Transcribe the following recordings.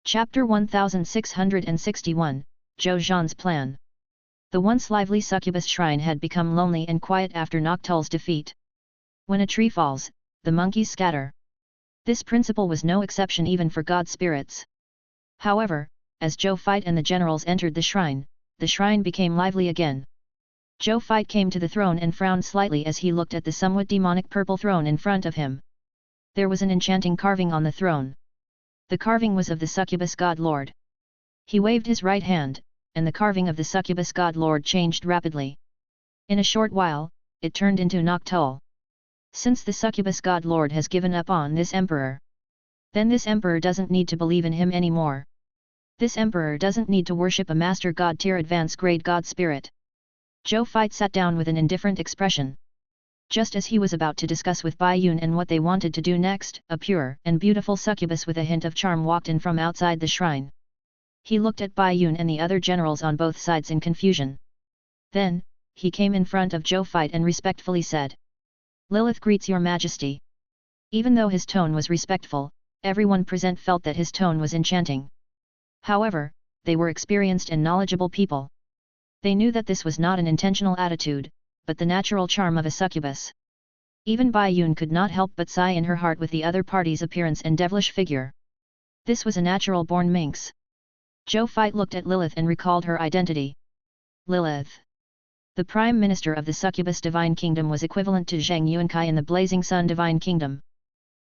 Chapter 1661, Zhou Zhou's Plan. The once lively succubus shrine had become lonely and quiet after Noctul's defeat. When a tree falls, the monkeys scatter. This principle was no exception even for god spirits. However, as Zhou Fight and the generals entered the shrine became lively again. Zhou Fight came to the throne and frowned slightly as he looked at the somewhat demonic purple throne in front of him. There was an enchanting carving on the throne. The carving was of the succubus god lord. He waved his right hand, and the carving of the succubus god lord changed rapidly. In a short while, it turned into Noctul. Since the succubus god lord has given up on this emperor, then this emperor doesn't need to believe in him anymore. This emperor doesn't need to worship a master god tier advanced grade god spirit. Zhou Fight sat down with an indifferent expression. Just as he was about to discuss with Bai Yun and what they wanted to do next, a pure and beautiful succubus with a hint of charm walked in from outside the shrine. He looked at Bai Yun and the other generals on both sides in confusion. Then, he came in front of Zhou Fight and respectfully said, "Lilith greets your majesty." Even though his tone was respectful, everyone present felt that his tone was enchanting. However, they were experienced and knowledgeable people. They knew that this was not an intentional attitude, but the natural charm of a succubus. Even Bai Yun could not help but sigh in her heart with the other party's appearance and devilish figure. This was a natural-born minx. Zhou Fight looked at Lilith and recalled her identity. Lilith, the Prime Minister of the Succubus Divine Kingdom, was equivalent to Zhang Yuankai in the Blazing Sun Divine Kingdom.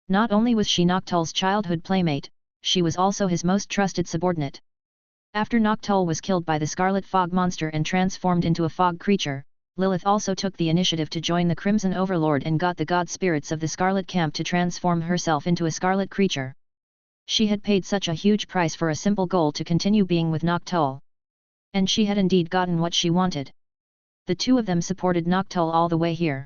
Not only was she Noctul's childhood playmate, she was also his most trusted subordinate. After Noctul was killed by the Scarlet Fog monster and transformed into a fog creature, Lilith also took the initiative to join the Crimson Overlord and got the god spirits of the Scarlet Camp to transform herself into a scarlet creature. She had paid such a huge price for a simple goal to continue being with Noctul. And she had indeed gotten what she wanted. The two of them supported Noctul all the way here.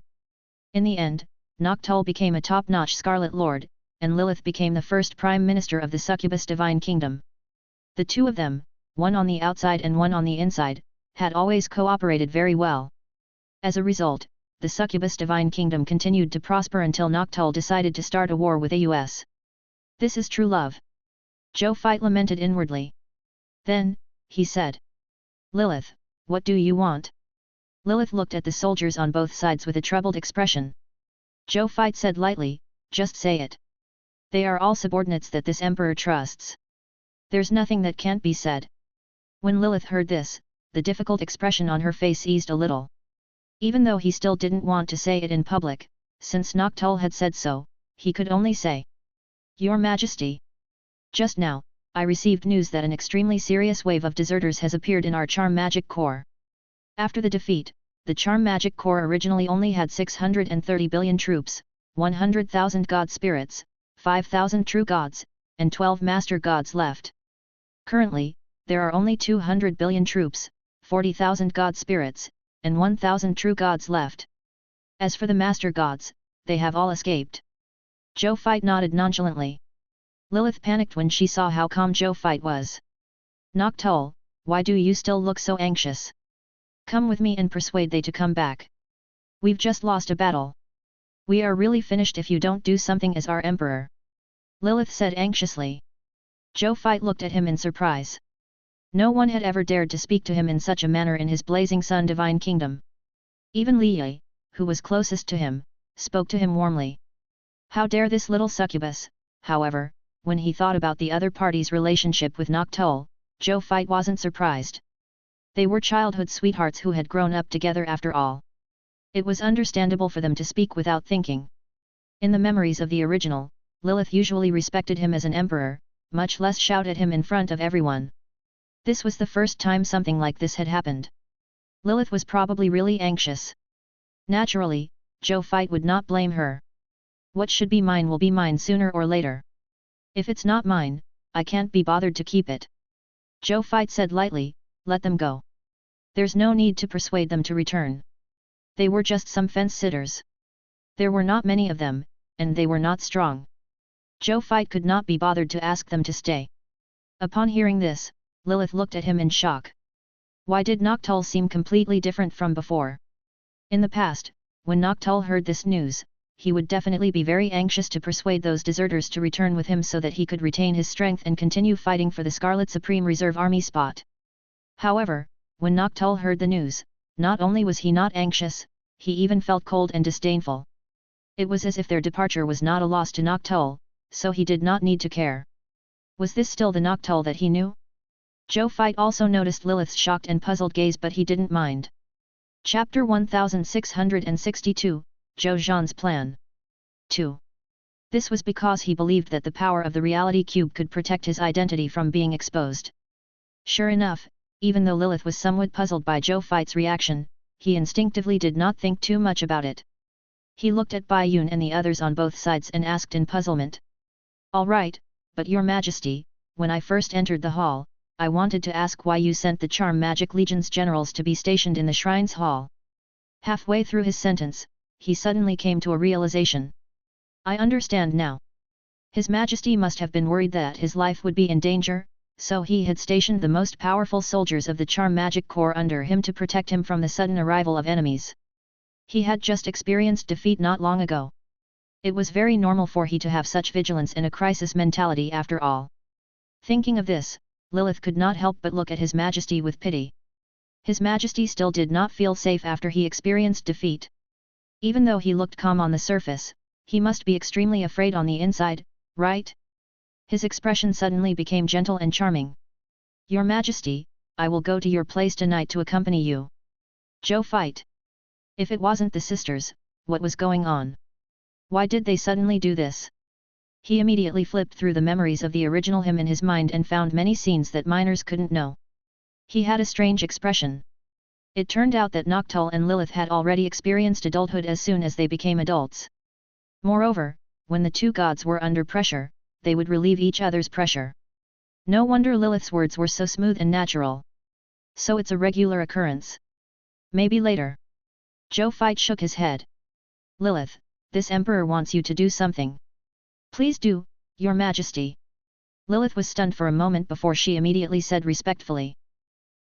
In the end, Noctul became a top-notch Scarlet Lord, and Lilith became the first Prime Minister of the Succubus Divine Kingdom. The two of them, one on the outside and one on the inside, had always cooperated very well. As a result, the Succubus Divine Kingdom continued to prosper until Noctul decided to start a war with the US. This is true love. Zhou Fight lamented inwardly. Then, he said, "Lilith, what do you want?" Lilith looked at the soldiers on both sides with a troubled expression. Zhou Fight said lightly, "Just say it. They are all subordinates that this emperor trusts. There's nothing that can't be said." When Lilith heard this, the difficult expression on her face eased a little. Even though he still didn't want to say it in public, since Noctul had said so, he could only say, "Your Majesty. Just now, I received news that an extremely serious wave of deserters has appeared in our Charm Magic Corps." After the defeat, the Charm Magic Corps originally only had 630 billion troops, 100,000 god spirits, 5,000 true gods, and 12 master gods left. Currently, there are only 200 billion troops, 40,000 god spirits, and 1,000 true gods left. As for the master gods, they have all escaped. Zhou Fight nodded nonchalantly. Lilith panicked when she saw how calm Zhou Fight was. "Noctul, why do you still look so anxious? Come with me and persuade they to come back. We've just lost a battle. We are really finished if you don't do something as our emperor," Lilith said anxiously. Zhou Fight looked at him in surprise. No one had ever dared to speak to him in such a manner in his Blazing Sun Divine Kingdom. Even Li Yi, who was closest to him, spoke to him warmly. How dare this little succubus? However, when he thought about the other party's relationship with Noctul, Zhou Fight wasn't surprised. They were childhood sweethearts who had grown up together after all. It was understandable for them to speak without thinking. In the memories of the original, Lilith usually respected him as an emperor, much less shout at him in front of everyone. This was the first time something like this had happened. Lilith was probably really anxious. Naturally, Zhou Fight would not blame her. What should be mine will be mine sooner or later. If it's not mine, I can't be bothered to keep it. Zhou Fight said lightly, "Let them go. There's no need to persuade them to return. They were just some fence-sitters. There were not many of them, and they were not strong." Zhou Fight could not be bothered to ask them to stay. Upon hearing this, Lilith looked at him in shock. Why did Noctul seem completely different from before? In the past, when Noctul heard this news, he would definitely be very anxious to persuade those deserters to return with him so that he could retain his strength and continue fighting for the Scarlet Supreme Reserve Army spot. However, when Noctul heard the news, not only was he not anxious, he even felt cold and disdainful. It was as if their departure was not a loss to Noctul, so he did not need to care. Was this still the Noctul that he knew? Zhou Fight also noticed Lilith's shocked and puzzled gaze, but he didn't mind. Chapter 1662, Zhou Zhou's Plan 2. This was because he believed that the power of the reality cube could protect his identity from being exposed. Sure enough, even though Lilith was somewhat puzzled by Zhou Fight's reaction, he instinctively did not think too much about it. He looked at Bai Yun and the others on both sides and asked in puzzlement. "All right, but Your Majesty, when I first entered the hall, I wanted to ask why you sent the Charm Magic Legion's generals to be stationed in the Shrine's hall." Halfway through his sentence, he suddenly came to a realization. "I understand now. His Majesty must have been worried that his life would be in danger, so he had stationed the most powerful soldiers of the Charm Magic Corps under him to protect him from the sudden arrival of enemies. He had just experienced defeat not long ago. It was very normal for he to have such vigilance and a crisis mentality after all." Thinking of this, Lilith could not help but look at His Majesty with pity. His Majesty still did not feel safe after he experienced defeat. Even though he looked calm on the surface, he must be extremely afraid on the inside, right? His expression suddenly became gentle and charming. "Your Majesty, I will go to your place tonight to accompany you." Zhou Fight. If it wasn't the sisters, what was going on? Why did they suddenly do this? He immediately flipped through the memories of the original him in his mind and found many scenes that minors couldn't know. He had a strange expression. It turned out that Noctul and Lilith had already experienced adulthood as soon as they became adults. Moreover, when the two gods were under pressure, they would relieve each other's pressure. No wonder Lilith's words were so smooth and natural. So it's a regular occurrence. Maybe later. Zhou Fight shook his head. "Lilith, this emperor wants you to do something." "Please do, Your Majesty." Lilith was stunned for a moment before she immediately said respectfully.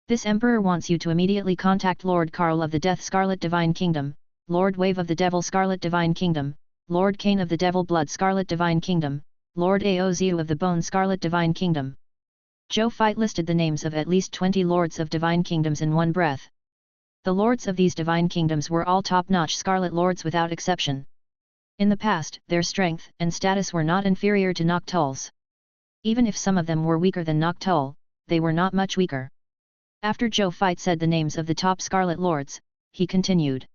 "This emperor wants you to immediately contact Lord Karl of the Death Scarlet Divine Kingdom, Lord Wave of the Devil Scarlet Divine Kingdom, Lord Cain of the Devil Blood Scarlet Divine Kingdom, Lord Aoziu of the Bone Scarlet Divine Kingdom." Zhou Fight listed the names of at least 20 lords of divine kingdoms in one breath. The lords of these divine kingdoms were all top-notch scarlet lords without exception. In the past, their strength and status were not inferior to Noctul's. Even if some of them were weaker than Noctul, they were not much weaker. After Zhou Fight said the names of the top Scarlet Lords, he continued.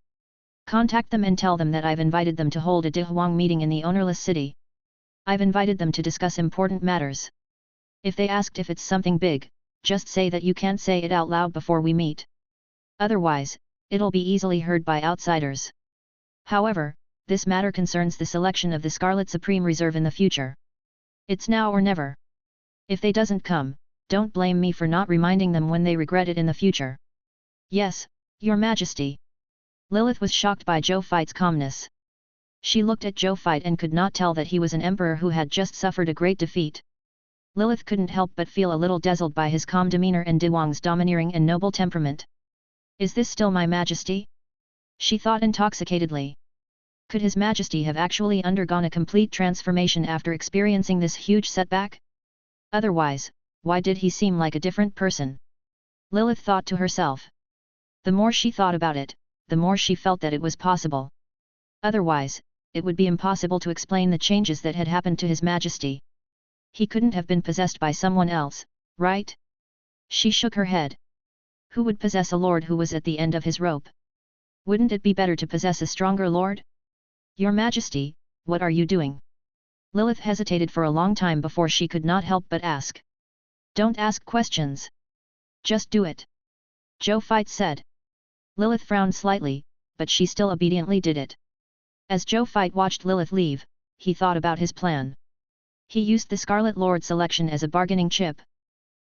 "Contact them and tell them that I've invited them to hold a Dihuang meeting in the ownerless city. I've invited them to discuss important matters. If they asked if it's something big, just say that you can't say it out loud before we meet. Otherwise, it'll be easily heard by outsiders. However, this matter concerns the selection of the Scarlet Supreme Reserve in the future. It's now or never. If they doesn't come, don't blame me for not reminding them when they regret it in the future." "Yes, Your Majesty." Lilith was shocked by Zhou Fight's calmness. She looked at Zhou Fight and could not tell that he was an emperor who had just suffered a great defeat. Lilith couldn't help but feel a little dazzled by his calm demeanor and Dihuang's domineering and noble temperament. "Is this still my Majesty?" she thought intoxicatedly. Could His Majesty have actually undergone a complete transformation after experiencing this huge setback? Otherwise, why did he seem like a different person? Lilith thought to herself. The more she thought about it, the more she felt that it was possible. Otherwise, it would be impossible to explain the changes that had happened to His Majesty. He couldn't have been possessed by someone else, right? She shook her head. Who would possess a lord who was at the end of his rope? Wouldn't it be better to possess a stronger lord? "Your Majesty, what are you doing?" Lilith hesitated for a long time before she could not help but ask. "Don't ask questions. Just do it," Zhou Fight said. Lilith frowned slightly, but she still obediently did it. As Zhou Fight watched Lilith leave, he thought about his plan. He used the Scarlet Lord selection as a bargaining chip.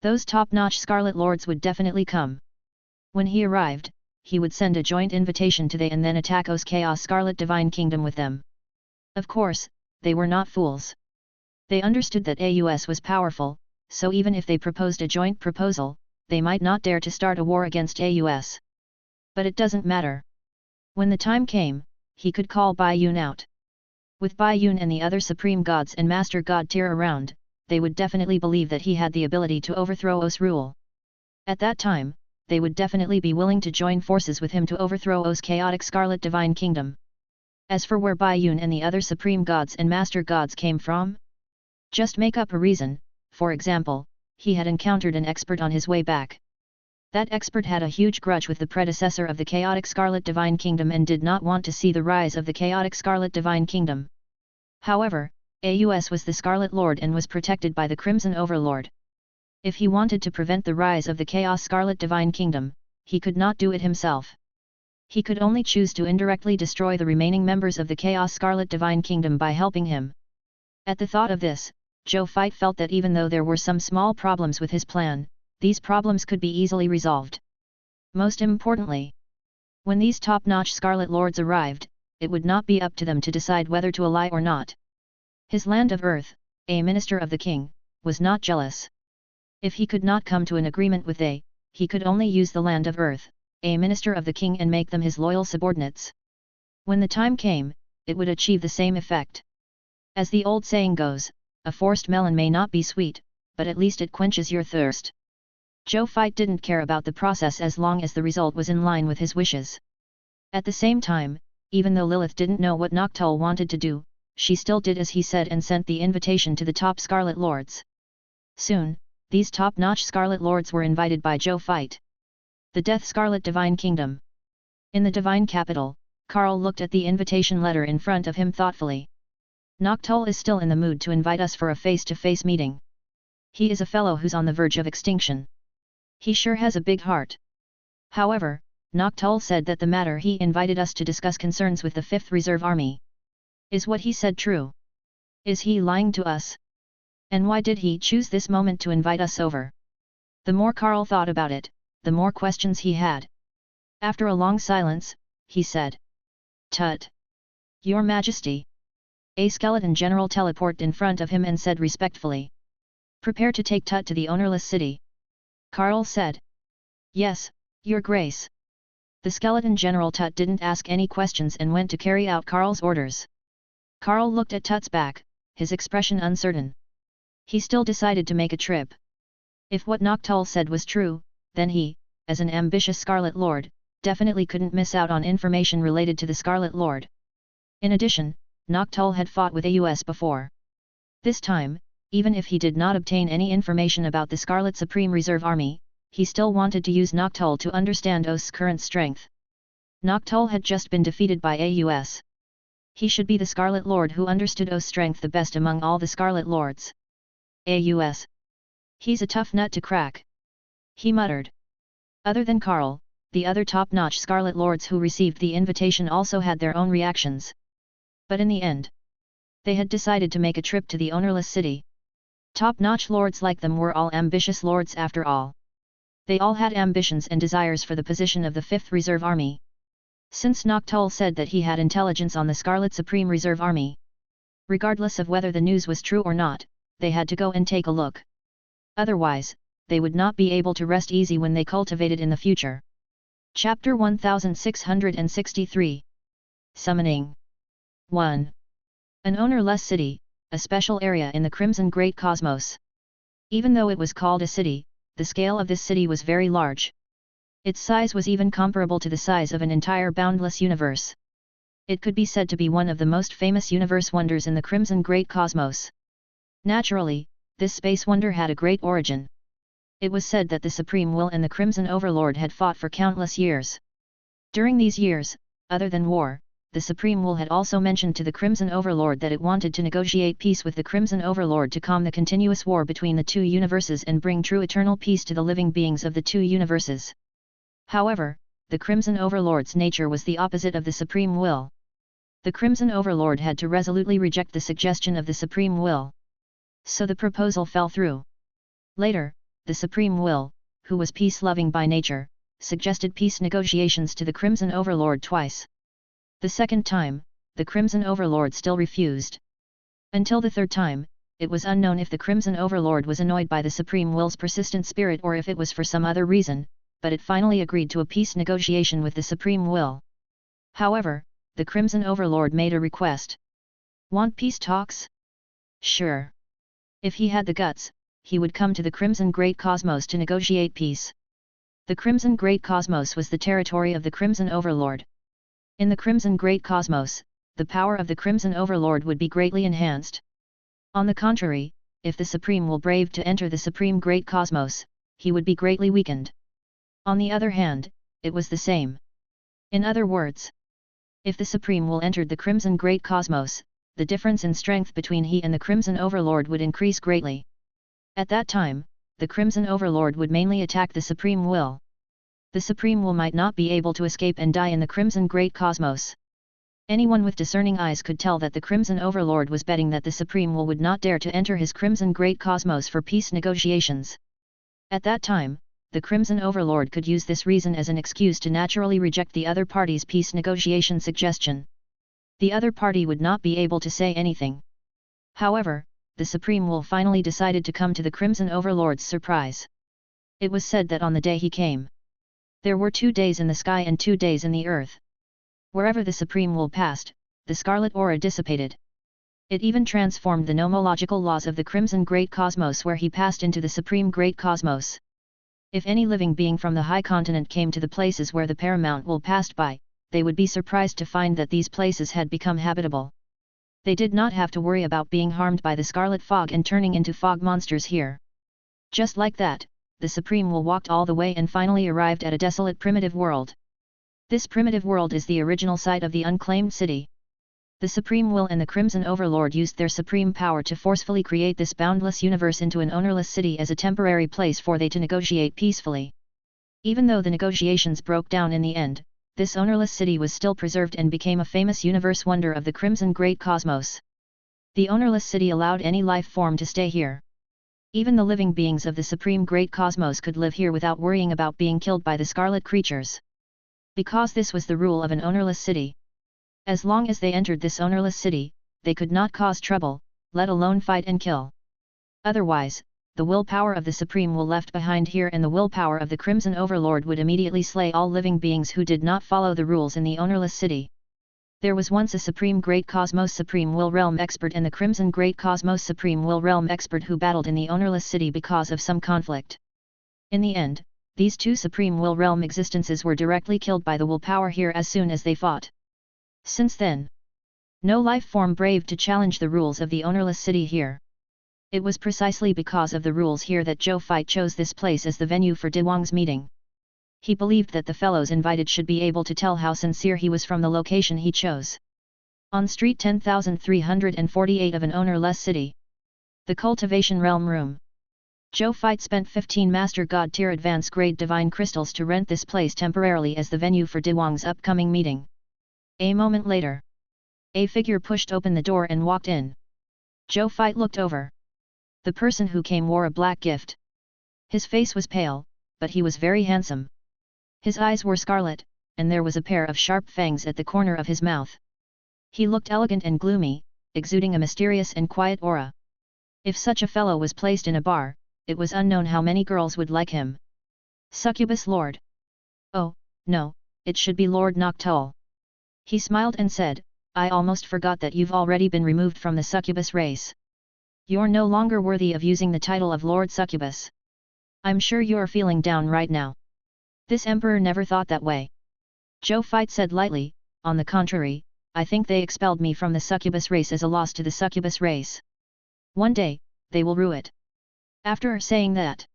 Those top-notch Scarlet Lords would definitely come. When he arrived, he would send a joint invitation to they and then attack O's Chaos Scarlet Divine Kingdom with them. Of course, they were not fools. They understood that AUS was powerful, so even if they proposed a joint proposal, they might not dare to start a war against AUS. But it doesn't matter. When the time came, he could call Bai Yun out. With Bai Yun and the other supreme gods and master god tier around, they would definitely believe that he had the ability to overthrow O's rule. At that time, they would definitely be willing to join forces with him to overthrow O's chaotic Scarlet Divine Kingdom. As for where Bai Yun and the other supreme gods and master gods came from? Just make up a reason. For example, he had encountered an expert on his way back. That expert had a huge grudge with the predecessor of the chaotic Scarlet Divine Kingdom and did not want to see the rise of the chaotic Scarlet Divine Kingdom. However, Aus was the Scarlet Lord and was protected by the Crimson Overlord. If he wanted to prevent the rise of the Chaos Scarlet Divine Kingdom, he could not do it himself. He could only choose to indirectly destroy the remaining members of the Chaos Scarlet Divine Kingdom by helping him. At the thought of this, Zhou Fight felt that even though there were some small problems with his plan, these problems could be easily resolved. Most importantly, when these top-notch Scarlet Lords arrived, it would not be up to them to decide whether to ally or not. His land of Earth, a minister of the king, was not jealous. If he could not come to an agreement with they, he could only use the land of Earth, a minister of the king, and make them his loyal subordinates. When the time came, it would achieve the same effect. As the old saying goes, a forced melon may not be sweet, but at least it quenches your thirst. Zhou Fight didn't care about the process as long as the result was in line with his wishes. At the same time, even though Lilith didn't know what Noctul wanted to do, she still did as he said and sent the invitation to the top Scarlet Lords. Soon, these top-notch Scarlet Lords were invited by Zhou Fight. The Death Scarlet Divine Kingdom. In the Divine Capital, Carl looked at the invitation letter in front of him thoughtfully. Noctul is still in the mood to invite us for a face-to-face meeting. He is a fellow who's on the verge of extinction. He sure has a big heart. However, Noctul said that the matter he invited us to discuss concerns with the 5th Reserve Army. Is what he said true? Is he lying to us? And why did he choose this moment to invite us over? The more Carl thought about it, the more questions he had. After a long silence, he said, "Tut! Your Majesty!" A skeleton general teleported in front of him and said respectfully, "Prepare to take Tut to the ownerless city." Carl said, "Yes, Your Grace." The skeleton general Tut didn't ask any questions and went to carry out Carl's orders. Carl looked at Tut's back, his expression uncertain. He still decided to make a trip. If what Noctul said was true, then he, as an ambitious Scarlet Lord, definitely couldn't miss out on information related to the Scarlet Lord. In addition, Noctul had fought with Aus before. This time, even if he did not obtain any information about the Scarlet Supreme Reserve Army, he still wanted to use Noctul to understand O's current strength. Noctul had just been defeated by Aus. He should be the Scarlet Lord who understood O's strength the best among all the Scarlet Lords. Aus. He's a tough nut to crack. He muttered. Other than Carl, the other top-notch Scarlet Lords who received the invitation also had their own reactions. But in the end, they had decided to make a trip to the ownerless city. Top-notch lords like them were all ambitious lords after all. They all had ambitions and desires for the position of the 5th Reserve Army. Since Noctul said that he had intelligence on the Scarlet Supreme Reserve Army, regardless of whether the news was true or not, they had to go and take a look. Otherwise, they would not be able to rest easy when they cultivated in the future. Chapter 1663. Summoning. 1. An ownerless city, a special area in the Crimson Great Cosmos. Even though it was called a city, the scale of this city was very large. Its size was even comparable to the size of an entire boundless universe. It could be said to be one of the most famous universe wonders in the Crimson Great Cosmos. Naturally, this space wonder had a great origin. It was said that the Supreme Will and the Crimson Overlord had fought for countless years. During these years, other than war, the Supreme Will had also mentioned to the Crimson Overlord that it wanted to negotiate peace with the Crimson Overlord to calm the continuous war between the two universes and bring true eternal peace to the living beings of the two universes. However, the Crimson Overlord's nature was the opposite of the Supreme Will. The Crimson Overlord had to resolutely reject the suggestion of the Supreme Will. So the proposal fell through. Later, the Supreme Will, who was peace-loving by nature, suggested peace negotiations to the Crimson Overlord twice. The second time, the Crimson Overlord still refused. Until the third time, it was unknown if the Crimson Overlord was annoyed by the Supreme Will's persistent spirit or if it was for some other reason, but it finally agreed to a peace negotiation with the Supreme Will. However, the Crimson Overlord made a request. Want peace talks? Sure. If he had the guts, he would come to the Crimson Great Cosmos to negotiate peace. The Crimson Great Cosmos was the territory of the Crimson Overlord. In the Crimson Great Cosmos, the power of the Crimson Overlord would be greatly enhanced. On the contrary, if the Supreme will brave to enter the Supreme Great Cosmos, he would be greatly weakened. On the other hand, it was the same. In other words, if the Supreme will entered the Crimson Great Cosmos, the difference in strength between he and the Crimson Overlord would increase greatly. At that time, the Crimson Overlord would mainly attack the Supreme Will. The Supreme Will might not be able to escape and die in the Crimson Great Cosmos. Anyone with discerning eyes could tell that the Crimson Overlord was betting that the Supreme Will would not dare to enter his Crimson Great Cosmos for peace negotiations. At that time, the Crimson Overlord could use this reason as an excuse to naturally reject the other party's peace negotiation suggestion. The other party would not be able to say anything. However, the Supreme Will finally decided to come to the Crimson Overlord's surprise. It was said that on the day he came, there were 2 days in the sky and 2 days in the earth. Wherever the Supreme Will passed, the scarlet aura dissipated. It even transformed the nomological laws of the Crimson Great Cosmos where he passed into the Supreme Great Cosmos. If any living being from the high continent came to the places where the Paramount Will passed by, they would be surprised to find that these places had become habitable. They did not have to worry about being harmed by the scarlet fog and turning into fog monsters here. Just like that, the Supreme Will walked all the way and finally arrived at a desolate primitive world. This primitive world is the original site of the unclaimed city. The Supreme Will and the Crimson Overlord used their supreme power to forcefully create this boundless universe into an ownerless city as a temporary place for they to negotiate peacefully. Even though the negotiations broke down in the end, this ownerless city was still preserved and became a famous universe wonder of the Crimson Great Cosmos. The ownerless city allowed any life form to stay here. Even the living beings of the Supreme Great Cosmos could live here without worrying about being killed by the scarlet creatures. Because this was the rule of an ownerless city. As long as they entered this ownerless city, they could not cause trouble, let alone fight and kill. Otherwise, the willpower of the Supreme Will left behind here and the willpower of the Crimson Overlord would immediately slay all living beings who did not follow the rules in the ownerless city. There was once a Supreme Great Cosmos Supreme Will Realm expert and the Crimson Great Cosmos Supreme Will Realm expert who battled in the ownerless city because of some conflict. In the end, these two Supreme Will Realm existences were directly killed by the willpower here as soon as they fought. Since then, no life form braved to challenge the rules of the ownerless city here. It was precisely because of the rules here that Zhou Fai chose this place as the venue for Diwang's meeting. He believed that the fellows invited should be able to tell how sincere he was from the location he chose. On Street 10348 of an ownerless city. The Cultivation Realm Room. Zhou Fai spent 15 Master God Tier Advanced Grade Divine Crystals to rent this place temporarily as the venue for Diwang's upcoming meeting. A moment later, a figure pushed open the door and walked in. Zhou Fai looked over. The person who came wore a black gift. His face was pale, but he was very handsome. His eyes were scarlet, and there was a pair of sharp fangs at the corner of his mouth. He looked elegant and gloomy, exuding a mysterious and quiet aura. If such a fellow was placed in a bar, it was unknown how many girls would like him. Succubus Lord. Oh, no, it should be Lord Noctul. He smiled and said, I almost forgot that you've already been removed from the succubus race. You're no longer worthy of using the title of Lord Succubus. I'm sure you're feeling down right now. This emperor never thought that way. Zhou Fai said lightly, on the contrary, I think they expelled me from the succubus race as a loss to the succubus race. One day, they will rue it. After saying that,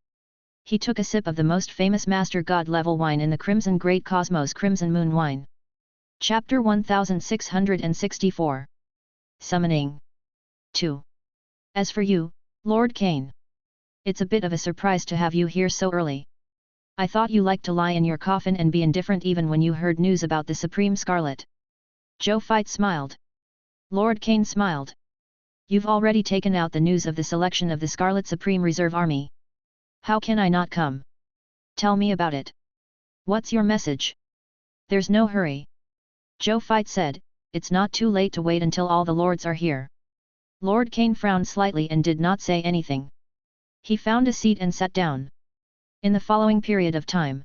he took a sip of the most famous Master God level wine in the Crimson Great Cosmos Crimson Moon Wine. Chapter 1664. Summoning. 2. As for you, Lord Cain, it's a bit of a surprise to have you here so early. I thought you liked to lie in your coffin and be indifferent even when you heard news about the Supreme Scarlet. Zhou Fai smiled. Lord Cain smiled. You've already taken out the news of the selection of the Scarlet Supreme Reserve Army. How can I not come? Tell me about it. What's your message? There's no hurry. Zhou Fai said, it's not too late to wait until all the lords are here. Lord Cain frowned slightly and did not say anything. He found a seat and sat down. In the following period of time,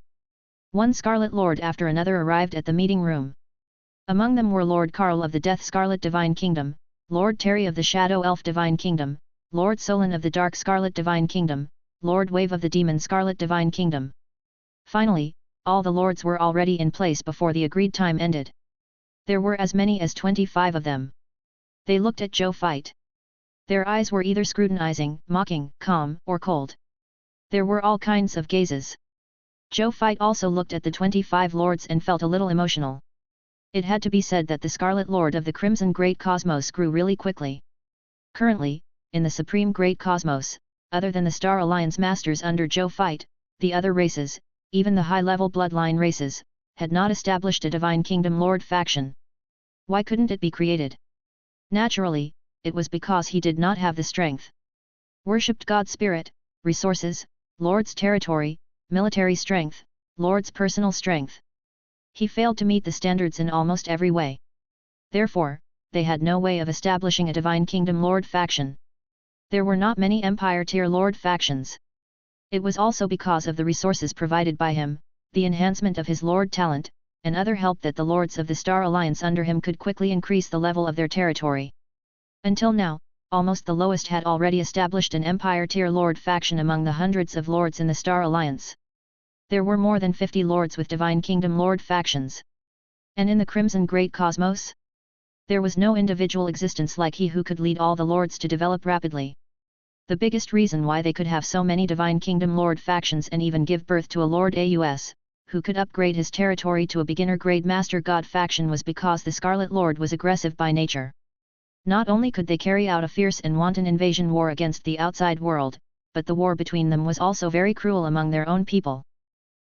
one Scarlet Lord after another arrived at the meeting room. Among them were Lord Karl of the Death Scarlet Divine Kingdom, Lord Terry of the Shadow Elf Divine Kingdom, Lord Solon of the Dark Scarlet Divine Kingdom, Lord Wave of the Demon Scarlet Divine Kingdom. Finally, all the lords were already in place before the agreed time ended. There were as many as 25 of them. They looked at Zhou fight. Their eyes were either scrutinizing, mocking, calm, or cold. There were all kinds of gazes. Zhou fight also looked at the 25 lords and felt a little emotional. It had to be said that the Scarlet Lord of the Crimson Great Cosmos grew really quickly. Currently, in the Supreme Great Cosmos, other than the Star Alliance Masters under Zhou fight, the other races, even the high-level bloodline races, had not established a Divine Kingdom Lord faction. Why couldn't it be created? Naturally, it was because he did not have the strength. Worshipped God spirit, resources, Lord's territory, military strength, Lord's personal strength. He failed to meet the standards in almost every way. Therefore, they had no way of establishing a Divine Kingdom Lord faction. There were not many Empire-tier Lord factions. It was also because of the resources provided by him, the enhancement of his Lord talent, and other help that the Lords of the Star Alliance under him could quickly increase the level of their territory. Until now, almost the lowest had already established an Empire-tier Lord faction among the hundreds of Lords in the Star Alliance. There were more than 50 Lords with Divine Kingdom Lord factions. And in the Crimson Great Cosmos? There was no individual existence like he who could lead all the Lords to develop rapidly. The biggest reason why they could have so many Divine Kingdom Lord factions and even give birth to a Lord AUS, who could upgrade his territory to a beginner-grade Master God faction was because the Scarlet Lord was aggressive by nature. Not only could they carry out a fierce and wanton invasion war against the outside world, but the war between them was also very cruel among their own people.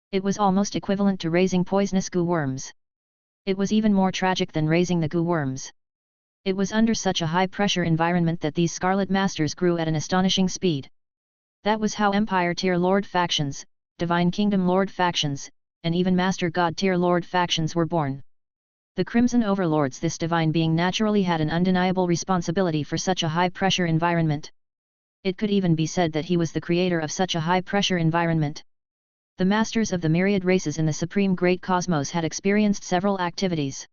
It was almost equivalent to raising poisonous goo worms. It was even more tragic than raising the goo worms. It was under such a high-pressure environment that these Scarlet Masters grew at an astonishing speed. That was how Empire-tier Lord factions, Divine Kingdom Lord factions, and even Master God-tier Lord factions were born. The Crimson Overlords, this divine being, naturally had an undeniable responsibility for such a high-pressure environment. It could even be said that he was the creator of such a high-pressure environment. The Masters of the myriad races in the Supreme Great Cosmos had experienced several activities.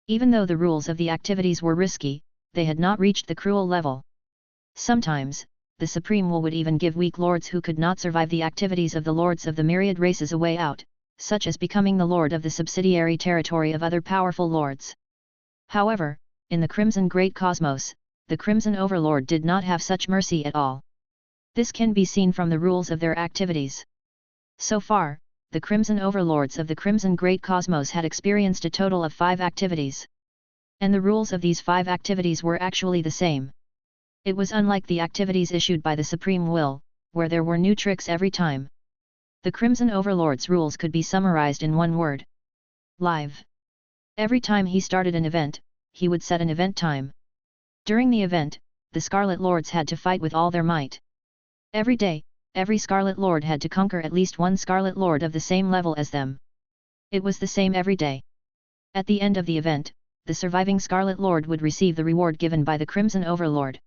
Even though the rules of the activities were risky, they had not reached the cruel level. Sometimes, the Supreme Will would even give weak lords who could not survive the activities of the lords of the myriad races a way out, such as becoming the lord of the subsidiary territory of other powerful lords. However, in the Crimson Great Cosmos, the Crimson Overlord did not have such mercy at all. This can be seen from the rules of their activities. So far, the Crimson Overlords of the Crimson Great Cosmos had experienced a total of 5 activities. And the rules of these 5 activities were actually the same. It was unlike the activities issued by the Supreme Will, where there were new tricks every time. The Crimson Overlord's rules could be summarized in one word: live. Every time he started an event, he would set an event time. During the event, the Scarlet Lords had to fight with all their might. Every day, every Scarlet Lord had to conquer at least one Scarlet Lord of the same level as them. It was the same every day. At the end of the event, the surviving Scarlet Lord would receive the reward given by the Crimson Overlord.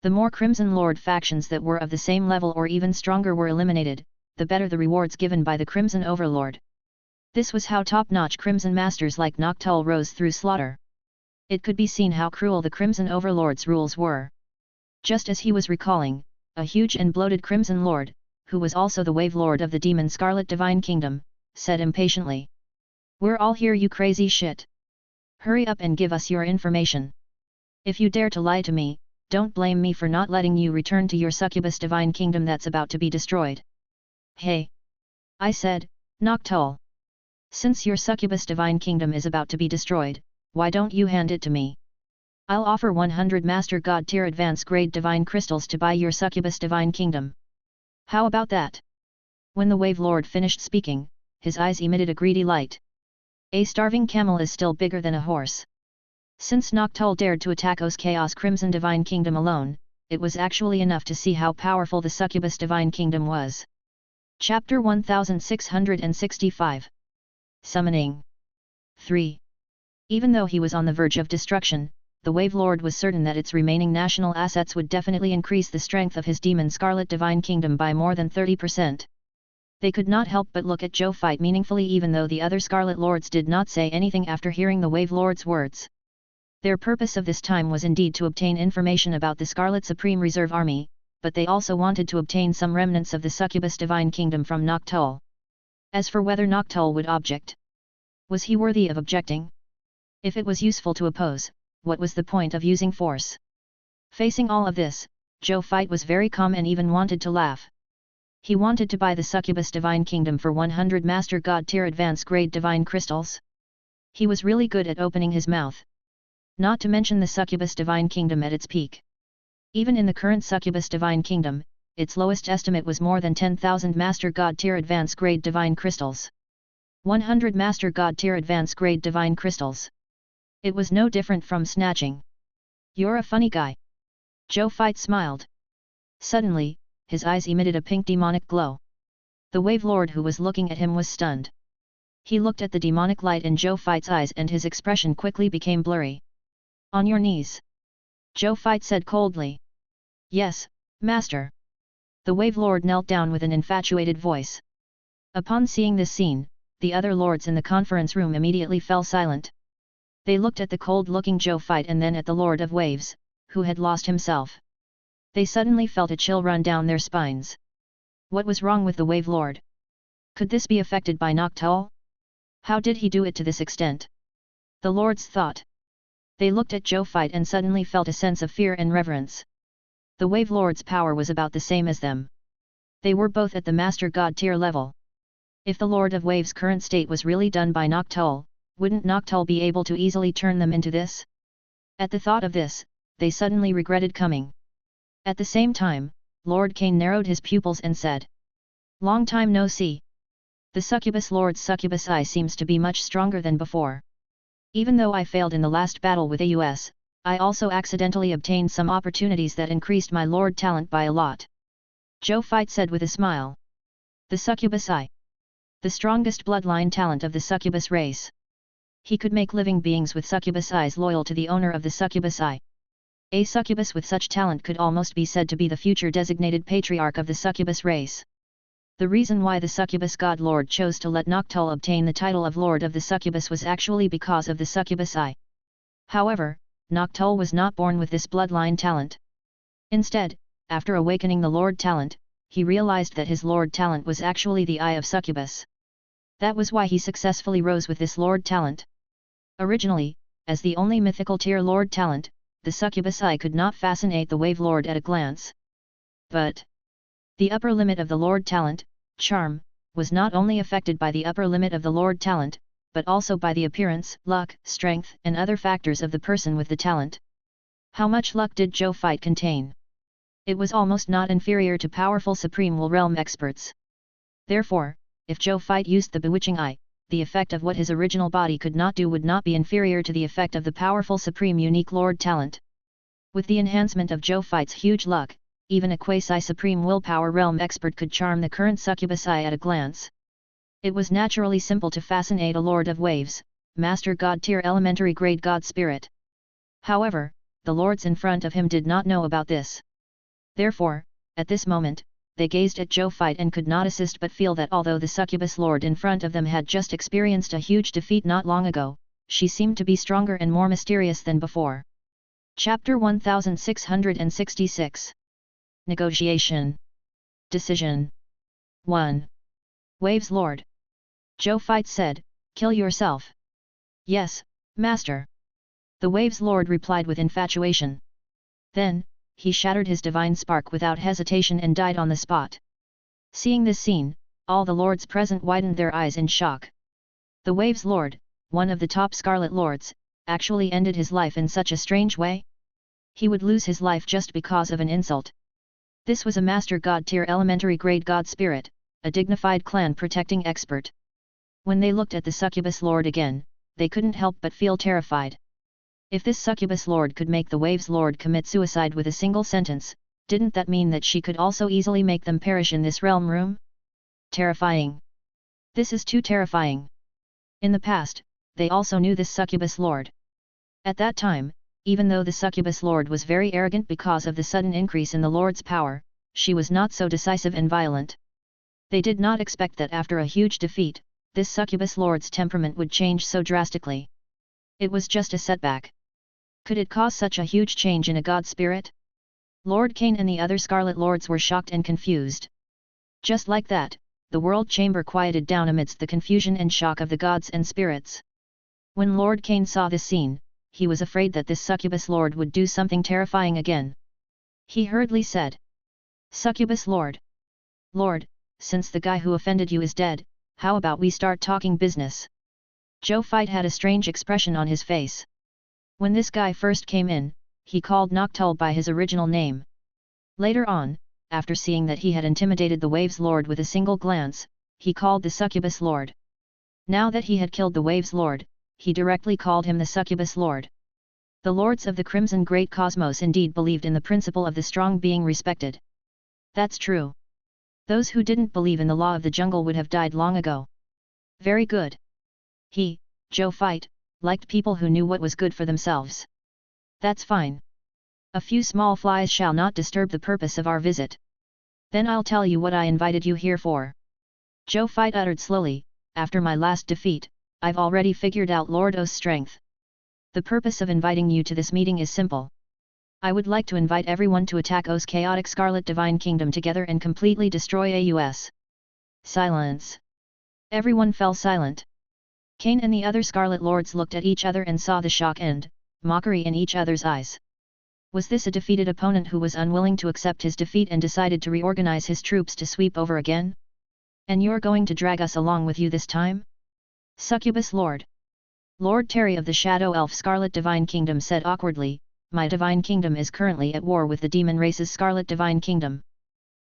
The more Crimson Lord factions that were of the same level or even stronger were eliminated, the better the rewards given by the Crimson Overlord. This was how top-notch Crimson Masters like Noctul rose through slaughter. It could be seen how cruel the Crimson Overlord's rules were. Just as he was recalling, a huge and bloated Crimson Lord, who was also the Wave Lord of the Demon Scarlet Divine Kingdom, said impatiently, "We're all here, you crazy shit. Hurry up and give us your information. If you dare to lie to me, don't blame me for not letting you return to your succubus Divine Kingdom that's about to be destroyed." "Hey!" I said, "Noctul. Since your succubus Divine Kingdom is about to be destroyed, why don't you hand it to me? I'll offer 100 Master God tier advanced grade Divine Crystals to buy your succubus Divine Kingdom. How about that?" When the Wave Lord finished speaking, his eyes emitted a greedy light. A starving camel is still bigger than a horse. Since Noctul dared to attack Os Chaos Crimson Divine Kingdom alone, it was actually enough to see how powerful the succubus Divine Kingdom was. Chapter 1665. Summoning. 3. Even though he was on the verge of destruction, the Wave Lord was certain that its remaining national assets would definitely increase the strength of his Demon Scarlet Divine Kingdom by more than 30%. They could not help but look at Zhou fight meaningfully, even though the other Scarlet Lords did not say anything after hearing the Wave Lord's words. Their purpose of this time was indeed to obtain information about the Scarlet Supreme Reserve Army, but they also wanted to obtain some remnants of the succubus divine kingdom from Noctul. As for whether Noctul would object, was he worthy of objecting? If it was useful to oppose, what was the point of using force? Facing all of this, Zhou Fight was very calm and even wanted to laugh. He wanted to buy the succubus divine kingdom for 100 Master God tier advance grade divine crystals. He was really good at opening his mouth. Not to mention the succubus divine kingdom at its peak. Even in the current succubus divine kingdom, its lowest estimate was more than 10,000 Master God tier advance grade divine crystals. 100 Master God tier advance grade divine crystals. It was no different from snatching. You're a funny guy. Zhou Fight smiled. Suddenly, his eyes emitted a pink demonic glow. The Wave Lord who was looking at him was stunned. He looked at the demonic light in Zhou Fight's eyes and his expression quickly became blurry. On your knees. Zhou Fight said coldly. Yes, Master. The Wave Lord knelt down with an infatuated voice. Upon seeing this scene, the other lords in the conference room immediately fell silent. They looked at the cold-looking Zhou Fight and then at the Lord of Waves, who had lost himself. They suddenly felt a chill run down their spines. What was wrong with the Wave Lord? Could this be affected by Noctul? How did he do it to this extent? The lords thought. They looked at Zhou Fight and suddenly felt a sense of fear and reverence. The Wave Lord's power was about the same as them. They were both at the Master God tier level. If the Lord of Waves' current state was really done by Noctul, wouldn't Noctul be able to easily turn them into this? At the thought of this, they suddenly regretted coming. At the same time, Lord Cain narrowed his pupils and said, "Long time no see. The succubus Lord's succubus eye seems to be much stronger than before. Even though I failed in the last battle with AUS, I also accidentally obtained some opportunities that increased my Lord talent by a lot." Zhou Fight said with a smile. The succubus eye. The strongest bloodline talent of the succubus race. He could make living beings with succubus eyes loyal to the owner of the succubus eye. A succubus with such talent could almost be said to be the future designated patriarch of the succubus race. The reason why the succubus god lord chose to let Noctul obtain the title of Lord of the Succubus was actually because of the succubus eye. However, Noctul was not born with this bloodline talent. Instead, after awakening the Lord talent, he realized that his Lord talent was actually the eye of succubus. That was why he successfully rose with this Lord talent. Originally, as the only mythical tier Lord talent, the succubus eye could not fascinate the Wave Lord at a glance. But the upper limit of the Lord talent, charm, was not only affected by the upper limit of the Lord talent, but also by the appearance, luck, strength, and other factors of the person with the talent. How much luck did Zhou Fight contain? It was almost not inferior to powerful Supreme Will Realm experts. Therefore, if Zhou Fight used the bewitching eye, the effect of what his original body could not do would not be inferior to the effect of the powerful Supreme Unique Lord talent. With the enhancement of Zhou Fight's huge luck, even a quasi-supreme willpower realm expert could charm the current succubus eye at a glance. It was naturally simple to fascinate a Lord of Waves, Master God tier elementary grade God Spirit. However, the lords in front of him did not know about this. Therefore, at this moment, they gazed at Zhou Fight and could not assist but feel that although the succubus lord in front of them had just experienced a huge defeat not long ago, she seemed to be stronger and more mysterious than before. Chapter 1666. Negotiation. Decision. 1. Waves Lord. Zhou Fight said, "Kill yourself." "Yes, Master." The Waves Lord replied with infatuation. Then, he shattered his divine spark without hesitation and died on the spot. Seeing this scene, all the lords present widened their eyes in shock. The Waves Lord, one of the top Scarlet Lords, actually ended his life in such a strange way? He would lose his life just because of an insult. This was a Master God tier elementary grade God Spirit, a dignified clan protecting expert. When they looked at the Succubus Lord again, they couldn't help but feel terrified. If this Succubus Lord could make the Waves Lord commit suicide with a single sentence, didn't that mean that she could also easily make them perish in this realm room? Terrifying. This is too terrifying. In the past, they also knew this Succubus Lord. At that time, even though the Succubus Lord was very arrogant because of the sudden increase in the Lord's power, she was not so decisive and violent. They did not expect that after a huge defeat, this Succubus Lord's temperament would change so drastically. It was just a setback. Could it cause such a huge change in a god spirit? Lord Cain and the other Scarlet Lords were shocked and confused. Just like that, the world chamber quieted down amidst the confusion and shock of the gods and spirits. When Lord Cain saw this scene, he was afraid that this succubus lord would do something terrifying again. He hurriedly said, "Succubus lord! Lord, since the guy who offended you is dead, how about we start talking business?" Zhou Fight had a strange expression on his face. When this guy first came in, he called Noctul by his original name. Later on, after seeing that he had intimidated the Waves Lord with a single glance, he called the Succubus Lord. Now that he had killed the Waves Lord, he directly called him the Succubus Lord. The Lords of the Crimson Great Cosmos indeed believed in the principle of the strong being respected. That's true. Those who didn't believe in the law of the jungle would have died long ago. Very good. He, Zhou Fight, liked people who knew what was good for themselves. That's fine. A few small flies shall not disturb the purpose of our visit. Then I'll tell you what I invited you here for. Zhou Fight uttered slowly, after my last defeat, I've already figured out Lord O's strength. The purpose of inviting you to this meeting is simple. I would like to invite everyone to attack O's chaotic Scarlet Divine Kingdom together and completely destroy AUS. Silence. Everyone fell silent. Cain and the other Scarlet Lords looked at each other and saw the shock and mockery in each other's eyes. Was this a defeated opponent who was unwilling to accept his defeat and decided to reorganize his troops to sweep over again? And you're going to drag us along with you this time? Succubus Lord. Lord Terry of the Shadow Elf Scarlet Divine Kingdom said awkwardly, my Divine Kingdom is currently at war with the Demon Race's Scarlet Divine Kingdom.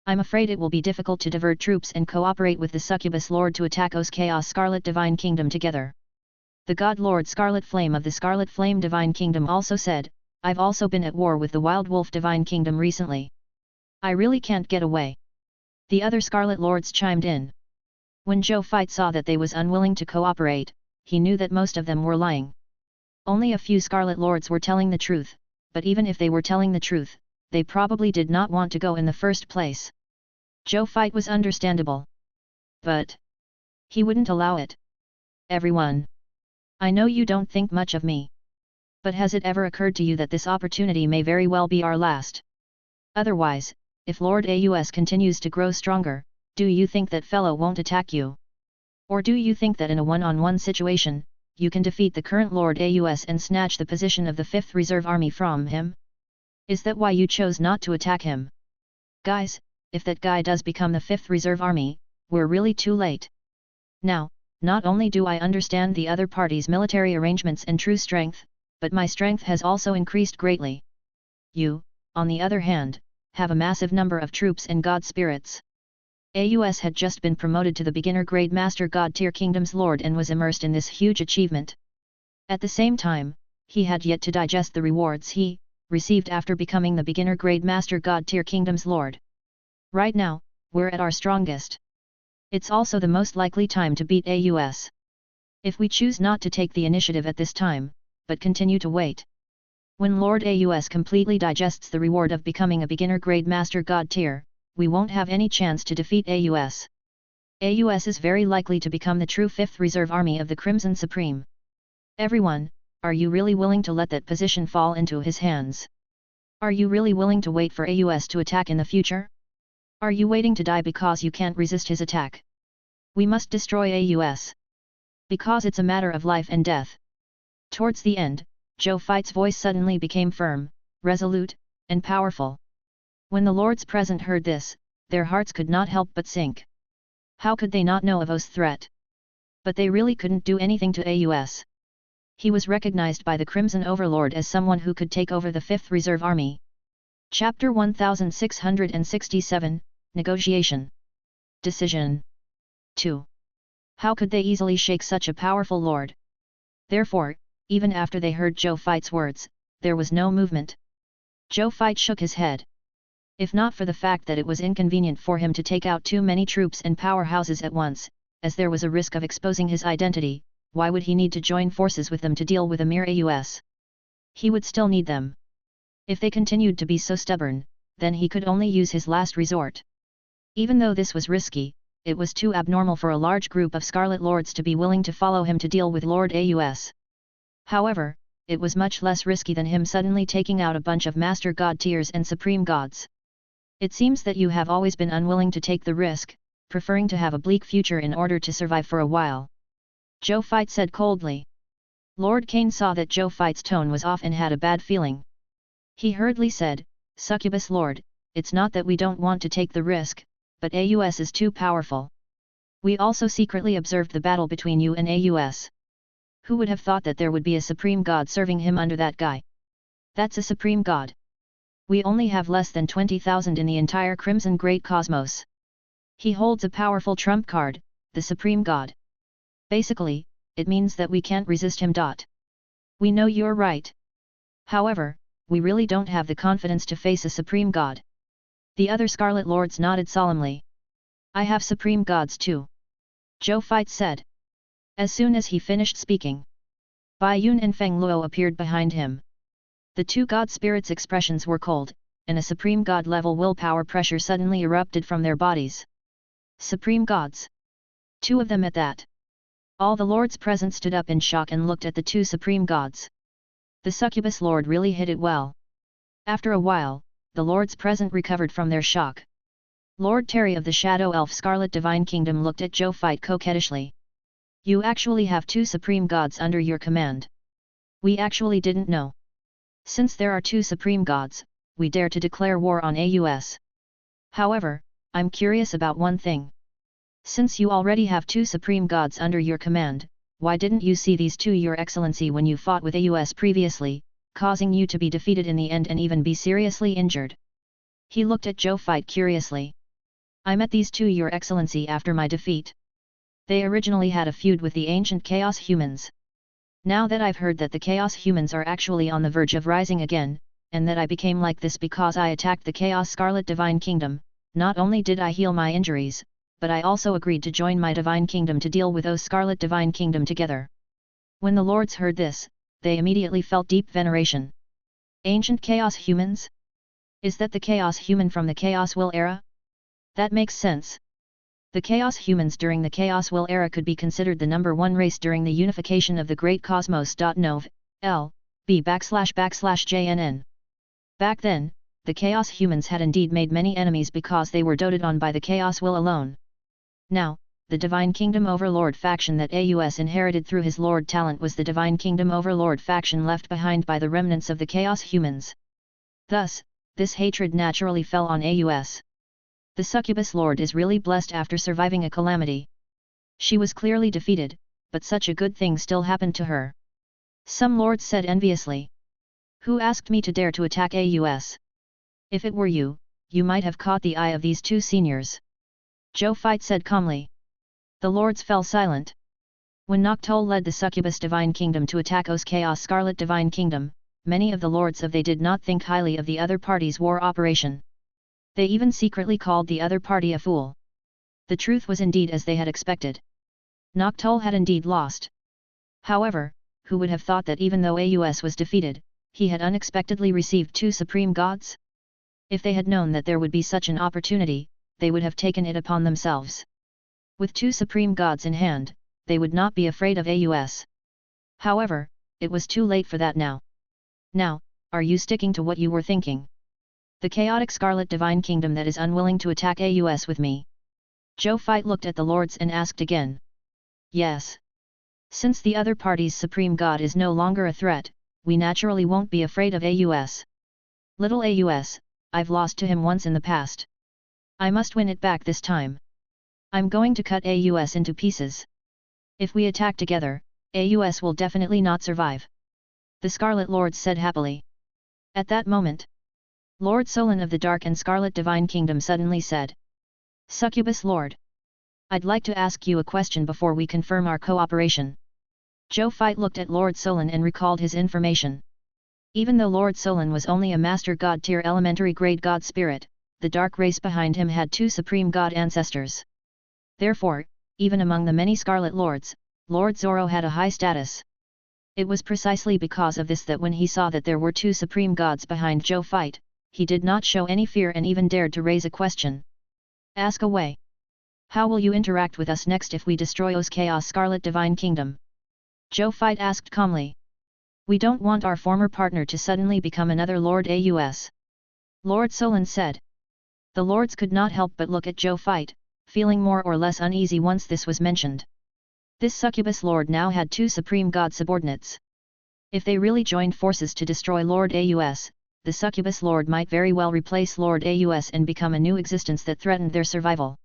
I'm afraid it will be difficult to divert troops and cooperate with the Succubus Lord to attack O's Chaos Scarlet Divine Kingdom together. The God Lord Scarlet Flame of the Scarlet Flame Divine Kingdom also said, I've also been at war with the Wild Wolf Divine Kingdom recently. I really can't get away. The other Scarlet Lords chimed in. When Zhou Fight saw that they was unwilling to cooperate, he knew that most of them were lying. Only a few Scarlet Lords were telling the truth, but even if they were telling the truth, they probably did not want to go in the first place. Zhou Fight was understandable. But he wouldn't allow it. Everyone. I know you don't think much of me. But has it ever occurred to you that this opportunity may very well be our last? Otherwise, if Lord AUS continues to grow stronger, do you think that fellow won't attack you? Or do you think that in a one-on-one situation, you can defeat the current Lord AUS and snatch the position of the 5th Reserve Army from him? Is that why you chose not to attack him? Guys, if that guy does become the 5th Reserve Army, we're really too late. Now, not only do I understand the other party's military arrangements and true strength, but my strength has also increased greatly. You, on the other hand, have a massive number of troops and god spirits. AUS had just been promoted to the beginner grade Master God Tier Kingdom's Lord and was immersed in this huge achievement. At the same time, he had yet to digest the rewards he received after becoming the beginner grade Master God Tier Kingdom's Lord. Right now, we're at our strongest. It's also the most likely time to beat AUS. If we choose not to take the initiative at this time, but continue to wait. When Lord AUS completely digests the reward of becoming a beginner grade Master God Tier, we won't have any chance to defeat AUS. AUS is very likely to become the true 5th Reserve Army of the Crimson Supreme. Everyone, are you really willing to let that position fall into his hands? Are you really willing to wait for AUS to attack in the future? Are you waiting to die because you can't resist his attack? We must destroy AUS. Because it's a matter of life and death. Towards the end, Zhou Fight's voice suddenly became firm, resolute, and powerful. When the lords present heard this, their hearts could not help but sink. How could they not know of O's threat? But they really couldn't do anything to AUS. He was recognized by the Crimson Overlord as someone who could take over the 5th Reserve Army. Chapter 1667, Negotiation. Decision. 2. How could they easily shake such a powerful lord? Therefore, even after they heard Zhou Fight's words, there was no movement. Zhou Fight shook his head. If not for the fact that it was inconvenient for him to take out too many troops and powerhouses at once, as there was a risk of exposing his identity, why would he need to join forces with them to deal with a mere AUS? He would still need them. If they continued to be so stubborn, then he could only use his last resort. Even though this was risky, it was too abnormal for a large group of Scarlet Lords to be willing to follow him to deal with Lord AUS. However, it was much less risky than him suddenly taking out a bunch of Master God tiers and Supreme Gods. It seems that you have always been unwilling to take the risk, preferring to have a bleak future in order to survive for a while. Zhou Fight said coldly. Lord Cain saw that Zhou Fight's tone was off and had a bad feeling. He hurriedly said, Succubus Lord, it's not that we don't want to take the risk, but AUS is too powerful. We also secretly observed the battle between you and AUS. Who would have thought that there would be a Supreme God serving him under that guy? That's a Supreme God. We only have less than 20,000 in the entire Crimson Great Cosmos. He holds a powerful trump card, the Supreme God. Basically, it means that we can't resist him. We know you're right. However, we really don't have the confidence to face a Supreme God. The other Scarlet Lords nodded solemnly. I have Supreme Gods too. Zhou Fight said. As soon as he finished speaking, Bai Yun and Feng Luo appeared behind him. The two god spirits' expressions were cold, and a Supreme God level willpower pressure suddenly erupted from their bodies. Supreme Gods. Two of them at that. All the lords present stood up in shock and looked at the two Supreme Gods. The Succubus Lord really hit it well. After a while, the lords present recovered from their shock. Lord Terry of the Shadow Elf Scarlet Divine Kingdom looked at Zhou Fight coquettishly. You actually have two Supreme Gods under your command. We actually didn't know. Since there are two Supreme Gods, we dare to declare war on AUS. However, I'm curious about one thing. Since you already have two Supreme Gods under your command, why didn't you see these two, Your Excellency, when you fought with AUS previously, causing you to be defeated in the end and even be seriously injured? He looked at Zhou Fight curiously. I met these two, Your Excellency, after my defeat. They originally had a feud with the ancient Chaos Humans. Now that I've heard that the Chaos Humans are actually on the verge of rising again, and that I became like this because I attacked the Chaos Scarlet Divine Kingdom, not only did I heal my injuries, but I also agreed to join my Divine Kingdom to deal with those Scarlet Divine Kingdom together. When the lords heard this, they immediately felt deep veneration. Ancient Chaos Humans? Is that the Chaos Human from the Chaos Will era? That makes sense. The Chaos Humans during the Chaos Will era could be considered the number one race during the unification of the Great Cosmos. Nov. L. B //JNN. Back then, the Chaos Humans had indeed made many enemies because they were doted on by the Chaos Will alone. Now, the Divine Kingdom Overlord faction that AUS inherited through his Lord talent was the Divine Kingdom Overlord faction left behind by the remnants of the Chaos Humans. Thus, this hatred naturally fell on AUS. The Succubus Lord is really blessed after surviving a calamity. She was clearly defeated, but such a good thing still happened to her. Some lords said enviously. Who asked me to dare to attack AUS? If it were you, you might have caught the eye of these two seniors. Zhou Fight said calmly. The lords fell silent. When Noctole led the Succubus Divine Kingdom to attack O's Chaos Scarlet Divine Kingdom, many of the lords of they did not think highly of the other party's war operation. They even secretly called the other party a fool. The truth was indeed as they had expected. Noctole had indeed lost. However, who would have thought that even though AUS was defeated, he had unexpectedly received two Supreme Gods? If they had known that there would be such an opportunity, they would have taken it upon themselves. With two Supreme Gods in hand, they would not be afraid of AUS. However, it was too late for that now. Now, are you sticking to what you were thinking? The chaotic Scarlet Divine Kingdom that is unwilling to attack AUS with me? Zhou Fight looked at the lords and asked again. Yes. Since the other party's Supreme God is no longer a threat, we naturally won't be afraid of AUS. Little AUS, I've lost to him once in the past. I must win it back this time. I'm going to cut AUS into pieces. If we attack together, AUS will definitely not survive. The Scarlet Lords said happily. At that moment, Lord Solon of the Dark and Scarlet Divine Kingdom suddenly said. Succubus Lord. I'd like to ask you a question before we confirm our cooperation. Zhou Fight looked at Lord Solon and recalled his information. Even though Lord Solon was only a Master God tier elementary grade God spirit, the dark race behind him had two Supreme God ancestors. Therefore, even among the many Scarlet Lords, Lord Zoro had a high status. It was precisely because of this that when he saw that there were two Supreme Gods behind Zhou Fight, he did not show any fear and even dared to raise a question. Ask away. How will you interact with us next if we destroy O's Chaos Scarlet Divine Kingdom? Zhou Fight asked calmly. We don't want our former partner to suddenly become another Lord Aus. Lord Solon said. The lords could not help but look at Zhou fight, feeling more or less uneasy once this was mentioned. This succubus lord now had two supreme god subordinates. If they really joined forces to destroy Lord Aus, the succubus lord might very well replace Lord Aus and become a new existence that threatened their survival.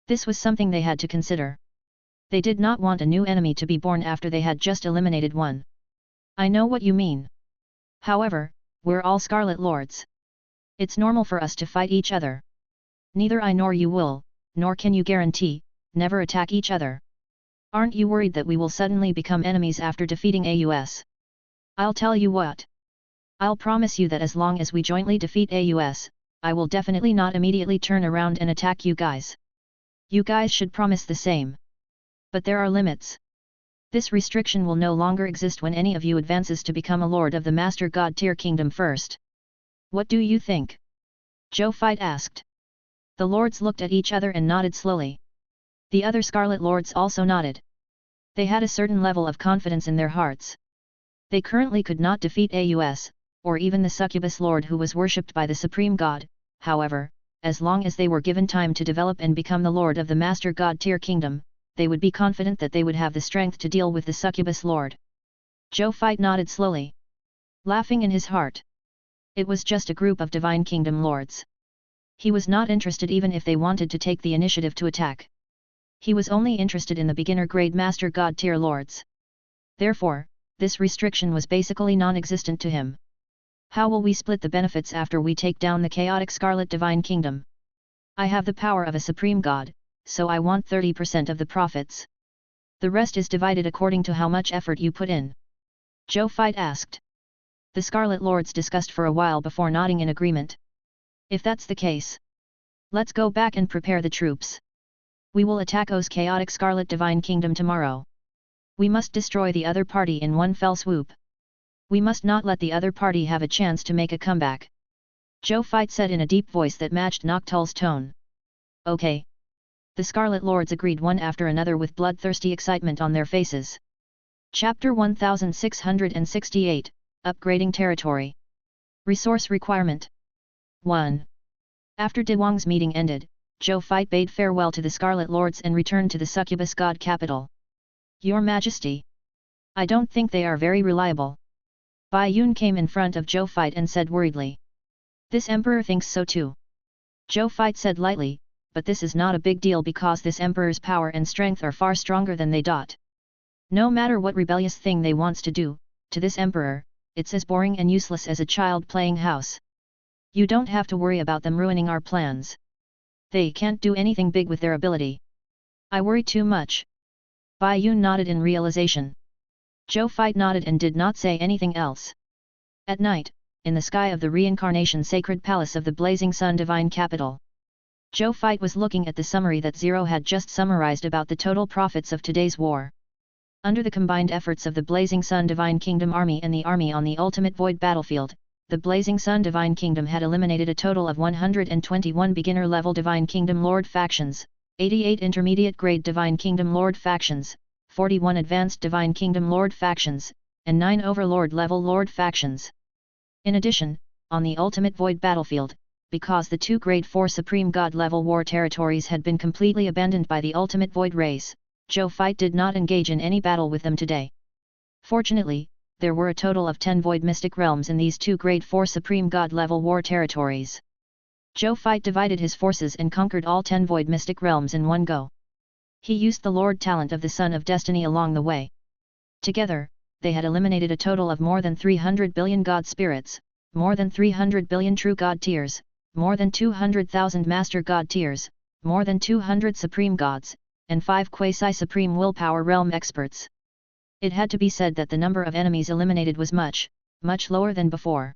This was something they had to consider. They did not want a new enemy to be born after they had just eliminated one. I know what you mean. However, we're all Scarlet Lords. It's normal for us to fight each other. Neither I nor you will, nor can you guarantee, never attack each other. Aren't you worried that we will suddenly become enemies after defeating Aus? I'll tell you what. I'll promise you that as long as we jointly defeat Aus, I will definitely not immediately turn around and attack you guys. You guys should promise the same. But there are limits. This restriction will no longer exist when any of you advances to become a lord of the Master God tier kingdom first. What do you think? Zhou fight asked. The lords looked at each other and nodded slowly. The other Scarlet Lords also nodded. They had a certain level of confidence in their hearts. They currently could not defeat Aus, or even the succubus lord who was worshipped by the supreme god. However, as long as they were given time to develop and become the lord of the Master God tier kingdom, they would be confident that they would have the strength to deal with the succubus lord. Zhou fight nodded slowly, laughing in his heart. It was just a group of Divine Kingdom lords. He was not interested even if they wanted to take the initiative to attack. He was only interested in the beginner grade Master God tier lords. Therefore, this restriction was basically non-existent to him. How will we split the benefits after we take down the chaotic Scarlet Divine Kingdom? I have the power of a supreme god, so I want 30% of the profits. The rest is divided according to how much effort you put in. Zhou fight asked. The Scarlet Lords discussed for a while before nodding in agreement. If that's the case, let's go back and prepare the troops. We will attack O's chaotic Scarlet Divine Kingdom tomorrow. We must destroy the other party in one fell swoop. We must not let the other party have a chance to make a comeback. Zhou fight said in a deep voice that matched Noctul's tone. Okay. The Scarlet Lords agreed one after another with bloodthirsty excitement on their faces. Chapter 1668, Upgrading Territory. Resource Requirement 1. After De Wang's meeting ended, Zhou fight bade farewell to the Scarlet Lords and returned to the Succubus God capital. Your Majesty. I don't think they are very reliable. Bai Yun came in front of Zhou fight and said worriedly. This emperor thinks so too. Zhou fight said lightly, but this is not a big deal because this emperor's power and strength are far stronger than they thought. No matter what rebellious thing they wants to do, to this emperor, it's as boring and useless as a child playing house. You don't have to worry about them ruining our plans. They can't do anything big with their ability. I worry too much. Bai Yun nodded in realization. Zhou fight nodded and did not say anything else. At night, in the sky of the reincarnation sacred palace of the Blazing Sun Divine Capital, Zhou fight was looking at the summary that Zero had just summarized about the total profits of today's war. Under the combined efforts of the Blazing Sun Divine Kingdom Army and the army on the Ultimate Void battlefield, the Blazing Sun Divine Kingdom had eliminated a total of 121 beginner-level Divine Kingdom Lord factions, 88 intermediate-grade Divine Kingdom Lord factions, 41 advanced Divine Kingdom Lord factions, and 9 Overlord-level Lord factions. In addition, on the Ultimate Void battlefield, because the 2 Grade 4 Supreme God-level war territories had been completely abandoned by the Ultimate Void race, Zhou fight did not engage in any battle with them today. Fortunately, there were a total of 10 Void Mystic Realms in these 2 Grade 4 Supreme God-level war territories. Zhou fight divided his forces and conquered all 10 Void Mystic Realms in one go. He used the Lord talent of the Son of Destiny along the way. Together, they had eliminated a total of more than 300 billion God spirits, more than 300 billion true God tiers, more than 200,000 Master God tiers, more than 200 Supreme Gods, and 5 quasi-supreme willpower realm experts. It had to be said that the number of enemies eliminated was much, much lower than before.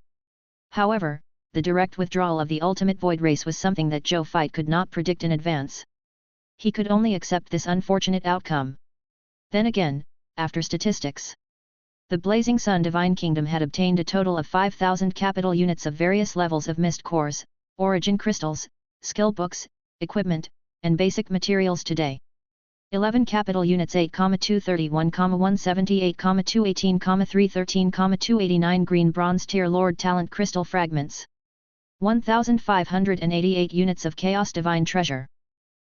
However, the direct withdrawal of the Ultimate Void race was something that Zhou fight could not predict in advance. He could only accept this unfortunate outcome. Then again, after statistics, the Blazing Sun Divine Kingdom had obtained a total of 5,000 capital units of various levels of mist cores, origin crystals, skill books, equipment, and basic materials today. 11 capital units 8,231, 178, 218, 313, 289 green bronze tier Lord Talent crystal fragments. 1,588 units of chaos divine treasure.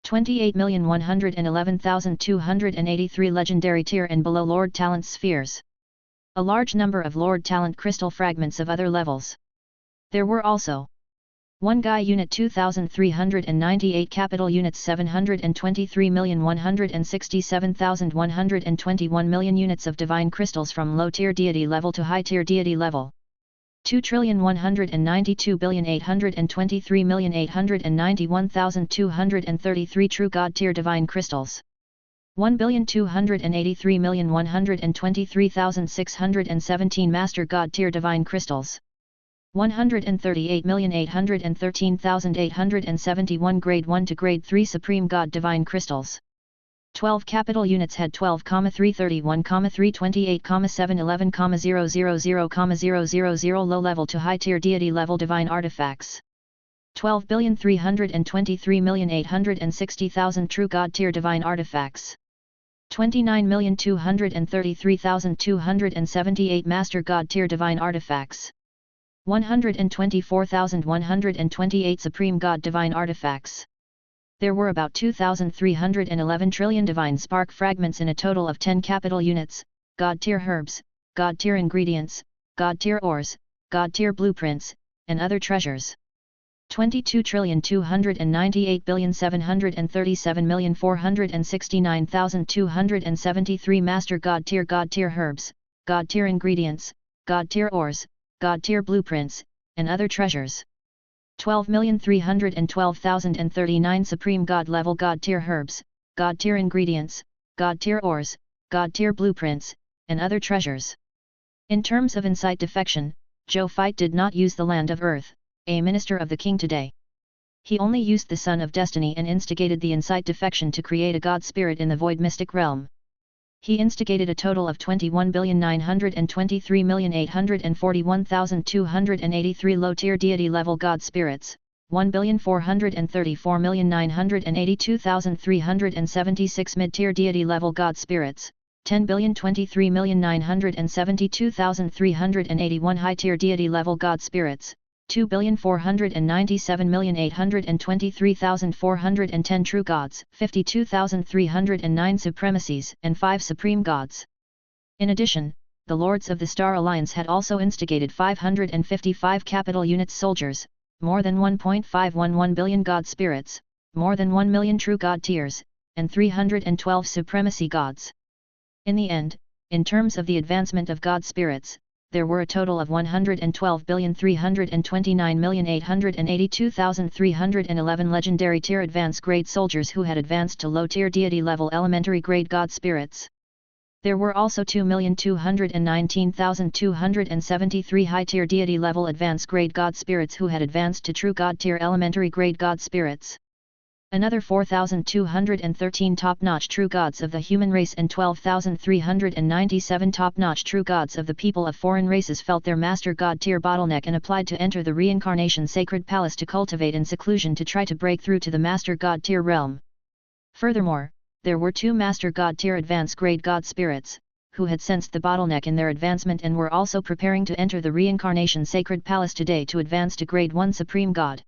28,111,283 legendary tier and below Lord Talent spheres. A large number of Lord Talent crystal fragments of other levels. There were also 1 Guy unit 2,398 capital units 723,167,121 million units of divine crystals from low tier deity level to high tier deity level. 2,192,823,891,233 true God tier divine crystals. 1,283,123,617 master God tier divine crystals. 138,813,871 grade 1 to grade 3 supreme God divine crystals. 12 capital units had 12,331, 328, 711, 000, 000 low level to high tier deity level divine artifacts. 12,323,860,000 true God tier divine artifacts. 29,233,278 master God tier divine artifacts. 124,128 supreme God divine artifacts. There were about 2,311 trillion divine spark fragments in a total of 10 capital units, God tier herbs, God tier ingredients, God tier ores, God tier blueprints, and other treasures. 22,298,737,469,273 master God tier herbs, God tier ingredients, God tier ores, God tier blueprints, and other treasures. 12,312,039 supreme God level God tier herbs, God tier ingredients, God tier ores, God tier blueprints, and other treasures. In terms of insight defection, Zhou Zhou did not use the land of earth, a minister of the king today. He only used the son of destiny and instigated the insight defection to create a god spirit in the void mystic realm. He instigated a total of 21,923,841,283 low-tier deity level god spirits, 1,434,982,376 mid-tier deity level god spirits, 10,023,972,381 high-tier deity level god spirits, 2,497,823,410 true gods, 52,309 supremacies, and 5 supreme gods. In addition, the Lords of the Star Alliance had also instigated 555 capital units soldiers, more than 1.511 billion god spirits, more than 1 million true god tiers, and 312 supremacy gods. In the end, in terms of the advancement of god spirits, there were a total of 112,329,882,311 legendary tier advanced grade soldiers who had advanced to low tier deity level elementary grade god spirits. There were also 2,219,273 high tier deity level advanced grade god spirits who had advanced to true god tier elementary grade god spirits. Another 4,213 top-notch true gods of the human race and 12,397 top-notch true gods of the people of foreign races felt their master god tier bottleneck and applied to enter the reincarnation sacred palace to cultivate in seclusion to try to break through to the master god tier realm. Furthermore, there were 2 master god tier advanced grade god spirits, who had sensed the bottleneck in their advancement and were also preparing to enter the reincarnation sacred palace today to advance to grade 1 supreme god.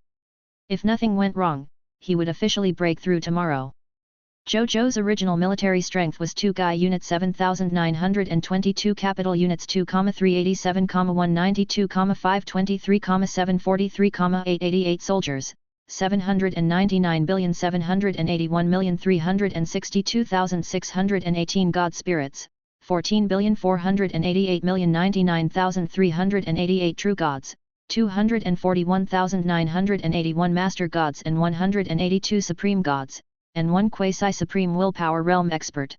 If nothing went wrong, he would officially break through tomorrow. Zhou Zhou's original military strength was 2 Guy unit 7,922 capital units 2,387, 192, 523, 743, 888 soldiers, 799,781,362,618 god spirits, 14,488,099,388 true gods, 241,981 master gods and 182 supreme gods, and 1 quasi-supreme willpower realm expert.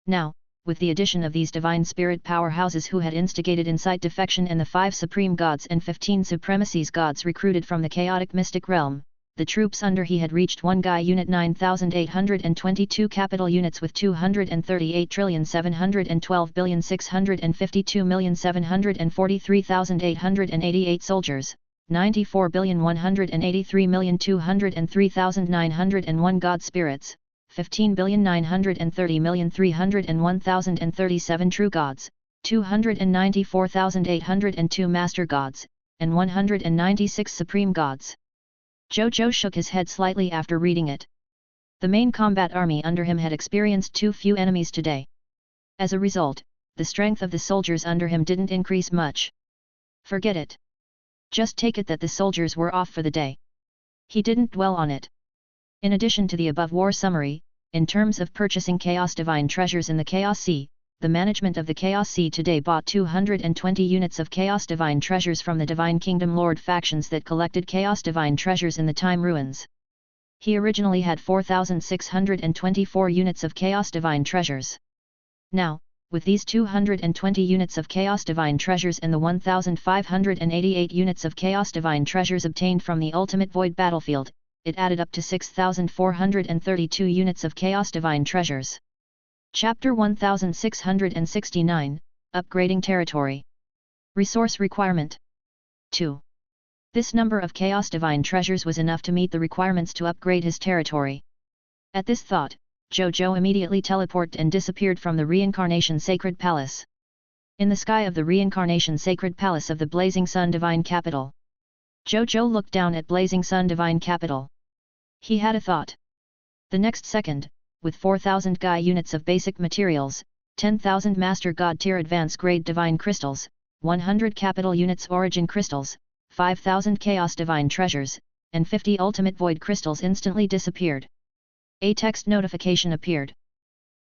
Now, with the addition of these divine spirit powerhouses who had instigated insight defection and the 5 supreme gods and 15 supremacies gods recruited from the chaotic mystic realm, the troops under he had reached 1 Guy unit 9,822 capital units with 238,712,652,743,888 soldiers, 94,183,203,901 god spirits, 15,930,301,037 true gods, 294,802 master gods, and 196 supreme gods. Zhou Zhou shook his head slightly after reading it. The main combat army under him had experienced too few enemies today. As a result, the strength of the soldiers under him didn't increase much. Forget it. Just take it that the soldiers were off for the day. He didn't dwell on it. In addition to the above war summary, in terms of purchasing Chaos Divine treasures in the Chaos Sea, the management of the Chaos Sea today bought 220 units of Chaos Divine treasures from the Divine Kingdom Lord factions that collected Chaos Divine treasures in the Time Ruins. He originally had 4,624 units of Chaos Divine treasures. Now, with these 220 units of Chaos Divine treasures and the 1,588 units of Chaos Divine treasures obtained from the Ultimate Void battlefield, it added up to 6,432 units of Chaos Divine treasures. Chapter 1669, Upgrading Territory. Resource Requirement 2. This number of Chaos Divine treasures was enough to meet the requirements to upgrade his territory. At this thought, Zhou Zhou immediately teleported and disappeared from the Reincarnation Sacred Palace. In the sky of the Reincarnation Sacred Palace of the Blazing Sun Divine Capital, Zhou Zhou looked down at Blazing Sun Divine Capital. He had a thought. The next second, with 4,000 Gai units of basic materials, 10,000 Master God Tier Advanced Grade Divine Crystals, 100 Capital Units Origin Crystals, 5,000 Chaos Divine Treasures, and 50 Ultimate Void Crystals instantly disappeared. A text notification appeared.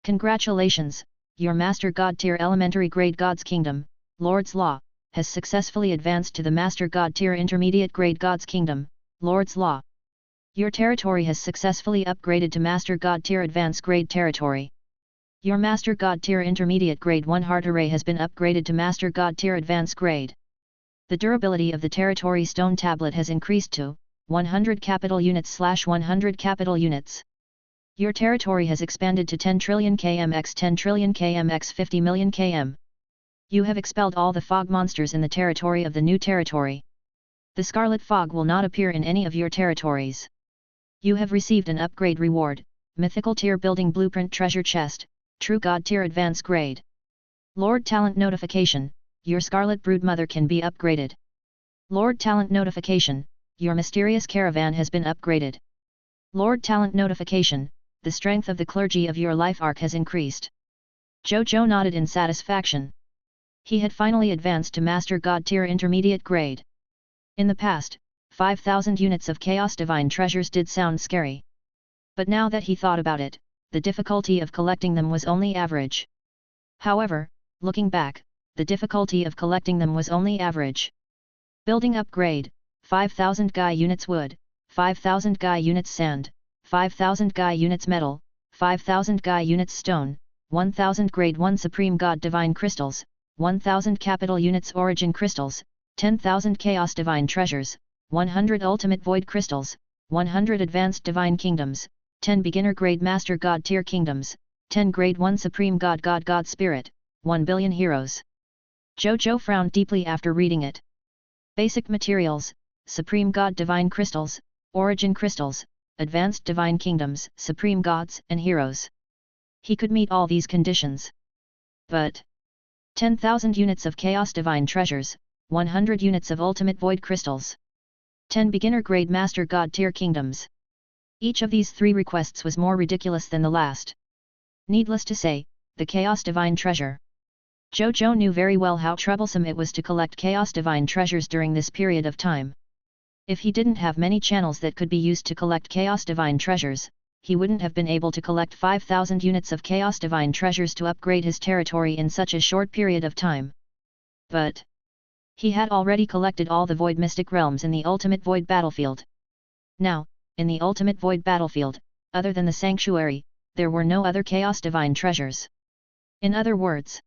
Congratulations, your Master God Tier Elementary Grade God's Kingdom, Lord's Law, has successfully advanced to the Master God Tier Intermediate Grade God's Kingdom, Lord's Law. Your territory has successfully upgraded to Master God Tier Advanced Grade Territory. Your Master God Tier Intermediate Grade 1 Heart Array has been upgraded to Master God Tier Advanced Grade. The durability of the Territory Stone Tablet has increased to 100 capital units/100 capital units. Your territory has expanded to 10 trillion km x 10 trillion km x 50 million km. You have expelled all the fog monsters in the territory of the new territory. The Scarlet Fog will not appear in any of your territories. You have received an upgrade reward, Mythical Tier Building Blueprint Treasure Chest, True God Tier Advanced Grade. Lord Talent Notification, your Scarlet Broodmother can be upgraded. Lord Talent Notification, your Mysterious Caravan has been upgraded. Lord Talent Notification, the strength of the clergy of your life arc has increased. Zhou Zhou nodded in satisfaction. He had finally advanced to Master God Tier Intermediate Grade. In the past, 5,000 units of Chaos Divine treasures did sound scary. But now that he thought about it, the difficulty of collecting them was only average. However, looking back, the difficulty of collecting them was only average. Building upgrade, 5,000 Gai units wood, 5,000 Gai units sand, 5,000 Gai units metal, 5,000 Gai units stone, 1,000 Grade 1 Supreme God Divine Crystals, 1,000 Capital Units Origin Crystals, 10,000 Chaos Divine Treasures, 100 Ultimate Void Crystals, 100 Advanced Divine Kingdoms, 10 Beginner Grade Master God Tier Kingdoms, 10 Grade 1 Supreme God Spirit, 1 billion heroes. Zhou Zhou frowned deeply after reading it. Basic materials, Supreme God Divine Crystals, Origin Crystals, Advanced Divine Kingdoms, Supreme Gods and Heroes. He could meet all these conditions. But 10,000 units of Chaos Divine Treasures, 100 units of Ultimate Void Crystals, 10 Beginner Grade Master God Tier Kingdoms. Each of these three requests was more ridiculous than the last. Needless to say, the Chaos Divine Treasure. Zhou Zhou knew very well how troublesome it was to collect Chaos Divine Treasures during this period of time. If he didn't have many channels that could be used to collect Chaos Divine Treasures, he wouldn't have been able to collect 5,000 units of Chaos Divine Treasures to upgrade his territory in such a short period of time. But he had already collected all the Void Mystic Realms in the Ultimate Void battlefield. Now, in the Ultimate Void battlefield, other than the Sanctuary, there were no other Chaos Divine Treasures. In other words,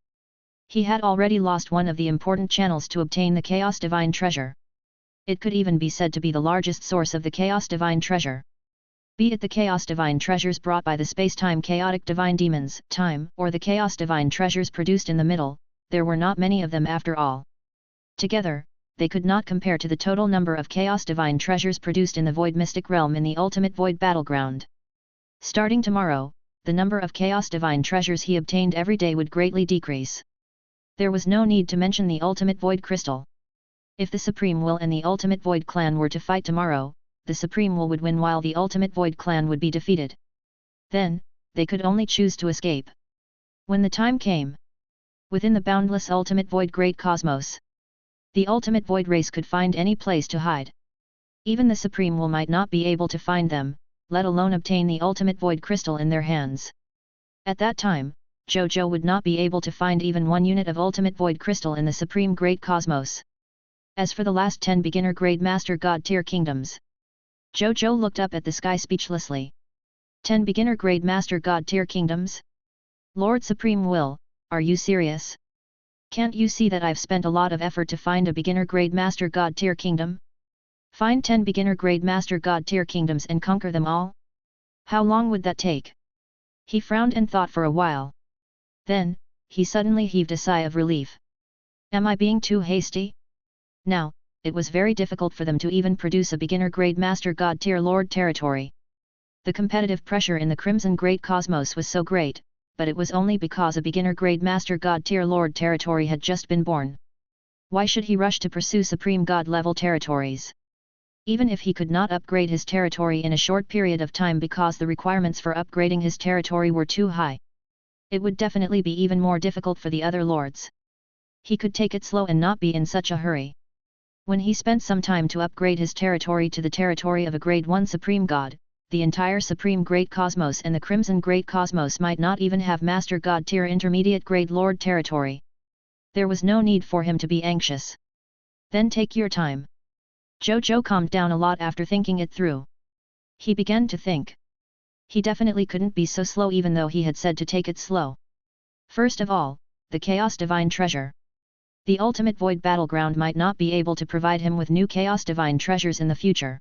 he had already lost one of the important channels to obtain the Chaos Divine Treasure. It could even be said to be the largest source of the Chaos Divine Treasure. Be it the Chaos Divine Treasures brought by the space-time chaotic divine demons, time, or the Chaos Divine Treasures produced in the middle, there were not many of them after all. Together, they could not compare to the total number of Chaos Divine Treasures produced in the Void Mystic Realm in the Ultimate Void battleground. Starting tomorrow, the number of Chaos Divine treasures he obtained every day would greatly decrease. There was no need to mention the Ultimate Void Crystal. If the Supreme Will and the Ultimate Void Clan were to fight tomorrow, the Supreme Will would win while the Ultimate Void Clan would be defeated. Then, they could only choose to escape. When the time came, within the boundless Ultimate Void Great Cosmos, the Ultimate Void race could find any place to hide. Even the Supreme Will might not be able to find them, let alone obtain the Ultimate Void Crystal in their hands. At that time, Zhou Zhou would not be able to find even one unit of Ultimate Void Crystal in the Supreme Great Cosmos. As for the last 10 beginner grade Master God tier kingdoms, Zhou Zhou looked up at the sky speechlessly. 10 beginner grade Master God tier kingdoms? Lord Supreme Will, are you serious? Can't you see that I've spent a lot of effort to find a beginner grade Master God tier kingdom? Find 10 beginner grade Master God tier kingdoms and conquer them all? How long would that take? He frowned and thought for a while. Then, he suddenly heaved a sigh of relief. Am I being too hasty? Now, it was very difficult for them to even produce a beginner grade Master God tier Lord territory. The competitive pressure in the Crimson Great Cosmos was so great, but it was only because a beginner grade Master God tier Lord territory had just been born. Why should he rush to pursue Supreme God level territories? Even if he could not upgrade his territory in a short period of time because the requirements for upgrading his territory were too high, it would definitely be even more difficult for the other lords. He could take it slow and not be in such a hurry. When he spent some time to upgrade his territory to the territory of a Grade 1 Supreme God, the entire Supreme Great Cosmos and the Crimson Great Cosmos might not even have Master God tier Intermediate Grade Lord territory. There was no need for him to be anxious. Then take your time. Zhou Zhou calmed down a lot after thinking it through. He began to think. He definitely couldn't be so slow even though he had said to take it slow. First of all, the Chaos Divine Treasure. The Ultimate Void Battleground might not be able to provide him with new Chaos Divine treasures in the future.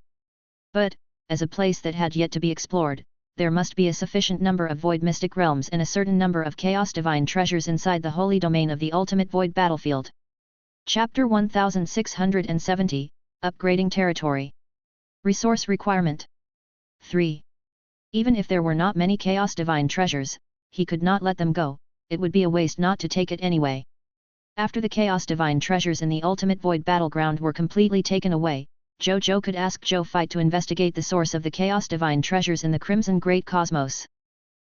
But, as a place that had yet to be explored, there must be a sufficient number of Void Mystic Realms and a certain number of Chaos Divine treasures inside the holy domain of the Ultimate Void Battlefield. Chapter 1670, Upgrading Territory. Resource Requirement 3. Even if there were not many Chaos Divine treasures, he could not let them go, it would be a waste not to take it anyway. After the Chaos Divine treasures in the Ultimate Void Battleground were completely taken away, Zhou Zhou could ask Zhou Fight to investigate the source of the Chaos Divine treasures in the Crimson Great Cosmos.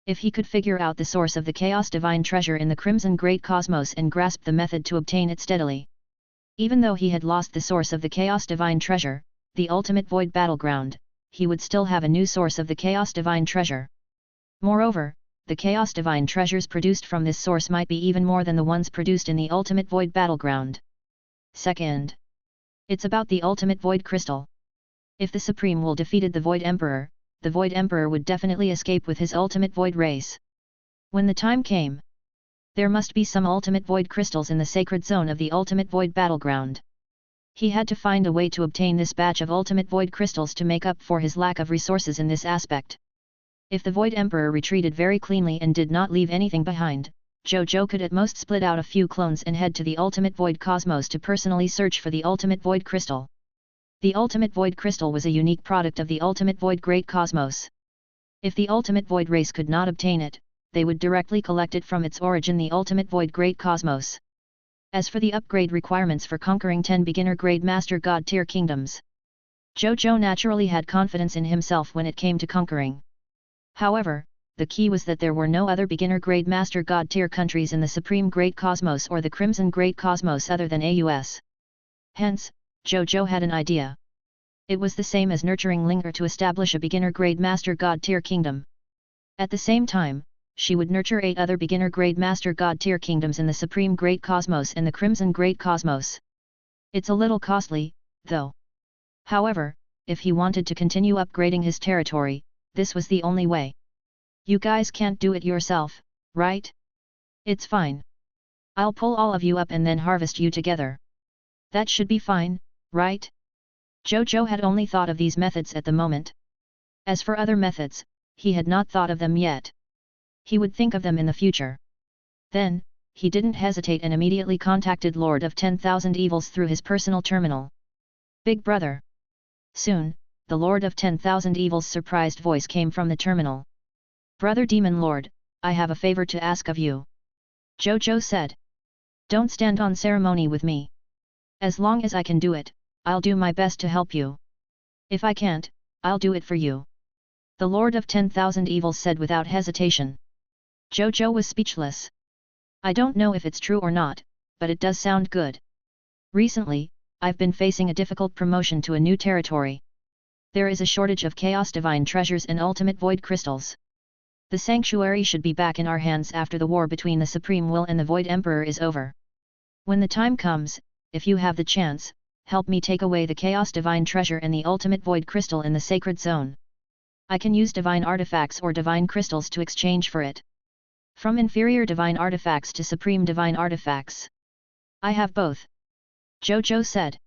If he could figure out the source of the Chaos Divine treasure in the Crimson Great Cosmos and grasp the method to obtain it steadily. Even though he had lost the source of the Chaos Divine treasure, the Ultimate Void Battleground, he would still have a new source of the Chaos Divine treasure. Moreover, the Chaos Divine treasures produced from this source might be even more than the ones produced in the Ultimate Void Battleground. Second, it's about the Ultimate Void Crystal. If the Supreme Will defeated the Void Emperor would definitely escape with his Ultimate Void race. When the time came, there must be some Ultimate Void crystals in the sacred zone of the Ultimate Void Battleground. He had to find a way to obtain this batch of Ultimate Void crystals to make up for his lack of resources in this aspect. If the Void Emperor retreated very cleanly and did not leave anything behind, Zhou Zhou could at most split out a few clones and head to the Ultimate Void Cosmos to personally search for the Ultimate Void Crystal. The Ultimate Void Crystal was a unique product of the Ultimate Void Great Cosmos. If the Ultimate Void race could not obtain it, they would directly collect it from its origin, the Ultimate Void Great Cosmos. As for the upgrade requirements for conquering 10 beginner grade Master God tier kingdoms, Zhou Zhou naturally had confidence in himself when it came to conquering. However, the key was that there were no other beginner grade Master God tier countries in the Supreme Great Cosmos or the Crimson Great Cosmos other than AUS. Hence, Zhou Zhou had an idea. It was the same as nurturing Linger to establish a beginner grade Master God tier kingdom. At the same time, she would nurture 8 other beginner grade Master God tier kingdoms in the Supreme Great Cosmos and the Crimson Great Cosmos. It's a little costly, though. However, if he wanted to continue upgrading his territory, this was the only way. You guys can't do it yourself, right? It's fine. I'll pull all of you up and then harvest you together. That should be fine, right? Zhou Zhou had only thought of these methods at the moment. As for other methods, he had not thought of them yet. He would think of them in the future. Then, he didn't hesitate and immediately contacted Lord of 10,000 Evils through his personal terminal. Big brother. Soon, the Lord of 10,000 Evils' surprised voice came from the terminal. Brother Demon Lord, I have a favor to ask of you. Zhou Zhou said. Don't stand on ceremony with me. As long as I can do it, I'll do my best to help you. If I can't, I'll do it for you. The Lord of 10,000 Evils said without hesitation. Zhou Zhou was speechless. I don't know if it's true or not, but it does sound good. Recently, I've been facing a difficult promotion to a new territory. There is a shortage of Chaos Divine treasures and Ultimate Void crystals. The sanctuary should be back in our hands after the war between the Supreme Will and the Void Emperor is over. When the time comes, if you have the chance, help me take away the Chaos Divine treasure and the Ultimate Void crystal in the Sacred Zone. I can use divine artifacts or divine crystals to exchange for it. From inferior divine artifacts to supreme divine artifacts. I have both. Zhou Zhou said.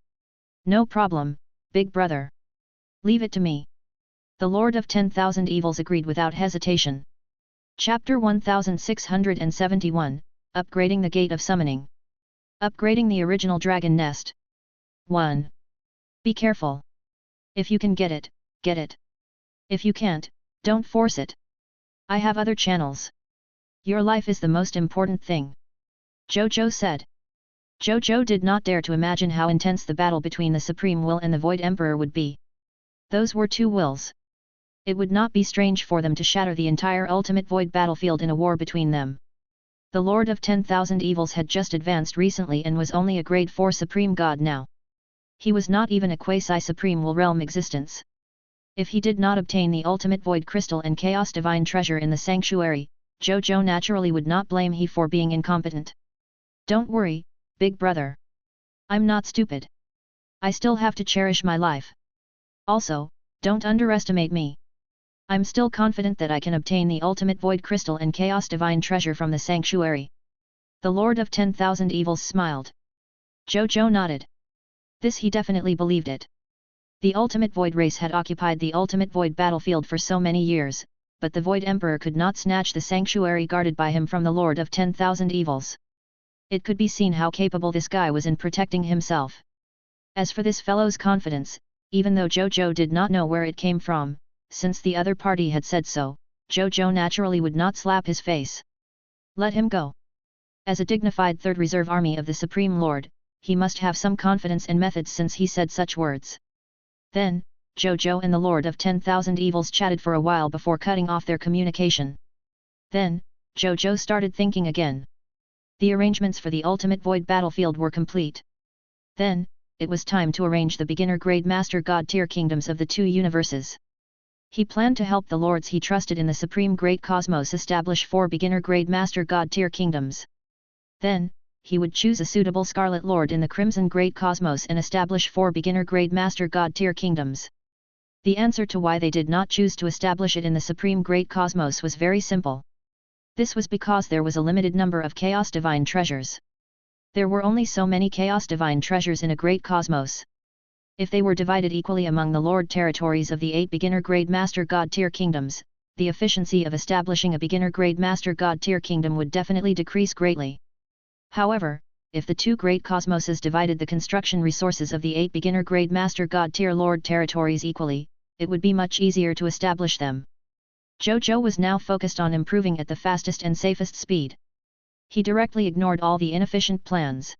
No problem, big brother. Leave it to me. The Lord of 10,000 Evils agreed without hesitation. Chapter 1671, Upgrading the Gate of Summoning. Upgrading the original dragon nest. 1. Be careful. If you can get it, get it. If you can't, don't force it. I have other channels. Your life is the most important thing. Zhou Zhou said. Zhou Zhou did not dare to imagine how intense the battle between the Supreme Will and the Void Emperor would be. Those were two wills. It would not be strange for them to shatter the entire Ultimate Void battlefield in a war between them. The Lord of 10,000 Evils had just advanced recently and was only a grade 4 Supreme God now. He was not even a quasi-Supreme Will realm existence. If he did not obtain the Ultimate Void Crystal and Chaos Divine Treasure in the Sanctuary, Zhou Zhou naturally would not blame he for being incompetent. Don't worry, big brother. I'm not stupid. I still have to cherish my life. Also, don't underestimate me. I'm still confident that I can obtain the Ultimate Void Crystal and Chaos Divine Treasure from the Sanctuary. The Lord of 10,000 Evils smiled. Zhou Zhou nodded. This he definitely believed it. The Ultimate Void race had occupied the Ultimate Void battlefield for so many years, but the Void Emperor could not snatch the sanctuary guarded by him from the Lord of 10,000 Evils. It could be seen how capable this guy was in protecting himself. As for this fellow's confidence, even though Zhou Zhou did not know where it came from, since the other party had said so, Zhou Zhou naturally would not slap his face. Let him go. As a dignified Third Reserve Army of the Supreme Lord, he must have some confidence and methods since he said such words. Then, Zhou Zhou and the Lord of 10,000 Evils chatted for a while before cutting off their communication. Then, Zhou Zhou started thinking again. The arrangements for the Ultimate Void battlefield were complete. Then, it was time to arrange the beginner grade Master God tier kingdoms of the two universes. He planned to help the lords he trusted in the Supreme Great Cosmos establish 4 beginner grade Master God tier kingdoms. Then, he would choose a suitable Scarlet Lord in the Crimson Great Cosmos and establish 4 beginner grade Master God tier kingdoms. The answer to why they did not choose to establish it in the Supreme Great Cosmos was very simple. This was because there was a limited number of Chaos Divine treasures. There were only so many Chaos Divine treasures in a Great Cosmos. If they were divided equally among the Lord territories of the 8 beginner grade Master God tier kingdoms, the efficiency of establishing a beginner grade Master God tier kingdom would definitely decrease greatly. However, if the 2 great cosmoses divided the construction resources of the 8 beginner grade Master God tier Lord territories equally, it would be much easier to establish them. Zhou Zhou was now focused on improving at the fastest and safest speed. He directly ignored all the inefficient plans.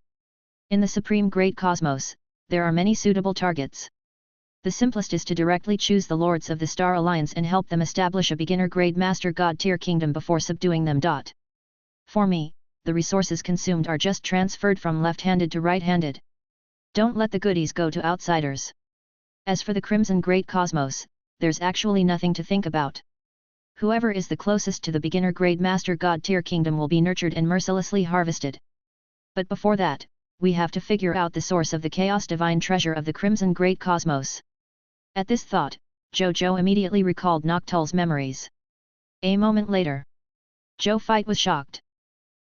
In the Supreme Great Cosmos, there are many suitable targets. The simplest is to directly choose the Lords of the Star Alliance and help them establish a beginner grade Master God tier kingdom before subduing them. For me, the resources consumed are just transferred from left-handed to right-handed. Don't let the goodies go to outsiders. As for the Crimson Great Cosmos, there's actually nothing to think about. Whoever is the closest to the beginner grade Master God tier kingdom will be nurtured and mercilessly harvested. But before that, we have to figure out the source of the Chaos Divine treasure of the Crimson Great Cosmos. At this thought, Zhou Zhou immediately recalled Noctul's memories. A moment later, Zhou Fight was shocked.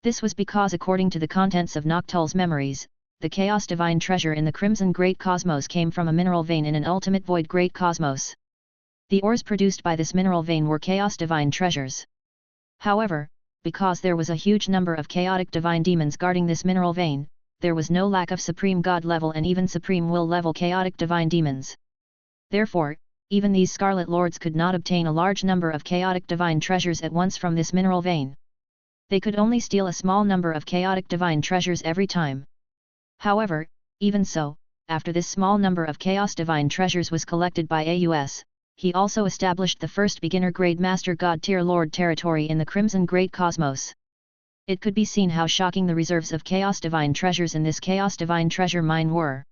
This was because according to the contents of Noctul's memories, the Chaos Divine treasure in the Crimson Great Cosmos came from a mineral vein in an Ultimate Void Great Cosmos. The ores produced by this mineral vein were Chaos Divine treasures. However, because there was a huge number of chaotic divine demons guarding this mineral vein, there was no lack of Supreme God level and even Supreme Will level chaotic divine demons. Therefore, even these Scarlet Lords could not obtain a large number of chaotic divine treasures at once from this mineral vein. They could only steal a small number of chaotic divine treasures every time. However, even so, after this small number of chaos divine treasures was collected by AUS, he also established the first beginner-grade Master God Tier Lord territory in the Crimson Great Cosmos. It could be seen how shocking the reserves of chaos divine treasures in this chaos divine treasure mine were.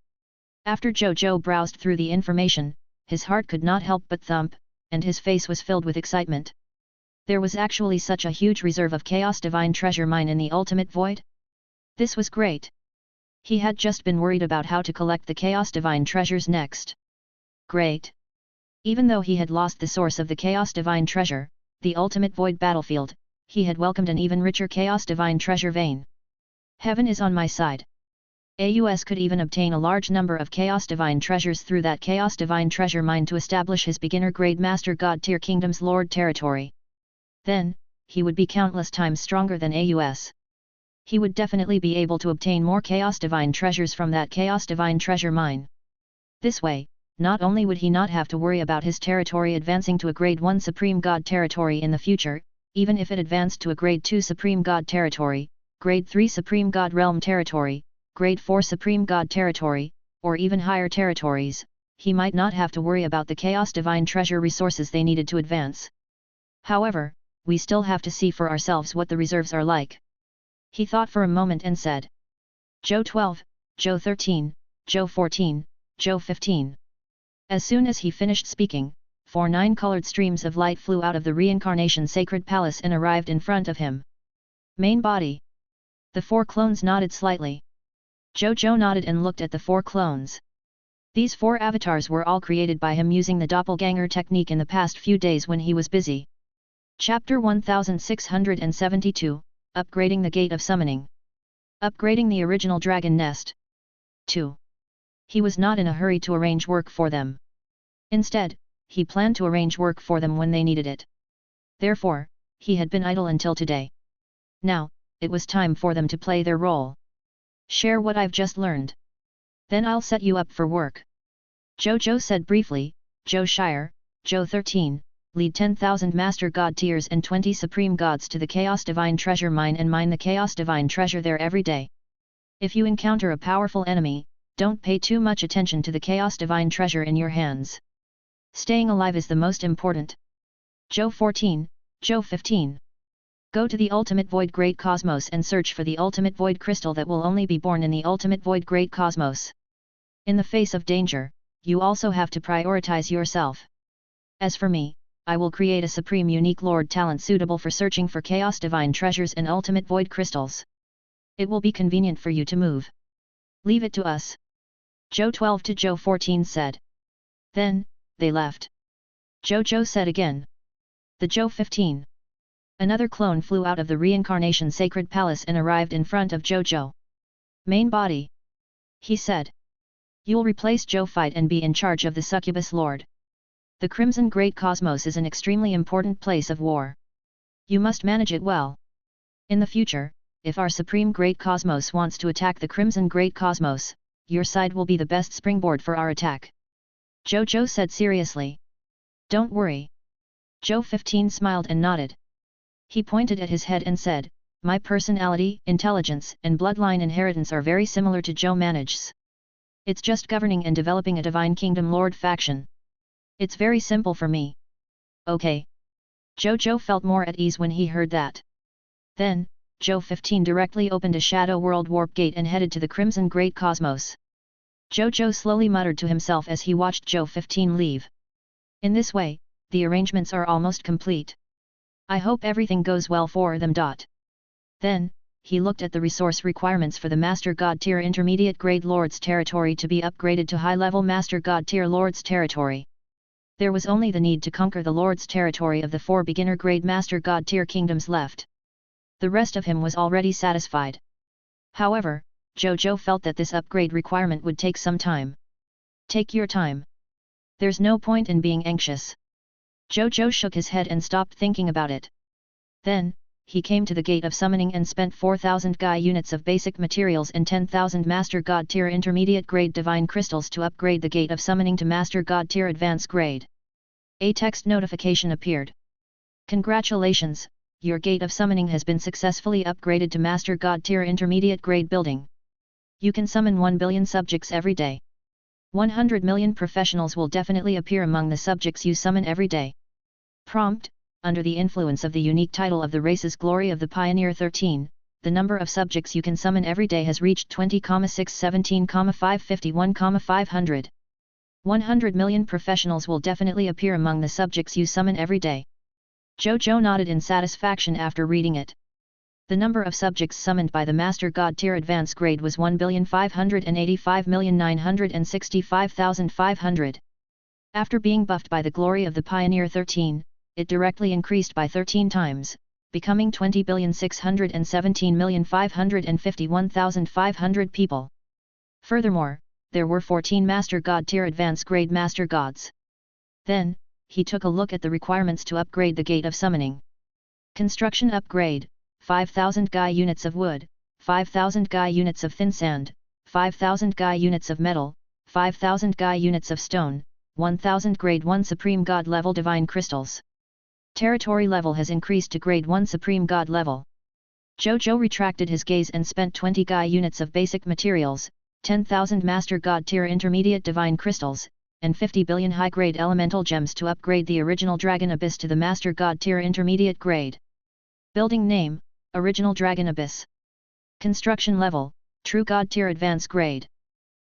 After Zhou Zhou browsed through the information, his heart could not help but thump, and his face was filled with excitement. There was actually such a huge reserve of chaos divine treasure mine in the ultimate void? This was great. He had just been worried about how to collect the chaos divine treasures next. Great. Even though he had lost the source of the chaos divine treasure, the ultimate void battlefield, he had welcomed an even richer chaos divine treasure vein. Heaven is on my side. AUS could even obtain a large number of chaos divine treasures through that chaos divine treasure mine to establish his beginner-grade Master God Tier Kingdom's Lord territory. Then, he would be countless times stronger than AUS. He would definitely be able to obtain more chaos divine treasures from that chaos divine treasure mine. This way, not only would he not have to worry about his territory advancing to a Grade 1 Supreme God territory in the future, even if it advanced to a Grade 2 Supreme God territory, Grade 3 Supreme God Realm territory, Grade 4 Supreme God territory, or even higher territories, he might not have to worry about the chaos divine treasure resources they needed to advance. However, we still have to see for ourselves what the reserves are like. He thought for a moment and said, Zhou 12, Zhou 13, Zhou 14, Zhou 15. As soon as he finished speaking, 4 9-colored streams of light flew out of the reincarnation sacred palace and arrived in front of him. Main body. The 4 clones nodded slightly. Zhou Zhou nodded and looked at the 4 clones. These 4 avatars were all created by him using the doppelganger technique in the past few days when he was busy. Chapter 1672, Upgrading the Gate of Summoning. Upgrading the original dragon nest. 2. He was not in a hurry to arrange work for them. Instead, he planned to arrange work for them when they needed it. Therefore, he had been idle until today. Now, it was time for them to play their role. Share what I've just learned. Then I'll set you up for work. Zhou Zhou said briefly. Zhou Shire, Zhou 13, lead 10,000 Master God Tiers and 20 Supreme Gods to the Chaos Divine Treasure Mine and mine the Chaos Divine Treasure there every day. If you encounter a powerful enemy, don't pay too much attention to the Chaos Divine Treasure in your hands. Staying alive is the most important. Zhou 14, Zhou 15. Go to the Ultimate Void Great Cosmos and search for the Ultimate Void Crystal that will only be born in the Ultimate Void Great Cosmos. In the face of danger, you also have to prioritize yourself. As for me, I will create a Supreme Unique Lord talent suitable for searching for Chaos Divine Treasures and Ultimate Void Crystals. It will be convenient for you to move. Leave it to us. Zhou 12 to Zhou 14 said. Then, they left. Zhou Zhou said again. The Zhou 15. Another clone flew out of the reincarnation sacred palace and arrived in front of Zhou Zhou. Main body. He said. You'll replace Zhou Fight and be in charge of the Succubus Lord. The Crimson Great Cosmos is an extremely important place of war. You must manage it well. In the future, if our Supreme Great Cosmos wants to attack the Crimson Great Cosmos, your side will be the best springboard for our attack. Zhou Zhou said seriously. Don't worry. Zhou 15 smiled and nodded. He pointed at his head and said, my personality, intelligence and bloodline inheritance are very similar to Zhou Manage's. It's just governing and developing a Divine Kingdom Lord faction. It's very simple for me. Okay. Zhou Zhou felt more at ease when he heard that. Then, Zhou 15 directly opened a Shadow World Warp Gate and headed to the Crimson Great Cosmos. Zhou Zhou slowly muttered to himself as he watched Zhou 15 leave. In this way, the arrangements are almost complete. I hope everything goes well for them. Then, he looked at the resource requirements for the Master God Tier Intermediate Grade Lord's territory to be upgraded to high-level Master God Tier Lord's territory. There was only the need to conquer the Lord's territory of the 4 beginner grade Master God Tier kingdoms left. The rest of him was already satisfied. However, Zhou Zhou felt that this upgrade requirement would take some time. Take your time. There's no point in being anxious. Zhou Zhou shook his head and stopped thinking about it. Then, he came to the Gate of Summoning and spent 4,000 Gai units of basic materials and 10,000 Master God Tier Intermediate Grade Divine Crystals to upgrade the Gate of Summoning to Master God Tier Advanced Grade. A text notification appeared. Congratulations, your Gate of Summoning has been successfully upgraded to Master God Tier Intermediate Grade Building. You can summon 1 billion subjects every day. 100 million professionals will definitely appear among the subjects you summon every day. Prompt: under the influence of the unique title of the race's Glory of the Pioneer 13, the number of subjects you can summon every day has reached 20,617,551,500. 100 million professionals will definitely appear among the subjects you summon every day. Zhou Zhou nodded in satisfaction after reading it. The number of subjects summoned by the Master God Tier Advanced Grade was 1,585,965,500. After being buffed by the Glory of the Pioneer 13, it directly increased by 13 times, becoming 20,617,551,500 people. Furthermore, there were 14 Master God Tier Advanced Grade Master Gods. Then, he took a look at the requirements to upgrade the Gate of Summoning. Construction upgrade: 5,000 Gai units of wood, 5,000 Gai units of thin sand, 5,000 Gai units of metal, 5,000 Gai units of stone, 1,000 Grade 1 Supreme God level Divine Crystals. Territory level has increased to Grade 1 Supreme God level. Zhou Zhou retracted his gaze and spent 20 Gai units of basic materials, 10,000 Master God Tier Intermediate Divine Crystals, and 50 billion high-grade elemental gems to upgrade the original Dragon Abyss to the Master God Tier Intermediate Grade. Building name: Original Dragon Abyss. Construction level: True God Tier Advanced Grade.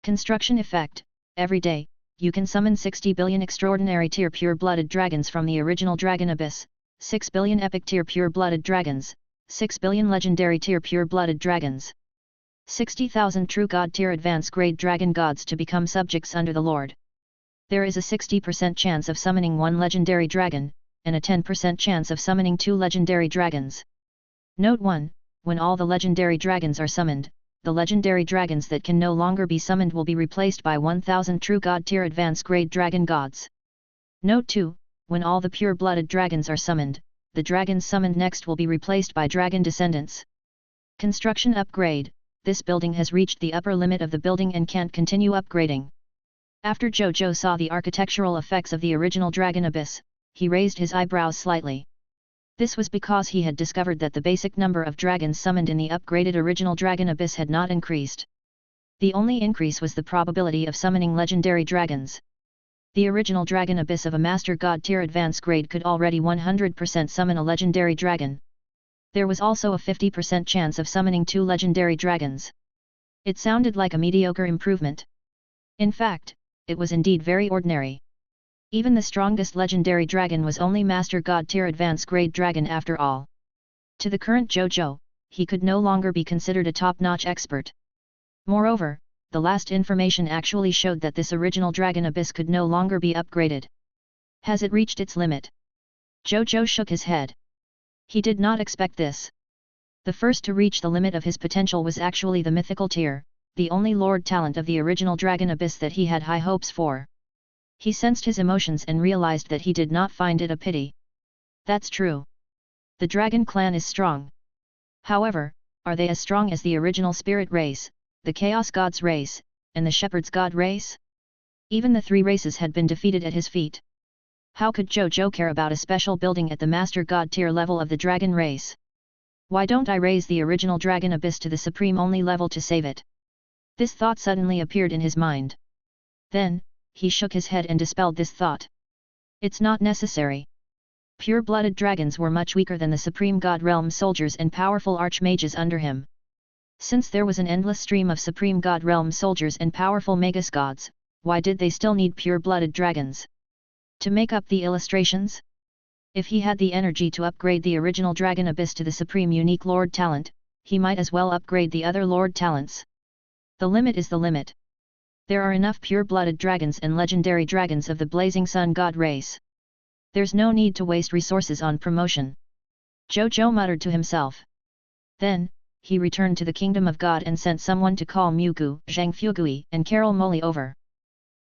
Construction effect: every day, you can summon 60 billion Extraordinary Tier Pure-Blooded Dragons from the original Dragon Abyss, 6 billion Epic Tier Pure-Blooded Dragons, 6 billion Legendary Tier Pure-Blooded Dragons. 60,000 True God Tier Advanced Grade Dragon Gods to become subjects under the Lord. There is a 60% chance of summoning 1 Legendary Dragon, and a 10% chance of summoning 2 Legendary Dragons. Note 1: when all the Legendary Dragons are summoned, the Legendary Dragons that can no longer be summoned will be replaced by 1000 True God Tier Advanced Grade Dragon Gods. Note 2: when all the Pure-Blooded Dragons are summoned, the dragons summoned next will be replaced by Dragon Descendants. Construction upgrade: this building has reached the upper limit of the building and can't continue upgrading. After Zhou Zhou saw the architectural effects of the original Dragon Abyss, he raised his eyebrows slightly. This was because he had discovered that the basic number of dragons summoned in the upgraded original Dragon Abyss had not increased. The only increase was the probability of summoning legendary dragons. The original Dragon Abyss of a Master God Tier Advanced Grade could already 100% summon a legendary dragon. There was also a 50% chance of summoning 2 legendary dragons. It sounded like a mediocre improvement. In fact, it was indeed very ordinary. Even the strongest legendary dragon was only Master God Tier Advanced Grade Dragon after all. To the current Zhou Zhou, he could no longer be considered a top-notch expert. Moreover, the last information actually showed that this original Dragon Abyss could no longer be upgraded. Has it reached its limit? Zhou Zhou shook his head. He did not expect this. The first to reach the limit of his potential was actually the mythical tier, the only Lord talent of the original Dragon Abyss that he had high hopes for. He sensed his emotions and realized that he did not find it a pity. That's true. The Dragon Clan is strong. However, are they as strong as the original Spirit race, the Chaos Gods race, and the Shepherd's God race? Even the 3 races had been defeated at his feet. How could Zhou Zhou care about a special building at the Master God tier level of the Dragon race? Why don't I raise the original Dragon Abyss to the Supreme Only level to save it? This thought suddenly appeared in his mind. Then, he shook his head and dispelled this thought. It's not necessary. Pure-blooded dragons were much weaker than the Supreme God Realm soldiers and powerful archmages under him. Since there was an endless stream of Supreme God Realm soldiers and powerful Magus gods, why did they still need pure-blooded dragons? To make up the illustrations? If he had the energy to upgrade the original Dragon Abyss to the Supreme Unique Lord Talent, he might as well upgrade the other Lord Talents. The limit is the limit. There are enough pure-blooded dragons and legendary dragons of the Blazing Sun God race. There's no need to waste resources on promotion. Zhou Zhou muttered to himself. Then, he returned to the Kingdom of God and sent someone to call Mugu, Zhang Fugui and Carol Moli over.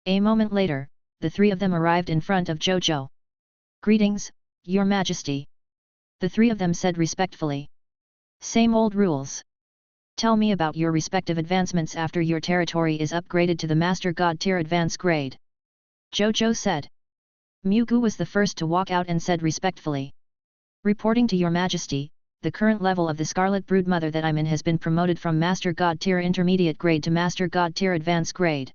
A moment later, the 3 of them arrived in front of Zhou Zhou. Greetings, Your Majesty. The 3 of them said respectfully. Same old rules. Tell me about your respective advancements after your territory is upgraded to the Master God tier advanced grade. Zhou Zhou said. Mugu was the first to walk out and said respectfully. Reporting to your majesty, the current level of the Scarlet Brood Mother that I'm in has been promoted from Master God Tier Intermediate Grade to Master God Tier Advanced Grade.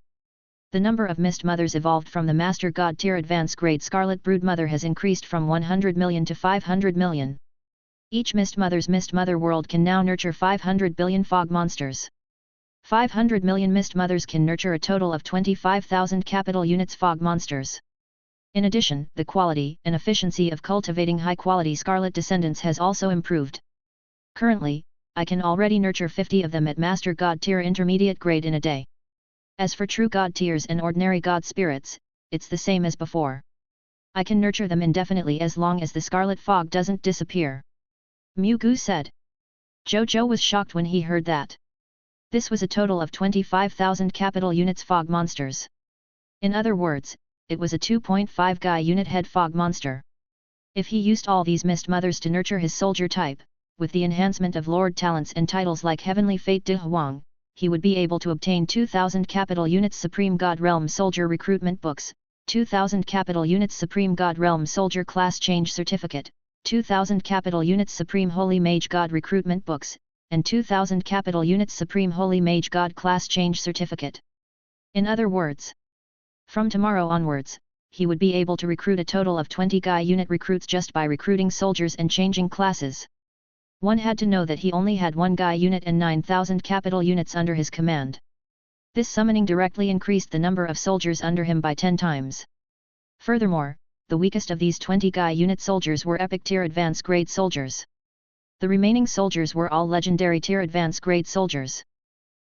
The number of Mist Mothers evolved from the Master God Tier Advanced Grade Scarlet Brood Mother has increased from 100 million to 500 million. Each Mist Mother world can now nurture 500 billion fog monsters. 500 million Mist Mothers can nurture a total of 25,000 capital units fog monsters. In addition, the quality and efficiency of cultivating high-quality Scarlet Descendants has also improved. Currently, I can already nurture 50 of them at Master God Tier Intermediate Grade in a day. As for true God Tiers and ordinary God Spirits, it's the same as before. I can nurture them indefinitely as long as the Scarlet Fog doesn't disappear. Mugu said. Zhou Zhou was shocked when he heard that. This was a total of 25,000 capital units fog monsters. In other words, it was a 2.5 Guy unit head fog monster. If he used all these Mist Mothers to nurture his soldier type, with the enhancement of Lord talents and titles like Heavenly Fate de Huang, he would be able to obtain 2,000 capital units Supreme God Realm Soldier Recruitment Books, 2,000 capital units Supreme God Realm Soldier Class Change Certificate, 2,000 capital units Supreme Holy Mage God Recruitment Books, and 2,000 capital units Supreme Holy Mage God Class Change Certificate. In other words, from tomorrow onwards, he would be able to recruit a total of 20 Guy unit recruits just by recruiting soldiers and changing classes. One had to know that he only had one Guy unit and 9,000 capital units under his command. This summoning directly increased the number of soldiers under him by 10 times. Furthermore, the weakest of these 20 Guy unit soldiers were Epic Tier Advanced Grade soldiers. The remaining soldiers were all Legendary Tier Advanced Grade soldiers.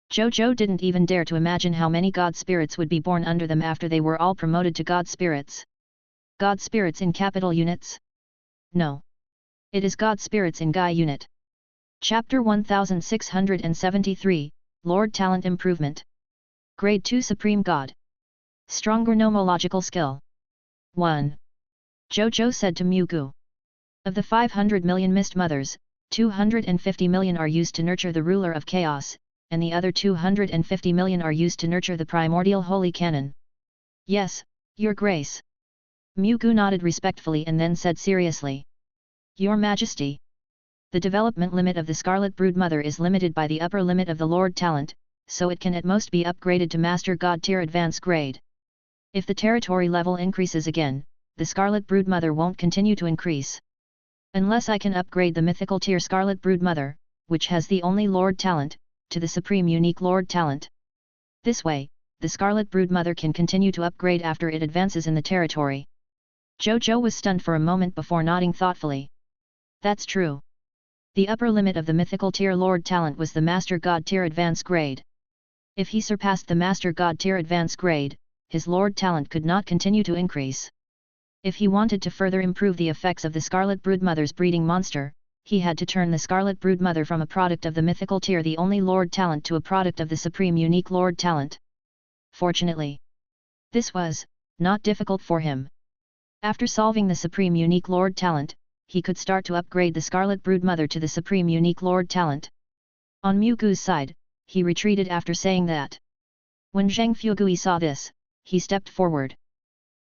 Zhou Zhou didn't even dare to imagine how many God Spirits would be born under them after they were all promoted to God Spirits. God Spirits in capital units? No. It is God Spirits in Guy unit. Chapter 1673, Lord Talent Improvement. Grade 2 Supreme God. Stronger Nomological Skill. 1. Zhou Zhou said to Mugu. Of the 500 million Mist Mothers, 250 million are used to nurture the ruler of chaos, and the other 250 million are used to nurture the primordial holy canon. Yes, Your Grace. Mugu nodded respectfully and then said seriously. Your Majesty. The development limit of the Scarlet Brood Mother is limited by the upper limit of the Lord Talent, so it can at most be upgraded to Master God Tier Advanced Grade. If the territory level increases again, the Scarlet Brood Mother won't continue to increase. Unless I can upgrade the mythical tier Scarlet Brood Mother, which has the only Lord Talent, to the Supreme Unique Lord Talent. This way, the Scarlet Brood Mother can continue to upgrade after it advances in the territory. Zhou Zhou was stunned for a moment before nodding thoughtfully. That's true. The upper limit of the mythical tier Lord Talent was the Master God Tier Advanced Grade. If he surpassed the Master God Tier Advanced Grade, his Lord Talent could not continue to increase. If he wanted to further improve the effects of the Scarlet Brood Mother's breeding monster, he had to turn the Scarlet Brood Mother from a product of the mythical tier the only Lord Talent to a product of the Supreme Unique Lord Talent. Fortunately, this was not difficult for him. After solving the Supreme Unique Lord Talent, he could start to upgrade the Scarlet Brood Mother to the Supreme Unique Lord Talent. On Mugu's side, he retreated after saying that. When Zhang Fugui saw this, he stepped forward.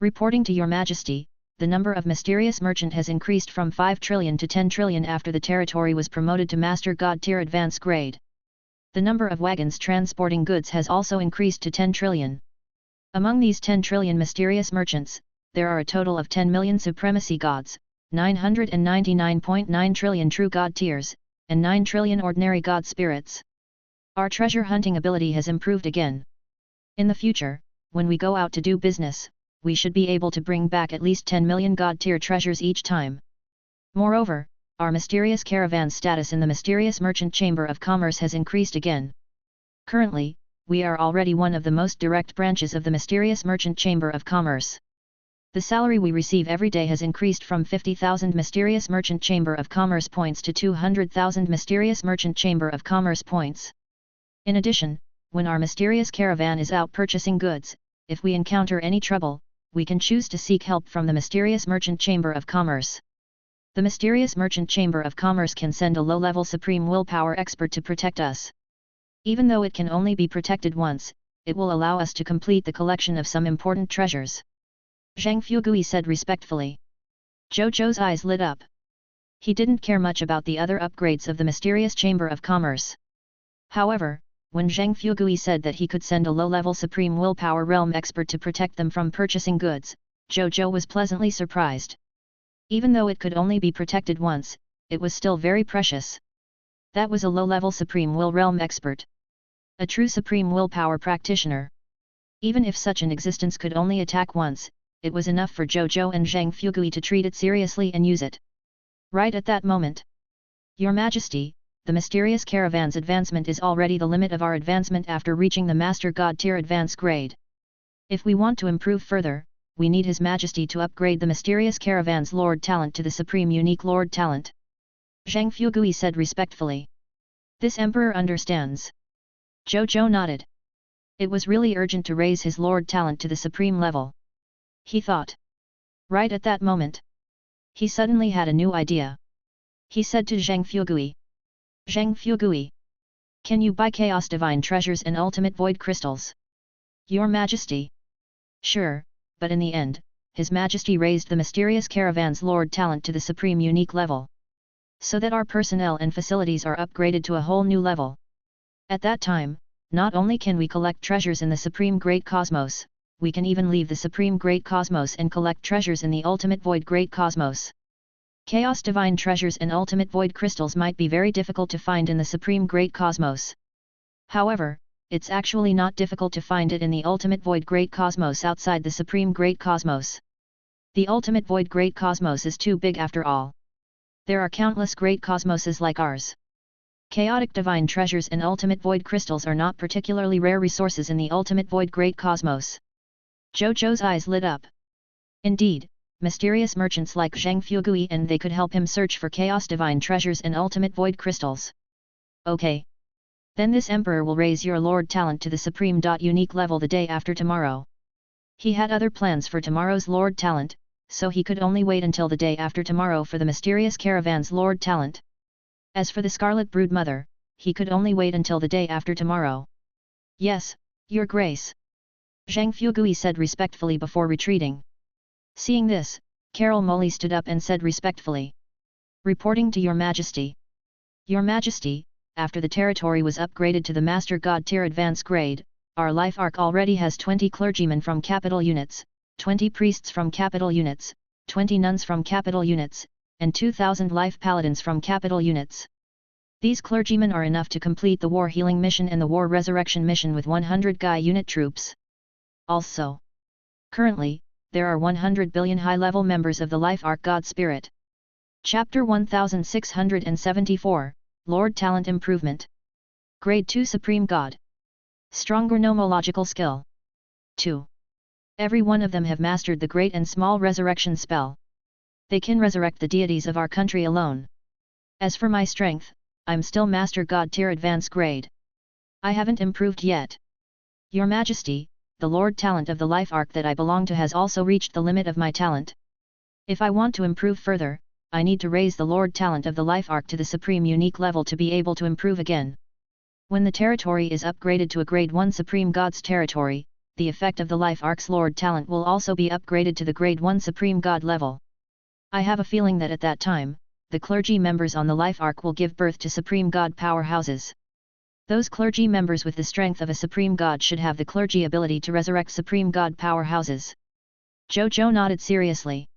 Reporting to Your Majesty, the number of mysterious merchant has increased from 5 trillion to 10 trillion after the territory was promoted to Master God Tier Advanced Grade. The number of wagons transporting goods has also increased to 10 trillion. Among these 10 trillion mysterious merchants, there are a total of 10 million supremacy gods, 999.9 trillion true god tiers, and 9 trillion ordinary god spirits. Our treasure hunting ability has improved again. In the future, when we go out to do business, we should be able to bring back at least 10 million god tier treasures each time. Moreover, our mysterious caravan status in the mysterious merchant chamber of commerce has increased again. Currently, we are already one of the most direct branches of the mysterious merchant chamber of commerce. The salary we receive every day has increased from 50,000 mysterious merchant chamber of commerce points to 200,000 mysterious merchant chamber of commerce points. In addition, when our mysterious caravan is out purchasing goods, if we encounter any trouble, we can choose to seek help from the mysterious merchant chamber of commerce. The mysterious merchant chamber of commerce can send a low-level supreme willpower expert to protect us. Even though it can only be protected once, it will allow us to complete the collection of some important treasures. Zhang Fugui said respectfully. Zhou Zhou's eyes lit up. He didn't care much about the other upgrades of the mysterious Chamber of Commerce. However, when Zhang Fugui said that he could send a low-level Supreme Willpower Realm expert to protect them from purchasing goods, Zhou Zhou was pleasantly surprised. Even though it could only be protected once, it was still very precious. That was a low-level Supreme Will Realm expert. A true Supreme Willpower practitioner. Even if such an existence could only attack once, it was enough for Zhou Zhou and Zhang Fugui to treat it seriously and use it. Right at that moment. Your Majesty, the mysterious caravan's advancement is already the limit of our advancement after reaching the Master God tier advance grade. If we want to improve further, we need His Majesty to upgrade the mysterious caravan's Lord Talent to the Supreme Unique Lord Talent. Zhang Fugui said respectfully. This Emperor understands. Zhou Zhou nodded. It was really urgent to raise his Lord Talent to the Supreme level. He thought. Right at that moment. He suddenly had a new idea. He said to Zhang Fugui. Zhang Fugui. Can you buy Chaos Divine Treasures and Ultimate Void Crystals? Your Majesty. Sure, but in the end, His Majesty raised the mysterious caravan's Lord Talent to the Supreme Unique level. So that our personnel and facilities are upgraded to a whole new level. At that time, not only can we collect treasures in the Supreme Great Cosmos, we can even leave the Supreme Great Cosmos and collect treasures in the Ultimate Void Great Cosmos. Chaos Divine Treasures and Ultimate Void Crystals might be very difficult to find in the Supreme Great Cosmos. However, it's actually not difficult to find it in the Ultimate Void Great Cosmos outside the Supreme Great Cosmos. The Ultimate Void Great Cosmos is too big after all. There are countless great cosmoses like ours. Chaotic Divine Treasures and Ultimate Void Crystals are not particularly rare resources in the Ultimate Void Great Cosmos. Zhou Zhou's eyes lit up. Indeed, mysterious merchants like Zhang Fugui and they could help him search for Chaos Divine Treasures and Ultimate Void Crystals. Okay. Then this Emperor will raise your Lord Talent to the Supreme Unique level the day after tomorrow. He had other plans for tomorrow's Lord Talent, so he could only wait until the day after tomorrow for the mysterious caravan's Lord Talent. As for the Scarlet Brood Mother, he could only wait until the day after tomorrow. Yes, Your Grace. Zhang Fugui said respectfully before retreating. Seeing this, Carol Molly stood up and said respectfully. Reporting to Your Majesty. Your Majesty, after the territory was upgraded to the Master God tier advance grade, our life arc already has 20 clergymen from capital units, 20 priests from capital units, 20 nuns from capital units, and 2,000 life paladins from capital units. These clergymen are enough to complete the war healing mission and the war resurrection mission with 100 Guy unit troops. Also, currently, there are 100 billion high-level members of the Life Arc God Spirit. Chapter 1674, Lord Talent Improvement. Grade 2 Supreme God. Stronger nomological skill. 2. Every one of them have mastered the great and small resurrection spell. They can resurrect the deities of our country alone. As for my strength, I'm still Master God tier advance grade. I haven't improved yet. Your Majesty, the Lord Talent of the Life Arc that I belong to has also reached the limit of my talent. If I want to improve further, I need to raise the Lord Talent of the Life Arc to the Supreme Unique level to be able to improve again. When the territory is upgraded to a Grade 1 Supreme God's territory, the effect of the Life Arc's Lord Talent will also be upgraded to the Grade 1 Supreme God level. I have a feeling that at that time, the clergy members on the Life Arc will give birth to Supreme God powerhouses. Those clergy members with the strength of a Supreme God should have the clergy ability to resurrect Supreme God powerhouses. Zhou Zhou nodded seriously.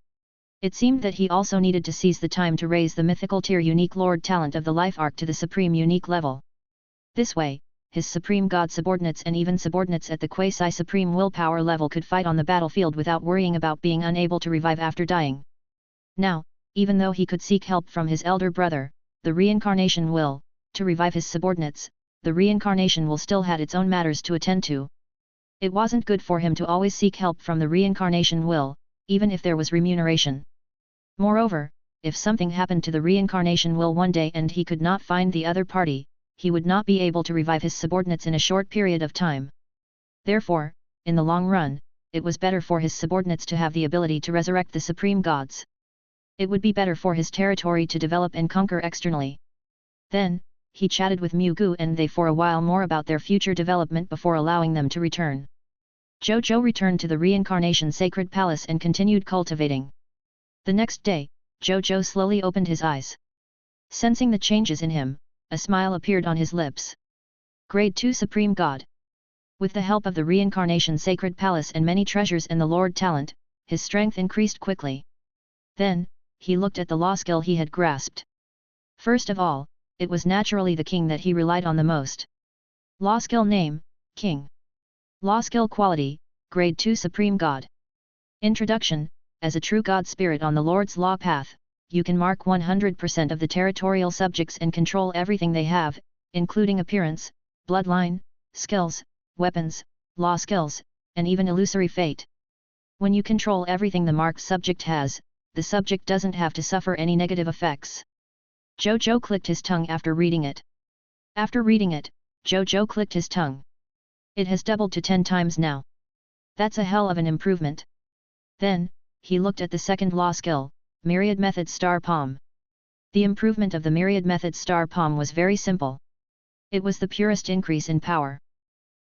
It seemed that he also needed to seize the time to raise the mythical tier unique Lord Talent of the Life Arc to the Supreme Unique level. This way, his Supreme God subordinates and even subordinates at the quasi-Supreme Willpower level could fight on the battlefield without worrying about being unable to revive after dying. Now, even though he could seek help from his elder brother, the reincarnation will, to revive his subordinates, the reincarnation will still had its own matters to attend to. It wasn't good for him to always seek help from the reincarnation will, even if there was remuneration. Moreover, if something happened to the reincarnation will one day and he could not find the other party, he would not be able to revive his subordinates in a short period of time. Therefore, in the long run, it was better for his subordinates to have the ability to resurrect the supreme gods. It would be better for his territory to develop and conquer externally. Then, he chatted with Mu Gu and they for a while more about their future development before allowing them to return. Zhou Zhou returned to the reincarnation sacred palace and continued cultivating. The next day, Zhou Zhou slowly opened his eyes. Sensing the changes in him, a smile appeared on his lips. Grade 2 Supreme God. With the help of the reincarnation sacred palace and many treasures in the Lord talent, his strength increased quickly. Then, he looked at the law skill he had grasped. First of all, it was naturally the king that he relied on the most. Law skill name, King. Law skill quality, Grade 2 Supreme God. Introduction: as a true God spirit on the Lord's law path, you can mark 100% of the territorial subjects and control everything they have, including appearance, bloodline, skills, weapons, law skills, and even illusory fate. When you control everything the marked subject has, the subject doesn't have to suffer any negative effects. Zhou Zhou clicked his tongue after reading it. After reading it, Zhou Zhou clicked his tongue. It has doubled to 10 times now. That's a hell of an improvement. Then, he looked at the second law skill, Myriad Method Star Palm. The improvement of the Myriad Method Star Palm was very simple. It was the purest increase in power.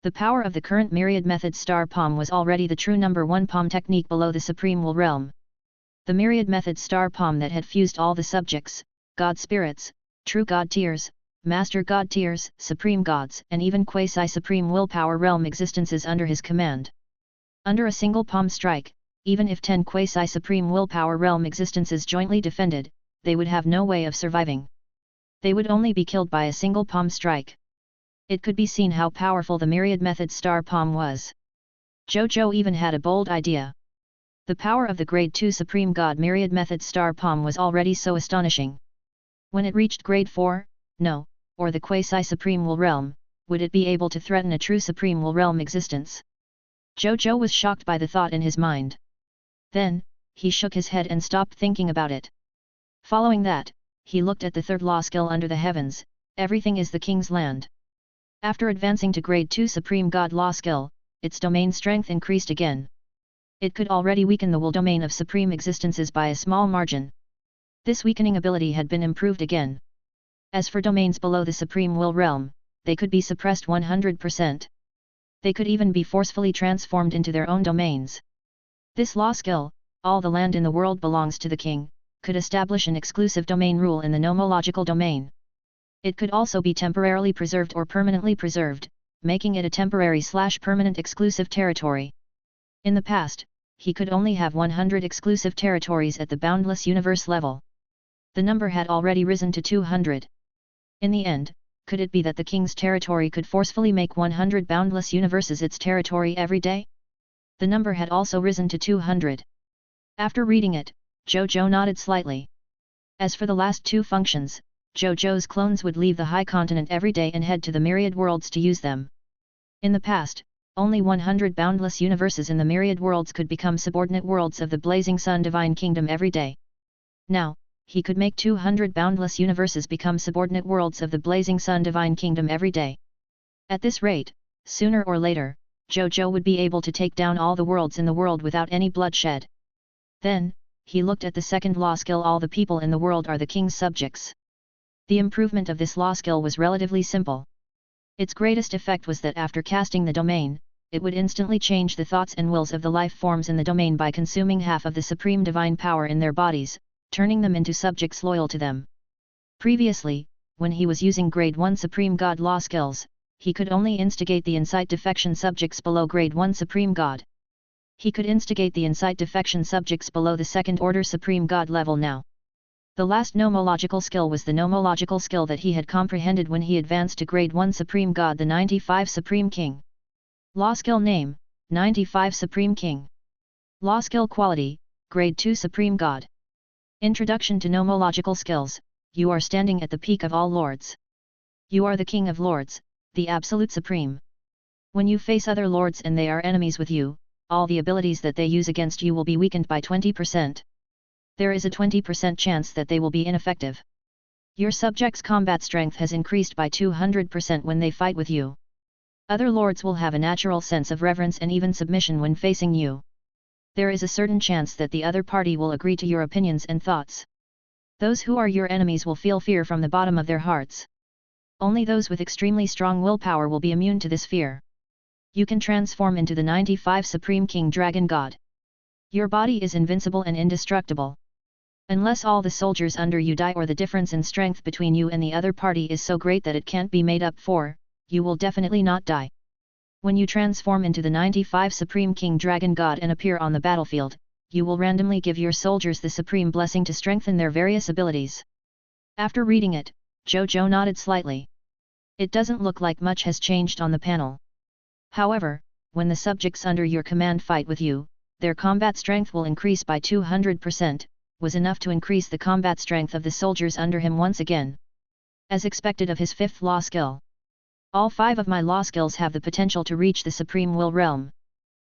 The power of the current Myriad Method Star Palm was already the true number 1 palm technique below the Supreme Will Realm. The Myriad Method Star Palm that had fused all the subjects, God spirits, true God tiers, Master God tiers, Supreme Gods, and even quasi-Supreme Willpower Realm existences under his command. Under a single palm strike, even if 10 quasi-Supreme Willpower Realm existences jointly defended, they would have no way of surviving. They would only be killed by a single palm strike. It could be seen how powerful the Myriad Method Star Palm was. Zhou Zhou even had a bold idea. The power of the Grade 2 Supreme God Myriad Method Star Palm was already so astonishing. When it reached Grade 4, no, or the quasi-Supreme Will Realm, would it be able to threaten a true Supreme Will Realm existence? Zhou Zhou was shocked by the thought in his mind. Then, he shook his head and stopped thinking about it. Following that, he looked at the third law skill under the heavens, everything is the king's land. After advancing to Grade 2 Supreme God law skill, its domain strength increased again. It could already weaken the will domain of supreme existences by a small margin. This weakening ability had been improved again. As for domains below the Supreme Will Realm, they could be suppressed 100%. They could even be forcefully transformed into their own domains. This law skill, all the land in the world belongs to the king, could establish an exclusive domain rule in the nomological domain. It could also be temporarily preserved or permanently preserved, making it a temporary/permanent exclusive territory. In the past, he could only have 100 exclusive territories at the boundless universe level. The number had already risen to 200. In the end, could it be that the king's territory could forcefully make 100 boundless universes its territory every day? The number had also risen to 200. After reading it, Zhou Zhou nodded slightly. As for the last two functions, Zhou Zhou's clones would leave the High Continent every day and head to the myriad worlds to use them. In the past, only 100 boundless universes in the myriad worlds could become subordinate worlds of the Blazing Sun Divine Kingdom every day. Now, he could make 200 boundless universes become subordinate worlds of the Blazing Sun Divine Kingdom every day. At this rate, sooner or later, Zhou Zhou would be able to take down all the worlds in the world without any bloodshed. Then, he looked at the second law skill. All the people in the world are the king's subjects. The improvement of this law skill was relatively simple. Its greatest effect was that after casting the domain, it would instantly change the thoughts and wills of the life forms in the domain by consuming half of the supreme divine power in their bodies, turning them into subjects loyal to them. Previously, when he was using Grade 1 Supreme God law skills, he could only instigate the incite defection subjects below Grade 1 Supreme God. He could instigate the incite defection subjects below the second order Supreme God level now. The last nomological skill was the nomological skill that he had comprehended when he advanced to Grade 1 Supreme God, the 95 Supreme King. Law skill name, 95 Supreme King. Law skill quality, Grade 2 Supreme God. Introduction to nomological skills. You are standing at the peak of all lords. You are the King of Lords, the Absolute Supreme. When you face other lords and they are enemies with you, all the abilities that they use against you will be weakened by 20%. There is a 20% chance that they will be ineffective. Your subject's combat strength has increased by 200% when they fight with you. Other lords will have a natural sense of reverence and even submission when facing you. There is a certain chance that the other party will agree to your opinions and thoughts. Those who are your enemies will feel fear from the bottom of their hearts. Only those with extremely strong willpower will be immune to this fear. You can transform into the 95 Supreme King Dragon God. Your body is invincible and indestructible. Unless all the soldiers under you die or the difference in strength between you and the other party is so great that it can't be made up for, you will definitely not die. When you transform into the 95 Supreme King Dragon God and appear on the battlefield, you will randomly give your soldiers the supreme blessing to strengthen their various abilities. After reading it, Zhou Zhou nodded slightly. It doesn't look like much has changed on the panel. However, when the subjects under your command fight with you, their combat strength will increase by 200%, was enough to increase the combat strength of the soldiers under him once again. As expected of his 5th law skill. All 5 of my law skills have the potential to reach the Supreme Will realm.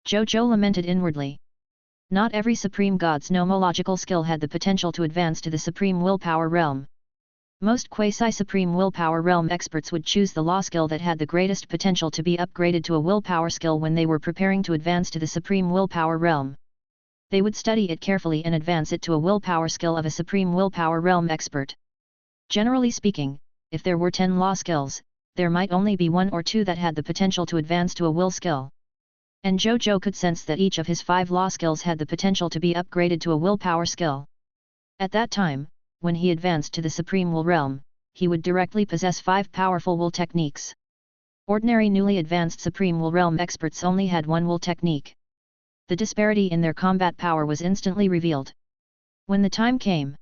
Zhou Zhou lamented inwardly. Not every Supreme God's nomological skill had the potential to advance to the Supreme Willpower realm. Most quasi-Supreme Willpower realm experts would choose the law skill that had the greatest potential to be upgraded to a willpower skill when they were preparing to advance to the Supreme Willpower realm. They would study it carefully and advance it to a willpower skill of a Supreme Willpower realm expert. Generally speaking, if there were 10 law skills, there might only be 1 or 2 that had the potential to advance to a will skill. And Zhou Zhou could sense that each of his 5 law skills had the potential to be upgraded to a willpower skill. At that time, when he advanced to the Supreme Will realm, he would directly possess 5 powerful will techniques. Ordinary newly advanced Supreme Will realm experts only had 1 will technique. The disparity in their combat power was instantly revealed. When the time came,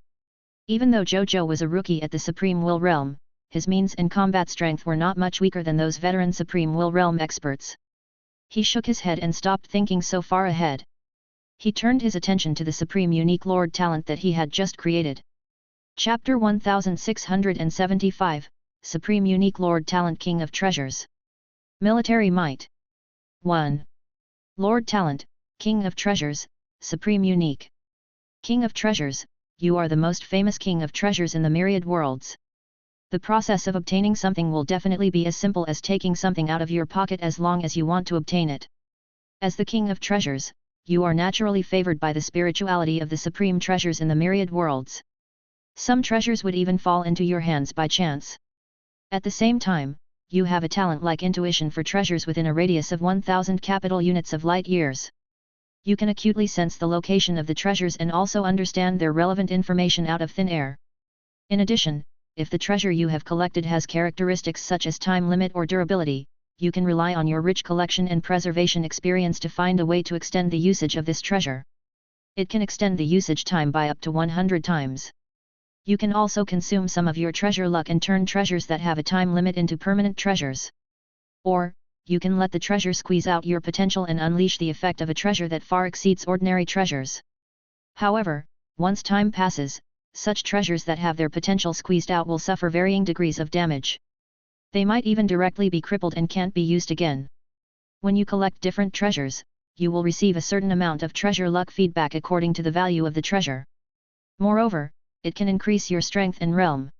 even though Zhou Zhou was a rookie at the Supreme Will realm, his means and combat strength were not much weaker than those veteran Supreme Will realm experts. He shook his head and stopped thinking so far ahead. He turned his attention to the Supreme Unique Lord talent that he had just created. Chapter 1675, Supreme Unique Lord Talent King of Treasures. Military Might. 1. Lord Talent, King of Treasures, Supreme Unique. King of Treasures, you are the most famous King of Treasures in the myriad worlds. The process of obtaining something will definitely be as simple as taking something out of your pocket as long as you want to obtain it. As the King of Treasures, you are naturally favored by the spirituality of the supreme treasures in the myriad worlds. Some treasures would even fall into your hands by chance. At the same time, you have a talent like intuition for treasures within a radius of 1000 capital units of light years. You can acutely sense the location of the treasures and also understand their relevant information out of thin air. In addition, if the treasure you have collected has characteristics such as time limit or durability, you can rely on your rich collection and preservation experience to find a way to extend the usage of this treasure. It can extend the usage time by up to 100 times. You can also consume some of your treasure luck and turn treasures that have a time limit into permanent treasures. Or, you can let the treasure squeeze out your potential and unleash the effect of a treasure that far exceeds ordinary treasures. However, once time passes, such treasures that have their potential squeezed out will suffer varying degrees of damage. They might even directly be crippled and can't be used again. When you collect different treasures, you will receive a certain amount of treasure luck feedback according to the value of the treasure. Moreover, it can increase your strength and realm.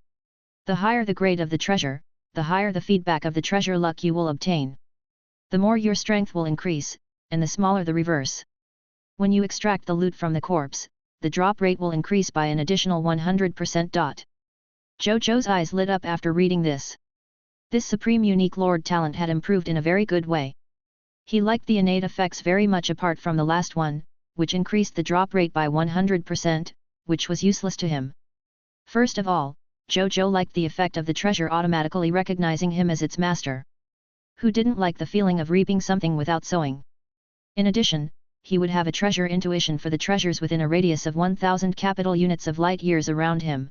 The higher the grade of the treasure, the higher the feedback of the treasure luck you will obtain. The more your strength will increase, and the smaller the reverse. When you extract the loot from the corpse, the drop rate will increase by an additional 100%. Zhou Zhou's eyes lit up after reading this. This Supreme Unique Lord talent had improved in a very good way. He liked the innate effects very much apart from the last one, which increased the drop rate by 100%, which was useless to him. First of all, Zhou Zhou liked the effect of the treasure automatically recognizing him as its master. Who didn't like the feeling of reaping something without sowing? In addition, he would have a treasure intuition for the treasures within a radius of 1000 capital units of light years around him.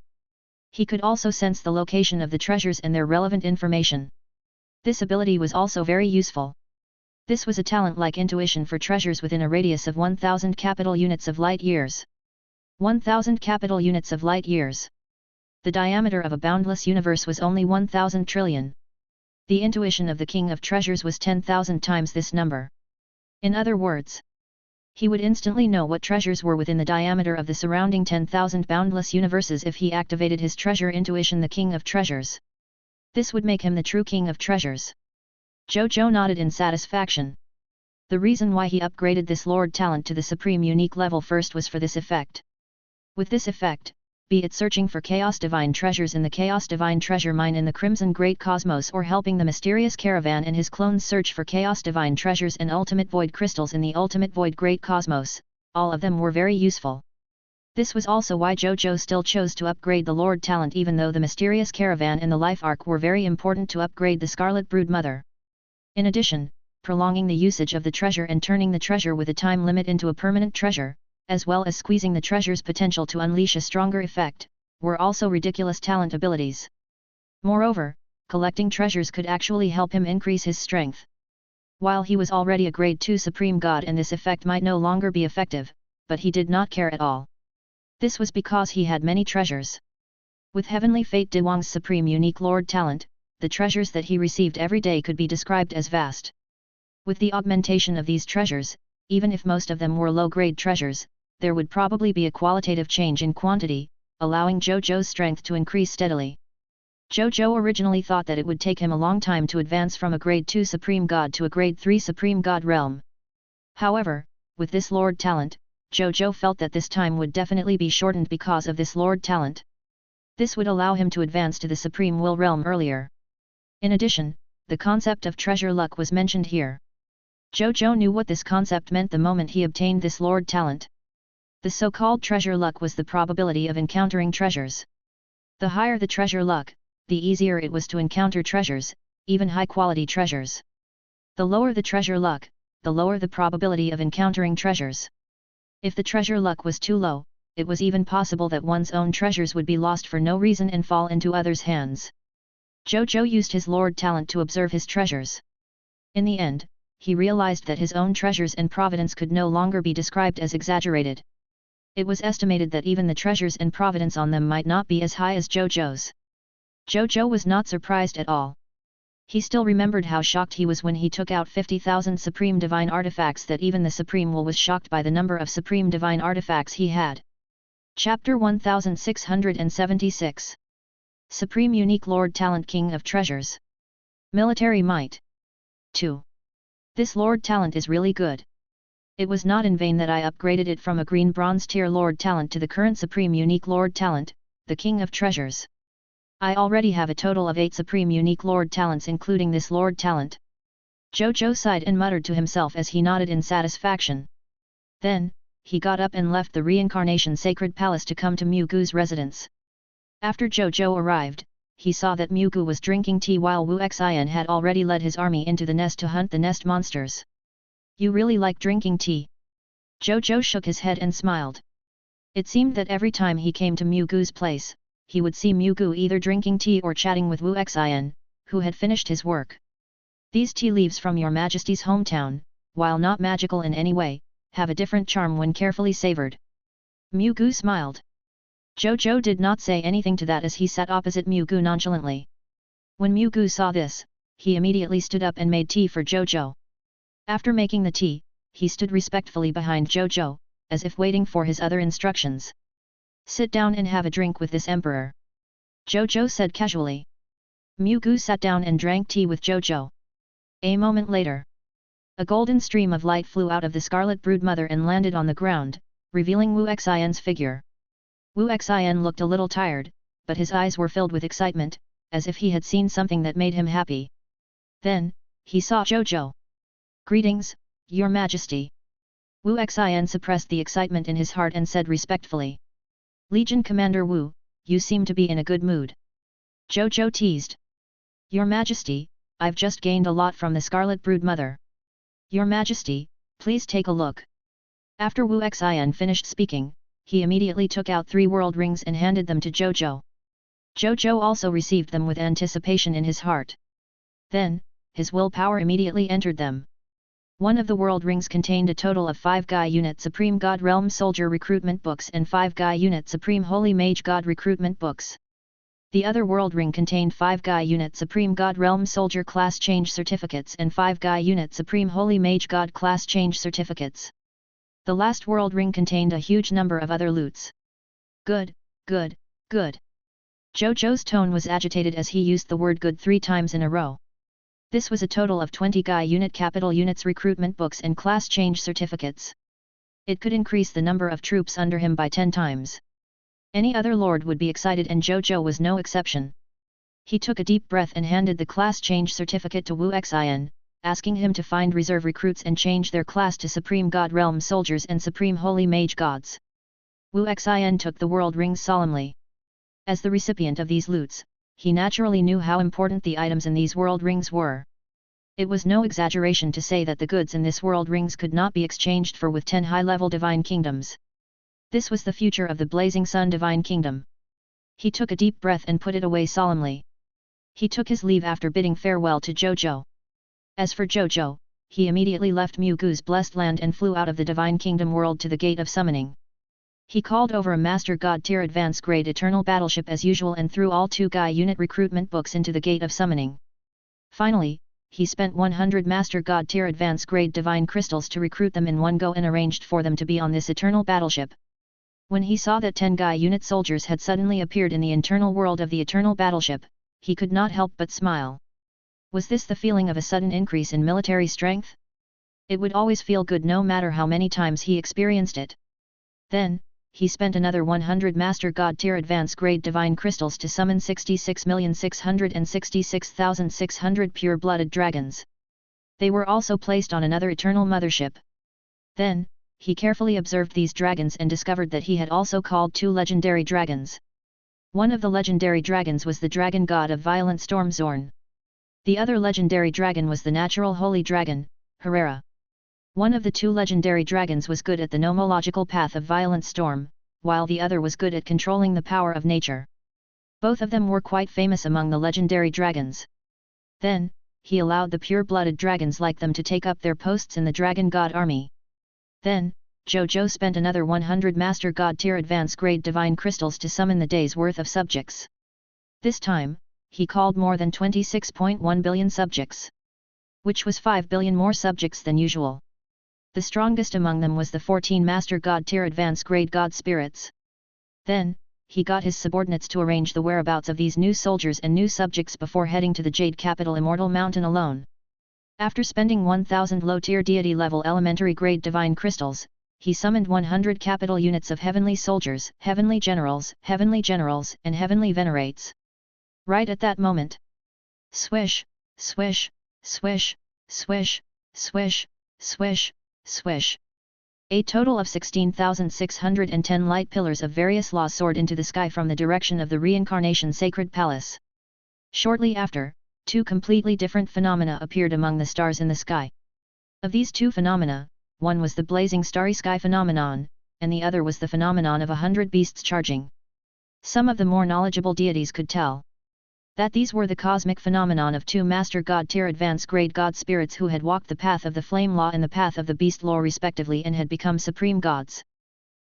He could also sense the location of the treasures and their relevant information. This ability was also very useful. This was a talent like intuition for treasures within a radius of 1000 capital units of light years. 1000 capital units of light years. The diameter of a boundless universe was only 1000 trillion. The intuition of the King of Treasures was 10,000 times this number. In other words, he would instantly know what treasures were within the diameter of the surrounding 10,000 boundless universes if he activated his treasure intuition, the King of Treasures. This would make him the true King of Treasures. Zhou Zhou nodded in satisfaction. The reason why he upgraded this Lord talent to the Supreme Unique level first was for this effect. With this effect, be it searching for Chaos Divine treasures in the Chaos Divine treasure mine in the Crimson Great Cosmos or helping the mysterious caravan and his clones search for Chaos Divine treasures and Ultimate Void crystals in the Ultimate Void Great Cosmos, all of them were very useful. This was also why Zhou Zhou still chose to upgrade the Lord Talent even though the mysterious caravan and the life arc were very important to upgrade the Scarlet Brood Mother. In addition, prolonging the usage of the treasure and turning the treasure with a time limit into a permanent treasure, as well as squeezing the treasure's potential to unleash a stronger effect, were also ridiculous talent abilities. Moreover, collecting treasures could actually help him increase his strength. While he was already a grade 2 supreme god and this effect might no longer be effective, but he did not care at all. This was because he had many treasures. With Heavenly Fate De Wang's supreme unique Lord Talent, the treasures that he received every day could be described as vast. With the augmentation of these treasures, even if most of them were low-grade treasures, there would probably be a qualitative change in quantity, allowing Zhou Zhou's strength to increase steadily. Zhou Zhou originally thought that it would take him a long time to advance from a grade 2 supreme god to a grade 3 supreme god realm. However, with this Lord Talent, Zhou Zhou felt that this time would definitely be shortened because of this Lord Talent. This would allow him to advance to the Supreme Will realm earlier. In addition, the concept of treasure luck was mentioned here. Zhou Zhou knew what this concept meant the moment he obtained this Lord Talent. The so-called treasure luck was the probability of encountering treasures. The higher the treasure luck, the easier it was to encounter treasures, even high-quality treasures. The lower the treasure luck, the lower the probability of encountering treasures. If the treasure luck was too low, it was even possible that one's own treasures would be lost for no reason and fall into others' hands. Zhou Zhou used his Lord Talent to observe his treasures. In the end, he realized that his own treasures and providence could no longer be described as exaggerated. It was estimated that even the treasures and providence on them might not be as high as Zhou Zhou's. Zhou Zhou was not surprised at all. He still remembered how shocked he was when he took out 50,000 Supreme Divine Artifacts that even the Supreme Will was shocked by the number of Supreme Divine Artifacts he had. Chapter 1676 Supreme Unique Lord Talent King of Treasures. Military Might. 2. This Lord Talent is really good. It was not in vain that I upgraded it from a green bronze tier Lord Talent to the current Supreme Unique Lord Talent, the King of Treasures. I already have a total of 8 Supreme Unique Lord Talents including this Lord Talent. Zhou Zhou sighed and muttered to himself as he nodded in satisfaction. Then, he got up and left the Reincarnation Sacred Palace to come to Mu Gu's residence. After Zhou Zhou arrived, he saw that Mu Gu was drinking tea while Wu Xian had already led his army into the nest to hunt the nest monsters. You really like drinking tea? Zhou Zhou shook his head and smiled. It seemed that every time he came to Mu Gu's place, he would see Mu Gu either drinking tea or chatting with Wu Xian, who had finished his work. These tea leaves from your Majesty's hometown, while not magical in any way, have a different charm when carefully savored. Mu Gu smiled. Zhou Zhou did not say anything to that as he sat opposite Mu Gu nonchalantly. When Mu Gu saw this, he immediately stood up and made tea for Zhou Zhou. After making the tea, he stood respectfully behind Zhou Zhou, as if waiting for his other instructions. Sit down and have a drink with this emperor. Zhou Zhou said casually. Mu Gu sat down and drank tea with Zhou Zhou. A moment later, a golden stream of light flew out of the Scarlet Brood Mother and landed on the ground, revealing Wu Xian's figure. Wu Xian looked a little tired, but his eyes were filled with excitement, as if he had seen something that made him happy. Then, he saw Zhou Zhou. Greetings, Your Majesty. Wu Xian suppressed the excitement in his heart and said respectfully. Legion Commander Wu, you seem to be in a good mood. Zhou Zhou teased. Your Majesty, I've just gained a lot from the Scarlet Brood Mother. Your Majesty, please take a look. After Wu Xian finished speaking, he immediately took out 3 world rings and handed them to Zhou Zhou. Zhou Zhou also received them with anticipation in his heart. Then, his willpower immediately entered them. One of the world rings contained a total of 5 Gai Unit Supreme God Realm Soldier Recruitment Books and 5 Gai Unit Supreme Holy Mage God Recruitment Books. The other world ring contained 5 Gai Unit Supreme God Realm Soldier Class Change Certificates and 5 Gai Unit Supreme Holy Mage God Class Change Certificates. The last world ring contained a huge number of other loots. Good, good, good. Zhou Zhou's tone was agitated as he used the word good 3 times in a row. This was a total of 20 Gai Unit Capital Units Recruitment Books and Class Change Certificates. It could increase the number of troops under him by 10 times. Any other lord would be excited, and Zhou Zhou was no exception. He took a deep breath and handed the class change certificate to Wu Xin, asking him to find reserve recruits and change their class to Supreme God Realm Soldiers and Supreme Holy Mage Gods. Wu Xin took the world rings solemnly. As the recipient of these loots, he naturally knew how important the items in these world rings were. It was no exaggeration to say that the goods in this world rings could not be exchanged for with 10 high-level divine kingdoms. This was the future of the Blazing Sun Divine Kingdom. He took a deep breath and put it away solemnly. He took his leave after bidding farewell to Zhou Zhou. As for Zhou Zhou, he immediately left Mu Gu's blessed land and flew out of the Divine Kingdom world to the Gate of Summoning. He called over a Master God tier advance grade Eternal Battleship as usual and threw all 2 Guy unit recruitment books into the Gate of Summoning. Finally, he spent 100 Master God tier advance grade Divine Crystals to recruit them in one go and arranged for them to be on this Eternal Battleship. When he saw that 10 Guy unit soldiers had suddenly appeared in the internal world of the Eternal Battleship, he could not help but smile. Was this the feeling of a sudden increase in military strength? It would always feel good no matter how many times he experienced it. Then, he spent another 100 Master God tier advance grade Divine Crystals to summon 66,666,600 pure-blooded dragons. They were also placed on another Eternal Mothership. Then, he carefully observed these dragons and discovered that he had also called 2 legendary dragons. One of the legendary dragons was the dragon god of violent storm Zorn. The other legendary dragon was the natural holy dragon, Herrera. One of the 2 legendary dragons was good at the nomological path of violent storm, while the other was good at controlling the power of nature. Both of them were quite famous among the legendary dragons. Then, he allowed the pure-blooded dragons like them to take up their posts in the dragon god army. Then, Zhou Zhou spent another 100 Master God tier advance grade Divine Crystals to summon the day's worth of subjects. This time, he called more than 26.1 billion subjects. Which was 5 billion more subjects than usual. The strongest among them was the 14 Master God tier advance grade God Spirits. Then, he got his subordinates to arrange the whereabouts of these new soldiers and new subjects before heading to the Jade Capital Immortal Mountain alone. After spending 1000 low-tier deity level elementary grade divine crystals, he summoned 100 capital units of heavenly soldiers, heavenly generals, and heavenly venerates. Right at that moment. Swish, swish, swish, swish, swish, swish, swish. A total of 16,610 light pillars of various laws soared into the sky from the direction of the Reincarnation Sacred Palace. Shortly after, 2 completely different phenomena appeared among the stars in the sky. Of these 2 phenomena, one was the blazing starry sky phenomenon, and the other was the phenomenon of 100 beasts charging. Some of the more knowledgeable deities could tell that these were the cosmic phenomenon of 2 Master God tier advance grade God spirits who had walked the path of the flame law and the path of the beast law respectively and had become supreme gods.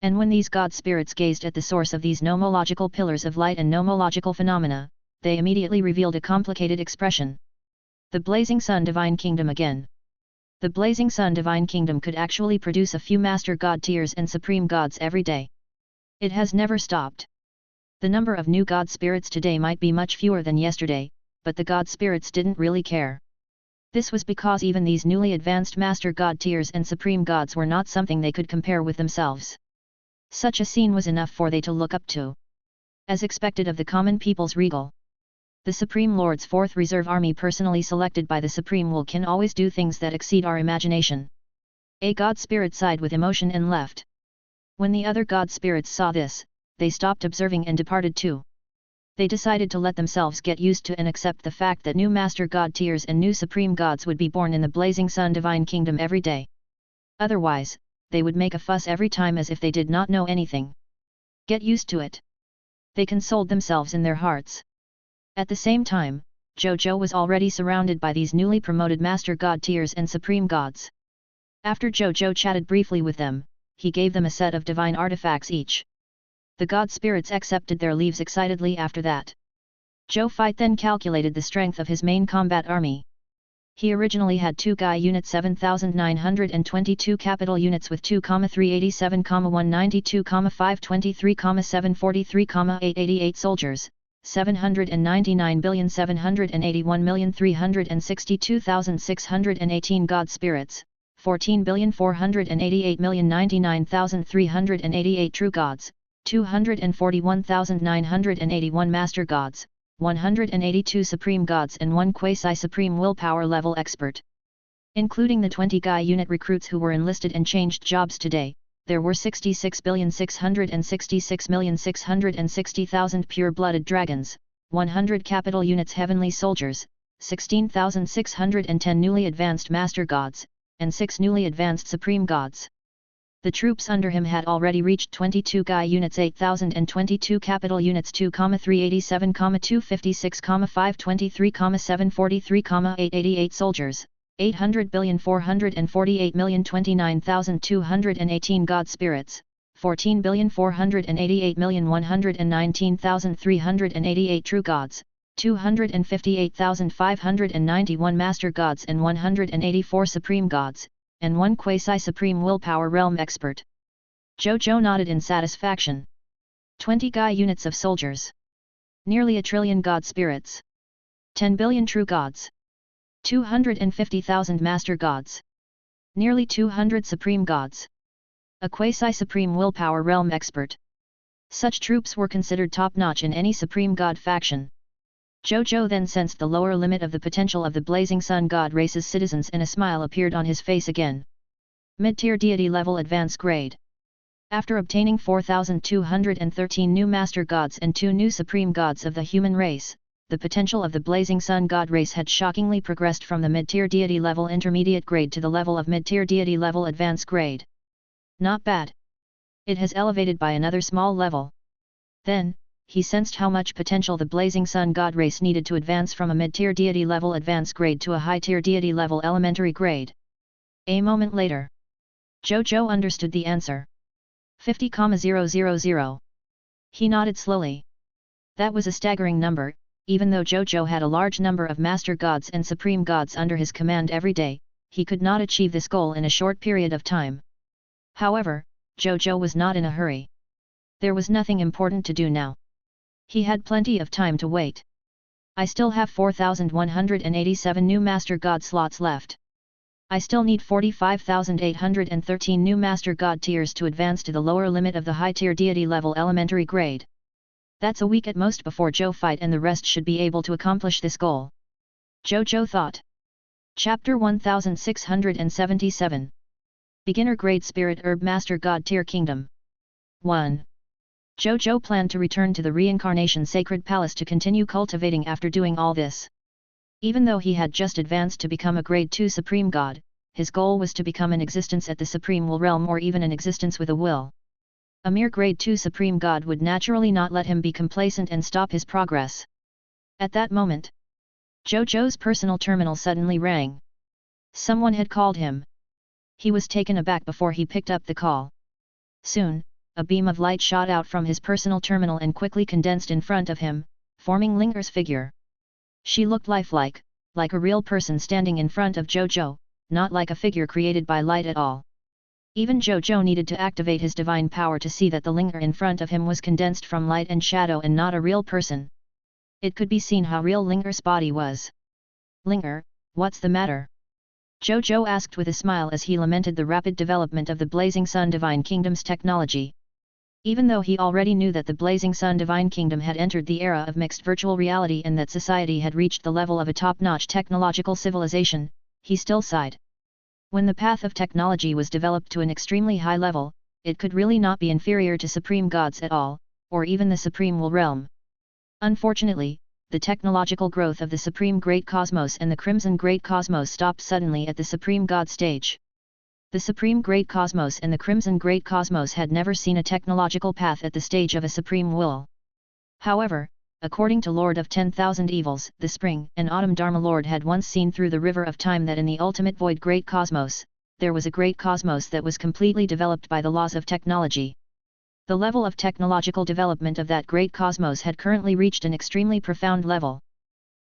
And when these God spirits gazed at the source of these nomological pillars of light and nomological phenomena, they immediately revealed a complicated expression. The Blazing Sun Divine Kingdom again. The Blazing Sun Divine Kingdom could actually produce a few Master God tiers and Supreme Gods every day. It has never stopped. The number of new God spirits today might be much fewer than yesterday, but the God spirits didn't really care. This was because even these newly advanced Master God tiers and Supreme Gods were not something they could compare with themselves. Such a scene was enough for they to look up to. As expected of the common people's regal. The Supreme Lord's 4th Reserve Army personally selected by the Supreme will can always do things that exceed our imagination. A God spirit sighed with emotion and left. When the other God spirits saw this, they stopped observing and departed too. They decided to let themselves get used to and accept the fact that new Master God tiers and new Supreme Gods would be born in the Blazing Sun Divine Kingdom every day. Otherwise, they would make a fuss every time as if they did not know anything. Get used to it. They consoled themselves in their hearts. At the same time, Zhou Zhou was already surrounded by these newly promoted Master God tiers and Supreme Gods. After Zhou Zhou chatted briefly with them, he gave them a set of divine artifacts each. The God spirits accepted their leaves excitedly after that. Zhou Fight then calculated the strength of his main combat army. He originally had 2 Guy Unit 7,922 capital units with 2,387, 192, 523, 743, 888 soldiers, 799,781,362,618 God spirits, 14,488,099,388 true gods, 241,981 Master Gods, 182 Supreme Gods and 1 Quasi-Supreme Willpower Level Expert. Including the 20 Guy unit recruits who were enlisted and changed jobs today, there were 66,666,660,000 pure-blooded dragons, 100 capital units heavenly soldiers, 16,610 newly advanced Master Gods, and 6 newly advanced Supreme Gods. The troops under him had already reached 22 Guy units, 8,022 capital units, 2,387, 256, 523, 743, 888 soldiers, 800,448,029,218 God spirits, 14,488,119,388 true gods, 258,591 Master Gods and 184 Supreme Gods, and 1 Quasi-Supreme Willpower Realm Expert. Zhou Zhou nodded in satisfaction. 20 Guy units of soldiers. Nearly a trillion God spirits. 10 billion true gods. 250,000 Master Gods. Nearly 200 Supreme Gods. A Quasi-Supreme Willpower Realm Expert. Such troops were considered top-notch in any Supreme God faction. Zhou Zhou then sensed the lower limit of the potential of the Blazing Sun God race's citizens and a smile appeared on his face again. Mid-tier deity level advance grade. After obtaining 4,213 new Master Gods and 2 new Supreme Gods of the human race, the potential of the Blazing Sun God race had shockingly progressed from the mid-tier deity level intermediate grade to the level of mid-tier deity level advance grade. Not bad. It has elevated by another small level. Then, he sensed how much potential the Blazing Sun God race needed to advance from a mid-tier deity level advance grade to a high-tier deity level elementary grade. A moment later, Zhou Zhou understood the answer. 50,000. He nodded slowly. That was a staggering number, even though Zhou Zhou had a large number of Master Gods and Supreme Gods under his command every day, he could not achieve this goal in a short period of time. However, Zhou Zhou was not in a hurry. There was nothing important to do now. He had plenty of time to wait. I still have 4,187 new Master God slots left. I still need 45,813 new Master God tiers to advance to the lower limit of the high-tier deity level elementary grade. That's a week at most before Zhou fight and the rest should be able to accomplish this goal. Zhou Zhou thought. Chapter 1677. Beginner Grade Spirit Herb Master God Tier Kingdom. 1. Zhou Zhou planned to return to the Reincarnation Sacred Palace to continue cultivating after doing all this. Even though he had just advanced to become a Grade 2 Supreme God, his goal was to become an existence at the Supreme Will Realm or even an existence with a will. A mere Grade 2 Supreme God would naturally not let him be complacent and stop his progress. At that moment, Zhou Zhou's personal terminal suddenly rang. Someone had called him. He was taken aback before he picked up the call. Soon, a beam of light shot out from his personal terminal and quickly condensed in front of him, forming Linger's figure. She looked lifelike, like a real person standing in front of Zhou Zhou, not like a figure created by light at all. Even Zhou Zhou needed to activate his divine power to see that the Linger in front of him was condensed from light and shadow and not a real person. It could be seen how real Linger's body was. Linger, what's the matter? Zhou Zhou asked with a smile as he lamented the rapid development of the Blazing Sun Divine Kingdom's technology. Even though he already knew that the Blazing Sun Divine Kingdom had entered the era of mixed virtual reality and that society had reached the level of a top-notch technological civilization, he still sighed. When the path of technology was developed to an extremely high level, it could really not be inferior to Supreme Gods at all, or even the Supreme Will Realm. Unfortunately, the technological growth of the Supreme Great Cosmos and the Crimson Great Cosmos stopped suddenly at the Supreme God stage. The Supreme Great Cosmos and the Crimson Great Cosmos had never seen a technological path at the stage of a Supreme Will. However, according to Lord of 10,000 Evils, the Spring and Autumn Dharma Lord had once seen through the river of time that in the ultimate void Great Cosmos, there was a Great Cosmos that was completely developed by the laws of technology. The level of technological development of that Great Cosmos had currently reached an extremely profound level.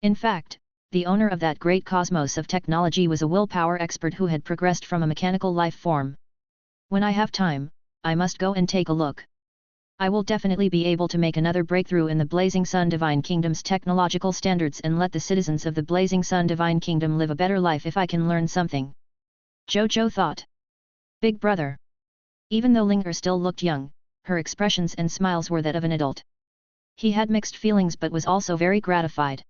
In fact, the owner of that Great Cosmos of technology was a willpower expert who had progressed from a mechanical life form. When I have time, I must go and take a look. I will definitely be able to make another breakthrough in the Blazing Sun Divine Kingdom's technological standards and let the citizens of the Blazing Sun Divine Kingdom live a better life if I can learn something. Zhou Zhou thought. Big brother. Even though Linger still looked young, her expressions and smiles were that of an adult. He had mixed feelings but was also very gratified.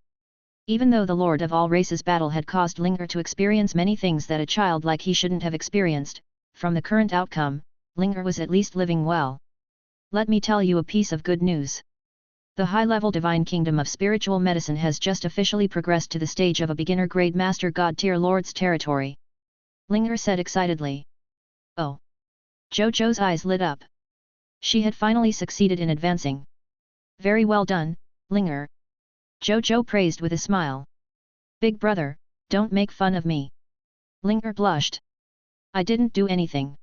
Even though the Lord of all Races battle had caused Linger to experience many things that a child like he shouldn't have experienced, from the current outcome, Linger was at least living well. Let me tell you a piece of good news. The high-level Divine Kingdom of Spiritual Medicine has just officially progressed to the stage of a beginner-grade Master God Tier Lord's territory. Linger said excitedly. Oh! Zhou Zhou's eyes lit up. She had finally succeeded in advancing. Very well done, Linger. Zhou Zhou praised with a smile. Big brother, don't make fun of me. Linger blushed. I didn't do anything.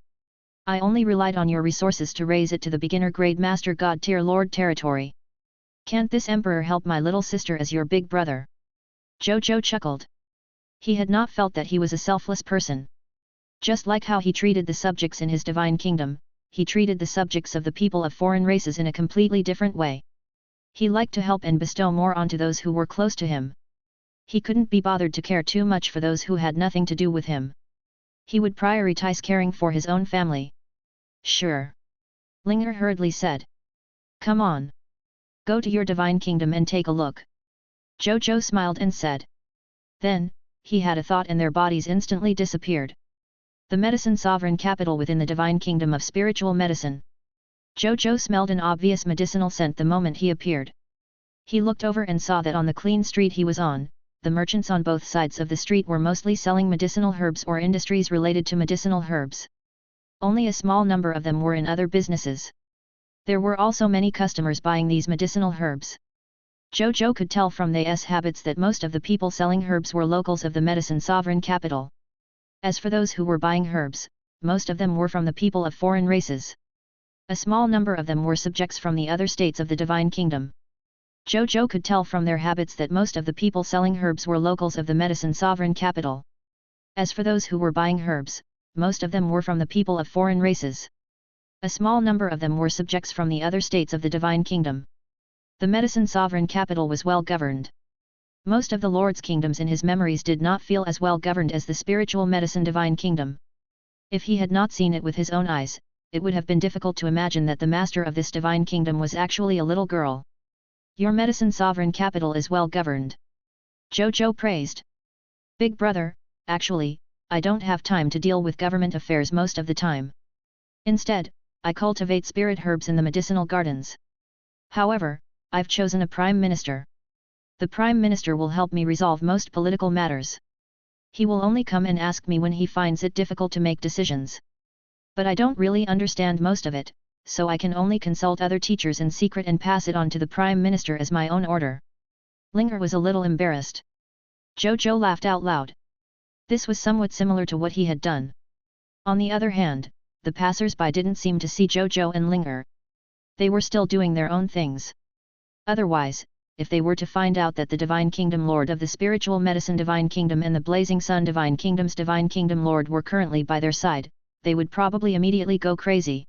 I only relied on your resources to raise it to the beginner-grade Master God Tier Lord territory. Can't this emperor help my little sister as your big brother? Zhou Zhou chuckled. He had not felt that he was a selfless person. Just like how he treated the subjects in his divine kingdom, he treated the subjects of the people of foreign races in a completely different way. He liked to help and bestow more onto those who were close to him. He couldn't be bothered to care too much for those who had nothing to do with him. He would prioritize caring for his own family. Sure. Linger hurriedly said. Come on. Go to your divine kingdom and take a look. Zhou Zhou smiled and said. Then, he had a thought and their bodies instantly disappeared. The medicine sovereign capital within the divine kingdom of spiritual medicine. Zhou Zhou smelled an obvious medicinal scent the moment he appeared. He looked over and saw that on the clean street he was on, the merchants on both sides of the street were mostly selling medicinal herbs or industries related to medicinal herbs. Only a small number of them were in other businesses. There were also many customers buying these medicinal herbs. Zhou Zhou could tell from their habits that most of the people selling herbs were locals of the medicine sovereign capital. As for those who were buying herbs, most of them were from the people of foreign races. A small number of them were subjects from the other states of the divine kingdom. Zhou Zhou could tell from their habits that most of the people selling herbs were locals of the medicine sovereign capital. As for those who were buying herbs, most of them were from the people of foreign races. A small number of them were subjects from the other states of the divine kingdom. The medicine sovereign capital was well governed. Most of the Lord's kingdoms in his memories did not feel as well governed as the spiritual medicine divine kingdom. If he had not seen it with his own eyes, it would have been difficult to imagine that the master of this divine kingdom was actually a little girl. Your medicine sovereign capital is well governed. Zhou Zhou praised. Big brother, actually, I don't have time to deal with government affairs most of the time. Instead, I cultivate spirit herbs in the medicinal gardens. However, I've chosen a prime minister. The prime minister will help me resolve most political matters. He will only come and ask me when he finds it difficult to make decisions. But I don't really understand most of it, so I can only consult other teachers in secret and pass it on to the prime minister as my own order. Linger was a little embarrassed. Zhou Zhou laughed out loud. This was somewhat similar to what he had done. On the other hand, the passers-by didn't seem to see Zhou Zhou and Linger. They were still doing their own things. Otherwise, if they were to find out that the Divine Kingdom Lord of the Spiritual Medicine Divine Kingdom and the Blazing Sun Divine Kingdom's Divine Kingdom Lord were currently by their side, they would probably immediately go crazy.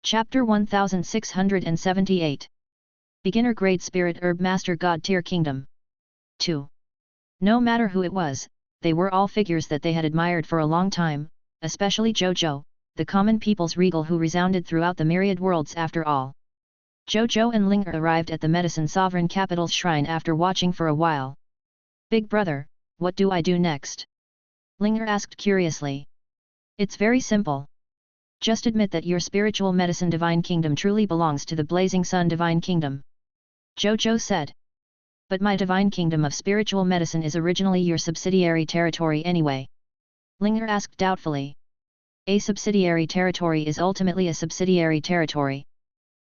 Chapter 1678 Beginner Grade Spirit Herb Master God Tier Kingdom 2. No matter who it was, they were all figures that they had admired for a long time, especially Zhou Zhou, the common people's regal who resounded throughout the myriad worlds after all. Zhou Zhou and Linger arrived at the medicine sovereign capital's shrine after watching for a while. Big brother, what do I do next? Linger asked curiously. It's very simple. Just admit that your spiritual medicine divine kingdom truly belongs to the Blazing Sun Divine Kingdom. Zhou Zhou said. But my divine kingdom of spiritual medicine is originally your subsidiary territory anyway. Linger asked doubtfully. A subsidiary territory is ultimately a subsidiary territory.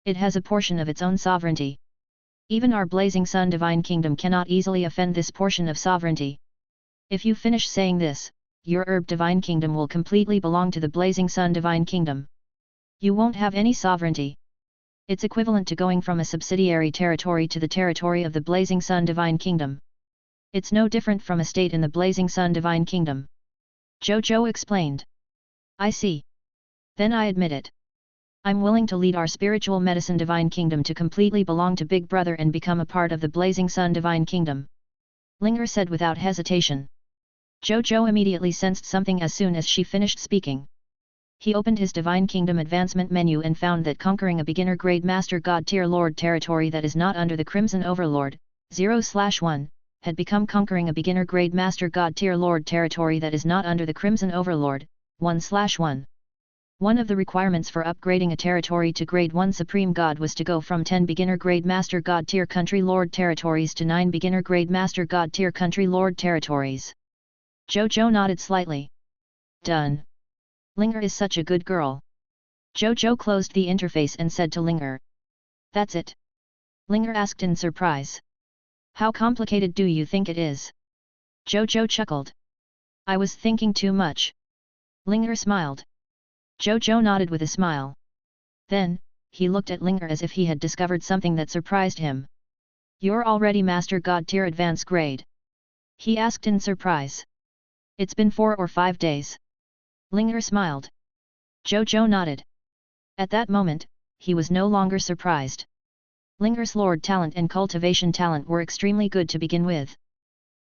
It has a portion of its own sovereignty. Even our Blazing Sun Divine Kingdom cannot easily offend this portion of sovereignty. If you finish saying this, your Herb Divine Kingdom will completely belong to the Blazing Sun Divine Kingdom. You won't have any sovereignty. It's equivalent to going from a subsidiary territory to the territory of the Blazing Sun Divine Kingdom. It's no different from a state in the Blazing Sun Divine Kingdom. Zhou Zhou explained. I see. Then I admit it. I'm willing to lead our spiritual medicine divine kingdom to completely belong to Big Brother and become a part of the Blazing Sun Divine Kingdom. Linger said without hesitation. Zhou Zhou immediately sensed something as soon as she finished speaking. He opened his Divine Kingdom advancement menu and found that conquering a beginner grade Master God tier Lord territory that is not under the Crimson Overlord, 0/1, had become conquering a beginner grade Master God tier Lord territory that is not under the Crimson Overlord, 1/1. One of the requirements for upgrading a territory to Grade 1 Supreme God was to go from 10 beginner grade Master God tier Country Lord territories to 9 beginner grade Master God tier Country Lord territories. Zhou Zhou nodded slightly. Done. Linger is such a good girl. Zhou Zhou closed the interface and said to Linger. That's it? Linger asked in surprise. How complicated do you think it is? Zhou Zhou chuckled. I was thinking too much. Linger smiled. Zhou Zhou nodded with a smile. Then, he looked at Linger as if he had discovered something that surprised him. You're already Master God tier advanced grade? He asked in surprise. It's been 4 or 5 days. Linger smiled. Zhou Zhou nodded. At that moment, he was no longer surprised. Linger's Lord talent and cultivation talent were extremely good to begin with.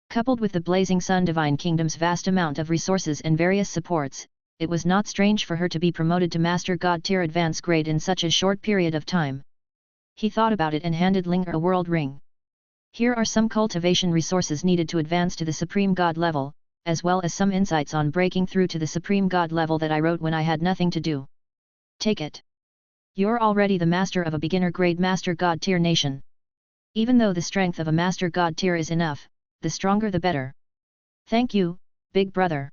Coupled with the Blazing Sun Divine Kingdom's vast amount of resources and various supports, it was not strange for her to be promoted to Master God tier advanced grade in such a short period of time. He thought about it and handed Linger a world ring. Here are some cultivation resources needed to advance to the Supreme God level, as well as some insights on breaking through to the Supreme God level that I wrote when I had nothing to do. Take it. You're already the master of a beginner grade Master God tier nation. Even though the strength of a Master God tier is enough, the stronger the better. Thank you, big brother.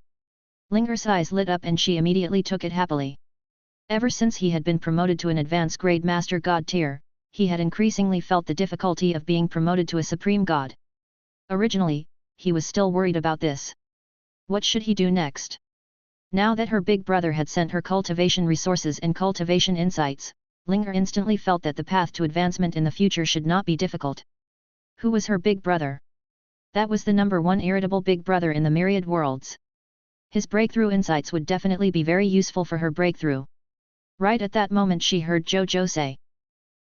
Linger's eyes lit up and she immediately took it happily. Ever since he had been promoted to an advanced grade Master God tier, he had increasingly felt the difficulty of being promoted to a Supreme God. Originally, he was still worried about this. What should he do next? Now that her big brother had sent her cultivation resources and cultivation insights, Linger instantly felt that the path to advancement in the future should not be difficult. Who was her big brother? That was the #1 irritable big brother in the myriad worlds. His breakthrough insights would definitely be very useful for her breakthrough. Right at that moment she heard Zhou Zhou say.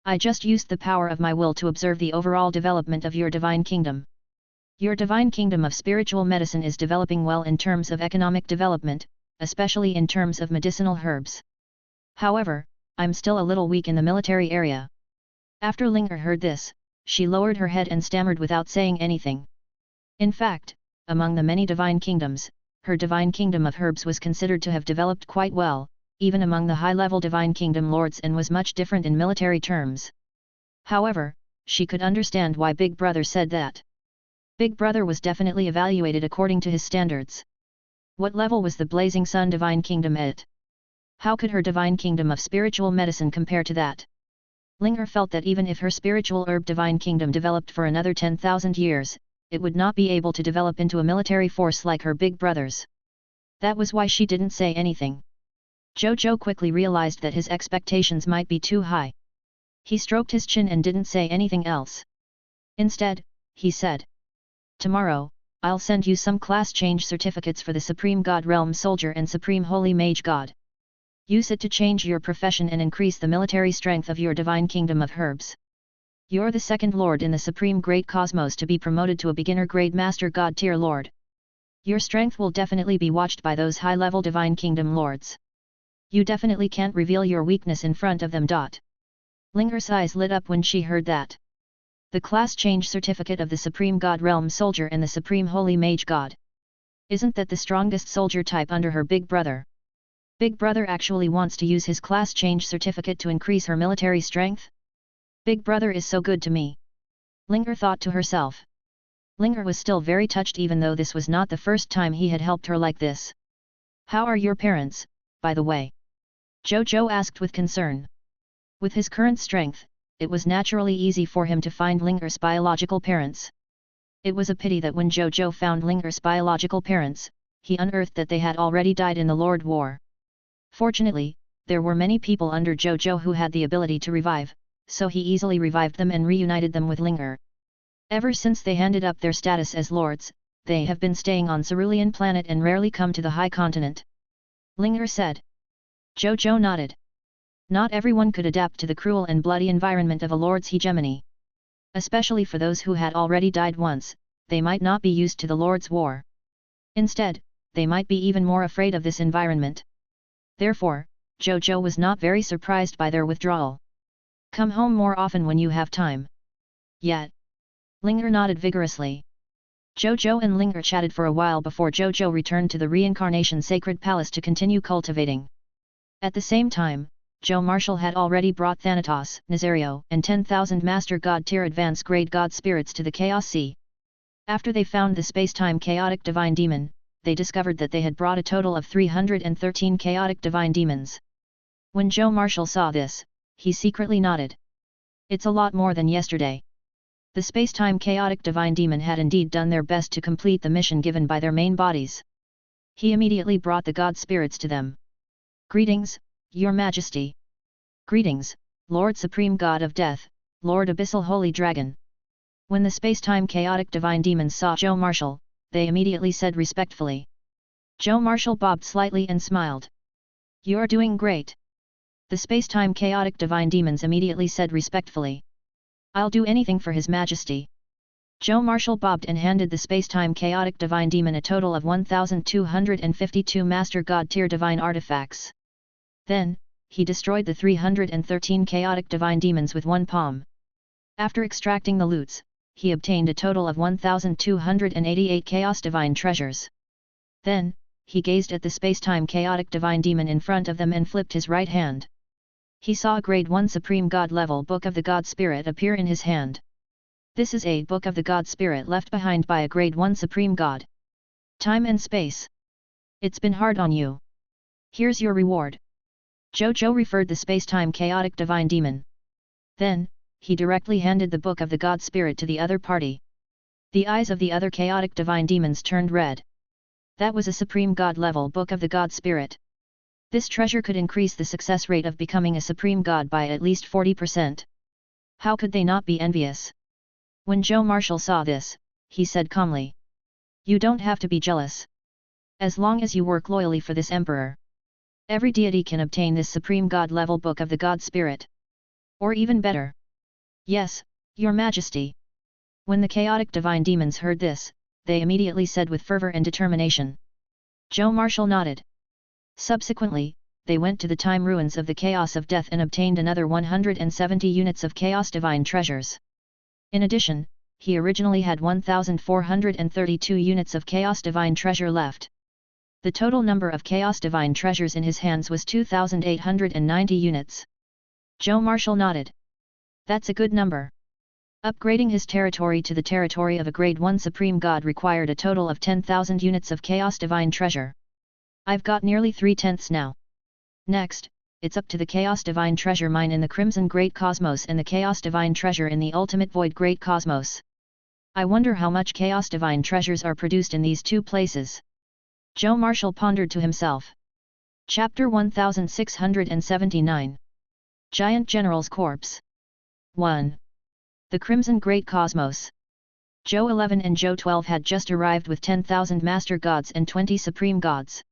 I just used the power of my will to observe the overall development of your Divine Kingdom. Your Divine Kingdom of Spiritual Medicine is developing well in terms of economic development, especially in terms of medicinal herbs. However, I'm still a little weak in the military area. After Linger heard this, she lowered her head and stammered without saying anything. In fact, among the many Divine Kingdoms, her Divine Kingdom of Herbs was considered to have developed quite well, even among the high-level Divine Kingdom lords, and was much different in military terms. However, she could understand why Big Brother said that. Big Brother was definitely evaluated according to his standards. What level was the Blazing Sun Divine Kingdom at? How could her Divine Kingdom of Spiritual Medicine compare to that? Linger felt that even if her spiritual herb Divine Kingdom developed for another 10,000 years, it would not be able to develop into a military force like her big brothers. That was why she didn't say anything. Zhou Zhou quickly realized that his expectations might be too high. He stroked his chin and didn't say anything else. Instead, he said, Tomorrow, I'll send you some class change certificates for the Supreme God Realm Soldier and Supreme Holy Mage God. Use it to change your profession and increase the military strength of your Divine Kingdom of Herbs. You're the second Lord in the Supreme Great Cosmos to be promoted to a beginner grade Master God tier Lord. Your strength will definitely be watched by those high-level Divine Kingdom Lords. You definitely can't reveal your weakness in front of them. Linger's eyes lit up when she heard that. The class change certificate of the Supreme God Realm Soldier and the Supreme Holy Mage God. Isn't that the strongest soldier type under her big brother? Big brother actually wants to use his class change certificate to increase her military strength? Big brother is so good to me. Linger thought to herself. Linger was still very touched even though this was not the first time he had helped her like this. How are your parents, by the way? Zhou Zhou asked with concern. With his current strength, it was naturally easy for him to find Linger's biological parents. It was a pity that when Zhou Zhou found Linger's biological parents, he unearthed that they had already died in the Lord War. Fortunately, there were many people under Zhou Zhou who had the ability to revive, so he easily revived them and reunited them with Linger. Ever since they handed up their status as lords, they have been staying on Cerulean planet and rarely come to the High Continent. Linger said. Zhou Zhou nodded. Not everyone could adapt to the cruel and bloody environment of a lord's hegemony. Especially for those who had already died once, they might not be used to the Lord's War. Instead, they might be even more afraid of this environment. Therefore, Zhou Zhou was not very surprised by their withdrawal. Come home more often when you have time. Yet. Ling'er nodded vigorously. Zhou Zhou and Ling'er chatted for a while before Zhou Zhou returned to the reincarnation sacred palace to continue cultivating. At the same time, Zhou Marshal had already brought Thanatos, Nazario, and 10,000 Master God tier advance grade God spirits to the Chaos Sea. After they found the space-time chaotic divine demon, they discovered that they had brought a total of 313 chaotic divine demons. When Zhou Marshal saw this, he secretly nodded. It's a lot more than yesterday. The space-time chaotic divine demon had indeed done their best to complete the mission given by their main bodies. He immediately brought the God spirits to them. Greetings, Your Majesty. Greetings, Lord Supreme God of Death, Lord Abyssal Holy Dragon. When the space-time chaotic divine demons saw Zhou Marshal, they immediately said respectfully. Zhou Marshal bobbed slightly and smiled. You're doing great. The space-time chaotic divine demons immediately said respectfully. I'll do anything for His Majesty. Zhou Marshal bobbed and handed the space-time chaotic divine demon a total of 1,252 Master God tier divine artifacts. Then, he destroyed the 313 chaotic divine demons with one palm. After extracting the loots, he obtained a total of 1,288 chaos divine treasures. Then, he gazed at the space-time chaotic divine demon in front of them and flipped his right hand. He saw a grade 1 Supreme God level Book of the God Spirit appear in his hand. This is a Book of the God Spirit left behind by a grade 1 Supreme God. Time and space. It's been hard on you. Here's your reward. Zhou Zhou referred the space-time chaotic divine demon. Then, he directly handed the Book of the God Spirit to the other party. The eyes of the other chaotic divine demons turned red. That was a Supreme God level Book of the God Spirit. This treasure could increase the success rate of becoming a Supreme God by at least 40%. How could they not be envious? When Zhou Marshal saw this, he said calmly. You don't have to be jealous. As long as you work loyally for this emperor. Every deity can obtain this Supreme God level Book of the God Spirit. Or even better. Yes, Your Majesty. When the chaotic divine demons heard this, they immediately said with fervor and determination. Zhou Marshal nodded. Subsequently, they went to the time ruins of the Chaos of Death and obtained another 170 units of Chaos Divine treasures. In addition, he originally had 1,432 units of Chaos Divine treasure left. The total number of Chaos Divine treasures in his hands was 2,890 units. Zhou Marshal nodded. That's a good number. Upgrading his territory to the territory of a grade 1 Supreme God required a total of 10,000 units of Chaos Divine treasure. I've got nearly 3/10 now. Next, it's up to the Chaos Divine treasure mine in the Crimson Great Cosmos and the Chaos Divine treasure in the Ultimate Void Great Cosmos. I wonder how much Chaos Divine treasures are produced in these two places. Zhou Marshal pondered to himself. Chapter 1679. Giant General's Corpse. 1. The Crimson Great Cosmos. Zhou 11 and Zhou 12 had just arrived with 10,000 Master Gods and 20 Supreme Gods.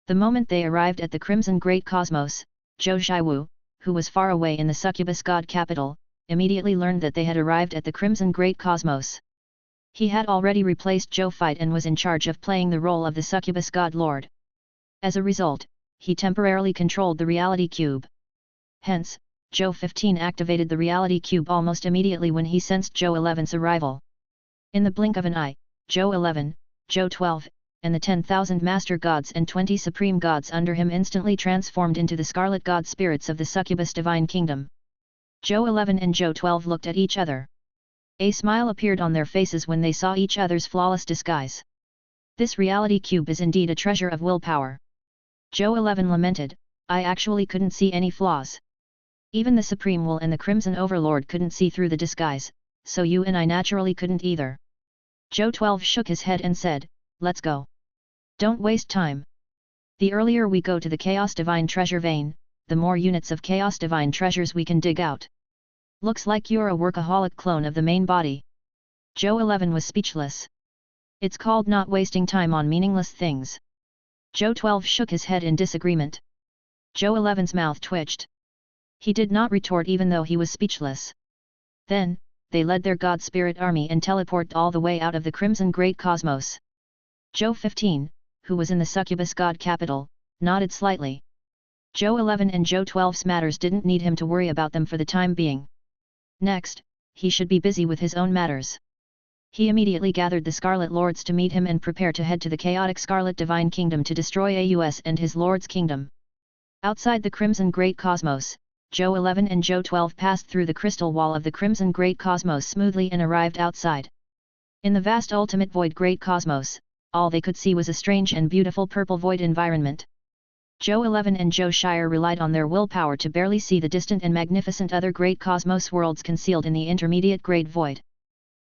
The moment they arrived at the Crimson Great Cosmos, Zhou Zhaiwu, who was far away in the Succubus God capital, immediately learned that they had arrived at the Crimson Great Cosmos. He had already replaced Zhou Fight and was in charge of playing the role of the Succubus God Lord. As a result, he temporarily controlled the Reality Cube. Hence, Zhou 15 activated the Reality Cube almost immediately when he sensed Zhou 11's arrival. In the blink of an eye, Zhou 11, Zhou 12, and the 10,000 Master Gods and 20 Supreme Gods under him instantly transformed into the Scarlet God Spirits of the Succubus Divine Kingdom. Zhou 11 and Zhou 12 looked at each other. A smile appeared on their faces when they saw each other's flawless disguise. This Reality Cube is indeed a treasure of willpower. Zhou 11 lamented, I actually couldn't see any flaws. Even the Supreme Will and the Crimson Overlord couldn't see through the disguise, so you and I naturally couldn't either. Zhou 12 shook his head and said, let's go. Don't waste time. The earlier we go to the Chaos Divine Treasure Vein, the more units of Chaos Divine treasures we can dig out. Looks like you're a workaholic clone of the main body. Zhou 11 was speechless. It's called not wasting time on meaningless things. Zhou 12 shook his head in disagreement. Zhou 11's mouth twitched. He did not retort even though he was speechless. Then, they led their God Spirit army and teleported all the way out of the Crimson Great Cosmos. Zhou 15, who was in the Succubus God capital, nodded slightly. Zhou 11 and Zhou 12's matters didn't need him to worry about them for the time being. Next, he should be busy with his own matters. He immediately gathered the Scarlet Lords to meet him and prepare to head to the chaotic Scarlet Divine Kingdom to destroy Aus and his Lord's kingdom. Outside the Crimson Great Cosmos, Zhou 11 and Zhou 12 passed through the crystal wall of the Crimson Great Cosmos smoothly and arrived outside. In the vast ultimate void Great Cosmos, all they could see was a strange and beautiful purple void environment. Zhou 11 and Zhou Shire relied on their willpower to barely see the distant and magnificent other great cosmos worlds concealed in the intermediate great void.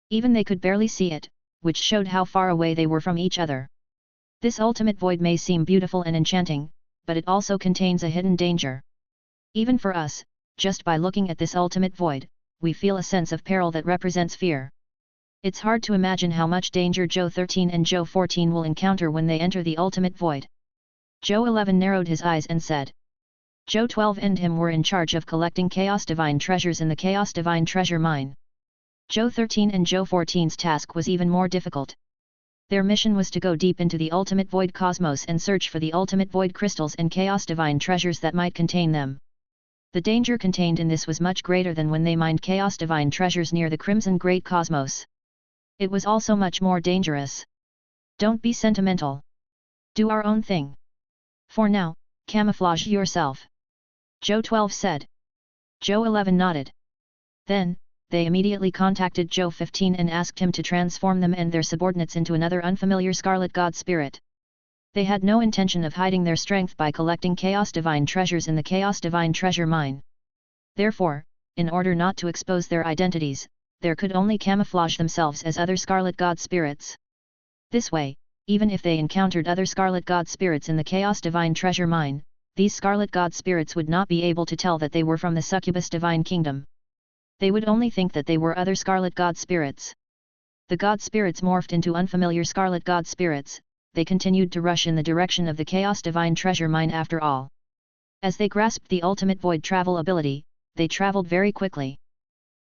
Even they could barely see it, which showed how far away they were from each other. This ultimate void may seem beautiful and enchanting, but it also contains a hidden danger. Even for us, just by looking at this ultimate void, we feel a sense of peril that represents fear. It's hard to imagine how much danger Zhou 13 and Zhou 14 will encounter when they enter the ultimate void. Zhou 11 narrowed his eyes and said. Zhou 12 and him were in charge of collecting Chaos Divine treasures in the Chaos Divine treasure mine. Zhou 13 and Zhou 14's task was even more difficult. Their mission was to go deep into the ultimate void cosmos and search for the ultimate void crystals and Chaos Divine treasures that might contain them. The danger contained in this was much greater than when they mined Chaos Divine treasures near the Crimson Great Cosmos. It was also much more dangerous. Don't be sentimental. Do our own thing. For now, camouflage yourself. Zhou 12 said. Zhou 11 nodded. Then, they immediately contacted Zhou 15 and asked him to transform them and their subordinates into another unfamiliar Scarlet God Spirit. They had no intention of hiding their strength by collecting Chaos Divine treasures in the Chaos Divine treasure mine. Therefore, in order not to expose their identities, they could only camouflage themselves as other Scarlet God Spirits. This way, even if they encountered other Scarlet God Spirits in the Chaos Divine treasure mine, these Scarlet God Spirits would not be able to tell that they were from the Succubus Divine Kingdom. They would only think that they were other Scarlet God Spirits. The God Spirits morphed into unfamiliar Scarlet God Spirits. They continued to rush in the direction of the Chaos Divine treasure mine after all. As they grasped the ultimate void travel ability, they traveled very quickly.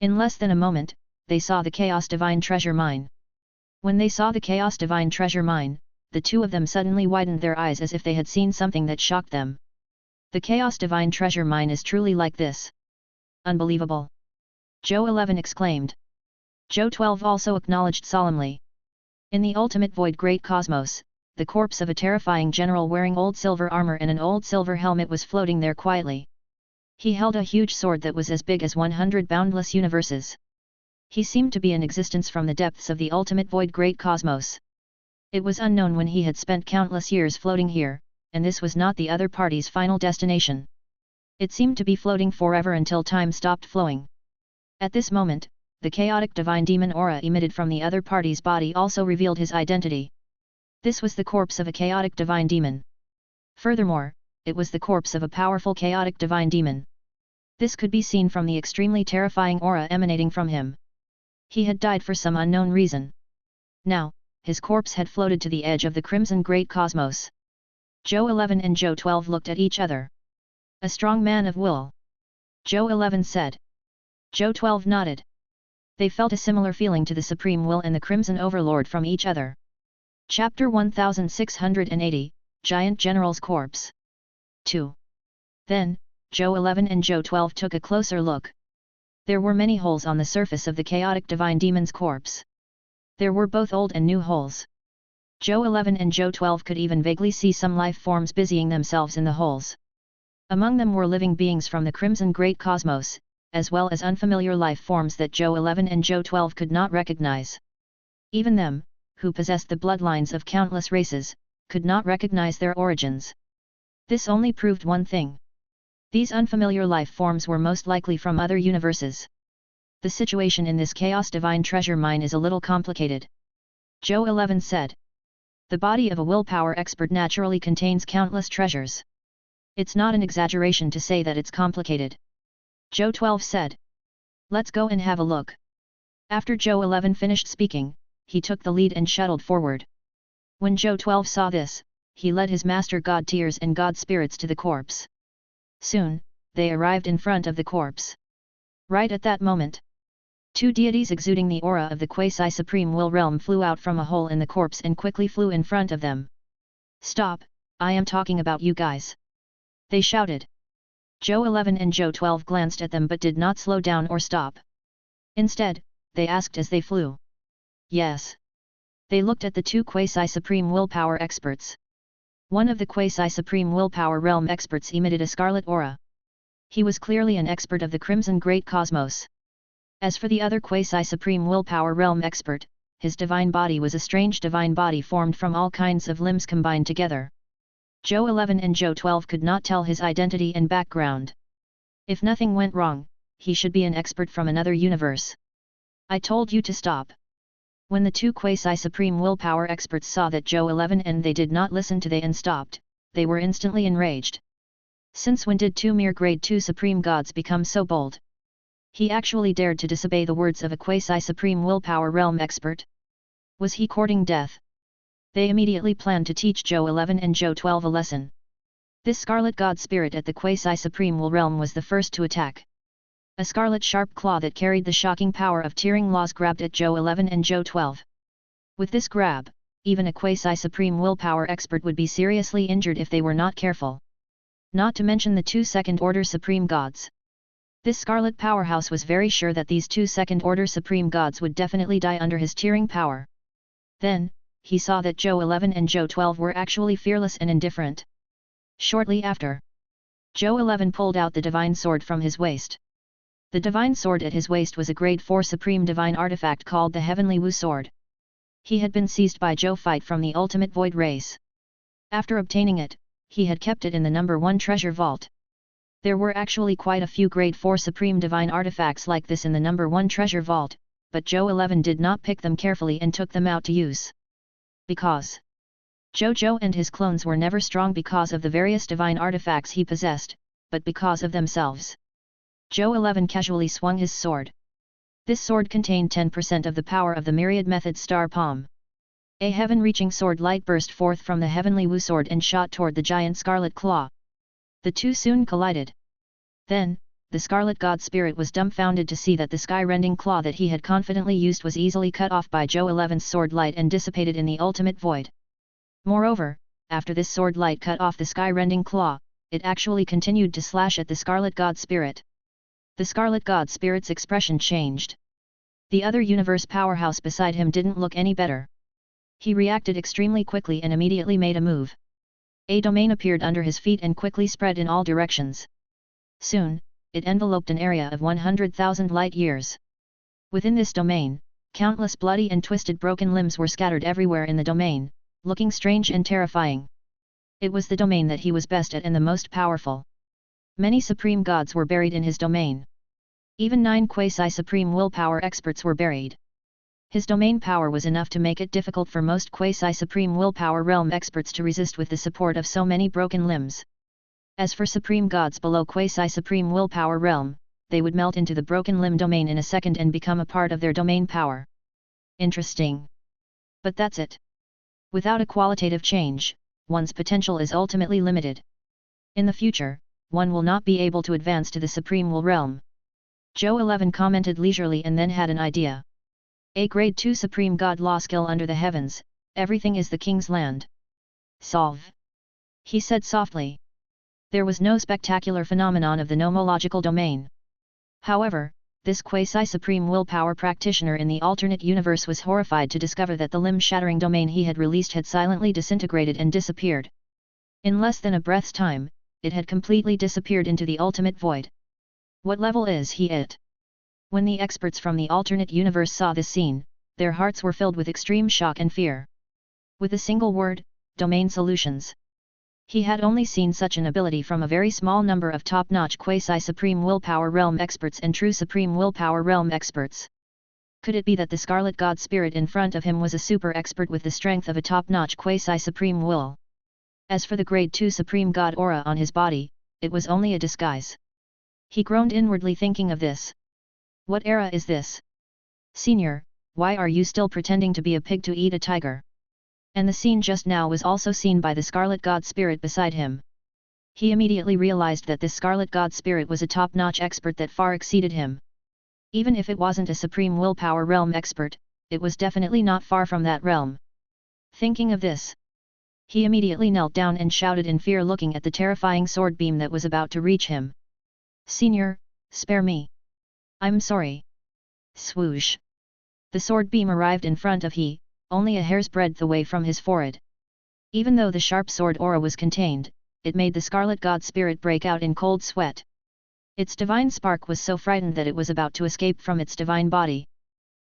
In less than a moment, they saw the Chaos Divine treasure mine. When they saw the Chaos Divine treasure mine, the two of them suddenly widened their eyes as if they had seen something that shocked them. The Chaos Divine treasure mine is truly like this. Unbelievable! Zhou 11 exclaimed. Zhou 12 also acknowledged solemnly. In the ultimate void Great Cosmos, the corpse of a terrifying general wearing old silver armor and an old silver helmet was floating there quietly. He held a huge sword that was as big as 100 boundless universes. He seemed to be in existence from the depths of the ultimate void Great Cosmos. It was unknown when he had spent countless years floating here, and this was not the other party's final destination. It seemed to be floating forever until time stopped flowing. At this moment, the chaotic divine demon aura emitted from the other party's body also revealed his identity. This was the corpse of a chaotic divine demon. Furthermore, it was the corpse of a powerful chaotic divine demon. This could be seen from the extremely terrifying aura emanating from him. He had died for some unknown reason. Now, his corpse had floated to the edge of the Crimson Great Cosmos. Zhou 11 and Zhou 12 looked at each other. A strong man of will. Zhou 11 said. Zhou 12 nodded. They felt a similar feeling to the Supreme Will and the Crimson Overlord from each other. Chapter 1680, Giant General's Corpse. 2. Then, Zhou 11 and Zhou 12 took a closer look. There were many holes on the surface of the chaotic divine demon's corpse. There were both old and new holes. Zhou 11 and Zhou 12 could even vaguely see some life forms busying themselves in the holes. Among them were living beings from the Crimson Great Cosmos, as well as unfamiliar life forms that Zhou 11 and Zhou 12 could not recognize. Even them, who possessed the bloodlines of countless races, could not recognize their origins. This only proved one thing. These unfamiliar life forms were most likely from other universes. The situation in this Chaos Divine treasure mine is a little complicated. Zhou 11 said. The body of a willpower expert naturally contains countless treasures. It's not an exaggeration to say that it's complicated. Zhou 12 said. Let's go and have a look. After Zhou 11 finished speaking, he took the lead and shuttled forward. When Zhou 12 saw this, he led his master god Tears and god spirits to the corpse. Soon, they arrived in front of the corpse. Right at that moment, two deities exuding the aura of the quasi-supreme will realm flew out from a hole in the corpse and quickly flew in front of them. Stop, I am talking about you guys. They shouted. Zhou 11 and Zhou 12 glanced at them but did not slow down or stop. Instead, they asked as they flew. Yes. They looked at the two quasi-supreme willpower experts. One of the quasi-supreme willpower realm experts emitted a scarlet aura. He was clearly an expert of the Crimson Great Cosmos. As for the other quasi-supreme willpower realm expert, his divine body was a strange divine body formed from all kinds of limbs combined together. Zhou 11 and Zhou 12 could not tell his identity and background. If nothing went wrong, he should be an expert from another universe. I told you to stop. When the two quasi-supreme willpower experts saw that Zhou 11 and they did not listen to they and stopped, they were instantly enraged. Since when did two mere grade 2 supreme gods become so bold? He actually dared to disobey the words of a quasi-supreme willpower realm expert? Was he courting death? They immediately planned to teach Zhou 11 and Zhou 12 a lesson. This scarlet god spirit at the quasi-supreme will realm was the first to attack. A scarlet sharp claw that carried the shocking power of tearing laws grabbed at Zhou 11 and Zhou 12. With this grab, even a quasi-supreme willpower expert would be seriously injured if they were not careful. Not to mention the two second-order supreme gods. This scarlet powerhouse was very sure that these two second-order supreme gods would definitely die under his tearing power. Then, he saw that Zhou 11 and Zhou 12 were actually fearless and indifferent. Shortly after, Zhou 11 pulled out the divine sword from his waist. The divine sword at his waist was a grade 4 supreme divine artifact called the Heavenly Wu Sword. He had been seized by Zhou Fight from the ultimate void race. After obtaining it, he had kept it in the number 1 treasure vault. There were actually quite a few grade 4 supreme divine artifacts like this in the number 1 treasure vault, but Zhou 11 did not pick them carefully and took them out to use. Because Zhou Zhou and his clones were never strong because of the various divine artifacts he possessed, but because of themselves. Zhou 11 casually swung his sword. This sword contained 10% of the power of the myriad method star palm. A heaven-reaching sword light burst forth from the heavenly Wu sword and shot toward the giant scarlet claw. The two soon collided. Then, the scarlet god spirit was dumbfounded to see that the sky-rending claw that he had confidently used was easily cut off by Zhou 11's sword light and dissipated in the ultimate void. Moreover, after this sword light cut off the sky-rending claw, it actually continued to slash at the scarlet god spirit. The scarlet god spirit's expression changed. The other universe powerhouse beside him didn't look any better. He reacted extremely quickly and immediately made a move. A domain appeared under his feet and quickly spread in all directions. Soon, it enveloped an area of 100,000 light-years. Within this domain, countless bloody and twisted broken limbs were scattered everywhere in the domain, looking strange and terrifying. It was the domain that he was best at and the most powerful. Many supreme gods were buried in his domain. Even 9 quasi-supreme willpower experts were buried. His domain power was enough to make it difficult for most quasi-supreme willpower realm experts to resist with the support of so many broken limbs. As for supreme gods below quasi-supreme willpower realm, they would melt into the broken limb domain in a second and become a part of their domain power. Interesting. But that's it. Without a qualitative change, one's potential is ultimately limited. In the future, one will not be able to advance to the supreme will realm. Zhou 11 commented leisurely and then had an idea. A grade 2 supreme god law skill under the heavens, everything is the king's land. Solve. He said softly. There was no spectacular phenomenon of the nomological domain. However, this quasi-supreme willpower practitioner in the alternate universe was horrified to discover that the limb-shattering domain he had released had silently disintegrated and disappeared. In less than a breath's time, it had completely disappeared into the ultimate void. What level is he at? When the experts from the alternate universe saw this scene, their hearts were filled with extreme shock and fear. With a single word, domain solutions. He had only seen such an ability from a very small number of top-notch quasi-supreme willpower realm experts and true supreme willpower realm experts. Could it be that the scarlet god spirit in front of him was a super expert with the strength of a top-notch quasi-supreme will? As for the grade 2 supreme god aura on his body, it was only a disguise. He groaned inwardly thinking of this. What era is this? Senior, why are you still pretending to be a pig to eat a tiger? And the scene just now was also seen by the scarlet god spirit beside him. He immediately realized that this scarlet god spirit was a top-notch expert that far exceeded him. Even if it wasn't a supreme willpower realm expert, it was definitely not far from that realm. Thinking of this, he immediately knelt down and shouted in fear looking at the terrifying sword beam that was about to reach him. Senior, spare me. I'm sorry. Swoosh. The sword beam arrived in front of he, only a hair's breadth away from his forehead. Even though the sharp sword aura was contained, it made the scarlet god spirit break out in cold sweat. Its divine spark was so frightened that it was about to escape from its divine body.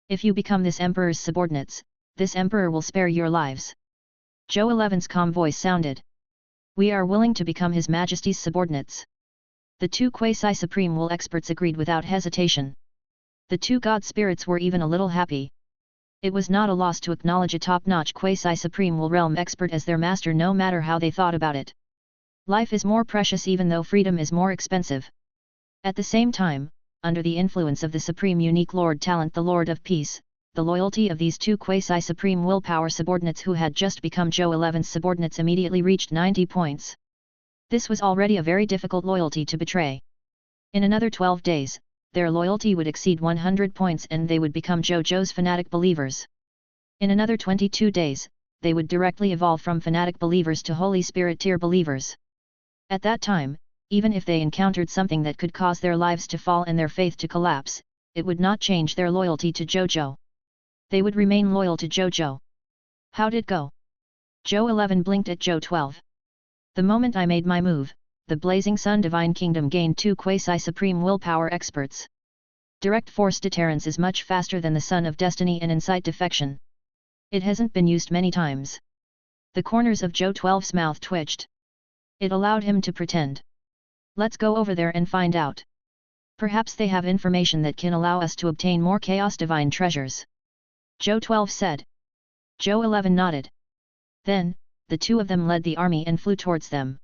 If you become this emperor's subordinates, this emperor will spare your lives. Zhou 11's calm voice sounded. We are willing to become His Majesty's subordinates. The two quasi-supreme will experts agreed without hesitation. The two god spirits were even a little happy. It was not a loss to acknowledge a top-notch quasi-supreme will realm expert as their master no matter how they thought about it. Life is more precious even though freedom is more expensive. At the same time, under the influence of the supreme unique Lord Talent the Lord of Peace, the loyalty of these two quasi-supreme willpower subordinates who had just become Zhou 11's subordinates immediately reached 90 points. This was already a very difficult loyalty to betray. In another 12 days, their loyalty would exceed 100 points and they would become Zhou Zhou's fanatic believers. In another 22 days, they would directly evolve from fanatic believers to Holy Spirit tier believers. At that time, even if they encountered something that could cause their lives to fall and their faith to collapse, it would not change their loyalty to Zhou Zhou. They would remain loyal to Zhou Zhou. How'd it go? Zhou 11 blinked at Zhou 12. The moment I made my move, the Blazing Sun Divine Kingdom gained two quasi-supreme willpower experts. Direct force deterrence is much faster than the Sun of Destiny and Insight Defection. It hasn't been used many times. The corners of Zhou 12's mouth twitched. It allowed him to pretend. Let's go over there and find out. Perhaps they have information that can allow us to obtain more Chaos Divine treasures. Zhou 12 said. Zhou 11 nodded. Then, the two of them led the army and flew towards them.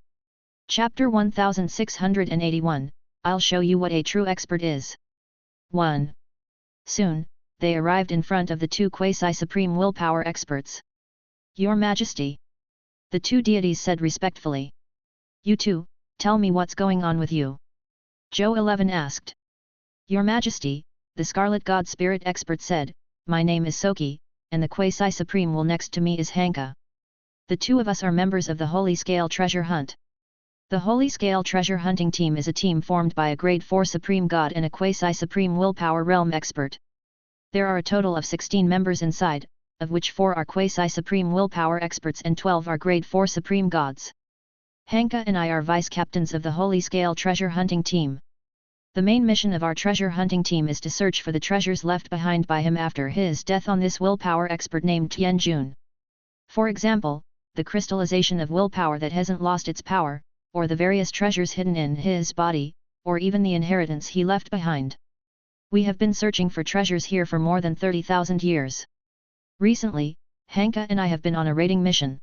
Chapter 1681, I'll show you what a true expert is. 1. Soon, they arrived in front of the two quasi-supreme willpower experts. Your Majesty. The two deities said respectfully. You two, tell me what's going on with you. Zhou 11 asked. Your Majesty, the Scarlet God Spirit expert said, my name is Soki, and the quasi-supreme will next to me is Hanka. The two of us are members of the Holy Scale Treasure Hunt. The Holy Scale Treasure Hunting Team is a team formed by a Grade 4 Supreme God and a quasi-supreme willpower realm expert. There are a total of 16 members inside, of which 4 are quasi-supreme willpower experts and 12 are Grade 4 Supreme Gods. Hanka and I are vice-captains of the Holy Scale Treasure Hunting Team. The main mission of our treasure hunting team is to search for the treasures left behind by him after his death on this willpower expert named Tianjun. For example, the crystallization of willpower that hasn't lost its power, or the various treasures hidden in his body, or even the inheritance he left behind. We have been searching for treasures here for more than 30,000 years. Recently, Hanka and I have been on a raiding mission.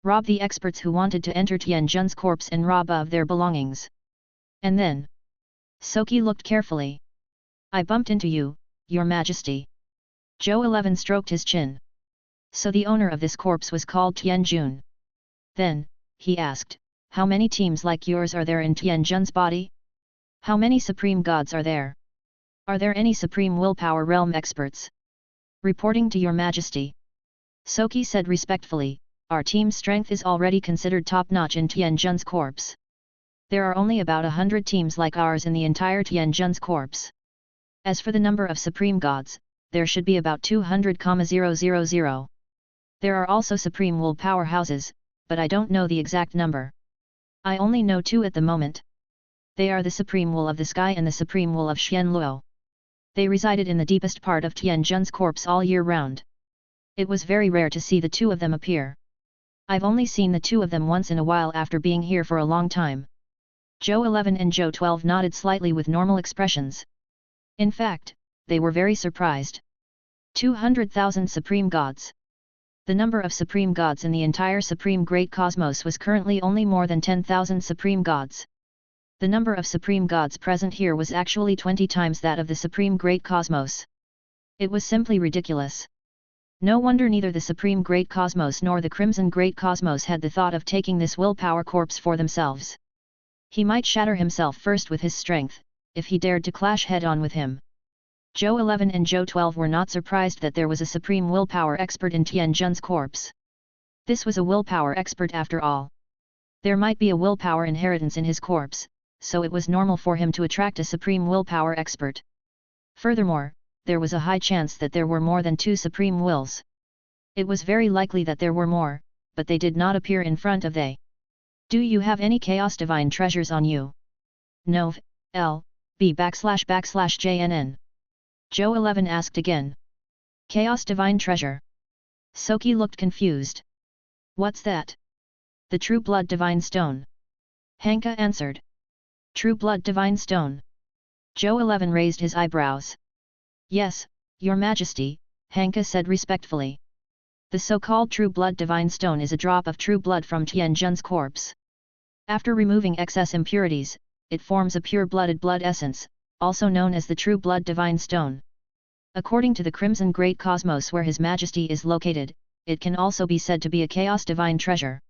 Rob the experts who wanted to enter Tianjun's corpse and rob of their belongings. And then, Soki looked carefully. I bumped into you, Your Majesty. Zhou 11 stroked his chin. So the owner of this corpse was called Tianjun. Then, he asked, how many teams like yours are there in Tianjun's body? How many supreme gods are there? Are there any supreme willpower realm experts? Reporting to Your Majesty. Soki said respectfully, our team's strength is already considered top-notch in Tianjun's corpse. There are only about 100 teams like ours in the entire Tianjun's corpse. As for the number of supreme gods, there should be about 200,000. There are also supreme willpower houses, but I don't know the exact number. I only know 2 at the moment. They are the Supreme Will of the Sky and the Supreme Will of Xianluo. They resided in the deepest part of Tianjun's corpse all year round. It was very rare to see the 2 of them appear. I've only seen the 2 of them once in a while after being here for a long time. Zhou 11 and Zhou 12 nodded slightly with normal expressions. In fact, they were very surprised. 200,000 Supreme Gods. The number of Supreme Gods in the entire Supreme Great Cosmos was currently only more than 10,000 Supreme Gods. The number of Supreme Gods present here was actually 20 times that of the Supreme Great Cosmos. It was simply ridiculous. No wonder neither the Supreme Great Cosmos nor the Crimson Great Cosmos had the thought of taking this willpower corpse for themselves. He might shatter himself first with his strength, if he dared to clash head-on with him. Zhou 11 and Zhou 12 were not surprised that there was a supreme willpower expert in Tianjun's corpse. This was a willpower expert after all. There might be a willpower inheritance in his corpse, so it was normal for him to attract a supreme willpower expert. Furthermore, there was a high chance that there were more than 2 supreme wills. It was very likely that there were more, but they did not appear in front of they. Do you have any chaos divine treasures on you? Nov. L. B / JNN. Zhou 11 asked again. Chaos divine treasure. Soki looked confused. What's that? The true blood divine stone. Hanka answered. True blood divine stone. Zhou 11 raised his eyebrows. Yes, your majesty, Hanka said respectfully. The so-called true blood divine stone is a drop of true blood from Tianjun's corpse. After removing excess impurities, it forms a pure-blooded blood essence, also known as the true blood divine stone. According to the Crimson Great Cosmos where His Majesty is located, it can also be said to be a chaos divine treasure.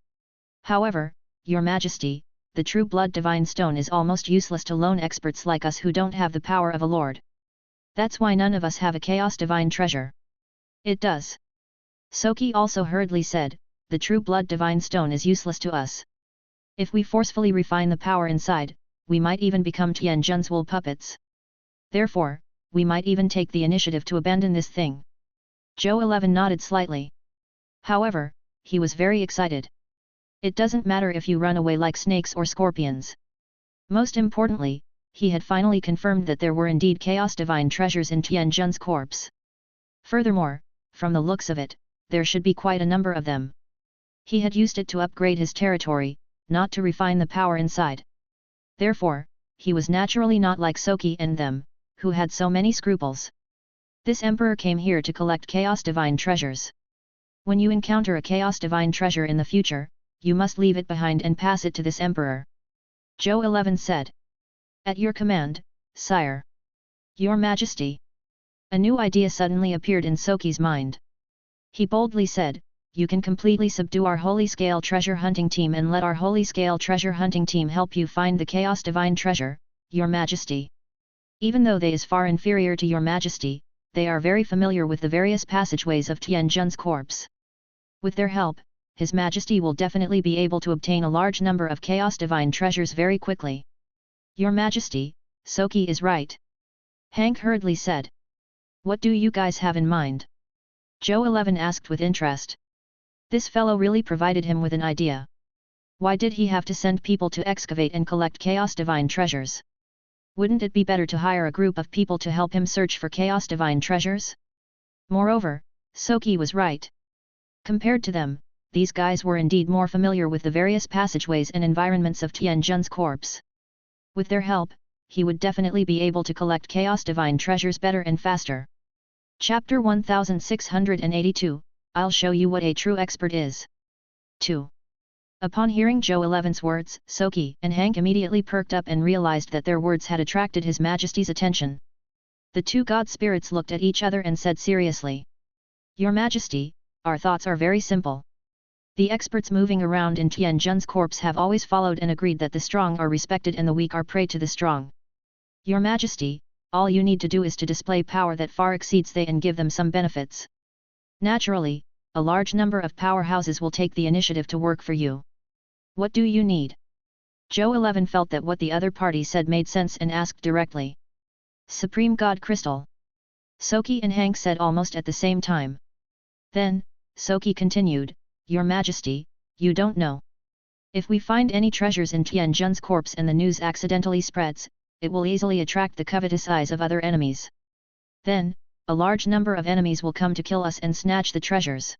However, your majesty, the true blood divine stone is almost useless to lone experts like us who don't have the power of a lord. That's why none of us have a chaos divine treasure. It does. Soki also hurriedly said, the true blood divine stone is useless to us. If we forcefully refine the power inside, we might even become Tianjun's wool puppets. Therefore, we might even take the initiative to abandon this thing. Zhou 11 nodded slightly. However, he was very excited. It doesn't matter if you run away like snakes or scorpions. Most importantly, he had finally confirmed that there were indeed chaos divine treasures in Tianjun's corpse. Furthermore, from the looks of it, there should be quite a number of them. He had used it to upgrade his territory, not to refine the power inside. Therefore, he was naturally not like Soki and them, who had so many scruples. This emperor came here to collect chaos divine treasures. When you encounter a chaos divine treasure in the future, you must leave it behind and pass it to this emperor. Zhou 11 said. At your command, sire. Your majesty. A new idea suddenly appeared in Soki's mind. He boldly said, you can completely subdue our holy scale treasure hunting team and let our holy scale treasure hunting team help you find the chaos divine treasure, your majesty. Even though they is far inferior to your majesty, they are very familiar with the various passageways of Tianjun's corpse. With their help, His Majesty will definitely be able to obtain a large number of chaos divine treasures very quickly. Your Majesty, Soki is right. Hank hurriedly said. What do you guys have in mind? Zhou 11 asked with interest. This fellow really provided him with an idea. Why did he have to send people to excavate and collect chaos divine treasures? Wouldn't it be better to hire a group of people to help him search for chaos divine treasures? Moreover, Soki was right. Compared to them, these guys were indeed more familiar with the various passageways and environments of Tianjun's corpse. With their help, he would definitely be able to collect chaos divine treasures better and faster. Chapter 1682, I'll show you what a true expert is. 2. Upon hearing Zhou 11's words, Soki and Hank immediately perked up and realized that their words had attracted His Majesty's attention. The two god spirits looked at each other and said seriously. Your Majesty, our thoughts are very simple. The experts moving around in Tianjun's corpse have always followed and agreed that the strong are respected and the weak are prey to the strong. Your Majesty, all you need to do is to display power that far exceeds they and give them some benefits. Naturally, a large number of powerhouses will take the initiative to work for you. What do you need? Zhou 11 felt that what the other party said made sense and asked directly. Supreme God Crystal. Soki and Hank said almost at the same time. Then, Soki continued, Your Majesty, you don't know. If we find any treasures in Tianjun's corpse and the news accidentally spreads, it will easily attract the covetous eyes of other enemies. Then, a large number of enemies will come to kill us and snatch the treasures.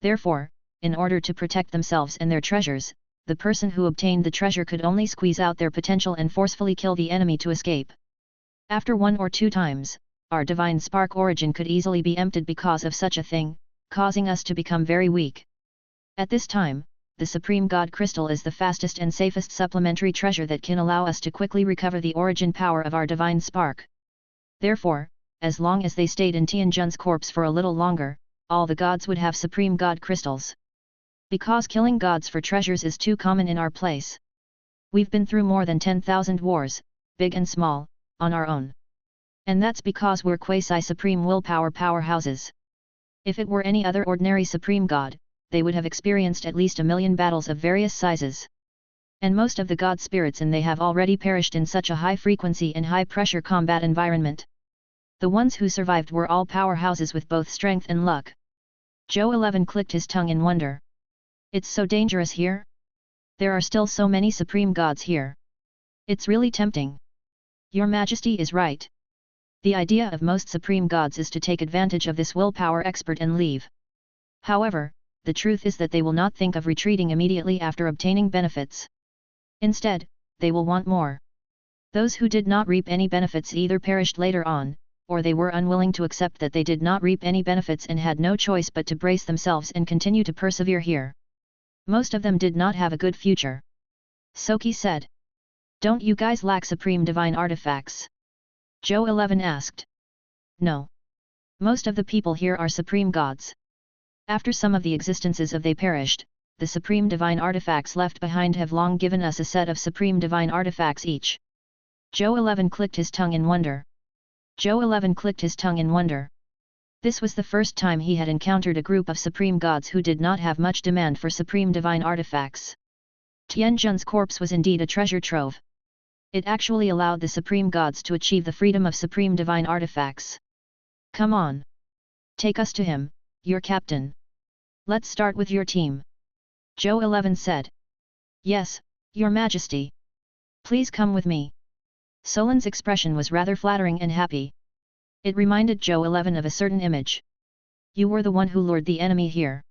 Therefore, in order to protect themselves and their treasures, the person who obtained the treasure could only squeeze out their potential and forcefully kill the enemy to escape. After 1 or 2 times, our divine spark origin could easily be emptied because of such a thing, causing us to become very weak. At this time, the Supreme God Crystal is the fastest and safest supplementary treasure that can allow us to quickly recover the origin power of our divine spark. Therefore, as long as they stayed in Tianjun's corpse for a little longer, all the gods would have Supreme God Crystals. Because killing gods for treasures is too common in our place. We've been through more than 10,000 wars, big and small, on our own. And that's because we're quasi-supreme willpower powerhouses. If it were any other ordinary supreme god, they would have experienced at least 1 million battles of various sizes. And most of the god spirits and they have already perished in such a high frequency and high pressure combat environment. The ones who survived were all powerhouses with both strength and luck. Zhou 11 clicked his tongue in wonder. It's so dangerous here? There are still so many supreme gods here. It's really tempting. Your Majesty is right. The idea of most supreme gods is to take advantage of this willpower expert and leave. However, the truth is that they will not think of retreating immediately after obtaining benefits. Instead, they will want more. Those who did not reap any benefits either perished later on, or they were unwilling to accept that they did not reap any benefits and had no choice but to brace themselves and continue to persevere here. Most of them did not have a good future. Soki said. Don't you guys lack supreme divine artifacts? Zhou 11 asked. No. Most of the people here are supreme gods. After some of the existences of they perished, the supreme divine artifacts left behind have long given us a set of supreme divine artifacts each. Zhou 11 clicked his tongue in wonder. Zhou 11 clicked his tongue in wonder. This was the first time he had encountered a group of supreme gods who did not have much demand for supreme divine artifacts. Tianjun's corpse was indeed a treasure trove. It actually allowed the supreme gods to achieve the freedom of supreme divine artifacts. Come on. Take us to him, your captain. Let's start with your team. Zhou 11 said. Yes, your Majesty. Please come with me. Solan's expression was rather flattering and happy. It reminded Zhou 11 of a certain image. You were the one who lured the enemy here.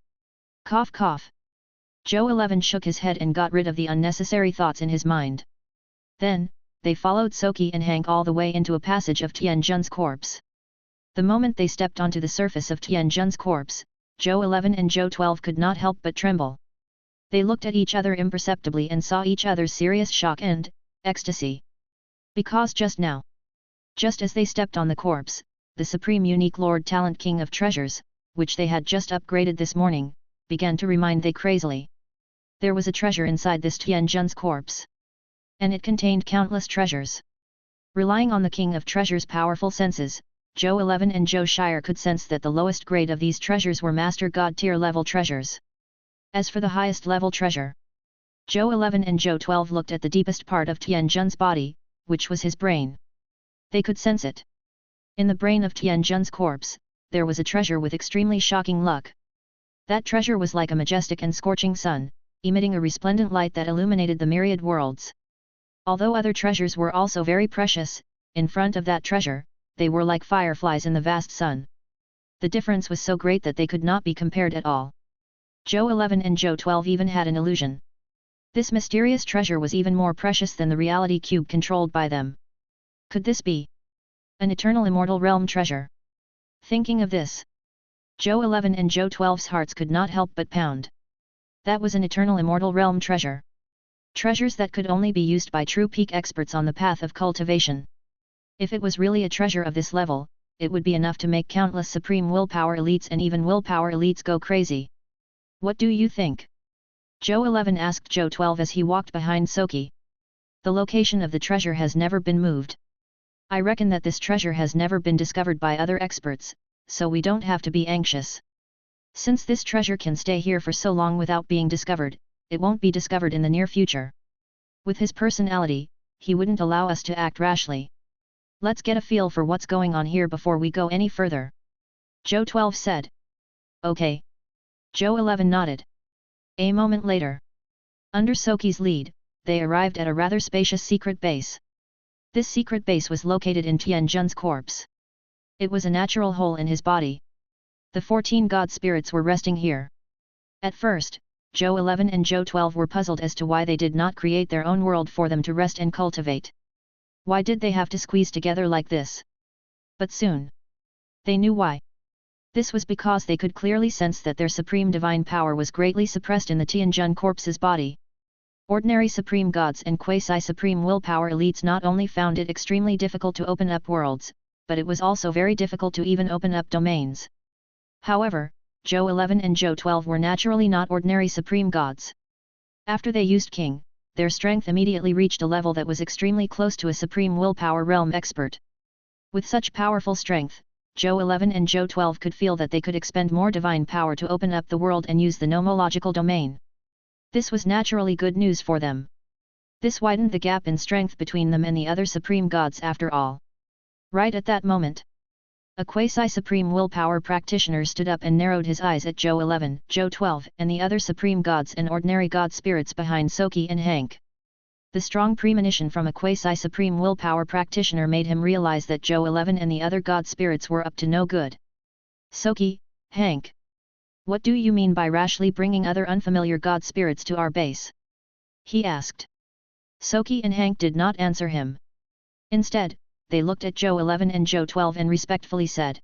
Cough cough. Zhou 11 shook his head and got rid of the unnecessary thoughts in his mind. Then, they followed Soki and Hank all the way into a passage of Tianjun's corpse. The moment they stepped onto the surface of Tianjun's corpse, Zhou 11 and Zhou 12 could not help but tremble. They looked at each other imperceptibly and saw each other's serious shock and ecstasy. Because just now, just as they stepped on the corpse, the Supreme Unique Lord Talent King of Treasures, which they had just upgraded this morning, began to remind they crazily. There was a treasure inside this Tianjun's corpse. And it contained countless treasures. Relying on the King of Treasures' powerful senses, Zhou 11 and Zhou Shire could sense that the lowest grade of these treasures were Master God tier level treasures. As for the highest level treasure, Zhou 11 and Zhou 12 looked at the deepest part of Tianjun's body, which was his brain. They could sense it. In the brain of Tianjun's corpse, there was a treasure with extremely shocking luck. That treasure was like a majestic and scorching sun, emitting a resplendent light that illuminated the myriad worlds. Although other treasures were also very precious, in front of that treasure, they were like fireflies in the vast sun. The difference was so great that they could not be compared at all. Zhou 11 and Zhou 12 even had an illusion. This mysterious treasure was even more precious than the reality cube controlled by them. Could this be an eternal immortal realm treasure? Thinking of this, Zhou 11 and Zhou 12's hearts could not help but pound. That was an eternal immortal realm treasure. Treasures that could only be used by true peak experts on the path of cultivation. If it was really a treasure of this level, it would be enough to make countless supreme willpower elites and even willpower elites go crazy. What do you think? Zhou 11 asked Zhou 12 as he walked behind Soki. The location of the treasure has never been moved. I reckon that this treasure has never been discovered by other experts, so we don't have to be anxious. Since this treasure can stay here for so long without being discovered, it won't be discovered in the near future. With his personality, he wouldn't allow us to act rashly. Let's get a feel for what's going on here before we go any further. Zhou 12 said. Okay. Zhou 11 nodded. A moment later, under Soki's lead, they arrived at a rather spacious secret base. This secret base was located in Tianjun's corpse. It was a natural hole in his body. The 14 god spirits were resting here. At first, Zhou 11 and Zhou 12 were puzzled as to why they did not create their own world for them to rest and cultivate. Why did they have to squeeze together like this? But soon, they knew why. This was because they could clearly sense that their supreme divine power was greatly suppressed in the Tianjun corpse's body. Ordinary supreme gods and quasi-supreme willpower elites not only found it extremely difficult to open up worlds, but it was also very difficult to even open up domains. However, Zhou 11 and Zhou 12 were naturally not ordinary supreme gods. After they used King, their strength immediately reached a level that was extremely close to a supreme willpower realm expert. With such powerful strength, Zhou 11 and Zhou 12 could feel that they could expend more divine power to open up the world and use the nomological domain. This was naturally good news for them. This widened the gap in strength between them and the other supreme gods after all. Right at that moment, a quasi-supreme willpower practitioner stood up and narrowed his eyes at Zhou 11, Zhou 12, and the other supreme gods and ordinary god spirits behind Soki and Hank. The strong premonition from a quasi-supreme willpower practitioner made him realize that Zhou 11 and the other god spirits were up to no good. Soki, Hank. What do you mean by rashly bringing other unfamiliar god spirits to our base? He asked. Soki and Hank did not answer him. Instead, they looked at Zhou 11 and Zhou 12 and respectfully said,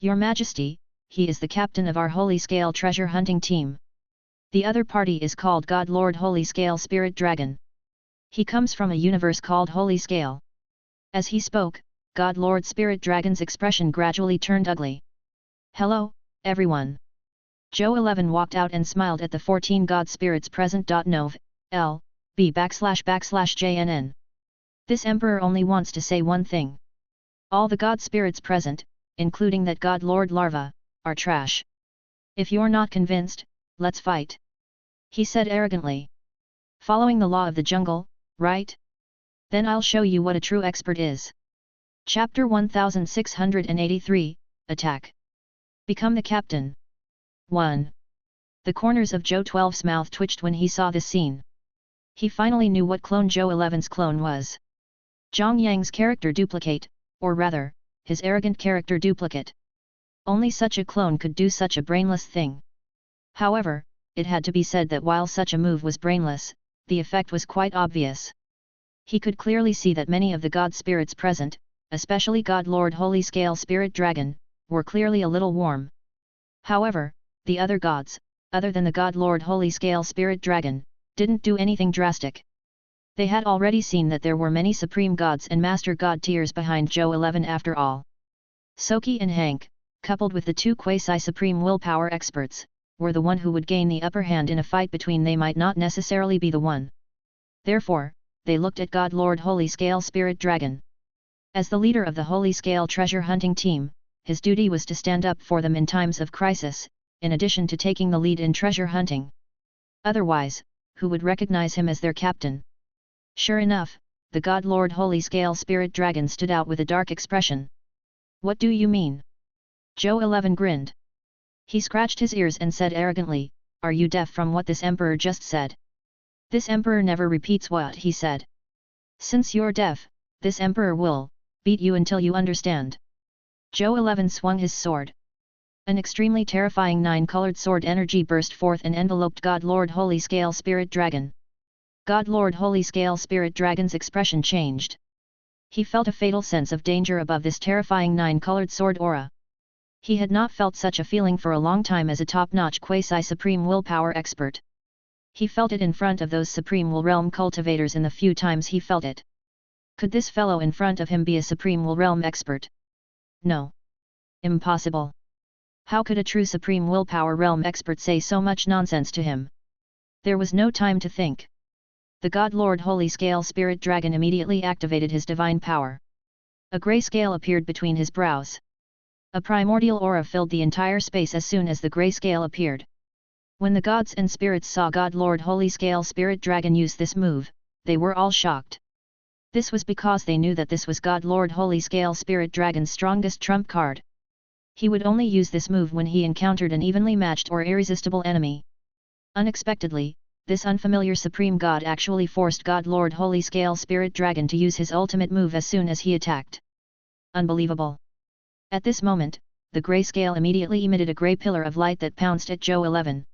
"Your Majesty, he is the captain of our Holy Scale treasure hunting team. The other party is called God Lord Holy Scale Spirit Dragon. He comes from a universe called Holy Scale." As he spoke, God Lord Spirit Dragon's expression gradually turned ugly. "Hello, everyone." Zhou 11 walked out and smiled at the 14 god spirits present. Nov. L. B //JNN. This emperor only wants to say one thing. All the god spirits present, including that god lord Larva, are trash. If you're not convinced, let's fight. He said arrogantly. Following the law of the jungle, right? Then I'll show you what a true expert is. Chapter 1683, Attack. Become the captain. 1. The corners of Zhou 12's mouth twitched when he saw this scene. He finally knew what clone Zhou 11's clone was. Zhang Yang's character duplicate, or rather, his arrogant character duplicate. Only such a clone could do such a brainless thing. However, it had to be said that while such a move was brainless, the effect was quite obvious. He could clearly see that many of the god spirits present, especially God Lord Holy Scale Spirit Dragon, were clearly a little warm. However, the other gods, other than the God Lord Holy Scale Spirit Dragon, didn't do anything drastic. They had already seen that there were many supreme gods and master god tiers behind Zhou 11 after all. Soki and Hank, coupled with the two quasi-supreme willpower experts, were the one who would gain the upper hand in a fight between they might not necessarily be the one. Therefore, they looked at God Lord Holy Scale Spirit Dragon. As the leader of the Holy Scale treasure hunting team, his duty was to stand up for them in times of crisis, in addition to taking the lead in treasure hunting. Otherwise, who would recognize him as their captain? Sure enough, the God Lord Holy Scale Spirit Dragon stood out with a dark expression. What do you mean? Zhou 11 grinned. He scratched his ears and said arrogantly, "Are you deaf from what this emperor just said? This emperor never repeats what he said. Since you're deaf, this emperor will beat you until you understand." Zhou 11 swung his sword. An extremely terrifying 9-colored sword energy burst forth and enveloped God Lord Holy Scale Spirit Dragon. God Lord Holy Scale Spirit Dragon's expression changed. He felt a fatal sense of danger above this terrifying 9-colored sword aura. He had not felt such a feeling for a long time as a top-notch quasi-supreme willpower expert. He felt it in front of those supreme will realm cultivators in the few times he felt it. Could this fellow in front of him be a supreme will realm expert? No. Impossible. How could a true supreme willpower realm expert say so much nonsense to him? There was no time to think. The God Lord Holy Scale Spirit Dragon immediately activated his divine power. A grey scale appeared between his brows. A primordial aura filled the entire space as soon as the grey scale appeared. When the gods and spirits saw God Lord Holy Scale Spirit Dragon use this move, they were all shocked. This was because they knew that this was God Lord Holy Scale Spirit Dragon's strongest trump card. He would only use this move when he encountered an evenly matched or irresistible enemy. Unexpectedly, this unfamiliar supreme god actually forced God Lord Holy Scale Spirit Dragon to use his ultimate move as soon as he attacked. Unbelievable. At this moment, the grey scale immediately emitted a grey pillar of light that pounced at Zhou 11.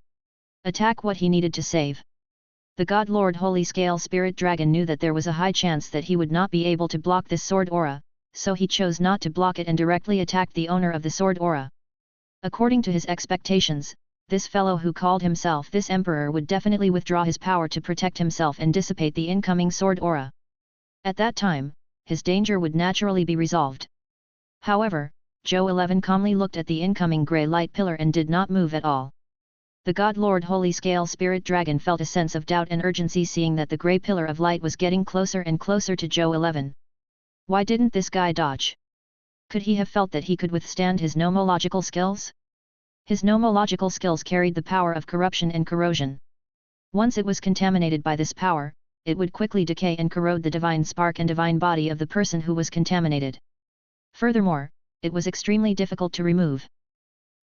Attack what he needed to save. The God Lord Holy Scale Spirit Dragon knew that there was a high chance that he would not be able to block this sword aura, so he chose not to block it and directly attacked the owner of the sword aura. According to his expectations, this fellow who called himself this emperor would definitely withdraw his power to protect himself and dissipate the incoming sword aura. At that time, his danger would naturally be resolved. However, Zhou 11 calmly looked at the incoming grey light pillar and did not move at all. The God Lord Holy Scale Spirit Dragon felt a sense of doubt and urgency seeing that the grey pillar of light was getting closer and closer to Zhou 11. Why didn't this guy dodge? Could he have felt that he could withstand his nomological skills? His nomological skills carried the power of corruption and corrosion. Once it was contaminated by this power, it would quickly decay and corrode the divine spark and divine body of the person who was contaminated. Furthermore, it was extremely difficult to remove.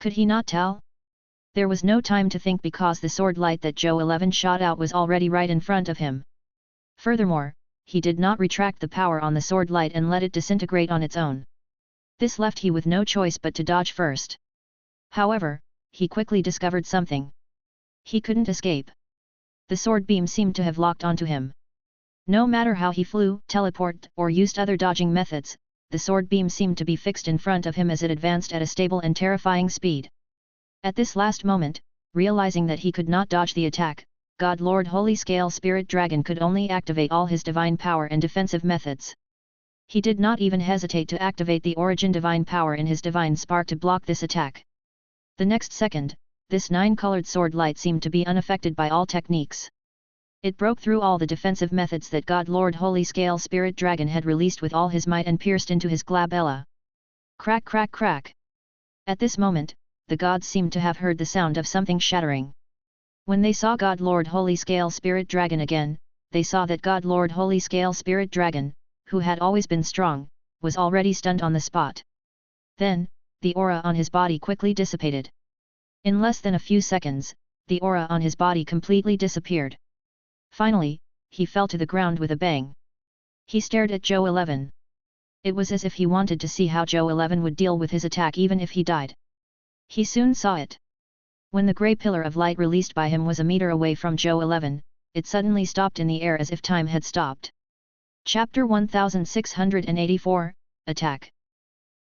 Could he not tell? There was no time to think because the sword light that Zhou 11 shot out was already right in front of him. Furthermore, he did not retract the power on the sword light and let it disintegrate on its own. This left he with no choice but to dodge first. However, he quickly discovered something. He couldn't escape. The sword beam seemed to have locked onto him. No matter how he flew, teleported, or used other dodging methods, the sword beam seemed to be fixed in front of him as it advanced at a stable and terrifying speed. At this last moment, realizing that he could not dodge the attack, God Lord Holy Scale Spirit Dragon could only activate all his divine power and defensive methods. He did not even hesitate to activate the origin divine power in his divine spark to block this attack. The next second, this 9-colored sword light seemed to be unaffected by all techniques. It broke through all the defensive methods that God Lord Holy Scale Spirit Dragon had released with all his might and pierced into his glabella. Crack crack crack. At this moment, the gods seemed to have heard the sound of something shattering. When they saw God Lord Holy Scale Spirit Dragon again, they saw that God Lord Holy Scale Spirit Dragon, who had always been strong, was already stunned on the spot. Then, the aura on his body quickly dissipated. In less than a few seconds, the aura on his body completely disappeared. Finally, he fell to the ground with a bang. He stared at Zhou 11. It was as if he wanted to see how Zhou 11 would deal with his attack even if he died. He soon saw it. When the grey pillar of light released by him was a meter away from Zhou 11, it suddenly stopped in the air as if time had stopped. Chapter 1684, Attack.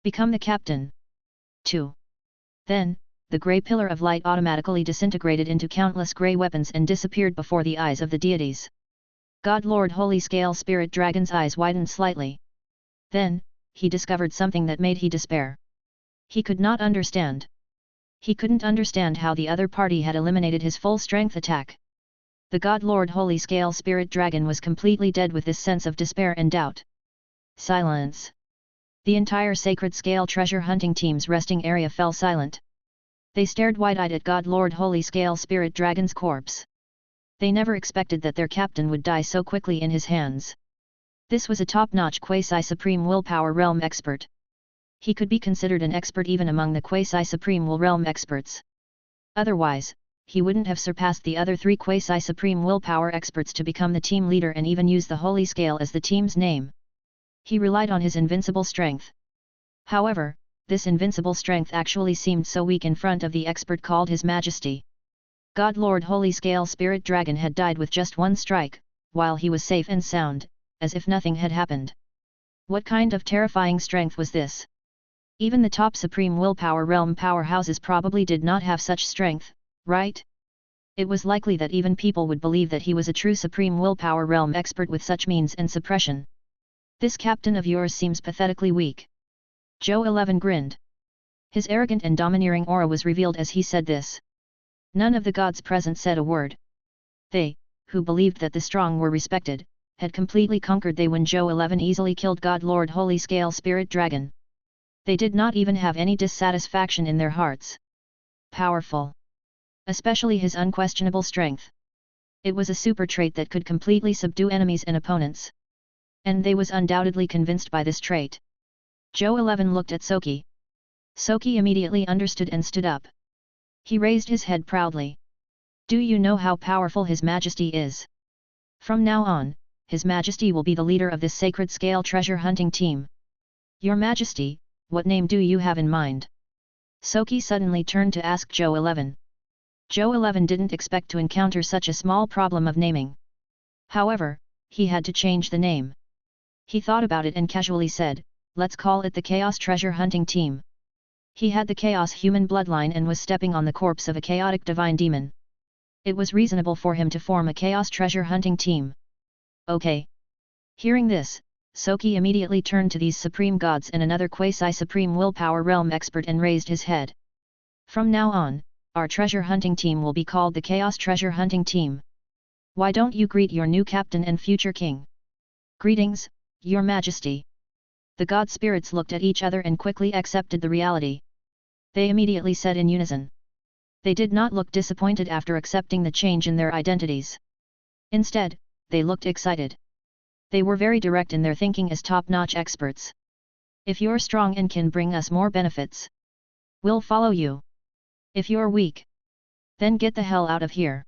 Become the Captain. 2. Then, the grey pillar of light automatically disintegrated into countless grey weapons and disappeared before the eyes of the deities. God Lord Holy Scale Spirit Dragon's eyes widened slightly. Then, he discovered something that made he despair. He could not understand. He couldn't understand how the other party had eliminated his full-strength attack. The God Lord Holy Scale Spirit Dragon was completely dead with this sense of despair and doubt. Silence. The entire Sacred Scale treasure hunting team's resting area fell silent. They stared wide-eyed at God Lord Holy Scale Spirit Dragon's corpse. They never expected that their captain would die so quickly in his hands. This was a top-notch quasi-supreme willpower realm expert. He could be considered an expert even among the quasi-supreme will realm experts. Otherwise, he wouldn't have surpassed the other 3 quasi-supreme willpower experts to become the team leader and even use the Holy Scale as the team's name. He relied on his invincible strength. However, this invincible strength actually seemed so weak in front of the expert called His Majesty. God Lord Holy Scale Spirit Dragon had died with just 1 strike, while he was safe and sound, as if nothing had happened. What kind of terrifying strength was this? Even the top supreme willpower realm powerhouses probably did not have such strength, right? It was likely that even people would believe that he was a true supreme willpower realm expert with such means and suppression. This captain of yours seems pathetically weak. Zhou 11 grinned. His arrogant and domineering aura was revealed as he said this. None of the gods present said a word. They, who believed that the strong were respected, had completely conquered they when Zhou 11 easily killed God Lord Holy Scale Spirit Dragon. They did not even have any dissatisfaction in their hearts. Powerful. Especially his unquestionable strength. It was a super trait that could completely subdue enemies and opponents. And they was undoubtedly convinced by this trait. Zhou 11 looked at Soki. Soki immediately understood and stood up. He raised his head proudly. Do you know how powerful His Majesty is? From now on, His Majesty will be the leader of this Sacred Scale treasure hunting team. Your Majesty, what name do you have in mind? Soki suddenly turned to ask Zhou 11. Zhou 11 didn't expect to encounter such a small problem of naming. However, he had to change the name. He thought about it and casually said, let's call it the Chaos Treasure Hunting Team. He had the Chaos human bloodline and was stepping on the corpse of a chaotic divine demon. It was reasonable for him to form a Chaos Treasure Hunting Team. Okay. Hearing this, Soki immediately turned to these supreme gods and another quasi-supreme willpower realm expert and raised his head. From now on, our treasure hunting team will be called the Chaos Treasure Hunting Team. Why don't you greet your new captain and future king? Greetings, Your Majesty. The god spirits looked at each other and quickly accepted the reality. They immediately said in unison. They did not look disappointed after accepting the change in their identities. Instead, they looked excited. They were very direct in their thinking as top-notch experts. If you're strong and can bring us more benefits, we'll follow you. If you're weak, then get the hell out of here.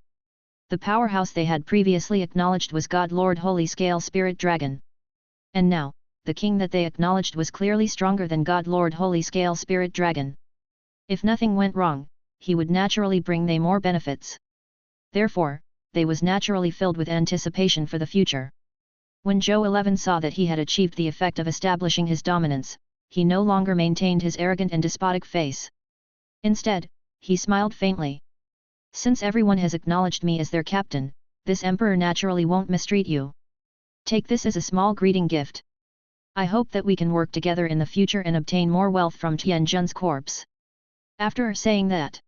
The powerhouse they had previously acknowledged was God Lord Holy Scale Spirit Dragon. And now, the king that they acknowledged was clearly stronger than God Lord Holy Scale Spirit Dragon. If nothing went wrong, he would naturally bring they more benefits. Therefore, they was naturally filled with anticipation for the future. When Zhou 11 saw that he had achieved the effect of establishing his dominance, he no longer maintained his arrogant and despotic face. Instead, he smiled faintly. Since everyone has acknowledged me as their captain, this emperor naturally won't mistreat you. Take this as a small greeting gift. I hope that we can work together in the future and obtain more wealth from Tianjun's corpse. After saying that,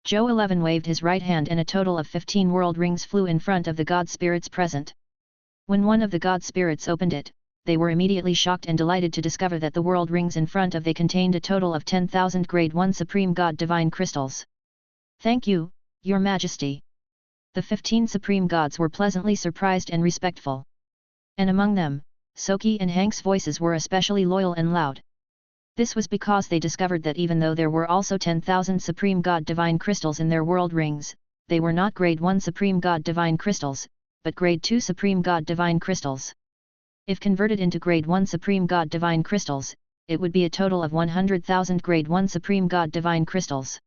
Zhou 11 waved his right hand and a total of 15 world rings flew in front of the god spirits present. When one of the god spirits opened it, they were immediately shocked and delighted to discover that the world rings in front of they contained a total of 10,000 grade 1 supreme god divine crystals. Thank you, Your Majesty. The 15 supreme gods were pleasantly surprised and respectful. And among them, Soki and Hank's voices were especially loyal and loud. This was because they discovered that even though there were also 10,000 supreme god divine crystals in their world rings, they were not grade 1 supreme god divine crystals, but grade 2 supreme god divine crystals. If converted into grade 1 supreme god divine crystals, it would be a total of 100,000 grade 1 supreme god divine crystals.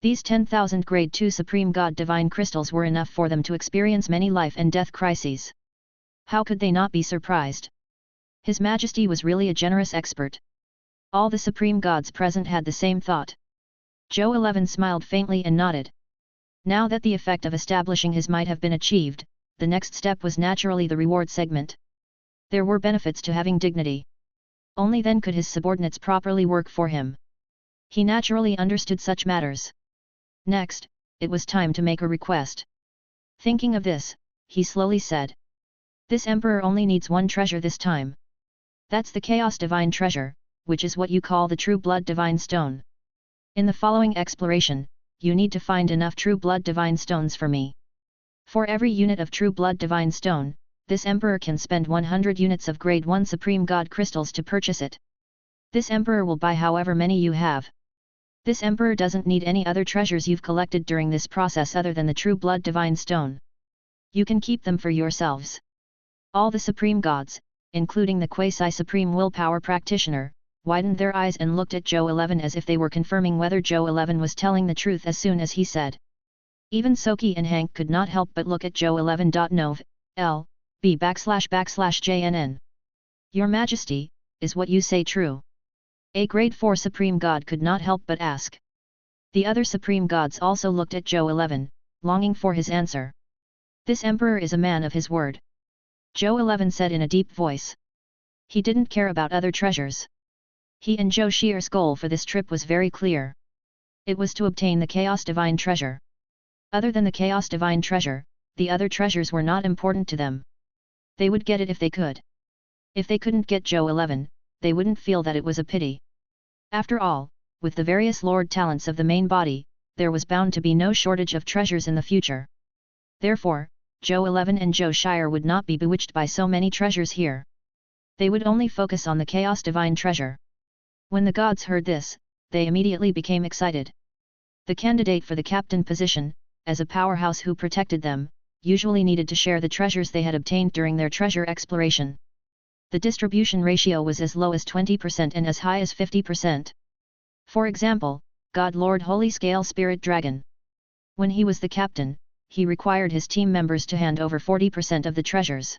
These 10,000 grade 2 supreme god divine crystals were enough for them to experience many life and death crises. How could they not be surprised? His Majesty was really a generous expert. All the supreme gods present had the same thought. Zhou 11 smiled faintly and nodded. Now that the effect of establishing his might have been achieved, the next step was naturally the reward segment. There were benefits to having dignity. Only then could his subordinates properly work for him. He naturally understood such matters. Next, it was time to make a request. Thinking of this, he slowly said. This emperor only needs one treasure this time. That's the Chaos Divine Treasure, which is what you call the True Blood Divine Stone. In the following exploration, you need to find enough True Blood Divine Stones for me. For every unit of True Blood Divine Stone, this emperor can spend 100 units of grade 1 Supreme God crystals to purchase it. This emperor will buy however many you have. This emperor doesn't need any other treasures you've collected during this process other than the True Blood Divine Stone. You can keep them for yourselves. All the Supreme Gods, including the quasi-supreme willpower practitioner, widened their eyes and looked at Zhou 11 as if they were confirming whether Zhou 11 was telling the truth as soon as he said. Even Soki and Hank could not help but look at Zhou 11.nov, l/b//jnn. Your Majesty, is what you say true? A grade 4 Supreme God could not help but ask. The other Supreme Gods also looked at Zhou 11, longing for his answer. This emperor is a man of his word. Zhou 11 said in a deep voice. He didn't care about other treasures. He and Zhou Xier's goal for this trip was very clear. It was to obtain the Chaos Divine Treasure. Other than the Chaos Divine Treasure, the other treasures were not important to them. They would get it if they could. If they couldn't get Zhou 11, they wouldn't feel that it was a pity. After all, with the various lord talents of the main body, there was bound to be no shortage of treasures in the future. Therefore, Zhou 11 and Zhou Xier would not be bewitched by so many treasures here. They would only focus on the Chaos Divine Treasure. When the gods heard this, they immediately became excited. The candidate for the captain position, as a powerhouse who protected them, usually needed to share the treasures they had obtained during their treasure exploration. The distribution ratio was as low as 20% and as high as 50%. For example, God Lord Holy Scale Spirit Dragon. When he was the captain, he required his team members to hand over 40% of the treasures.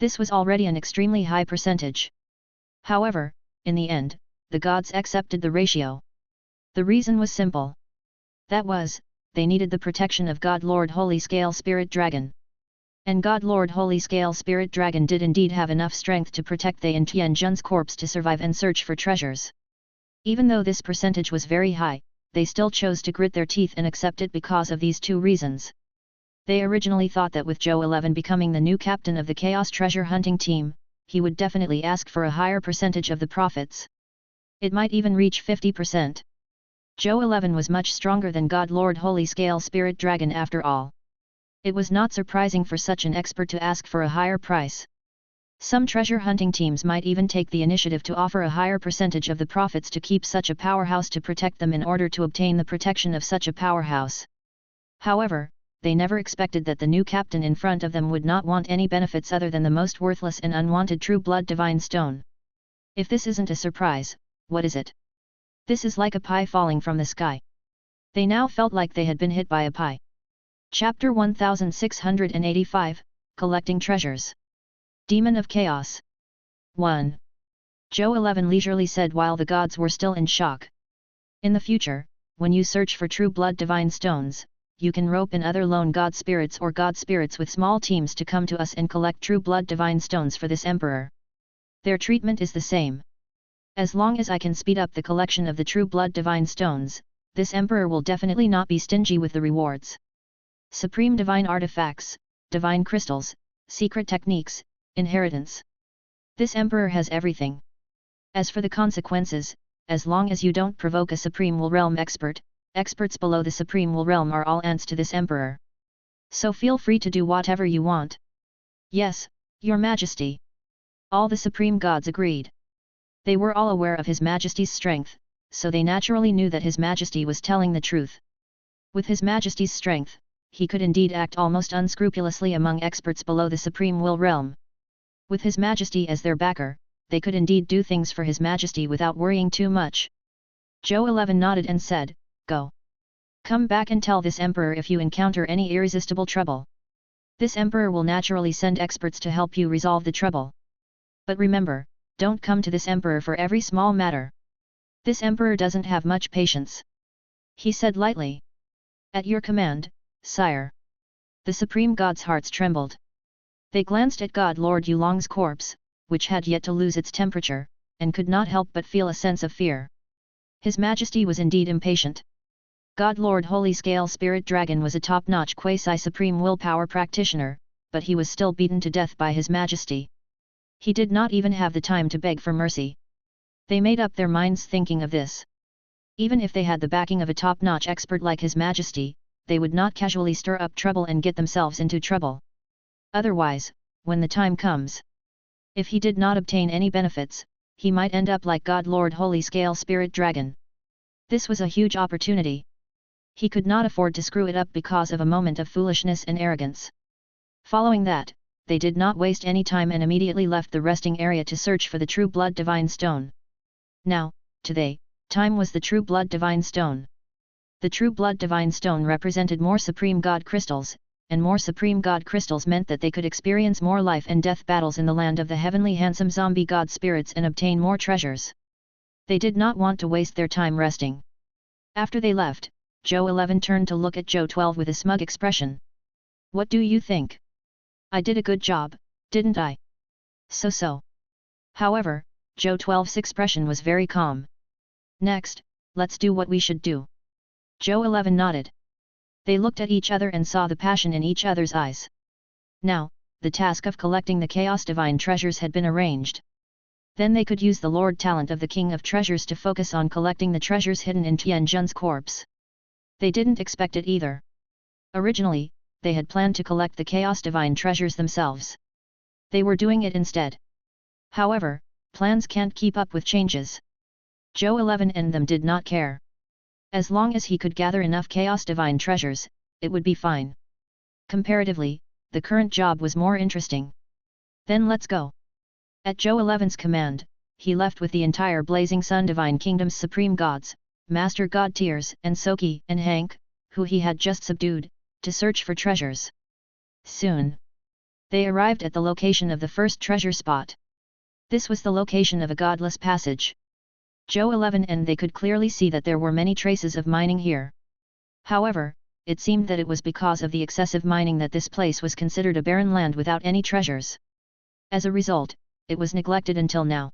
This was already an extremely high percentage. However, in the end, the gods accepted the ratio. The reason was simple. That was, they needed the protection of God Lord Holy Scale Spirit Dragon. And God Lord Holy Scale Spirit Dragon did indeed have enough strength to protect they and Tianjun's corpse to survive and search for treasures. Even though this percentage was very high, they still chose to grit their teeth and accept it because of these two reasons. They originally thought that with Zhou 11 becoming the new captain of the Chaos Treasure Hunting Team, he would definitely ask for a higher percentage of the profits. It might even reach 50%. Zhou 11 was much stronger than God Lord Holy Scale Spirit Dragon after all. It was not surprising for such an expert to ask for a higher price. Some treasure hunting teams might even take the initiative to offer a higher percentage of the profits to keep such a powerhouse to protect them in order to obtain the protection of such a powerhouse. However, they never expected that the new captain in front of them would not want any benefits other than the most worthless and unwanted true blood divine stone. If this isn't a surprise, what is it? This is like a pie falling from the sky. They now felt like they had been hit by a pie. Chapter 1685, Collecting Treasures. Demon of Chaos. 1. Zhou 11 leisurely said while the gods were still in shock. In the future, when you search for true blood divine stones, you can rope in other lone god spirits or god spirits with small teams to come to us and collect true blood divine stones for this emperor. Their treatment is the same. As long as I can speed up the collection of the true blood divine stones, this emperor will definitely not be stingy with the rewards. Supreme divine artifacts, divine crystals, secret techniques, inheritance. This emperor has everything. As for the consequences, as long as you don't provoke a supreme will realm expert, experts below the supreme will realm are all ants to this emperor. So feel free to do whatever you want. Yes, your majesty. All the supreme gods agreed. They were all aware of his majesty's strength, so they naturally knew that his majesty was telling the truth. With his majesty's strength, he could indeed act almost unscrupulously among experts below the supreme will realm. With his majesty as their backer, they could indeed do things for his majesty without worrying too much. Zhou 11 nodded and said, "Go. Come back and tell this emperor if you encounter any irresistible trouble. This emperor will naturally send experts to help you resolve the trouble. But remember, don't come to this emperor for every small matter. This emperor doesn't have much patience," he said lightly. "At your command, sire." The supreme god's hearts trembled. They glanced at God Lord Yulong's corpse, which had yet to lose its temperature, and could not help but feel a sense of fear. His Majesty was indeed impatient. God Lord Holy Scale Spirit Dragon was a top-notch quasi-supreme willpower practitioner, but he was still beaten to death by His Majesty. He did not even have the time to beg for mercy. They made up their minds thinking of this. Even if they had the backing of a top-notch expert like His Majesty, they would not casually stir up trouble and get themselves into trouble. Otherwise, when the time comes, if he did not obtain any benefits, he might end up like God Lord Holy Scale Spirit Dragon. This was a huge opportunity. He could not afford to screw it up because of a moment of foolishness and arrogance. Following that, they did not waste any time and immediately left the resting area to search for the true blood divine stone. Now, today, time was the true blood divine stone. The true blood divine stone represented more supreme god crystals, and more supreme god crystals meant that they could experience more life and death battles in the land of the heavenly handsome zombie god spirits and obtain more treasures. They did not want to waste their time resting. After they left, Zhou 11 turned to look at Zhou 12 with a smug expression. "What do you think? I did a good job, didn't I?" So. However, Zhou 12's expression was very calm. "Next, let's do what we should do." Zhou 11 nodded. They looked at each other and saw the passion in each other's eyes. Now, the task of collecting the Chaos Divine treasures had been arranged. Then they could use the Lord talent of the King of Treasures to focus on collecting the treasures hidden in Tianjun's corpse. They didn't expect it either. Originally, they had planned to collect the Chaos Divine treasures themselves. They were doing it instead. However, plans can't keep up with changes. Zhou 11 and them did not care. As long as he could gather enough Chaos Divine treasures, it would be fine. Comparatively, the current job was more interesting. Then let's go. At Zhou 11's command, he left with the entire Blazing Sun Divine Kingdom's supreme gods, Master God Tears and Soki and Hank, who he had just subdued, to search for treasures. Soon, they arrived at the location of the first treasure spot. This was the location of a godless passage. Zhou 11 and they could clearly see that there were many traces of mining here. However, it seemed that it was because of the excessive mining that this place was considered a barren land without any treasures. As a result, it was neglected until now.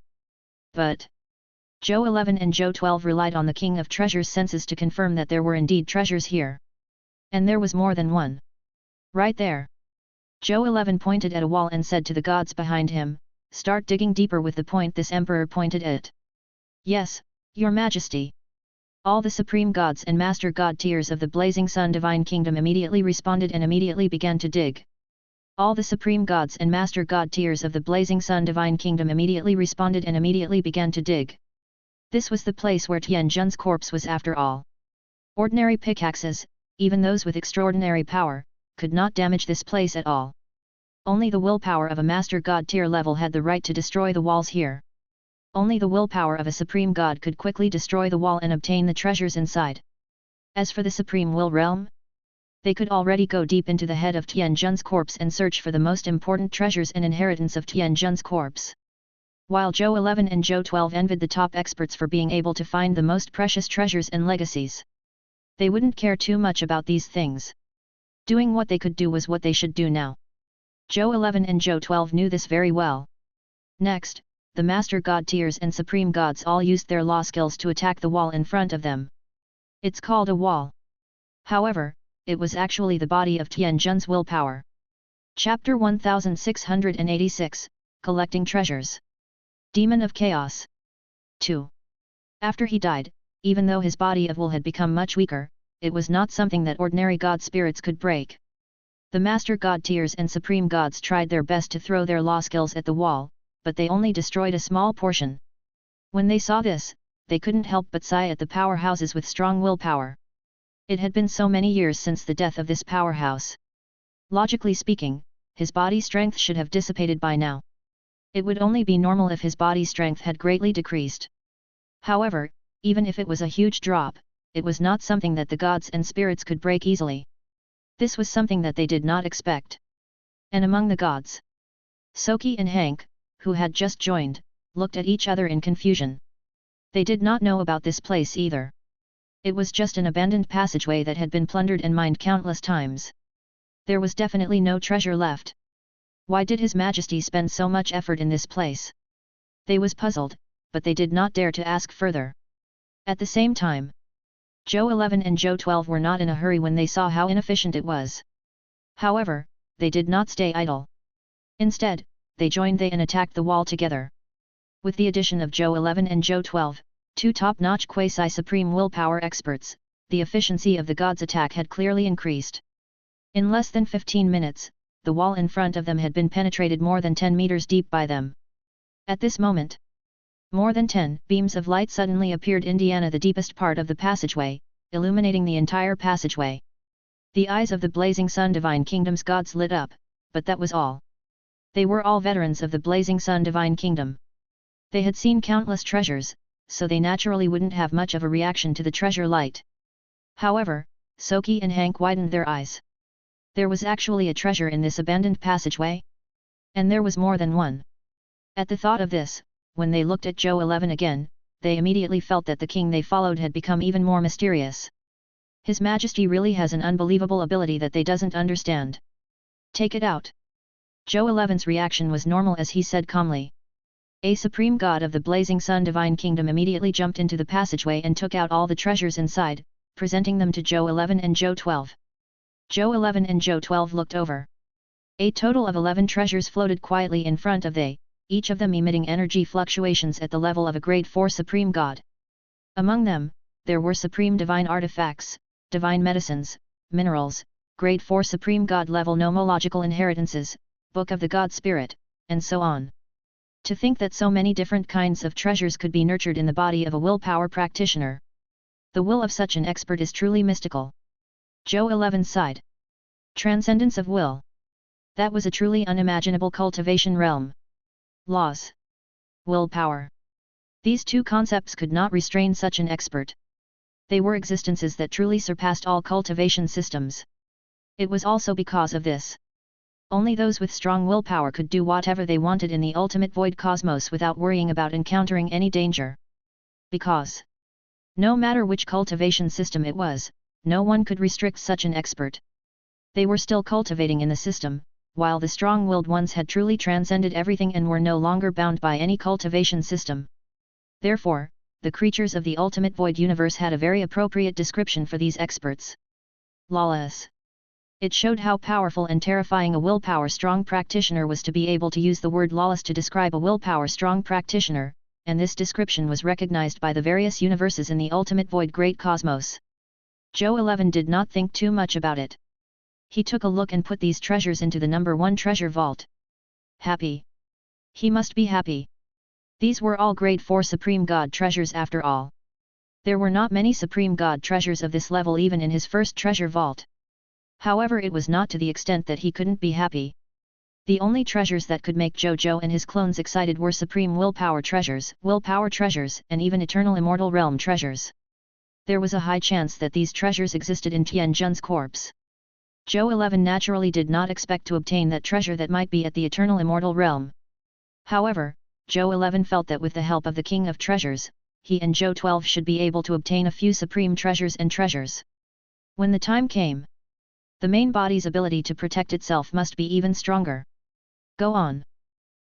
But Zhou 11 and Zhou 12 relied on the King of Treasures' senses to confirm that there were indeed treasures here. And there was more than one. Right there. Zhou 11 pointed at a wall and said to the gods behind him, "Start digging deeper with the point this emperor pointed at." "Yes, your majesty." All the supreme gods and master god tiers of the blazing sun divine kingdom immediately responded and immediately began to dig. All the supreme gods and master god tiers of the blazing sun divine kingdom immediately responded and immediately began to dig. This was the place where Tian Jun's corpse was after all. Ordinary pickaxes, even those with extraordinary power, could not damage this place at all. Only the willpower of a master god tier level had the right to destroy the walls here. Only the willpower of a supreme god could quickly destroy the wall and obtain the treasures inside. As for the supreme will realm, they could already go deep into the head of Tian Jun's corpse and search for the most important treasures and inheritance of Tian Jun's corpse. While Zhou 11 and Zhou 12 envied the top experts for being able to find the most precious treasures and legacies, they wouldn't care too much about these things. Doing what they could do was what they should do now. Zhou 11 and Zhou 12 knew this very well. Next, the master god tiers and supreme gods all used their law skills to attack the wall in front of them. It's called a wall. However, it was actually the body of Tian Jun's willpower. Chapter 1686, Collecting Treasures. Demon of Chaos. 2. After he died, even though his body of will had become much weaker, it was not something that ordinary god spirits could break. The master god tiers and supreme gods tried their best to throw their law skills at the wall, but they only destroyed a small portion. When they saw this, they couldn't help but sigh at the powerhouses with strong willpower. It had been so many years since the death of this powerhouse. Logically speaking, his body strength should have dissipated by now. It would only be normal if his body strength had greatly decreased. However, even if it was a huge drop, it was not something that the gods and spirits could break easily. This was something that they did not expect. And among the gods, Soki and Hank, who had just joined, looked at each other in confusion. They did not know about this place either. It was just an abandoned passageway that had been plundered and mined countless times. There was definitely no treasure left. Why did His Majesty spend so much effort in this place? They was puzzled, but they did not dare to ask further. At the same time, Zhou 11 and Zhou 12 were not in a hurry when they saw how inefficient it was. However, they did not stay idle. Instead, they joined and attacked the wall together. With the addition of Zhou 11 and Zhou 12, two top-notch quasi-supreme willpower experts, the efficiency of the gods' attack had clearly increased. In less than 15 minutes, the wall in front of them had been penetrated more than 10 meters deep by them. At this moment, more than 10 beams of light suddenly appeared in the deepest part of the passageway, illuminating the entire passageway. The eyes of the blazing sun divine kingdom's gods lit up, but that was all. They were all veterans of the blazing sun divine kingdom. They had seen countless treasures, so they naturally wouldn't have much of a reaction to the treasure light. However, Soki and Hank widened their eyes. There was actually a treasure in this abandoned passageway? And there was more than one. At the thought of this, when they looked at Zhou 11 again, they immediately felt that the king they followed had become even more mysterious. His Majesty really has an unbelievable ability that they doesn't understand. Take it out. Zhou 11's reaction was normal as he said calmly. A supreme god of the blazing sun divine kingdom immediately jumped into the passageway and took out all the treasures inside, presenting them to Zhou 11 and Zhou 12. Zhou 11 and Zhou 12 looked over. A total of 11 treasures floated quietly in front of they, each of them emitting energy fluctuations at the level of a grade 4 supreme god. Among them, there were supreme divine artifacts, divine medicines, minerals, grade 4 supreme god level nomological inheritances, book of the god spirit, and so on. To think that so many different kinds of treasures could be nurtured in the body of a willpower practitioner. The will of such an expert is truly mystical. Zhou 11 sighed. Transcendence of will. That was a truly unimaginable cultivation realm. Laws. Willpower. These two concepts could not restrain such an expert. They were existences that truly surpassed all cultivation systems. It was also because of this. Only those with strong willpower could do whatever they wanted in the ultimate void cosmos without worrying about encountering any danger. Because no matter which cultivation system it was, no one could restrict such an expert. They were still cultivating in the system, while the strong-willed ones had truly transcended everything and were no longer bound by any cultivation system. Therefore, the creatures of the ultimate void universe had a very appropriate description for these experts. Lawless. It showed how powerful and terrifying a willpower strong practitioner was to be able to use the word lawless to describe a willpower strong practitioner, and this description was recognized by the various universes in the ultimate void great cosmos. Zhou 11 did not think too much about it. He took a look and put these treasures into the number 1 treasure vault. Happy. He must be happy. These were all grade 4 Supreme God treasures after all. There were not many Supreme God treasures of this level even in his first treasure vault. However, it was not to the extent that he couldn't be happy. The only treasures that could make Zhou Zhou and his clones excited were Supreme Willpower treasures, and even Eternal Immortal Realm treasures. There was a high chance that these treasures existed in Tianjun's corpse. Zhou 11 naturally did not expect to obtain that treasure that might be at the Eternal Immortal Realm. However, Zhou 11 felt that with the help of the King of Treasures, he and Zhou 12 should be able to obtain a few supreme treasures and treasures. When the time came, the main body's ability to protect itself must be even stronger. Go on.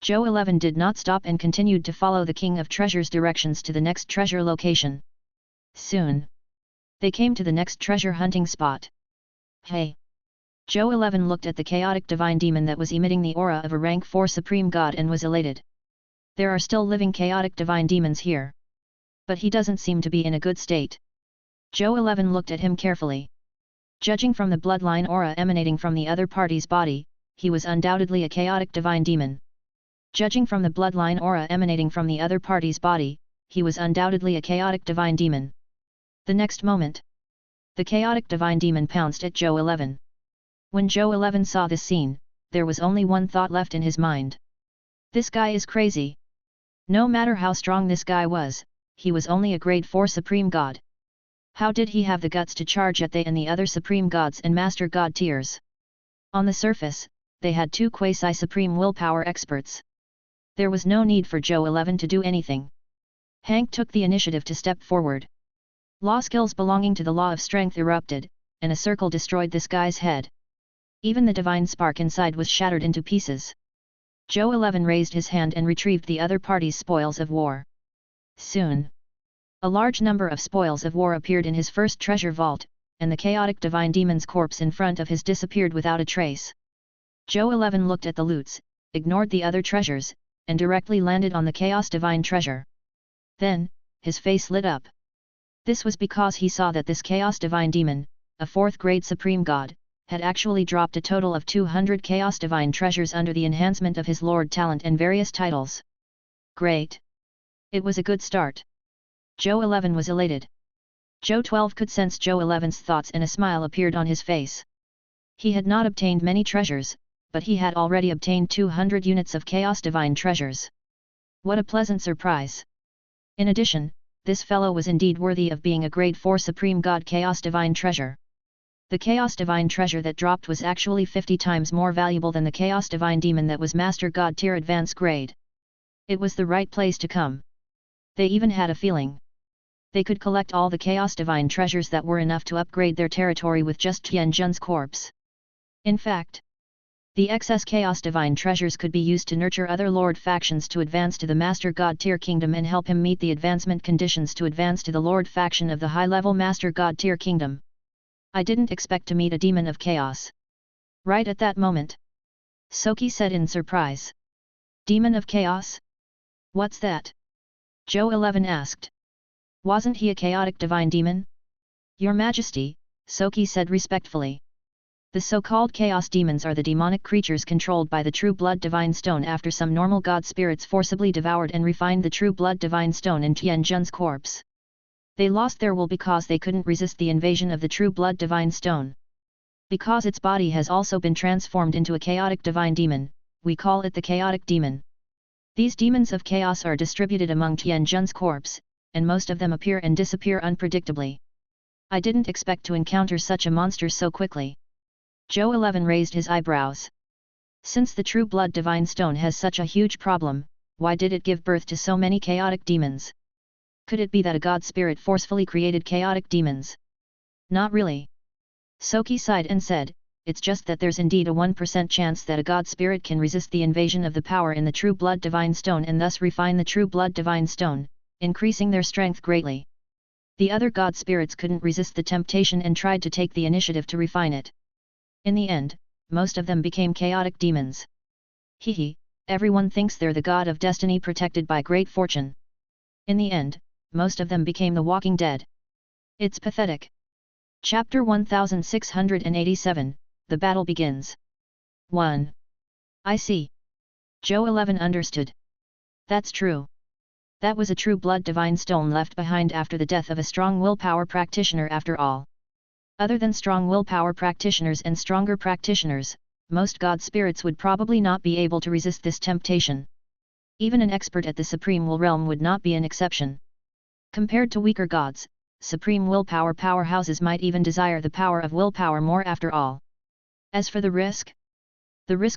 Zhou 11 did not stop and continued to follow the King of Treasures' directions to the next treasure location. Soon, they came to the next treasure hunting spot. Hey! Zhou 11 looked at the chaotic divine demon that was emitting the aura of a rank 4 supreme god and was elated. There are still living chaotic divine demons here. But he doesn't seem to be in a good state. Zhou 11 looked at him carefully. Judging from the bloodline aura emanating from the other party's body, he was undoubtedly a chaotic divine demon. Judging from the bloodline aura emanating from the other party's body, he was undoubtedly a chaotic divine demon. The next moment, the chaotic divine demon pounced at Zhou 11. When Zhou 11 saw this scene, there was only one thought left in his mind. This guy is crazy. No matter how strong this guy was, he was only a grade 4 supreme god. How did he have the guts to charge at they and the other supreme gods and master god tiers? On the surface, they had 2 quasi-supreme willpower experts. There was no need for Zhou 11 to do anything. Hank took the initiative to step forward. Law skills belonging to the law of strength erupted, and a circle destroyed this guy's head. Even the divine spark inside was shattered into pieces. Zhou 11 raised his hand and retrieved the other party's spoils of war. Soon, a large number of spoils of war appeared in his first treasure vault, and the chaotic divine demon's corpse in front of his disappeared without a trace. Zhou 11 looked at the loots, ignored the other treasures, and directly landed on the chaos divine treasure. Then, his face lit up. This was because he saw that this chaos divine demon, a 4th grade supreme god, had actually dropped a total of 200 chaos divine treasures under the enhancement of his lord talent and various titles. Great! It was a good start. Zhou 11 was elated. Zhou 12 could sense Zhou 11's thoughts and a smile appeared on his face. He had not obtained many treasures, but he had already obtained 200 units of chaos divine treasures. What a pleasant surprise! In addition, this fellow was indeed worthy of being a grade 4 supreme god chaos divine treasure. The chaos divine treasure that dropped was actually 50 times more valuable than the chaos divine demon that was master god tier advanced grade. It was the right place to come. They even had a feeling. They could collect all the chaos divine treasures that were enough to upgrade their territory with just Tianjun's corpse. In fact, the excess chaos divine treasures could be used to nurture other lord factions to advance to the master god tier kingdom and help him meet the advancement conditions to advance to the lord faction of the high-level master god tier kingdom. I didn't expect to meet a demon of chaos. Right at that moment, Soki said in surprise. Demon of chaos? What's that? Zhou 11 asked. Wasn't he a chaotic divine demon? Your Majesty, Soki said respectfully. The so-called chaos demons are the demonic creatures controlled by the true blood divine stone after some normal god spirits forcibly devoured and refined the true blood divine stone in Tianjun's corpse. They lost their will because they couldn't resist the invasion of the true blood divine stone. Because its body has also been transformed into a chaotic divine demon, we call it the chaotic demon. These demons of chaos are distributed among Tianjun's corpse, and most of them appear and disappear unpredictably. I didn't expect to encounter such a monster so quickly. Zhou 11 raised his eyebrows. Since the true blood divine stone has such a huge problem, why did it give birth to so many chaotic demons? Could it be that a god spirit forcefully created chaotic demons? Not really. Soki sighed and said, it's just that there's indeed a 1% chance that a god spirit can resist the invasion of the power in the true blood divine stone and thus refine the true blood divine stone, increasing their strength greatly. The other god spirits couldn't resist the temptation and tried to take the initiative to refine it. In the end, most of them became chaotic demons. Hehe, everyone thinks they're the god of destiny protected by great fortune. In the end, most of them became the walking dead. It's pathetic. Chapter 1687, The Battle Begins. 1. I see. Zhou 11 understood. That's true. That was a true blood divine stone left behind after the death of a strong willpower practitioner after all. Other than strong willpower practitioners and stronger practitioners, most god spirits would probably not be able to resist this temptation. Even an expert at the supreme will realm would not be an exception. Compared to weaker gods, supreme willpower powerhouses might even desire the power of willpower more after all. As for the risk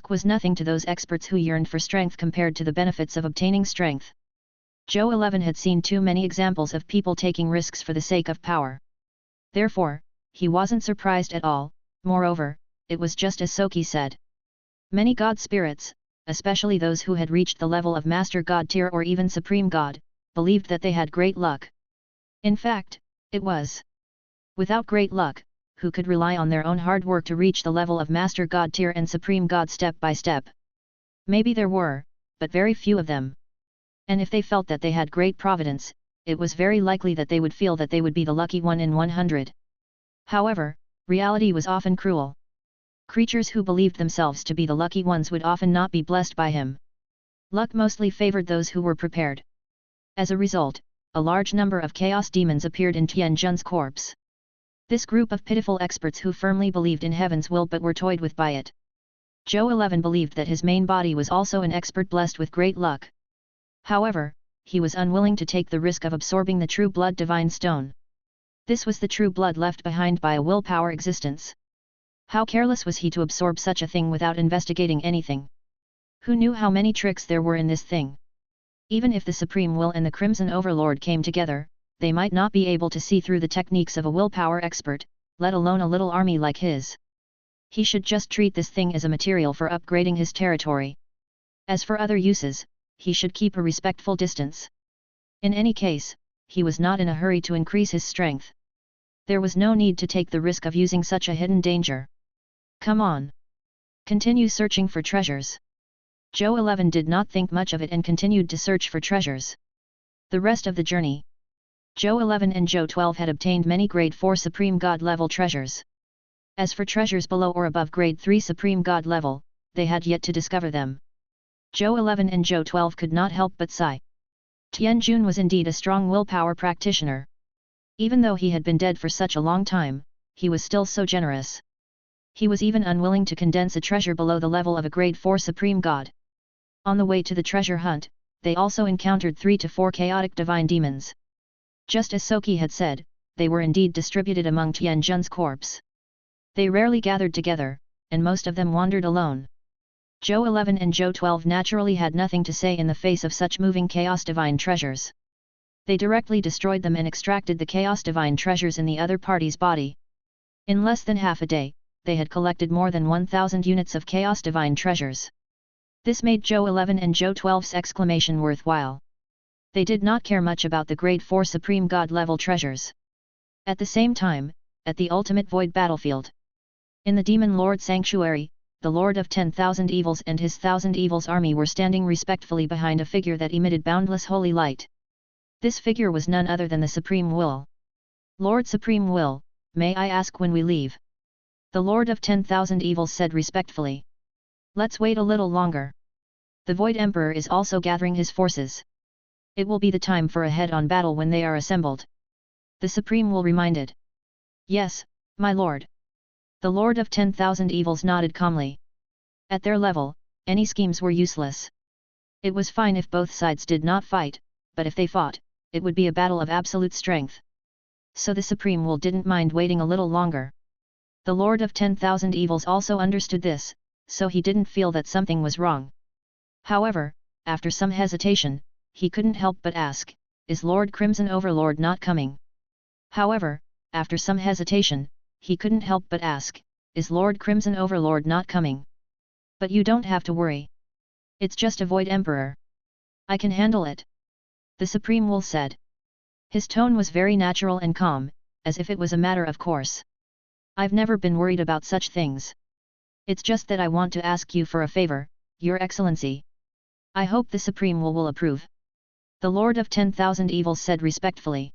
was nothing to those experts who yearned for strength compared to the benefits of obtaining strength. Zhou 11 had seen too many examples of people taking risks for the sake of power. Therefore, he wasn't surprised at all. Moreover, it was just as Soki said. Many god spirits, especially those who had reached the level of Master God tier or even Supreme God, believed that they had great luck. In fact, it was without great luck, who could rely on their own hard work to reach the level of Master God tier and Supreme God step by step. Maybe there were, but very few of them. And if they felt that they had great providence, it was very likely that they would feel that they would be the lucky one in 100. However, reality was often cruel. Creatures who believed themselves to be the lucky ones would often not be blessed by him. Luck mostly favored those who were prepared. As a result, a large number of chaos demons appeared in Tianjun's corpse. This group of pitiful experts who firmly believed in heaven's will but were toyed with by it. Zhou 11 believed that his main body was also an expert blessed with great luck. However, he was unwilling to take the risk of absorbing the true blood divine stone. This was the true blood left behind by a willpower existence. How careless was he to absorb such a thing without investigating anything? Who knew how many tricks there were in this thing? Even if the Supreme Will and the Crimson Overlord came together, they might not be able to see through the techniques of a willpower expert, let alone a little army like his. He should just treat this thing as a material for upgrading his territory. As for other uses, he should keep a respectful distance. In any case, he was not in a hurry to increase his strength. There was no need to take the risk of using such a hidden danger. Come on. Continue searching for treasures. Zhou 11 did not think much of it and continued to search for treasures. The rest of the journey. Zhou 11 and Zhou 12 had obtained many grade 4 Supreme God level treasures. As for treasures below or above grade 3 Supreme God level, they had yet to discover them. Zhou 11 and Zhou 12 could not help but sigh. Tianjun was indeed a strong willpower practitioner. Even though he had been dead for such a long time, he was still so generous. He was even unwilling to condense a treasure below the level of a grade 4 Supreme God. On the way to the treasure hunt, they also encountered 3 to 4 chaotic divine demons. Just as Soki had said, they were indeed distributed among Tianjun's corpse. They rarely gathered together, and most of them wandered alone. Zhou 11 and Zhou 12 naturally had nothing to say in the face of such moving chaos divine treasures. They directly destroyed them and extracted the chaos divine treasures in the other party's body. In less than half a day, they had collected more than 1,000 units of chaos divine treasures. This made Zhou 11 and Zhou 12's exclamation worthwhile. They did not care much about the grade 4 Supreme God level treasures. At the same time, at the ultimate void battlefield. In the Demon Lord Sanctuary, the Lord of 10,000 Evils and his 1,000 Evils army were standing respectfully behind a figure that emitted boundless holy light. This figure was none other than the Supreme Will. Lord Supreme Will, may I ask when we leave? The Lord of 10,000 Evils said respectfully. Let's wait a little longer. The Void Emperor is also gathering his forces. It will be the time for a head-on battle when they are assembled. The Supreme Will reminded. Yes, my lord. The Lord of 10,000 Evils nodded calmly. At their level, any schemes were useless. It was fine if both sides did not fight, but if they fought, it would be a battle of absolute strength. So the Supreme Will didn't mind waiting a little longer. The Lord of 10,000 Evils also understood this, so he didn't feel that something was wrong. However, after some hesitation, he couldn't help but ask, is Lord Crimson Overlord not coming? However, after some hesitation, he couldn't help but ask, is Lord Crimson Overlord not coming? But you don't have to worry. It's just a Void Emperor. I can handle it. The Supreme Will said. His tone was very natural and calm, as if it was a matter of course. I've never been worried about such things. It's just that I want to ask you for a favor, Your Excellency. I hope the Supreme Will approve. The Lord of 10,000 Evils said respectfully.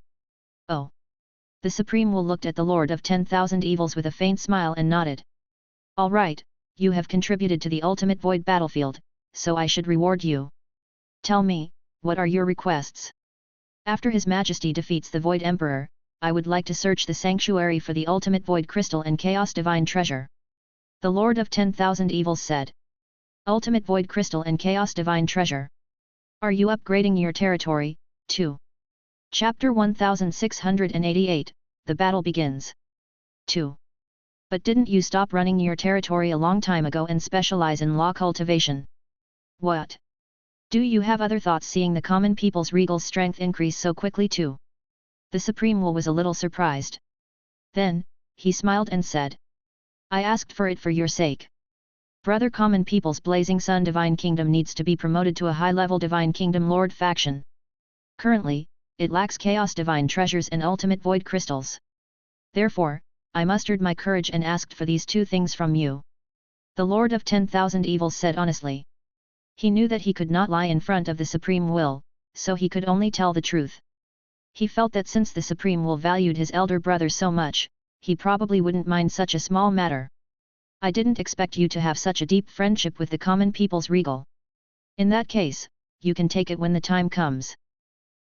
Oh. The Supreme Will looked at the Lord of 10,000 Evils with a faint smile and nodded. All right, you have contributed to the ultimate void battlefield, so I should reward you. Tell me, what are your requests? After His Majesty defeats the Void Emperor, I would like to search the sanctuary for the ultimate void crystal and chaos divine treasure. The Lord of 10,000 Evils said. Ultimate void crystal and chaos divine treasure. Are you upgrading your territory, too? Chapter 1688, The Battle Begins. 2. But didn't you stop running your territory a long time ago and specialize in law cultivation? What? Do you have other thoughts seeing the common people's regal strength increase so quickly too? The Supreme Will was a little surprised. Then, he smiled and said. I asked for it for your sake. Brother Common People's Blazing Sun Divine Kingdom needs to be promoted to a high-level Divine Kingdom Lord faction. Currently, it lacks Chaos Divine Treasures and Ultimate Void Crystals. Therefore, I mustered my courage and asked for these two things from you. The Lord of 10,000 Evils said honestly. He knew that he could not lie in front of the Supreme Will, so he could only tell the truth. He felt that since the Supreme Will valued his elder brother so much, he probably wouldn't mind such a small matter. I didn't expect you to have such a deep friendship with the common people's regal. In that case, you can take it when the time comes.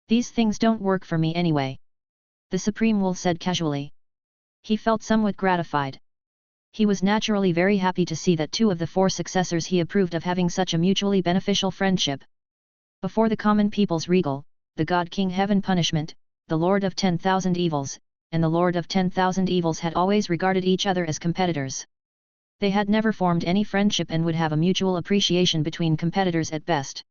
These things don't work for me anyway. The Supreme Will said casually. He felt somewhat gratified. He was naturally very happy to see that two of the four successors he approved of having such a mutually beneficial friendship. Before the common people's regal, the God King Heaven Punishment, the Lord of 10,000 Evils, and the Lord of 10,000 Evils had always regarded each other as competitors. They had never formed any friendship and would have a mutual appreciation between competitors at best.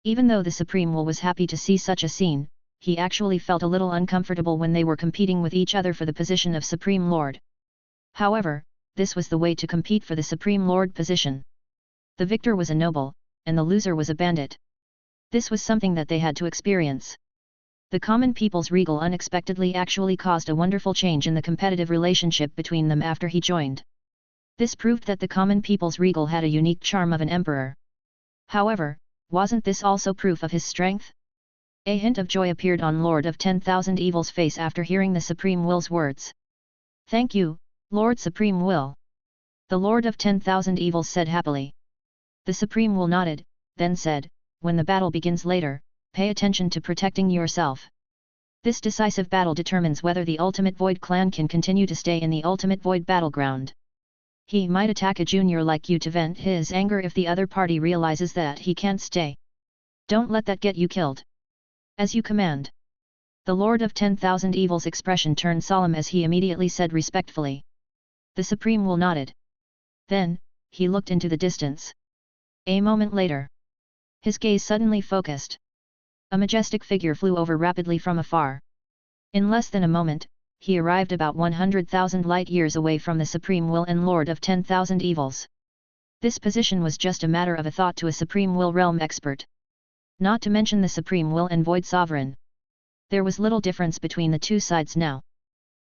Even though the Supreme Will was happy to see such a scene, he actually felt a little uncomfortable when they were competing with each other for the position of Supreme Lord. However, this was the way to compete for the Supreme Lord position. The victor was a noble, and the loser was a bandit. This was something that they had to experience. The common people's regal unexpectedly actually caused a wonderful change in the competitive relationship between them after he joined. This proved that the common people's regal had a unique charm of an emperor. However, wasn't this also proof of his strength? A hint of joy appeared on Lord of 10,000 Evils' face after hearing the Supreme Will's words. Thank you, Lord Supreme Will. The Lord of 10,000 Evils said happily. The Supreme Will nodded, then said, when the battle begins later, pay attention to protecting yourself. This decisive battle determines whether the Ultimate Void clan can continue to stay in the Ultimate Void battleground. He might attack a junior like you to vent his anger if the other party realizes that he can't stay. Don't let that get you killed. As you command. The Lord of 10,000 Evils' expression turned solemn as he immediately said respectfully. The Supreme Will nodded. Then, he looked into the distance. A moment later. His gaze suddenly focused. A majestic figure flew over rapidly from afar. In less than a moment, he arrived about 100,000 light-years away from the Supreme Will and Lord of 10,000 Evils. This position was just a matter of a thought to a Supreme Will realm expert. Not to mention the Supreme Will and Void Sovereign. There was little difference between the two sides now.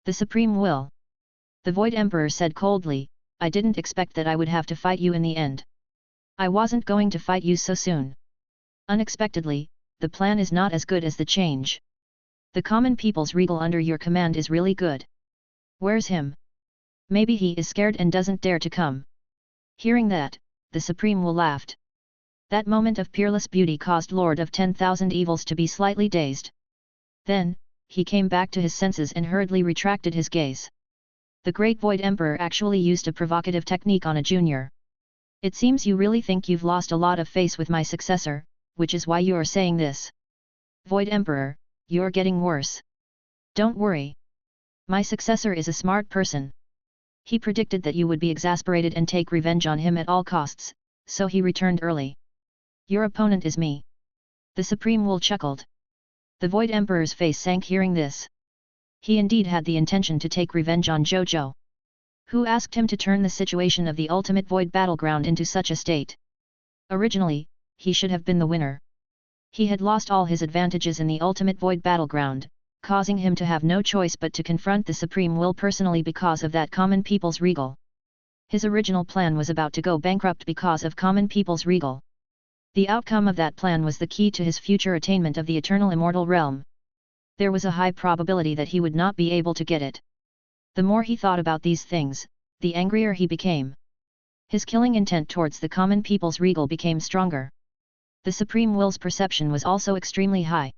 The Supreme Will. The Void Emperor said coldly, I didn't expect that I would have to fight you in the end. I wasn't going to fight you so soon. Unexpectedly, the plan is not as good as the change. The common people's regal under your command is really good. Where's him? Maybe he is scared and doesn't dare to come. Hearing that, the Supreme Will laughed. That moment of peerless beauty caused Lord of 10,000 Evils to be slightly dazed. Then, he came back to his senses and hurriedly retracted his gaze. The Great Void Emperor actually used a provocative technique on a junior. It seems you really think you've lost a lot of face with my successor, which is why you're saying this. Void Emperor, you're getting worse. Don't worry. My successor is a smart person. He predicted that you would be exasperated and take revenge on him at all costs, so he returned early. Your opponent is me. The Supreme Will chuckled. The Void Emperor's face sank hearing this. He indeed had the intention to take revenge on Zhou Zhou. Who asked him to turn the situation of the Ultimate Void battleground into such a state? Originally, he should have been the winner. He had lost all his advantages in the Ultimate Void battleground, causing him to have no choice but to confront the Supreme Will personally because of that common people's regal. His original plan was about to go bankrupt because of common people's regal. The outcome of that plan was the key to his future attainment of the eternal immortal realm. There was a high probability that he would not be able to get it. The more he thought about these things, the angrier he became. His killing intent towards the common people's regal became stronger. The Supreme Will's perception was also extremely high.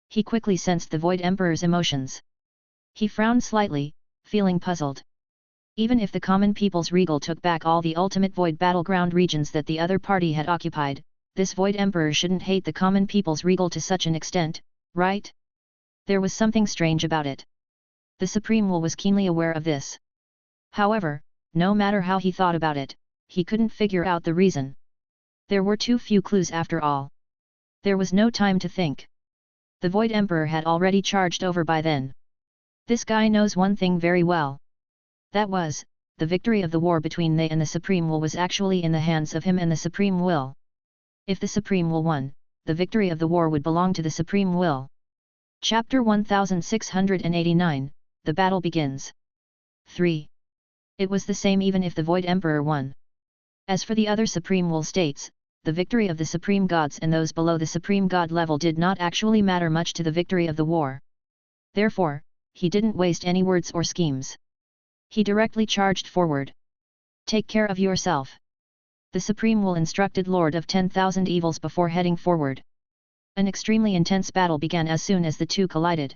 He quickly sensed the Void Emperor's emotions. He frowned slightly, feeling puzzled. Even if the common people's regal took back all the ultimate Void battleground regions that the other party had occupied, this Void Emperor shouldn't hate the common people's regal to such an extent, right? There was something strange about it. The Supreme Will was keenly aware of this. However, no matter how he thought about it, he couldn't figure out the reason. There were too few clues after all. There was no time to think. The Void Emperor had already charged over by then. This guy knows one thing very well. That was, the victory of the war between they and the Supreme Will was actually in the hands of him and the Supreme Will. If the Supreme Will won, the victory of the war would belong to the Supreme Will. Chapter 1689, The Battle Begins. 3. It was the same even if the Void Emperor won. As for the other Supreme Will states, the victory of the Supreme Gods and those below the Supreme God level did not actually matter much to the victory of the war. Therefore, he didn't waste any words or schemes. He directly charged forward. Take care of yourself. The Supreme Will instructed Lord of 10,000 Evils before heading forward. An extremely intense battle began as soon as the two collided.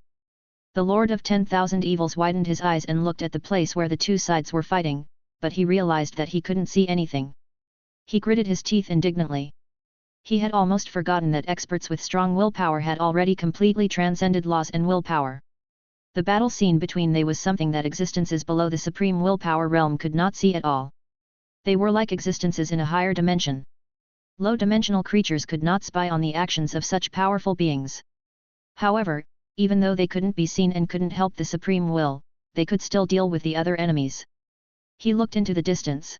The Lord of 10,000 Evils widened his eyes and looked at the place where the two sides were fighting, but he realized that he couldn't see anything. He gritted his teeth indignantly. He had almost forgotten that experts with strong willpower had already completely transcended laws and willpower. The battle scene between they was something that existences below the supreme willpower realm could not see at all. They were like existences in a higher dimension. Low-dimensional creatures could not spy on the actions of such powerful beings. However, even though they couldn't be seen and couldn't help the supreme will, they could still deal with the other enemies. He looked into the distance.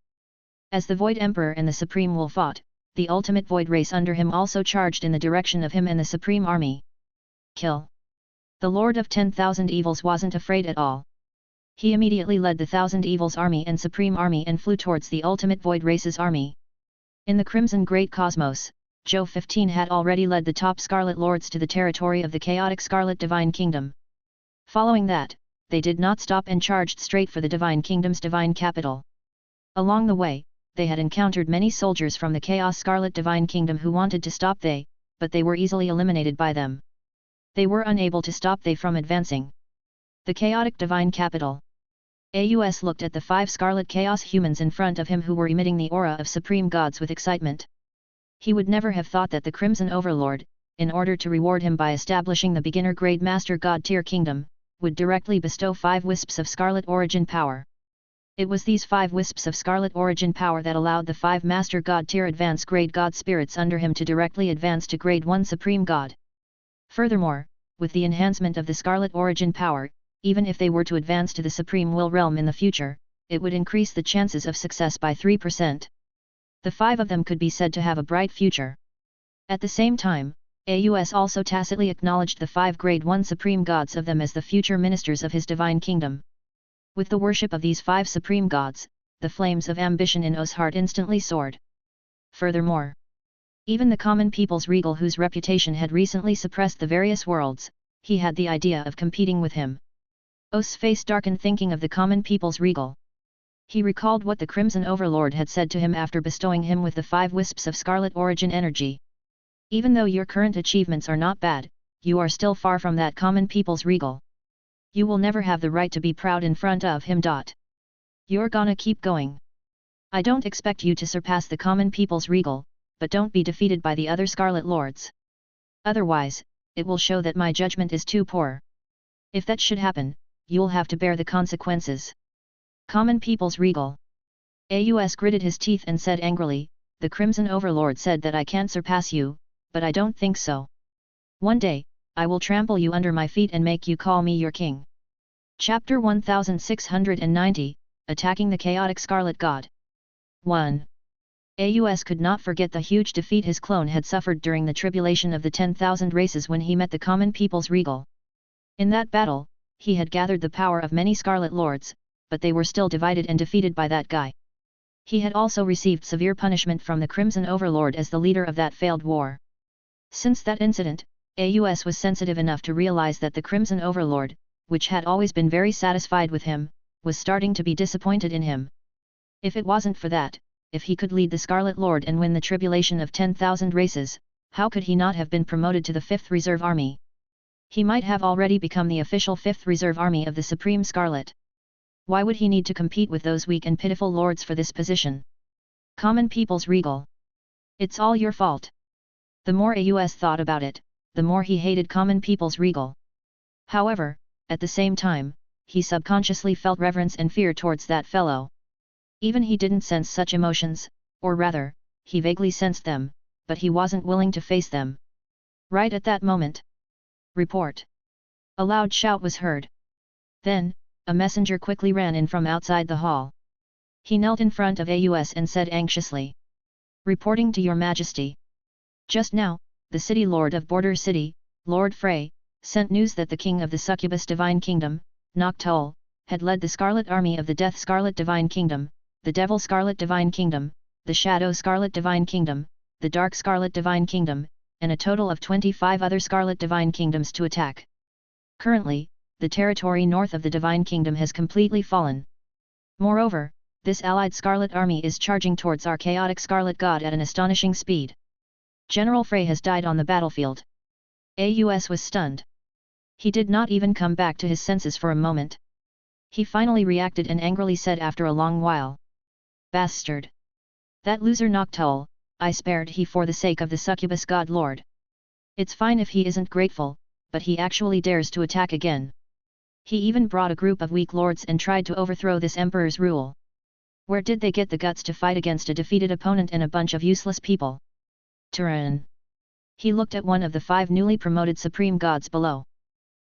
As the Void Emperor and the Supreme Will fought, the ultimate Void race under him also charged in the direction of him and the Supreme Army. Kill. The Lord of 10,000 Evils wasn't afraid at all. He immediately led the 1,000 Evils army and Supreme Army and flew towards the ultimate Void race's army. In the Crimson Great Cosmos, Zhou 15 had already led the top Scarlet Lords to the territory of the chaotic Scarlet Divine Kingdom. Following that, they did not stop and charged straight for the Divine Kingdom's divine capital. Along the way, they had encountered many soldiers from the Chaos Scarlet Divine Kingdom who wanted to stop they, but they were easily eliminated by them. They were unable to stop they from advancing. The chaotic divine capital. Aus looked at the 5 Scarlet Chaos humans in front of him who were emitting the aura of supreme gods with excitement. He would never have thought that the Crimson Overlord, in order to reward him by establishing the beginner-grade Master God tier kingdom, would directly bestow 5 wisps of Scarlet Origin power. It was these 5 wisps of Scarlet Origin power that allowed the 5 Master God tier advanced grade God spirits under him to directly advance to grade 1 Supreme God. Furthermore, with the enhancement of the Scarlet Origin power, even if they were to advance to the Supreme Will realm in the future, it would increase the chances of success by 3%. The 5 of them could be said to have a bright future. At the same time, Aus also tacitly acknowledged the 5 grade 1 Supreme Gods of them as the future ministers of his divine kingdom. With the worship of these 5 Supreme Gods, the flames of ambition in O's heart instantly soared. Furthermore, even the common people's regal whose reputation had recently suppressed the various worlds, he had the idea of competing with him. O's face darkened thinking of the common people's regal. He recalled what the Crimson Overlord had said to him after bestowing him with the 5 wisps of Scarlet Origin energy. Even though your current achievements are not bad, you are still far from that common people's regal. You will never have the right to be proud in front of him. You're gonna keep going. I don't expect you to surpass the common people's regal, but don't be defeated by the other Scarlet Lords. Otherwise, it will show that my judgment is too poor. If that should happen, you'll have to bear the consequences. Common people's regal. Aus gritted his teeth and said angrily, the Crimson Overlord said that I can't surpass you, but I don't think so. One day, I will trample you under my feet and make you call me your king. Chapter 1690, Attacking the Chaotic Scarlet God. 1. Aus could not forget the huge defeat his clone had suffered during the tribulation of the 10,000 races when he met the common people's regal. In that battle, he had gathered the power of many Scarlet Lords, but they were still divided and defeated by that guy. He had also received severe punishment from the Crimson Overlord as the leader of that failed war. Since that incident, AUS was sensitive enough to realize that the Crimson Overlord, which had always been very satisfied with him, was starting to be disappointed in him. If it wasn't for that, if he could lead the Scarlet Lord and win the tribulation of 10,000 races, how could he not have been promoted to the 5th Reserve Army? He might have already become the official 5th Reserve Army of the Supreme Scarlet. Why would he need to compete with those weak and pitiful lords for this position? Common people's regal. It's all your fault. The more AUS thought about it, the more he hated common people's regal. However, at the same time, he subconsciously felt reverence and fear towards that fellow. Even he didn't sense such emotions, or rather, he vaguely sensed them, but he wasn't willing to face them. Right at that moment. Report. A loud shout was heard. Then, a messenger quickly ran in from outside the hall. He knelt in front of AUS and said anxiously. Reporting to your majesty. Just now, the city lord of Border City, Lord Frey, sent news that the king of the Succubus Divine Kingdom, Noctul, had led the Scarlet Army of the Death Scarlet Divine Kingdom, the Devil Scarlet Divine Kingdom, the Shadow Scarlet Divine Kingdom, the Dark Scarlet Divine Kingdom, and a total of 25 other Scarlet Divine Kingdoms to attack. Currently, the territory north of the Divine Kingdom has completely fallen. Moreover, this allied Scarlet Army is charging towards our chaotic Scarlet God at an astonishing speed. General Frey has died on the battlefield. AUS was stunned. He did not even come back to his senses for a moment. He finally reacted and angrily said after a long while. Bastard! That loser Noctul, I spared he for the sake of the Succubus God Lord. It's fine if he isn't grateful, but he actually dares to attack again. He even brought a group of weak lords and tried to overthrow this emperor's rule. Where did they get the guts to fight against a defeated opponent and a bunch of useless people? Turan. He looked at one of the 5 newly promoted supreme gods below.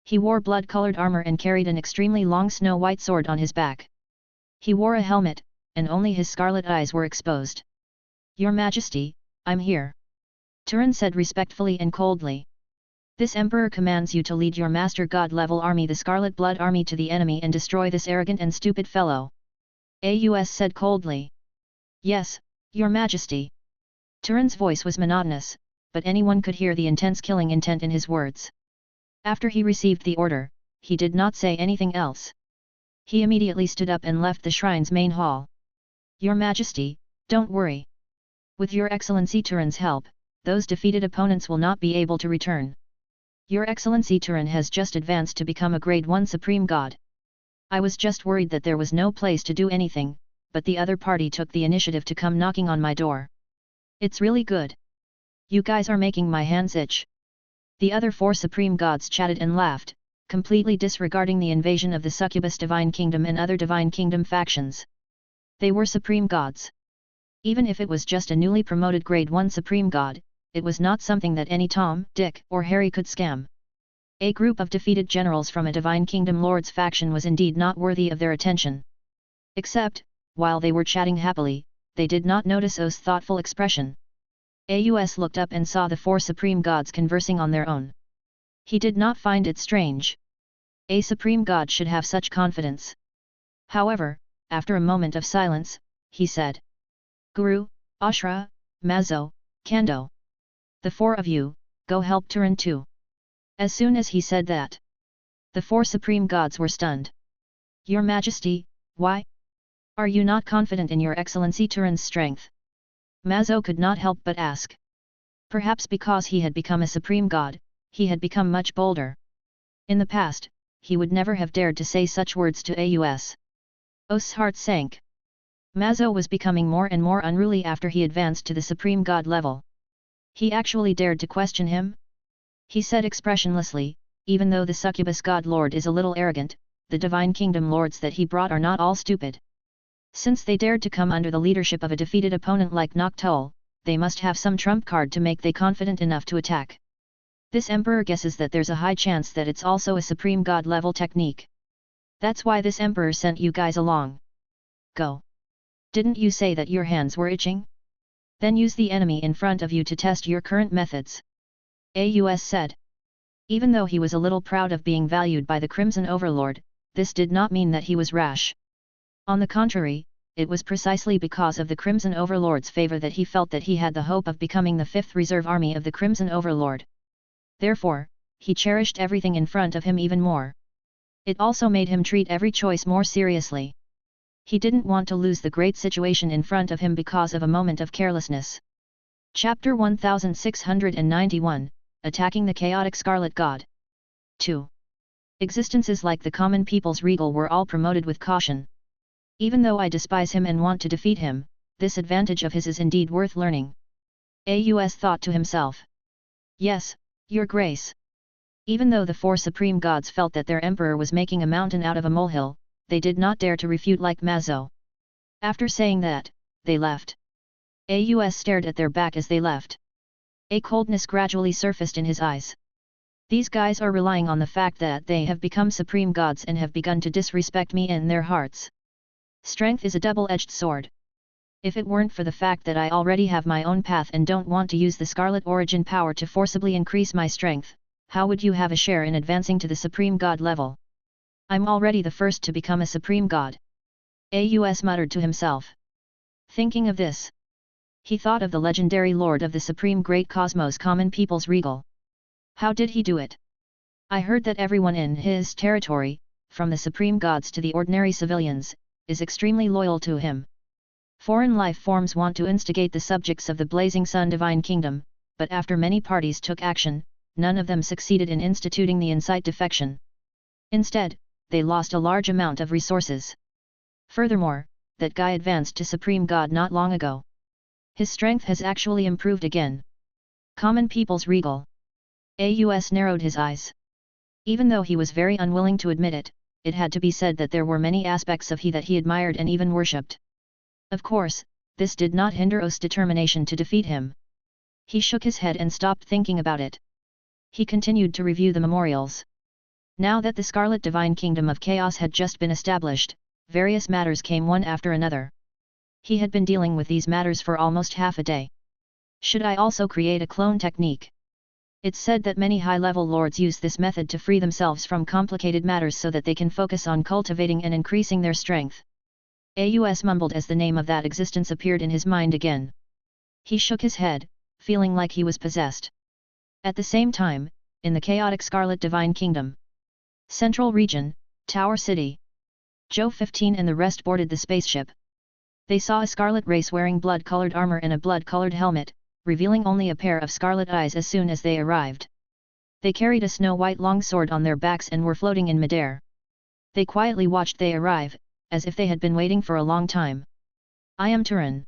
He wore blood-colored armor and carried an extremely long snow-white sword on his back. He wore a helmet, and only his scarlet eyes were exposed. Your Majesty, I'm here. Turan said respectfully and coldly. This emperor commands you to lead your master god-level army, the Scarlet Blood Army, to the enemy and destroy this arrogant and stupid fellow. AUS said coldly. Yes, Your Majesty. Turan's voice was monotonous, but anyone could hear the intense killing intent in his words. After he received the order, he did not say anything else. He immediately stood up and left the shrine's main hall. Your Majesty, don't worry. With Your Excellency Turan's help, those defeated opponents will not be able to return. Your Excellency Turan has just advanced to become a Grade 1 Supreme God. I was just worried that there was no place to do anything, but the other party took the initiative to come knocking on my door. It's really good. You guys are making my hands itch. The other 4 Supreme Gods chatted and laughed, completely disregarding the invasion of the Succubus Divine Kingdom and other Divine Kingdom factions. They were Supreme Gods. Even if it was just a newly promoted Grade 1 Supreme God, it was not something that any Tom, Dick, or Harry could scam. A group of defeated generals from a Divine Kingdom Lord's faction was indeed not worthy of their attention. Except, while they were chatting happily, they did not notice O's thoughtful expression. AUS looked up and saw the 4 Supreme Gods conversing on their own. He did not find it strange. A Supreme God should have such confidence. However, after a moment of silence, he said. Guru, Ashra, Mazo, Kando. The 4 of you, go help Turan too. As soon as he said that, the 4 Supreme Gods were stunned. Your Majesty, why? Are you not confident in Your Excellency Turan's strength? Mazo could not help but ask. Perhaps because he had become a Supreme God, he had become much bolder. In the past, he would never have dared to say such words to AUS. O's heart sank. Mazo was becoming more and more unruly after he advanced to the Supreme God level. He actually dared to question him? He said expressionlessly, even though the Succubus God Lord is a little arrogant, the Divine Kingdom Lords that he brought are not all stupid. Since they dared to come under the leadership of a defeated opponent like Noctul, they must have some trump card to make they confident enough to attack. This emperor guesses that there's a high chance that it's also a Supreme God level technique. That's why this emperor sent you guys along. Go. Didn't you say that your hands were itching? Then use the enemy in front of you to test your current methods. AUS said. Even though he was a little proud of being valued by the Crimson Overlord, this did not mean that he was rash. On the contrary, it was precisely because of the Crimson Overlord's favor that he felt that he had the hope of becoming the 5th reserve army of the Crimson Overlord. Therefore, he cherished everything in front of him even more. It also made him treat every choice more seriously. He didn't want to lose the great situation in front of him because of a moment of carelessness. Chapter 1691, Attacking the Chaotic Scarlet God. 2. Existences like the common people's regal were all promoted with caution. Even though I despise him and want to defeat him, this advantage of his is indeed worth learning. Aus thought to himself. Yes, Your Grace. Even though the 4 supreme gods felt that their emperor was making a mountain out of a molehill, they did not dare to refute like Mazzo. After saying that, they left. Aus stared at their back as they left. A coldness gradually surfaced in his eyes. These guys are relying on the fact that they have become supreme gods and have begun to disrespect me in their hearts. Strength is a double-edged sword. If it weren't for the fact that I already have my own path and don't want to use the Scarlet Origin power to forcibly increase my strength, how would you have a share in advancing to the Supreme God level? I'm already the first to become a Supreme God. Aus muttered to himself. Thinking of this, he thought of the legendary Lord of the Supreme Great Cosmos Common People's Regal. How did he do it? I heard that everyone in his territory, from the Supreme Gods to the ordinary civilians, is extremely loyal to him. Foreign life forms want to instigate the subjects of the Blazing Sun Divine Kingdom, but after many parties took action, none of them succeeded in instituting the incite defection. Instead, they lost a large amount of resources. Furthermore, that guy advanced to Supreme God not long ago. His strength has actually improved again. Common People's Regal. Aus narrowed his eyes. Even though he was very unwilling to admit it, it had to be said that there were many aspects of he that he admired and even worshipped. Of course, this did not hinder Os' determination to defeat him. He shook his head and stopped thinking about it. He continued to review the memorials. Now that the Scarlet Divine Kingdom of Chaos had just been established, various matters came one after another. He had been dealing with these matters for almost half a day. Should I also create a clone technique? It's said that many high-level lords use this method to free themselves from complicated matters so that they can focus on cultivating and increasing their strength. Aus mumbled as the name of that existence appeared in his mind again. He shook his head, feeling like he was possessed. At the same time, in the chaotic Scarlet Divine Kingdom. Central Region, Tower City. Zhou 15 and the rest boarded the spaceship. They saw a scarlet race wearing blood-colored armor and a blood-colored helmet, revealing only a pair of scarlet eyes as soon as they arrived. They carried a snow-white longsword on their backs and were floating in midair. They quietly watched they arrive, as if they had been waiting for a long time. I am Turan.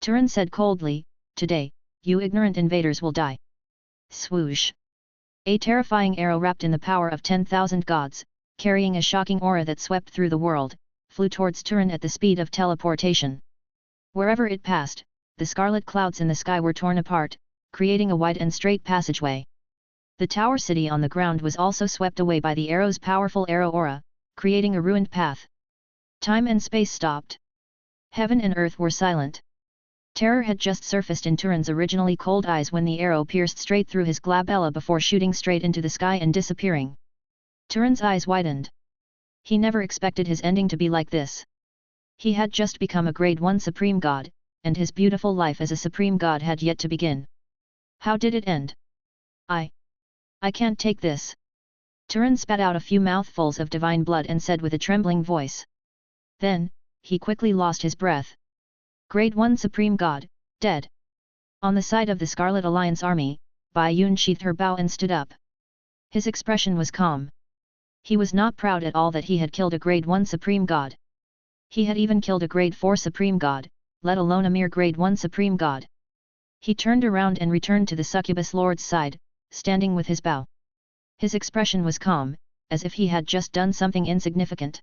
Turan said coldly, today, you ignorant invaders will die. Swoosh! A terrifying arrow wrapped in the power of 10,000 gods, carrying a shocking aura that swept through the world, flew towards Turan at the speed of teleportation. Wherever it passed, the scarlet clouds in the sky were torn apart, creating a wide and straight passageway. The tower city on the ground was also swept away by the arrow's powerful arrow aura, creating a ruined path. Time and space stopped. Heaven and earth were silent. Terror had just surfaced in Turan's originally cold eyes when the arrow pierced straight through his glabella before shooting straight into the sky and disappearing. Turan's eyes widened. He never expected his ending to be like this. He had just become a Grade 1 Supreme God, and his beautiful life as a Supreme God had yet to begin. How did it end? I can't take this. Turan spat out a few mouthfuls of divine blood and said with a trembling voice. Then, he quickly lost his breath. Grade 1 Supreme God, dead. On the side of the Scarlet Alliance army, Bai Yun sheathed her bow and stood up. His expression was calm. He was not proud at all that he had killed a Grade 1 Supreme God. He had even killed a Grade 4 Supreme God, let alone a mere Grade 1 Supreme God. He turned around and returned to the Succubus Lord's side, standing with his bow. His expression was calm, as if he had just done something insignificant.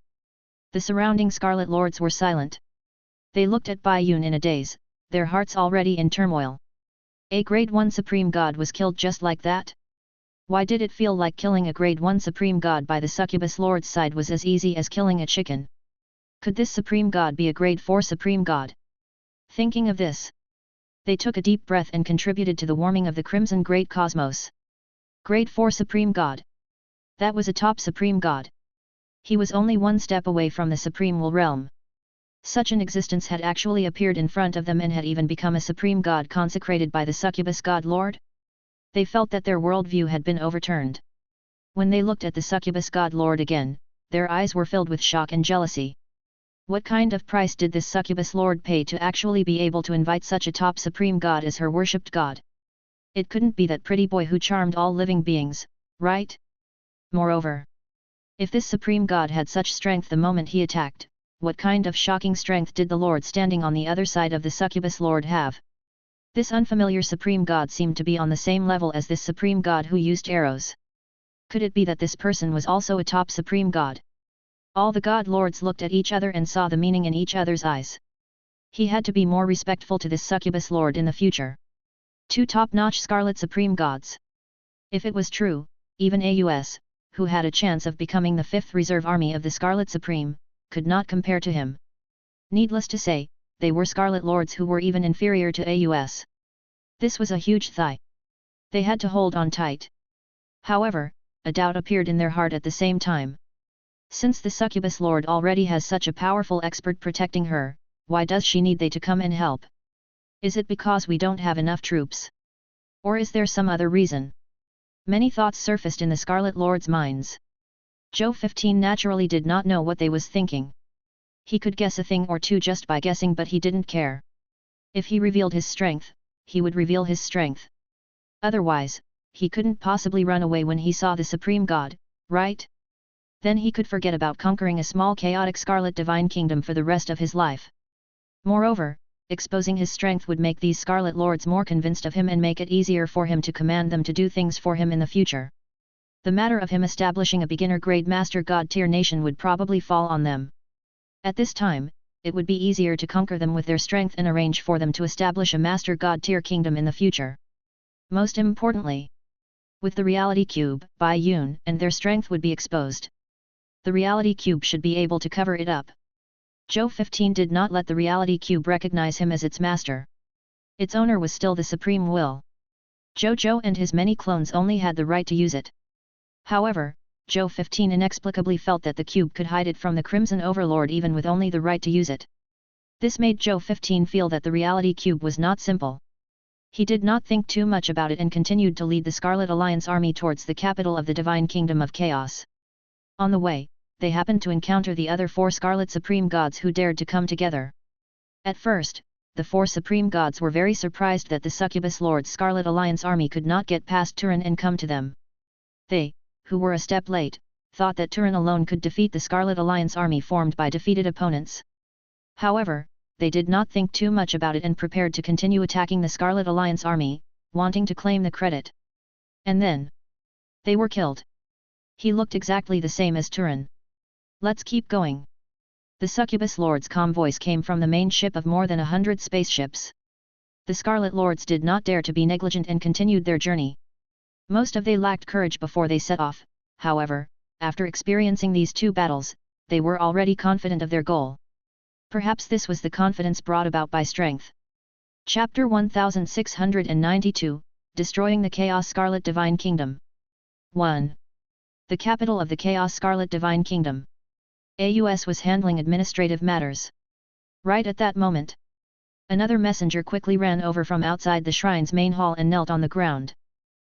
The surrounding Scarlet Lords were silent. They looked at Bai Yun in a daze, their hearts already in turmoil. A Grade 1 Supreme God was killed just like that? Why did it feel like killing a Grade 1 Supreme God by the Succubus Lord's side was as easy as killing a chicken? Could this Supreme God be a Grade 4 Supreme God? Thinking of this, they took a deep breath and contributed to the warming of the Crimson Great Cosmos. Grade 4 Supreme God. That was a top Supreme God. He was only one step away from the Supreme Will realm. Such an existence had actually appeared in front of them and had even become a supreme god consecrated by the succubus god lord? They felt that their worldview had been overturned. When they looked at the succubus god lord again, their eyes were filled with shock and jealousy. What kind of price did this succubus lord pay to actually be able to invite such a top supreme god as her worshipped god? It couldn't be that pretty boy who charmed all living beings, right? Moreover, if this supreme god had such strength the moment he attacked, what kind of shocking strength did the lord standing on the other side of the succubus lord have? This unfamiliar supreme god seemed to be on the same level as this supreme god who used arrows. Could it be that this person was also a top supreme god? All the god lords looked at each other and saw the meaning in each other's eyes. He had to be more respectful to this succubus lord in the future. Two top-notch scarlet supreme gods. If it was true, even AUS, who had a chance of becoming the 5th reserve army of the Scarlet Supreme, could not compare to him. Needless to say, they were Scarlet Lords who were even inferior to AUS. This was a huge thigh. They had to hold on tight. However, a doubt appeared in their heart at the same time. Since the succubus lord already has such a powerful expert protecting her, why does she need they to come and help? Is it because we don't have enough troops? Or is there some other reason? Many thoughts surfaced in the Scarlet Lord's minds. Zhou 15 naturally did not know what they was thinking. He could guess a thing or two just by guessing, but he didn't care. If he revealed his strength, he would reveal his strength. Otherwise, he couldn't possibly run away when he saw the Supreme God, right? Then he could forget about conquering a small chaotic Scarlet Divine Kingdom for the rest of his life. Moreover, exposing his strength would make these Scarlet Lords more convinced of him and make it easier for him to command them to do things for him in the future. The matter of him establishing a beginner-grade Master God tier nation would probably fall on them. At this time, it would be easier to conquer them with their strength and arrange for them to establish a Master God tier kingdom in the future. Most importantly, with the Reality Cube, Bai Yun and their strength would be exposed. The Reality Cube should be able to cover it up. Zhou 15 did not let the Reality Cube recognize him as its master. Its owner was still the Supreme Will. Zhou Zhou and his many clones only had the right to use it. However, Zhou 15 inexplicably felt that the cube could hide it from the Crimson Overlord even with only the right to use it. This made Zhou 15 feel that the Reality Cube was not simple. He did not think too much about it and continued to lead the Scarlet Alliance army towards the capital of the Divine Kingdom of Chaos. On the way, they happened to encounter the other 4 Scarlet Supreme Gods who dared to come together. At first, the 4 Supreme Gods were very surprised that the Succubus Lord's Scarlet Alliance army could not get past Turin and come to them. They, who were a step late, thought that Turin alone could defeat the Scarlet Alliance army formed by defeated opponents. However, they did not think too much about it and prepared to continue attacking the Scarlet Alliance army, wanting to claim the credit. And then, they were killed. He looked exactly the same as Turin. Let's keep going. The Succubus Lord's calm voice came from the main ship of more than 100 spaceships. The Scarlet Lords did not dare to be negligent and continued their journey. Most of they lacked courage before they set off, however, after experiencing these 2 battles, they were already confident of their goal. Perhaps this was the confidence brought about by strength. Chapter 1692, Destroying the Chaos Scarlet Divine Kingdom. 1. The capital of the Chaos Scarlet Divine Kingdom. AUS was handling administrative matters. Right at that moment, another messenger quickly ran over from outside the shrine's main hall and knelt on the ground.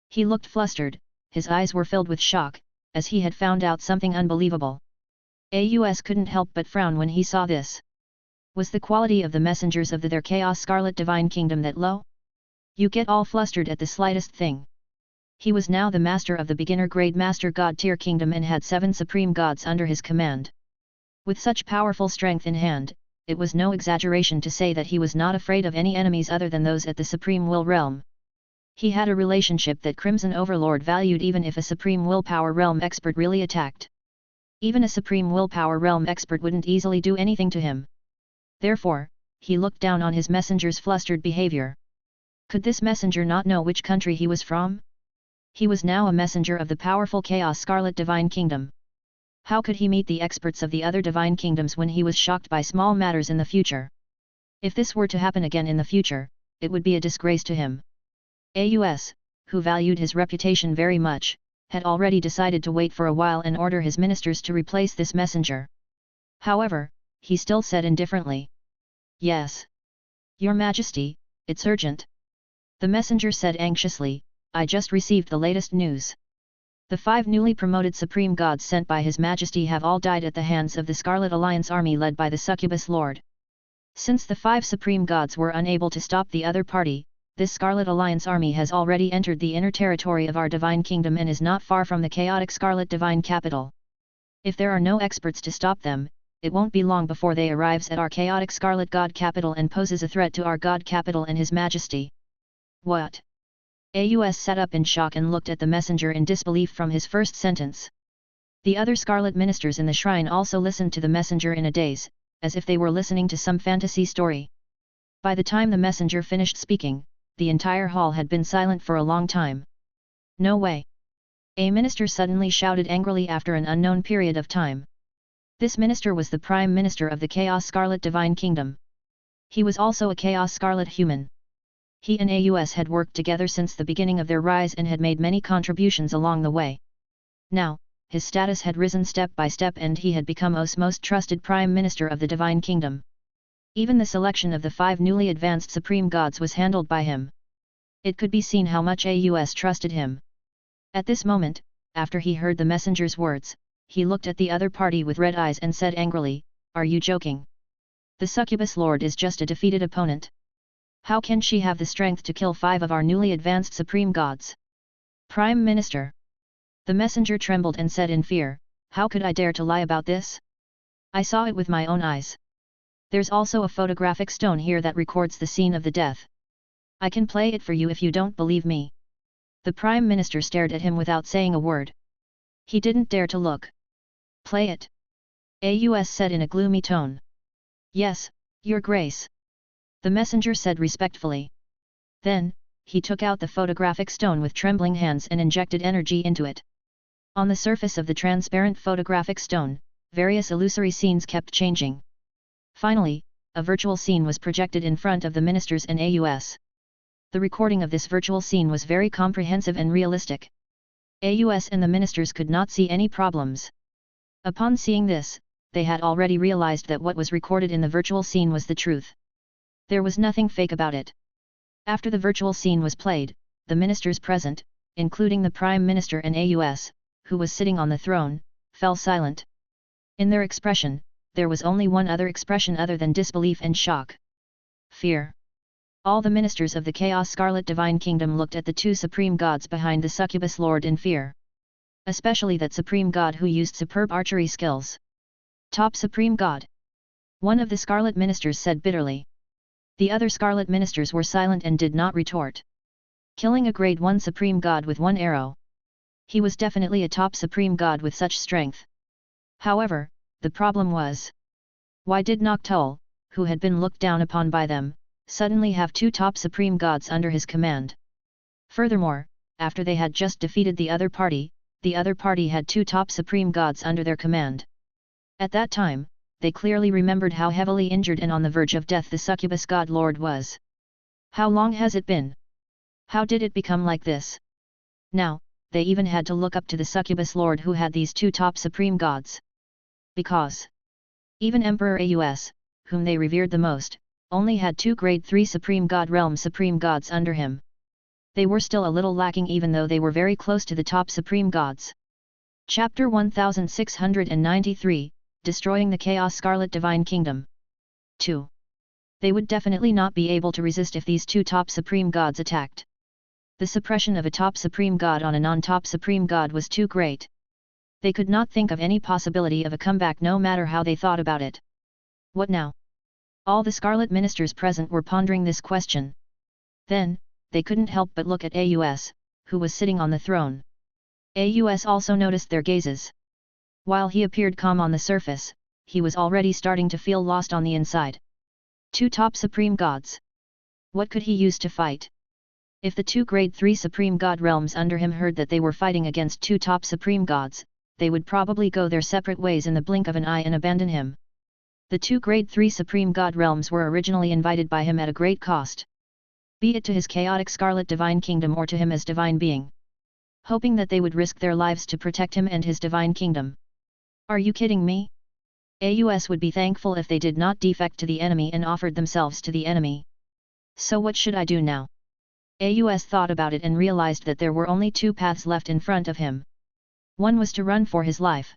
He looked flustered, his eyes were filled with shock, as he had found out something unbelievable. AUS couldn't help but frown when he saw this. Was the quality of the messengers of their Chaos Scarlet Divine Kingdom that low? You get all flustered at the slightest thing. He was now the master of the beginner-grade Master God tier kingdom and had 7 supreme gods under his command. With such powerful strength in hand, it was no exaggeration to say that he was not afraid of any enemies other than those at the Supreme Will realm. He had a relationship that Crimson Overlord valued even if a Supreme Willpower realm expert really attacked. Even a Supreme Willpower realm expert wouldn't easily do anything to him. Therefore, he looked down on his messenger's flustered behavior. Could this messenger not know which country he was from? He was now a messenger of the powerful Chaos Scarlet Divine Kingdom. How could he meet the experts of the other divine kingdoms when he was shocked by small matters in the future? If this were to happen again in the future, it would be a disgrace to him. AUS, who valued his reputation very much, had already decided to wait for a while and order his ministers to replace this messenger. However, he still said indifferently. Yes. Your Majesty, it's urgent. The messenger said anxiously, I just received the latest news. The 5 newly promoted supreme gods sent by His Majesty have all died at the hands of the Scarlet Alliance army led by the Succubus Lord. Since the 5 supreme gods were unable to stop the other party, this Scarlet Alliance army has already entered the inner territory of our divine kingdom and is not far from the chaotic Scarlet Divine capital. If there are no experts to stop them, it won't be long before they arrives at our chaotic Scarlet God capital and poses a threat to our God capital and His Majesty. What? Aus sat up in shock and looked at the messenger in disbelief from his first sentence. The other Scarlet ministers in the shrine also listened to the messenger in a daze, as if they were listening to some fantasy story. By the time the messenger finished speaking, the entire hall had been silent for a long time. No way! A minister suddenly shouted angrily after an unknown period of time. This minister was the Prime Minister of the Chaos Scarlet Divine Kingdom. He was also a Chaos Scarlet human. He and Aus had worked together since the beginning of their rise and had made many contributions along the way. Now, his status had risen step by step and he had become Os most trusted Prime Minister of the Divine Kingdom. Even the selection of the 5 newly advanced Supreme Gods was handled by him. It could be seen how much Aus trusted him. At this moment, after he heard the messenger's words, he looked at the other party with red eyes and said angrily, Are you joking? The Succubus Lord is just a defeated opponent. How can she have the strength to kill 5 of our newly advanced Supreme Gods? Prime Minister. The messenger trembled and said in fear, How could I dare to lie about this? I saw it with my own eyes. There's also a photographic stone here that records the scene of the death. I can play it for you if you don't believe me. The Prime Minister stared at him without saying a word. He didn't dare to look. Play it. Aus said in a gloomy tone. Yes, Your Grace. The messenger said respectfully. Then, he took out the photographic stone with trembling hands and injected energy into it. On the surface of the transparent photographic stone, various illusory scenes kept changing. Finally, a virtual scene was projected in front of the ministers and Aus. The recording of this virtual scene was very comprehensive and realistic. Aus and the ministers could not see any problems. Upon seeing this, they had already realized that what was recorded in the virtual scene was the truth. There was nothing fake about it. After the virtual scene was played, the ministers present, including the Prime Minister and Aus, who was sitting on the throne, fell silent. In their expression, there was only one other expression other than disbelief and shock. Fear. All the ministers of the Chaos Scarlet Divine Kingdom looked at the 2 supreme gods behind the Succubus Lord in fear. Especially that supreme god who used superb archery skills. Top supreme god. One of the Scarlet ministers said bitterly. The other Scarlet ministers were silent and did not retort. Killing a grade 1 supreme god with 1 arrow. He was definitely a top supreme god with such strength. However, the problem was, why did Noctul, who had been looked down upon by them, suddenly have 2 top supreme gods under his command? Furthermore, after they had just defeated the other party had 2 top supreme gods under their command. At that time, they clearly remembered how heavily injured and on the verge of death the Succubus God Lord was. How long has it been? How did it become like this? Now, they even had to look up to the Succubus Lord who had these 2 top supreme gods. Because even Emperor Aus, whom they revered the most, only had 2 grade 3 supreme god realm supreme gods under him. They were still a little lacking even though they were very close to the top supreme gods. Chapter 1693, Destroying the Chaos Scarlet Divine Kingdom. 2. They would definitely not be able to resist if these 2 top supreme gods attacked. The suppression of a top supreme god on a non-top supreme god was too great. They could not think of any possibility of a comeback no matter how they thought about it. What now? All the Scarlet ministers present were pondering this question. Then, they couldn't help but look at Aus, who was sitting on the throne. Aus also noticed their gazes. While he appeared calm on the surface, he was already starting to feel lost on the inside. 2 top supreme gods. What could he use to fight? If the 2 grade 3 supreme god realms under him heard that they were fighting against 2 top supreme gods, they would probably go their separate ways in the blink of an eye and abandon him. The 2 grade 3 supreme god realms were originally invited by him at a great cost. Be it to his chaotic Scarlet Divine Kingdom or to him as divine being. Hoping that they would risk their lives to protect him and his divine kingdom. Are you kidding me? AUS would be thankful if they did not defect to the enemy and offered themselves to the enemy. So what should I do now? AUS thought about it and realized that there were only two paths left in front of him. One was to run for his life.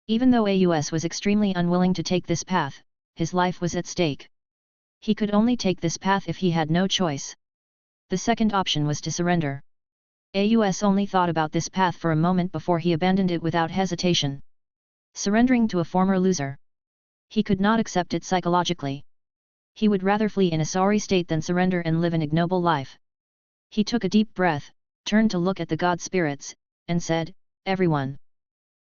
Even though AUS was extremely unwilling to take this path, his life was at stake. He could only take this path if he had no choice. The second option was to surrender. AUS only thought about this path for a moment before he abandoned it without hesitation. Surrendering to a former loser. He could not accept it psychologically. He would rather flee in a sorry state than surrender and live an ignoble life. He took a deep breath, turned to look at the god spirits, and said, "Everyone.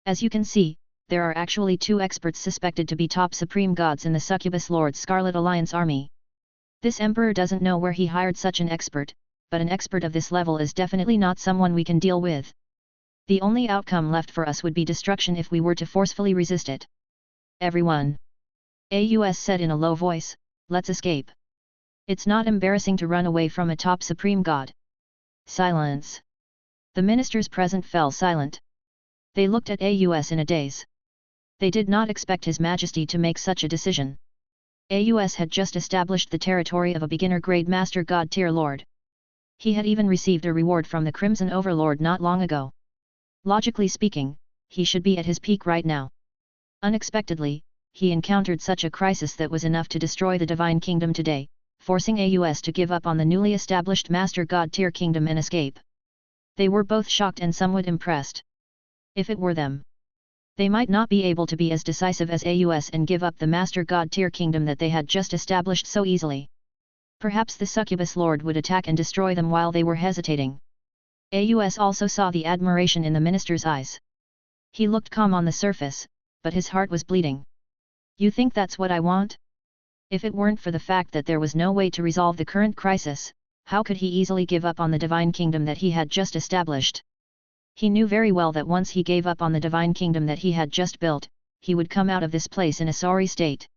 As you can see, there are actually two experts suspected to be top supreme gods in the Succubus Lord's Scarlet Alliance army. This emperor doesn't know where he hired such an expert, but an expert of this level is definitely not someone we can deal with. The only outcome left for us would be destruction if we were to forcefully resist it. Everyone," AUS said in a low voice, "let's escape. It's not embarrassing to run away from a top supreme god." Silence. The ministers present fell silent. They looked at AUS in a daze. They did not expect His Majesty to make such a decision. AUS had just established the territory of a beginner-grade Master God tier Lord. He had even received a reward from the Crimson Overlord not long ago. Logically speaking, he should be at his peak right now. Unexpectedly, he encountered such a crisis that was enough to destroy the Divine Kingdom today, forcing AUS to give up on the newly established Master God tier kingdom and escape. They were both shocked and somewhat impressed. If it were them, they might not be able to be as decisive as AUS and give up the Master God tier kingdom that they had just established so easily. Perhaps the Succubus Lord would attack and destroy them while they were hesitating. AUS also saw the admiration in the minister's eyes. He looked calm on the surface, but his heart was bleeding. "You think that's what I want?" If it weren't for the fact that there was no way to resolve the current crisis, how could he easily give up on the Divine Kingdom that he had just established? He knew very well that once he gave up on the Divine Kingdom that he had just built, he would come out of this place in a sorry state.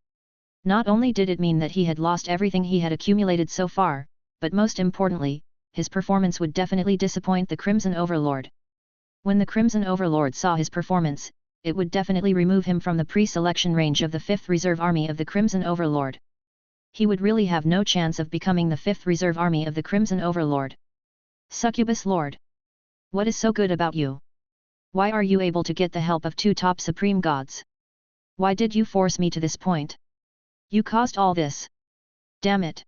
Not only did it mean that he had lost everything he had accumulated so far, but most importantly, his performance would definitely disappoint the Crimson Overlord. When the Crimson Overlord saw his performance, it would definitely remove him from the pre-selection range of the 5th Reserve Army of the Crimson Overlord. He would really have no chance of becoming the 5th Reserve Army of the Crimson Overlord. "Succubus Lord. What is so good about you? Why are you able to get the help of two top supreme gods? Why did you force me to this point? You caused all this. Damn it.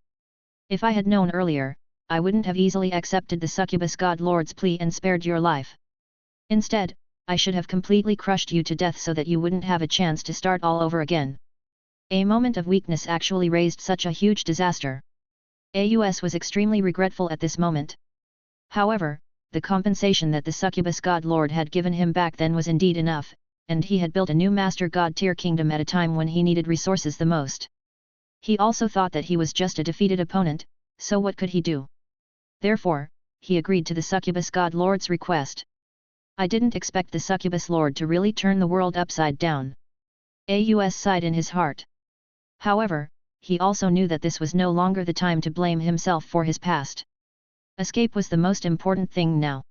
If I had known earlier, I wouldn't have easily accepted the Succubus God Lord's plea and spared your life. Instead, I should have completely crushed you to death so that you wouldn't have a chance to start all over again." A moment of weakness actually raised such a huge disaster. AUS was extremely regretful at this moment. However, the compensation that the Succubus God Lord had given him back then was indeed enough, and he had built a new Master God tier kingdom at a time when he needed resources the most. He also thought that he was just a defeated opponent, so what could he do? Therefore, he agreed to the Succubus God Lord's request. "I didn't expect the Succubus Lord to really turn the world upside down." AUS sighed in his heart. However, he also knew that this was no longer the time to blame himself for his past. Escape was the most important thing now.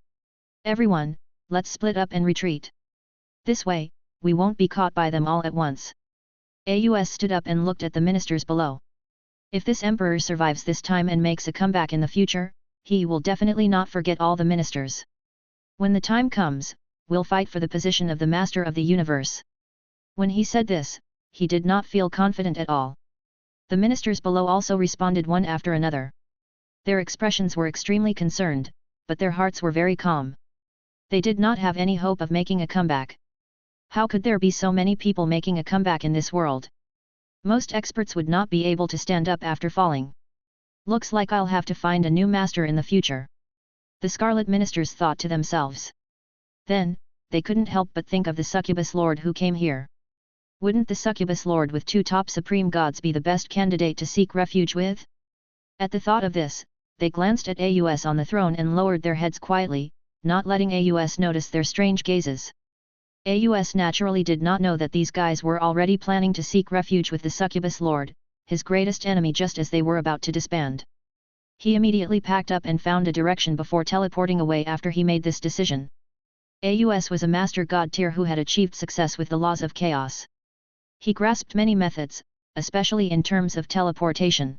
"Everyone, let's split up and retreat. This way, we won't be caught by them all at once." AUS stood up and looked at the ministers below. If this emperor survives this time and makes a comeback in the future, he will definitely not forget all the ministers. "When the time comes, we'll fight for the position of the Master of the Universe." When he said this, he did not feel confident at all. The ministers below also responded one after another. Their expressions were extremely concerned, but their hearts were very calm. They did not have any hope of making a comeback. How could there be so many people making a comeback in this world? Most experts would not be able to stand up after falling. "Looks like I'll have to find a new master in the future," the Scarlet Ministers thought to themselves. Then, they couldn't help but think of the Succubus Lord who came here. Wouldn't the Succubus Lord with two top supreme gods be the best candidate to seek refuge with? At the thought of this, they glanced at AUS on the throne and lowered their heads quietly, not letting AUS notice their strange gazes. AUS naturally did not know that these guys were already planning to seek refuge with the Succubus Lord, his greatest enemy, just as they were about to disband. He immediately packed up and found a direction before teleporting away after he made this decision. AUS was a Master God tier who had achieved success with the laws of chaos. He grasped many methods, especially in terms of teleportation.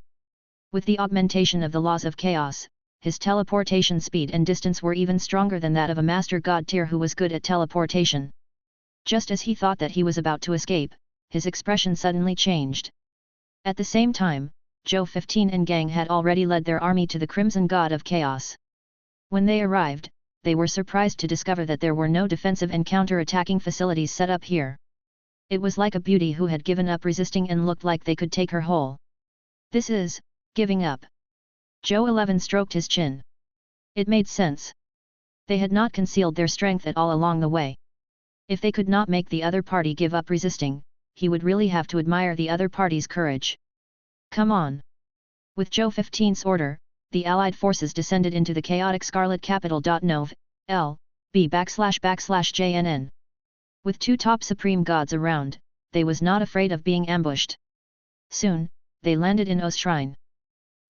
With the augmentation of the laws of chaos, his teleportation speed and distance were even stronger than that of a master god tier who was good at teleportation. Just as he thought that he was about to escape, his expression suddenly changed. At the same time, Zhou 15 and gang had already led their army to the Crimson God of Chaos. When they arrived, they were surprised to discover that there were no defensive and counter-attacking facilities set up here. It was like a beauty who had given up resisting and looked like they could take her whole. This is giving up. Zhou 11 stroked his chin. It made sense. They had not concealed their strength at all along the way. If they could not make the other party give up resisting, he would really have to admire the other party's courage. Come on! With Zhou 15's order, the Allied forces descended into the chaotic Scarlet capital. Nov. L.B//JNN. With two top supreme gods around, they was not afraid of being ambushed. Soon, they landed in O's shrine.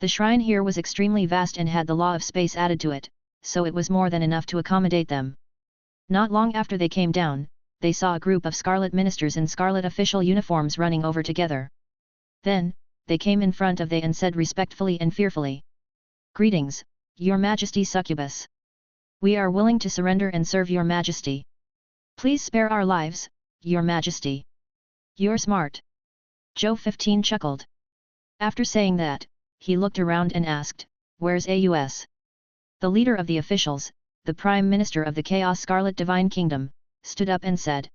The shrine here was extremely vast and had the law of space added to it, so it was more than enough to accommodate them. Not long after they came down, they saw a group of scarlet ministers in scarlet official uniforms running over together. Then, they came in front of they and said respectfully and fearfully, "Greetings, Your Majesty Succubus. We are willing to surrender and serve Your Majesty. Please spare our lives, Your Majesty. You're smart." Zhou 15 chuckled. After saying that, he looked around and asked, "Where's AUS?" The leader of the officials, the Prime Minister of the Chaos Scarlet Divine Kingdom, stood up and said,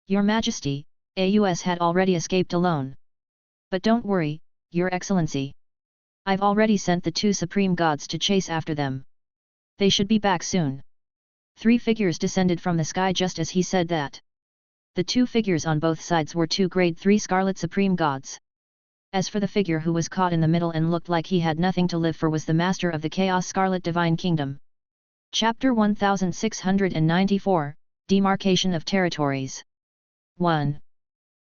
"Your Majesty, AUS had already escaped alone. But don't worry, Your Excellency. I've already sent the two supreme gods to chase after them. They should be back soon." Three figures descended from the sky just as he said that. The two figures on both sides were two grade 3 Scarlet Supreme Gods. As for the figure who was caught in the middle and looked like he had nothing to live for was the Master of the Chaos Scarlet Divine Kingdom. Chapter 1694, Demarcation of Territories. 1.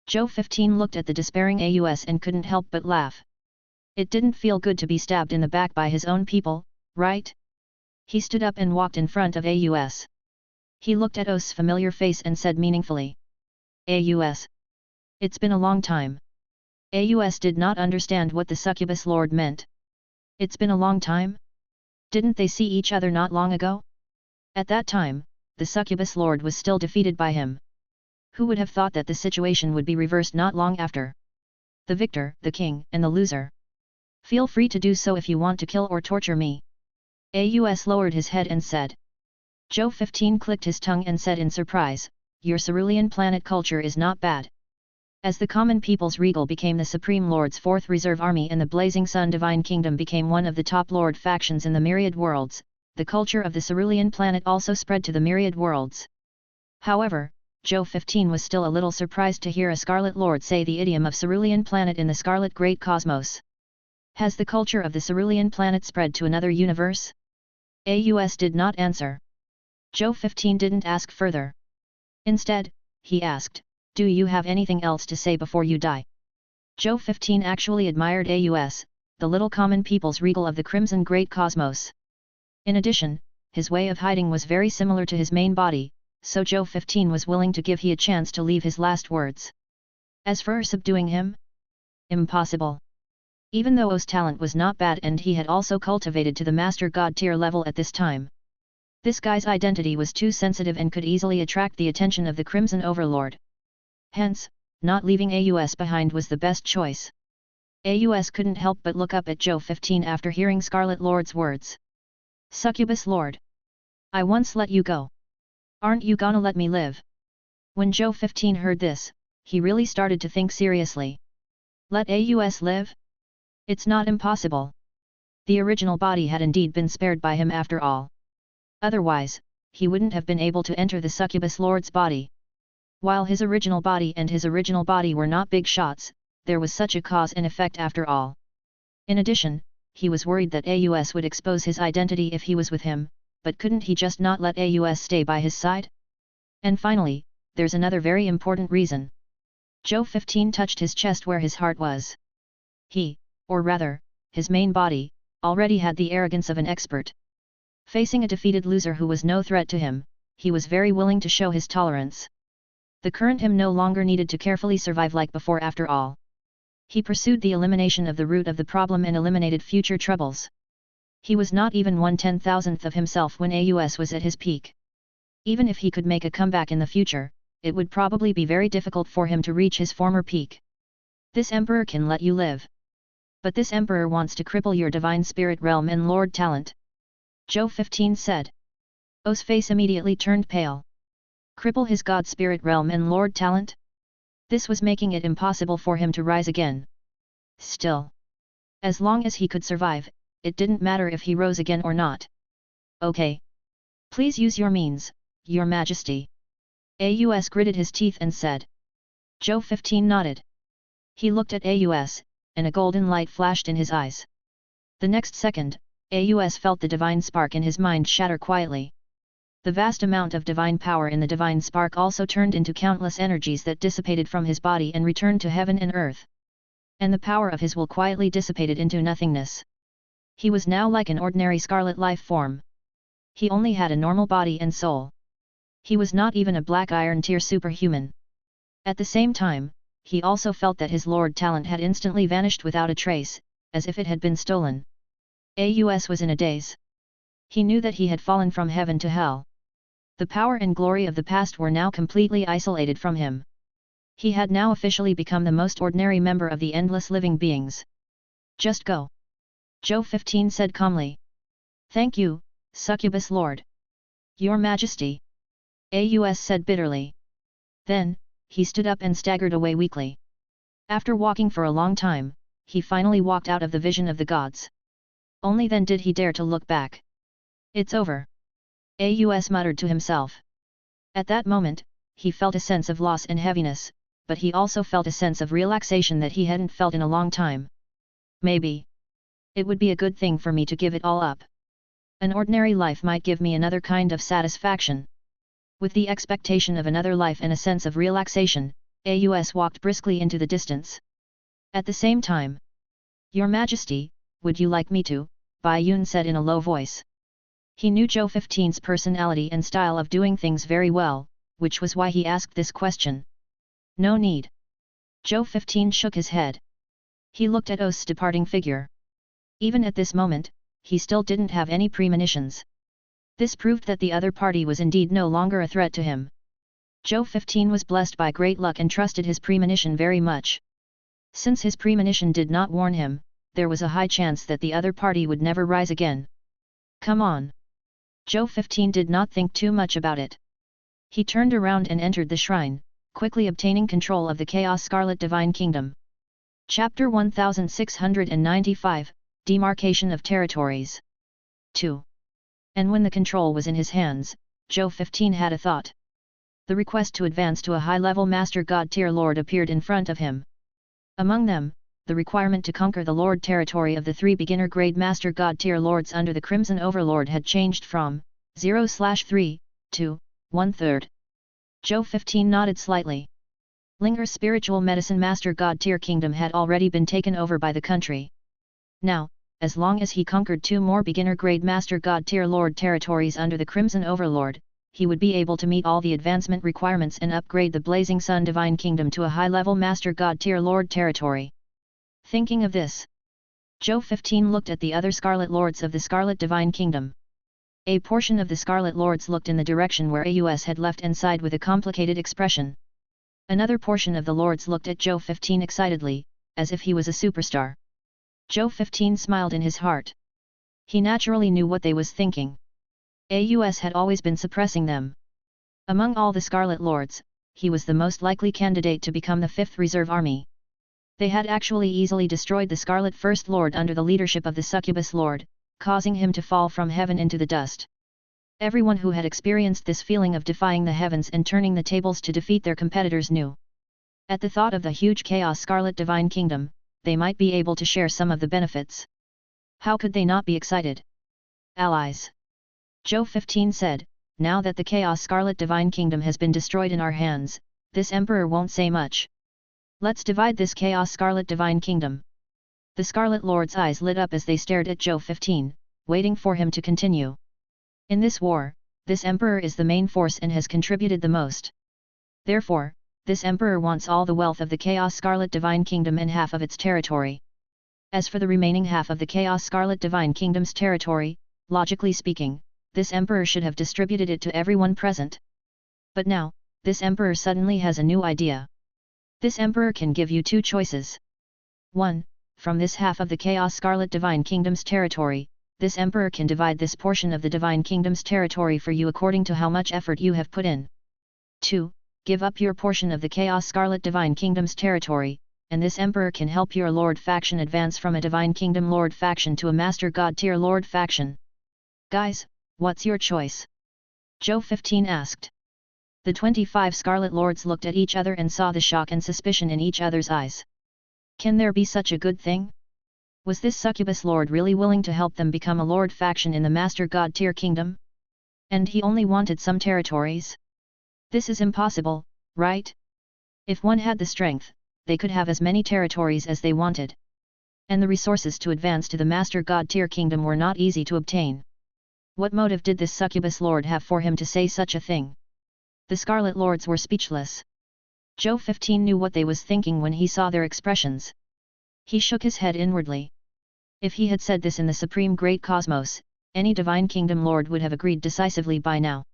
Zhou 15 looked at the despairing AUS and couldn't help but laugh. It didn't feel good to be stabbed in the back by his own people, right? He stood up and walked in front of AUS. He looked at O's familiar face and said meaningfully, "AUS. It's been a long time." AUS did not understand what the succubus lord meant. It's been a long time? Didn't they see each other not long ago? At that time, the succubus lord was still defeated by him. Who would have thought that the situation would be reversed not long after? The victor, the king, and the loser. Feel free to do so if you want to kill or torture me. AUS lowered his head and said. Zhou 15 clicked his tongue and said in surprise, "Your cerulean planet culture is not bad." As the common people's regal became the Supreme Lord's 4th Reserve Army and the Blazing Sun Divine Kingdom became one of the top Lord factions in the Myriad Worlds, the culture of the cerulean planet also spread to the Myriad Worlds. However, Zhou 15 was still a little surprised to hear a Scarlet Lord say the idiom of cerulean planet in the Scarlet Great Cosmos. Has the culture of the cerulean planet spread to another universe? AUS did not answer. Zhou 15 didn't ask further. Instead, he asked, "Do you have anything else to say before you die?" Zhou 15 actually admired AUS, the little common people's regal of the Crimson Great Cosmos. In addition, his way of hiding was very similar to his main body, so Zhou 15 was willing to give he a chance to leave his last words. As for subduing him? Impossible. Even though O's talent was not bad and he had also cultivated to the Master God tier level at this time. This guy's identity was too sensitive and could easily attract the attention of the Crimson Overlord. Hence, not leaving AUS behind was the best choice. AUS couldn't help but look up at Zhou 15 after hearing Scarlet Lord's words. "Succubus Lord. I once let you go. Aren't you gonna let me live?" When Zhou 15 heard this, he really started to think seriously. Let AUS live? It's not impossible. The original body had indeed been spared by him after all. Otherwise, he wouldn't have been able to enter the Succubus Lord's body. While his original body and his original body were not big shots, there was such a cause and effect after all. In addition, he was worried that AUS would expose his identity if he was with him, but couldn't he just not let AUS stay by his side? And finally, there's another very important reason. Zhou 15 touched his chest where his heart was. He, or rather, his main body, already had the arrogance of an expert. Facing a defeated loser who was no threat to him, he was very willing to show his tolerance. The current him no longer needed to carefully survive like before after all. He pursued the elimination of the root of the problem and eliminated future troubles. He was not even 1/10,000th of himself when AUS was at his peak. Even if he could make a comeback in the future, it would probably be very difficult for him to reach his former peak. This emperor can let you live. But this emperor wants to cripple your divine spirit realm and lord talent. Zhou 15 said. O's face immediately turned pale. Cripple his god spirit realm and lord talent? This was making it impossible for him to rise again. Still, as long as he could survive, it didn't matter if he rose again or not. Okay. Please use your means, your majesty. AUS gritted his teeth and said. Zhou 15 nodded. He looked at AUS, and a golden light flashed in his eyes. The next second, AUS felt the divine spark in his mind shatter quietly. The vast amount of divine power in the divine spark also turned into countless energies that dissipated from his body and returned to heaven and earth. And the power of his will quietly dissipated into nothingness. He was now like an ordinary scarlet life form. He only had a normal body and soul. He was not even a black iron tier superhuman. At the same time, he also felt that his lord talent had instantly vanished without a trace, as if it had been stolen. AUS was in a daze. He knew that he had fallen from heaven to hell. The power and glory of the past were now completely isolated from him. He had now officially become the most ordinary member of the endless living beings. Just go. Zhou 15 said calmly. Thank you, succubus lord. Your majesty. AUS said bitterly. Then, he stood up and staggered away weakly. After walking for a long time, he finally walked out of the vision of the gods. Only then did he dare to look back. It's over. AUS muttered to himself. At that moment, he felt a sense of loss and heaviness, but he also felt a sense of relaxation that he hadn't felt in a long time. Maybe it would be a good thing for me to give it all up. An ordinary life might give me another kind of satisfaction. With the expectation of another life and a sense of relaxation, AUS walked briskly into the distance. At the same time, Your Majesty, would you like me to? Bai Yun said in a low voice. He knew Zhou 15's personality and style of doing things very well, which was why he asked this question. No need. Zhou 15 shook his head. He looked at O's departing figure. Even at this moment, he still didn't have any premonitions. This proved that the other party was indeed no longer a threat to him. Zhou 15 was blessed by great luck and trusted his premonition very much. Since his premonition did not warn him, there was a high chance that the other party would never rise again. Come on. Zhou 15 did not think too much about it. He turned around and entered the shrine, quickly obtaining control of the Chaos Scarlet Divine Kingdom. Chapter 1695, Demarcation of Territories. 2. And when the control was in his hands, Zhou 15 had a thought. The request to advance to a high-level Master God tier Lord appeared in front of him. Among them, the requirement to conquer the Lord territory of the 3 beginner-grade Master God tier Lords under the Crimson Overlord had changed from 0/3 to 1/3. Zhou 15 nodded slightly. Linger's spiritual medicine Master God tier kingdom had already been taken over by the country. Now, as long as he conquered 2 more beginner-grade Master God tier Lord territories under the Crimson Overlord, he would be able to meet all the advancement requirements and upgrade the Blazing Sun Divine Kingdom to a high-level Master God tier Lord territory. Thinking of this, Zhou 15 looked at the other Scarlet Lords of the Scarlet Divine Kingdom. A portion of the Scarlet Lords looked in the direction where AUS had left and sighed with a complicated expression. Another portion of the Lords looked at Zhou 15 excitedly, as if he was a superstar. Zhou 15 smiled in his heart. He naturally knew what they was thinking. AUS had always been suppressing them. Among all the Scarlet Lords, he was the most likely candidate to become the 5th Reserve Army. They had actually easily destroyed the Scarlet First Lord under the leadership of the Succubus Lord, causing him to fall from heaven into the dust. Everyone who had experienced this feeling of defying the heavens and turning the tables to defeat their competitors knew. At the thought of the huge Chaos Scarlet Divine Kingdom, they might be able to share some of the benefits. How could they not be excited? Allies. Zhou 15 said, now that the Chaos Scarlet Divine Kingdom has been destroyed in our hands, this Emperor won't say much. Let's divide this Chaos Scarlet Divine Kingdom. The Scarlet Lord's eyes lit up as they stared at Zhou 15, waiting for him to continue. In this war, this Emperor is the main force and has contributed the most. Therefore, this emperor wants all the wealth of the Chaos Scarlet Divine Kingdom and half of its territory. As for the remaining half of the Chaos Scarlet Divine Kingdom's territory, logically speaking, this emperor should have distributed it to everyone present. But now, this emperor suddenly has a new idea. This emperor can give you two choices. 1. From this half of the Chaos Scarlet Divine Kingdom's territory, this emperor can divide this portion of the Divine Kingdom's territory for you according to how much effort you have put in. 2. Give up your portion of the Chaos Scarlet Divine Kingdom's territory, and this emperor can help your Lord faction advance from a Divine Kingdom Lord faction to a Master God tier Lord faction. Guys, what's your choice? Zhou 15 asked. The 25 Scarlet Lords looked at each other and saw the shock and suspicion in each other's eyes. Can there be such a good thing? Was this succubus lord really willing to help them become a lord faction in the Master God tier kingdom? And he only wanted some territories? This is impossible, right? If one had the strength, they could have as many territories as they wanted. And the resources to advance to the Master God tier kingdom were not easy to obtain. What motive did this succubus lord have for him to say such a thing? The Scarlet Lords were speechless. Zhou 15 knew what they was thinking when he saw their expressions. He shook his head inwardly. If he had said this in the Supreme Great Cosmos, any Divine Kingdom Lord would have agreed decisively by now.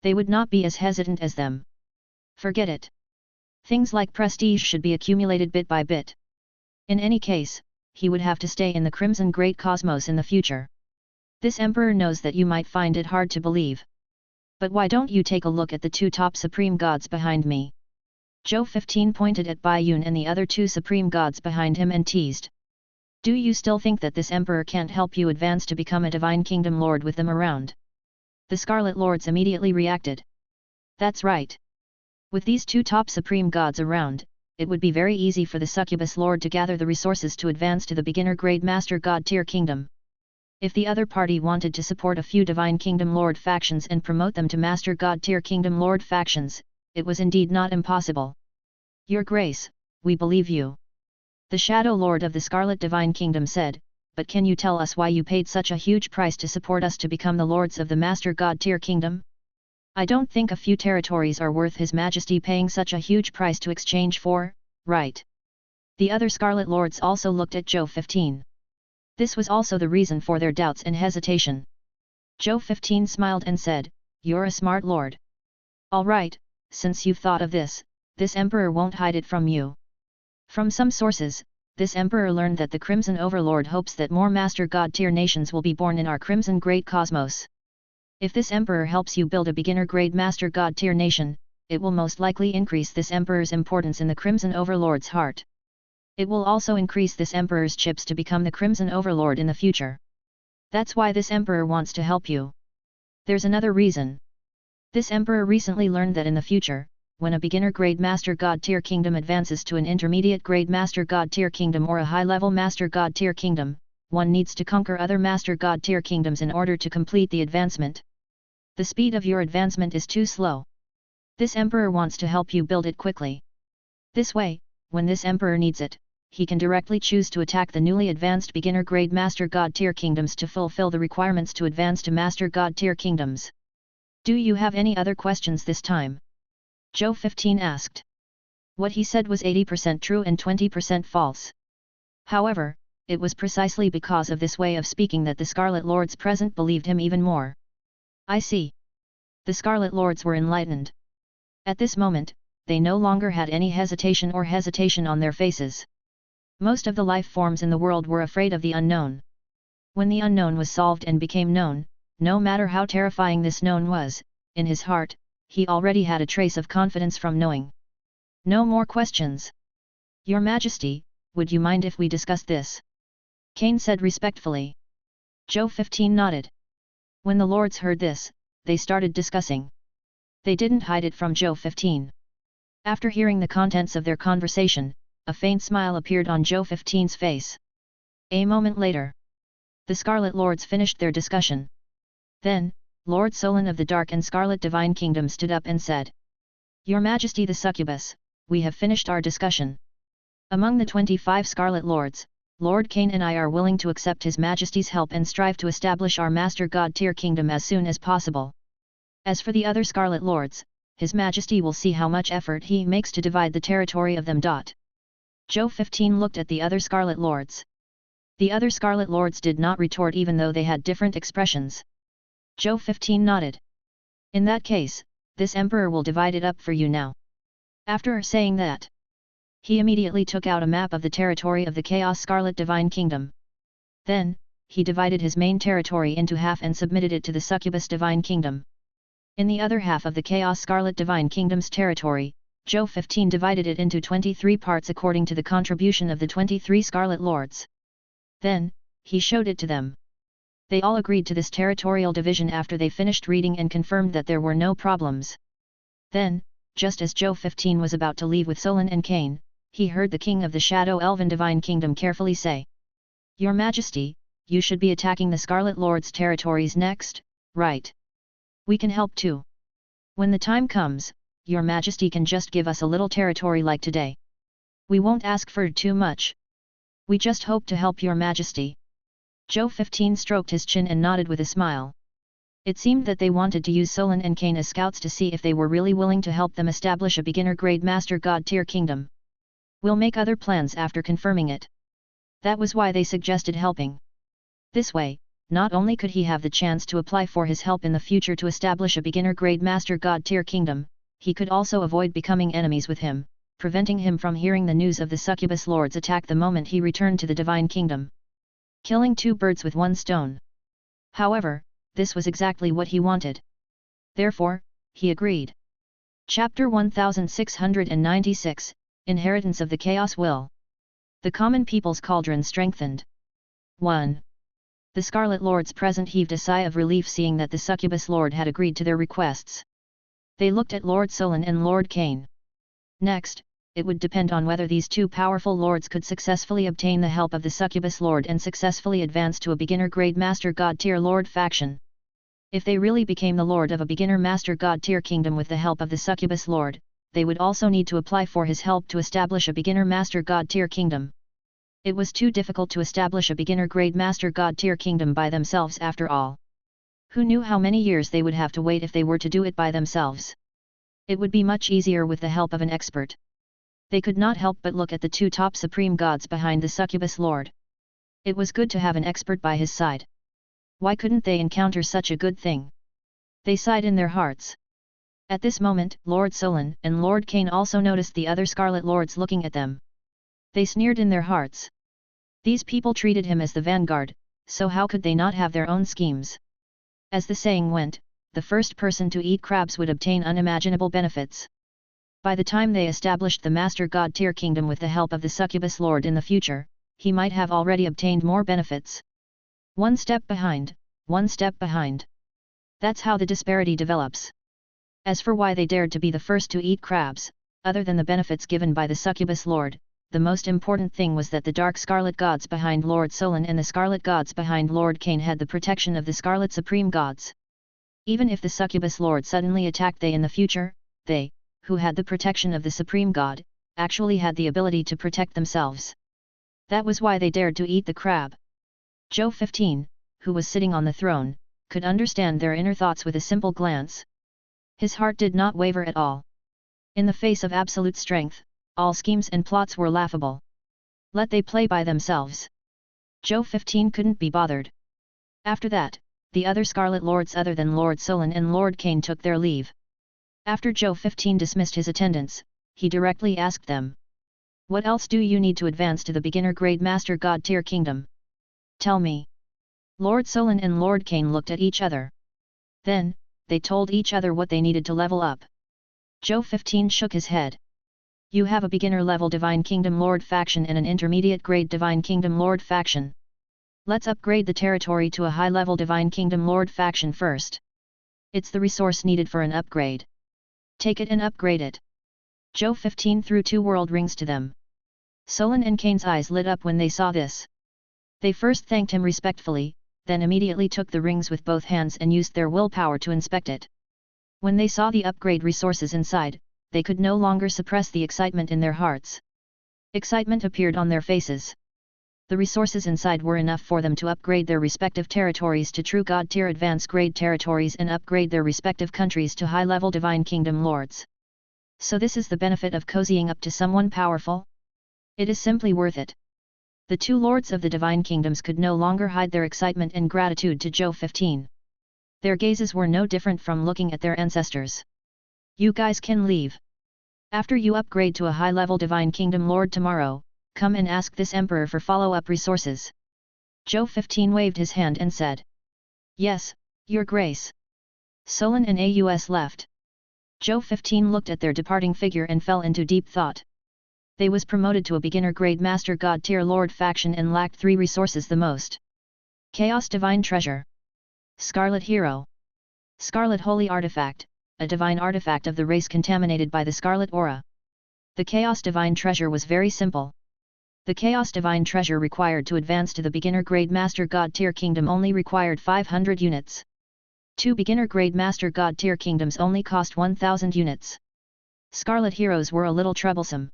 They would not be as hesitant as them. Forget it. Things like prestige should be accumulated bit by bit. In any case, he would have to stay in the Crimson Great Cosmos in the future. This emperor knows that you might find it hard to believe. But why don't you take a look at the two top supreme gods behind me? Zhou 15 pointed at Bai Yun and the other two supreme gods behind him and teased. Do you still think that this emperor can't help you advance to become a Divine Kingdom Lord with them around? The Scarlet Lords immediately reacted. That's right. With these two top supreme gods around, it would be very easy for the succubus lord to gather the resources to advance to the beginner grade Master God tier kingdom. If the other party wanted to support a few Divine Kingdom Lord factions and promote them to Master God tier kingdom Lord factions, it was indeed not impossible. Your Grace, we believe you. The Shadow Lord of the Scarlet Divine Kingdom said, but can you tell us why you paid such a huge price to support us to become the Lords of the Master God tier kingdom? I don't think a few territories are worth His Majesty paying such a huge price to exchange for, right? The other Scarlet Lords also looked at Zhou 15. This was also the reason for their doubts and hesitation. Zhou 15 smiled and said, you're a smart lord. All right, since you've thought of this emperor won't hide it from you. From some sources, this emperor learned that the Crimson Overlord hopes that more Master God tier nations will be born in our Crimson Great Cosmos. If this emperor helps you build a beginner-grade Master God tier nation, it will most likely increase this emperor's importance in the Crimson Overlord's heart. It will also increase this emperor's chips to become the Crimson Overlord in the future. That's why this emperor wants to help you. There's another reason. This emperor recently learned that in the future, when a beginner-grade Master God tier kingdom advances to an intermediate-grade Master God tier kingdom or a high-level Master God tier kingdom, one needs to conquer other Master God tier kingdoms in order to complete the advancement. The speed of your advancement is too slow. This emperor wants to help you build it quickly. This way, when this emperor needs it, he can directly choose to attack the newly advanced beginner-grade Master God tier kingdoms to fulfill the requirements to advance to Master God tier kingdoms. Do you have any other questions this time? Zhou 15 asked. What he said was 80% true and 20% false. However, it was precisely because of this way of speaking that the Scarlet Lords present believed him even more. I see. The Scarlet Lords were enlightened. At this moment, they no longer had any hesitation on their faces. Most of the life forms in the world were afraid of the unknown. When the unknown was solved and became known, no matter how terrifying this known was, in his heart, he already had a trace of confidence from knowing. No more questions. Your Majesty, would you mind if we discuss this? Cain said respectfully. Zhou 15 nodded. When the lords heard this, they started discussing. They didn't hide it from Zhou 15. After hearing the contents of their conversation, a faint smile appeared on Zhou 15's face. A moment later, the Scarlet Lords finished their discussion. Then, Lord Solon of the Dark and Scarlet Divine Kingdom stood up and said, Your Majesty the Succubus, we have finished our discussion. Among the 25 Scarlet Lords, Lord Cain and I are willing to accept His Majesty's help and strive to establish our Master God tier kingdom as soon as possible. As for the other Scarlet Lords, His Majesty will see how much effort he makes to divide the territory of them. Zhou 15 looked at the other Scarlet Lords. The other Scarlet Lords did not retort even though they had different expressions. Zhou 15 nodded. In that case, this Emperor will divide it up for you now. After saying that, he immediately took out a map of the territory of the Chaos Scarlet Divine Kingdom. Then, he divided his main territory into half and submitted it to the Succubus Divine Kingdom. In the other half of the Chaos Scarlet Divine Kingdom's territory, Zhou 15 divided it into 23 parts according to the contribution of the 23 Scarlet Lords. Then, he showed it to them. They all agreed to this territorial division after they finished reading and confirmed that there were no problems. Then, just as Zhou 15 was about to leave with Solon and Cain, he heard the king of the Shadow Elven Divine Kingdom carefully say, "Your Majesty, you should be attacking the Scarlet Lord's territories next, right? We can help too. When the time comes, Your Majesty can just give us a little territory like today. We won't ask for too much. We just hope to help Your Majesty." Zhou 15 stroked his chin and nodded with a smile. It seemed that they wanted to use Solon and Cain as scouts to see if they were really willing to help them establish a beginner-grade Master God tier kingdom. "We'll make other plans after confirming it." That was why they suggested helping. This way, not only could he have the chance to apply for his help in the future to establish a beginner-grade Master God tier kingdom, he could also avoid becoming enemies with him, preventing him from hearing the news of the Succubus Lord's attack the moment he returned to the Divine Kingdom. Killing two birds with one stone. However, this was exactly what he wanted. Therefore, he agreed. Chapter 1696, Inheritance of the Chaos Will. The Common People's Cauldron Strengthened. 1. The Scarlet Lords present heaved a sigh of relief seeing that the Succubus Lord had agreed to their requests. They looked at Lord Solon and Lord Cain. Next, it would depend on whether these two powerful lords could successfully obtain the help of the Succubus Lord and successfully advance to a beginner-grade Master God tier Lord faction. If they really became the Lord of a beginner Master God tier kingdom with the help of the Succubus Lord, they would also need to apply for his help to establish a beginner Master God tier kingdom. It was too difficult to establish a beginner-grade Master God tier kingdom by themselves after all. Who knew how many years they would have to wait if they were to do it by themselves? It would be much easier with the help of an expert. They could not help but look at the two top supreme gods behind the Succubus Lord. It was good to have an expert by his side. Why couldn't they encounter such a good thing? They sighed in their hearts. At this moment, Lord Solon and Lord Cain also noticed the other Scarlet Lords looking at them. They sneered in their hearts. These people treated him as the vanguard, so how could they not have their own schemes? As the saying went, the first person to eat crabs would obtain unimaginable benefits. By the time they established the Master God tier kingdom with the help of the Succubus Lord in the future, he might have already obtained more benefits. One step behind, one step behind. That's how the disparity develops. As for why they dared to be the first to eat crabs, other than the benefits given by the Succubus Lord, the most important thing was that the dark scarlet gods behind Lord Solon and the scarlet gods behind Lord Cain had the protection of the scarlet supreme gods. Even if the Succubus Lord suddenly attacked they in the future, they, who had the protection of the supreme god, actually had the ability to protect themselves. That was why they dared to eat the crab. Zhou 15, who was sitting on the throne, could understand their inner thoughts with a simple glance. His heart did not waver at all. In the face of absolute strength, all schemes and plots were laughable. Let they play by themselves. Zhou 15 couldn't be bothered. After that, the other Scarlet Lords other than Lord Solon and Lord Cain took their leave. After Zhou 15 dismissed his attendants, he directly asked them, "What else do you need to advance to the beginner-grade Master God tier kingdom? Tell me." Lord Solon and Lord Cain looked at each other. Then, they told each other what they needed to level up. Zhou 15 shook his head. "You have a beginner-level Divine Kingdom Lord faction and an intermediate-grade Divine Kingdom Lord faction. Let's upgrade the territory to a high-level Divine Kingdom Lord faction first. It's the resource needed for an upgrade. Take it and upgrade it." Zhou 15 threw 2 world rings to them. Solon and Cain's eyes lit up when they saw this. They first thanked him respectfully, then immediately took the rings with both hands and used their willpower to inspect it. When they saw the upgrade resources inside, they could no longer suppress the excitement in their hearts. Excitement appeared on their faces. The resources inside were enough for them to upgrade their respective territories to true God tier advanced grade territories and upgrade their respective countries to high-level divine kingdom lords. So this is the benefit of cozying up to someone powerful? It is simply worth it. The two lords of the divine kingdoms could no longer hide their excitement and gratitude to Zhou 15. Their gazes were no different from looking at their ancestors. You guys can leave. After you upgrade to a high-level divine kingdom lord tomorrow, come and ask this emperor for follow-up resources. Zhou 15 waved his hand and said. Yes, your grace. Solon and Aus left. Zhou 15 looked at their departing figure and fell into deep thought. They was promoted to a beginner grade master god tier lord faction and lacked 3 resources the most. Chaos divine treasure. Scarlet hero. Scarlet holy artifact, a divine artifact of the race contaminated by the scarlet aura. The chaos divine treasure was very simple. The Chaos Divine Treasure required to advance to the beginner grade Master God tier kingdom only required 500 units. 2 beginner grade Master God tier kingdoms only cost 1000 units. Scarlet heroes were a little troublesome.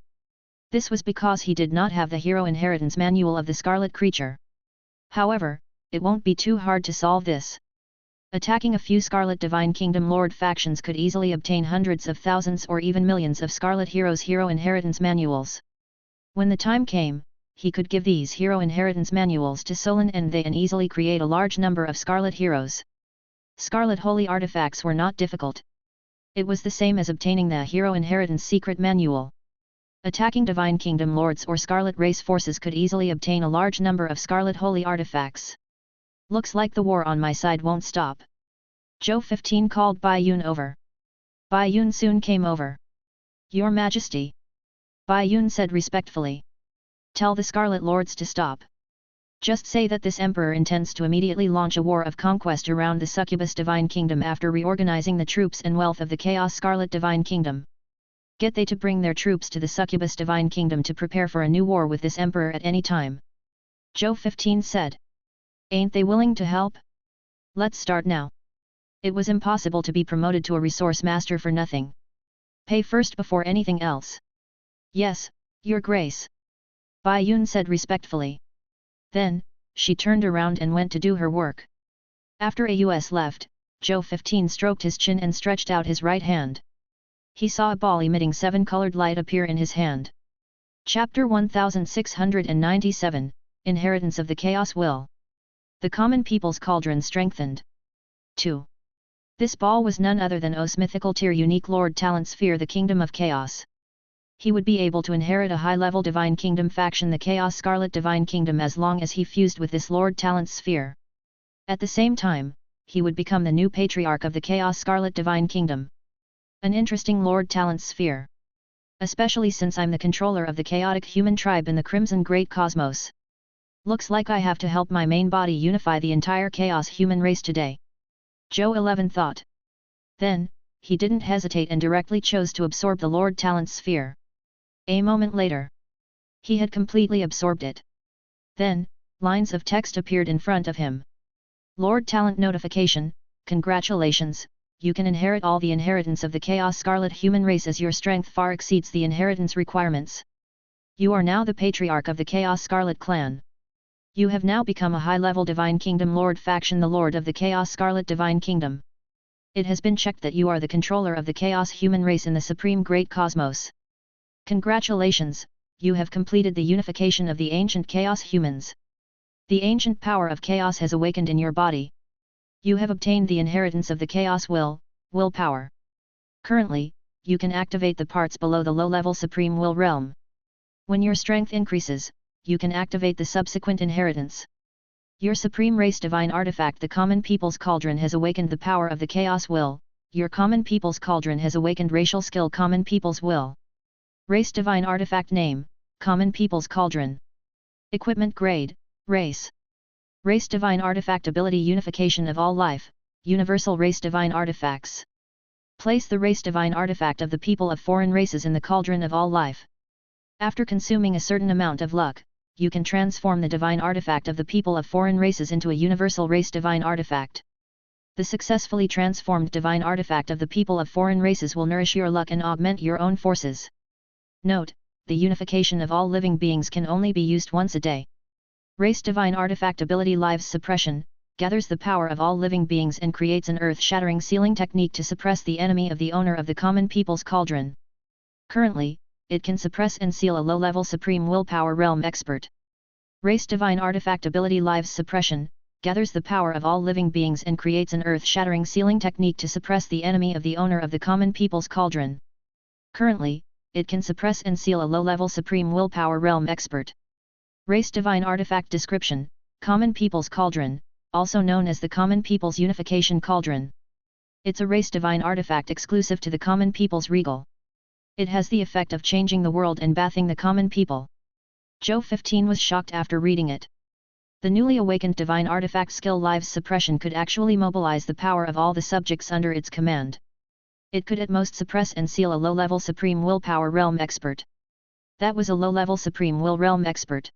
This was because he did not have the hero inheritance manual of the Scarlet creature. However, it won't be too hard to solve this. Attacking a few Scarlet Divine Kingdom Lord factions could easily obtain hundreds of thousands or even millions of Scarlet heroes' hero inheritance manuals. When the time came, he could give these hero inheritance manuals to Solon and they and easily create a large number of Scarlet heroes. Scarlet holy artifacts were not difficult. It was the same as obtaining the hero inheritance secret manual. Attacking Divine Kingdom Lords or Scarlet race forces could easily obtain a large number of Scarlet holy artifacts. Looks like the war on my side won't stop. Zhou 15 called Bai Yun over. Bai Yun soon came over. Your Majesty. Bai Yun said respectfully. Tell the Scarlet Lords to stop. Just say that this emperor intends to immediately launch a war of conquest around the Succubus Divine Kingdom after reorganizing the troops and wealth of the Chaos Scarlet Divine Kingdom. Get they to bring their troops to the Succubus Divine Kingdom to prepare for a new war with this emperor at any time. Zhou 15 said. Ain't they willing to help? Let's start now. It was impossible to be promoted to a resource master for nothing. Pay first before anything else. Yes, Your Grace. Bai Yun said respectfully. Then, she turned around and went to do her work. After Aus left, Zhou 15 stroked his chin and stretched out his right hand. He saw a ball emitting 7-colored light appear in his hand. Chapter 1697, Inheritance of the Chaos Will. The Common People's Cauldron Strengthened. 2. This ball was none other than Os mythical tier unique Lord Talent Sphere, the Kingdom of Chaos. He would be able to inherit a high-level Divine Kingdom faction, the Chaos Scarlet Divine Kingdom, as long as he fused with this Lord Talent Sphere. At the same time, he would become the new Patriarch of the Chaos Scarlet Divine Kingdom. An interesting Lord Talent Sphere. Especially since I'm the controller of the chaotic human tribe in the Crimson Great Cosmos. Looks like I have to help my main body unify the entire chaos human race today. Zhou 11 thought. Then, he didn't hesitate and directly chose to absorb the Lord Talent Sphere. A moment later, he had completely absorbed it. Then, lines of text appeared in front of him. Lord Talent notification, congratulations, you can inherit all the inheritance of the Chaos Scarlet human race as your strength far exceeds the inheritance requirements. You are now the Patriarch of the Chaos Scarlet clan. You have now become a high-level Divine Kingdom Lord faction, the Lord of the Chaos Scarlet Divine Kingdom. It has been checked that you are the controller of the Chaos human race in the Supreme Great Cosmos. Congratulations, you have completed the unification of the ancient Chaos humans. The ancient power of Chaos has awakened in your body. You have obtained the inheritance of the Chaos Will power. Currently, you can activate the parts below the low-level Supreme Will realm. When your strength increases, you can activate the subsequent inheritance. Your Supreme Race Divine Artifact, the Common People's Cauldron, has awakened the power of the Chaos Will. Your Common People's Cauldron has awakened racial skill Common People's Will. Race Divine Artifact name, Common People's Cauldron. Equipment grade, Race. Race Divine Artifact ability unification of all life, Universal Race Divine Artifacts. Place the Race Divine Artifact of the people of foreign races in the cauldron of all life. After consuming a certain amount of luck, you can transform the Divine Artifact of the people of foreign races into a Universal Race Divine Artifact. The successfully transformed Divine Artifact of the people of foreign races will nourish your luck and augment your own forces. Note, the unification of all living beings can only be used once a day. Race Divine Artifact Ability Lives Suppression, gathers the power of all living beings and creates an earth-shattering sealing technique to suppress the enemy of the owner of the common people's cauldron. Currently, it can suppress and seal a low-level Supreme Willpower Realm Expert. Race Divine Artifact Ability Lives Suppression, gathers the power of all living beings and creates an earth-shattering sealing technique to suppress the enemy of the owner of the common people's cauldron. Currently, it can suppress and seal a low-level Supreme Willpower Realm Expert. Race Divine Artifact Description: Common People's Cauldron, also known as the Common People's Unification Cauldron. It's a Race Divine Artifact exclusive to the Common People's Regal. It has the effect of changing the world and bathing the common people. Zhou 15 was shocked after reading it. The newly awakened Divine Artifact skill Lives Suppression could actually mobilize the power of all the subjects under its command. It could at most suppress and seal a low-level Supreme Willpower Realm Expert. That was a low-level Supreme Will Realm Expert.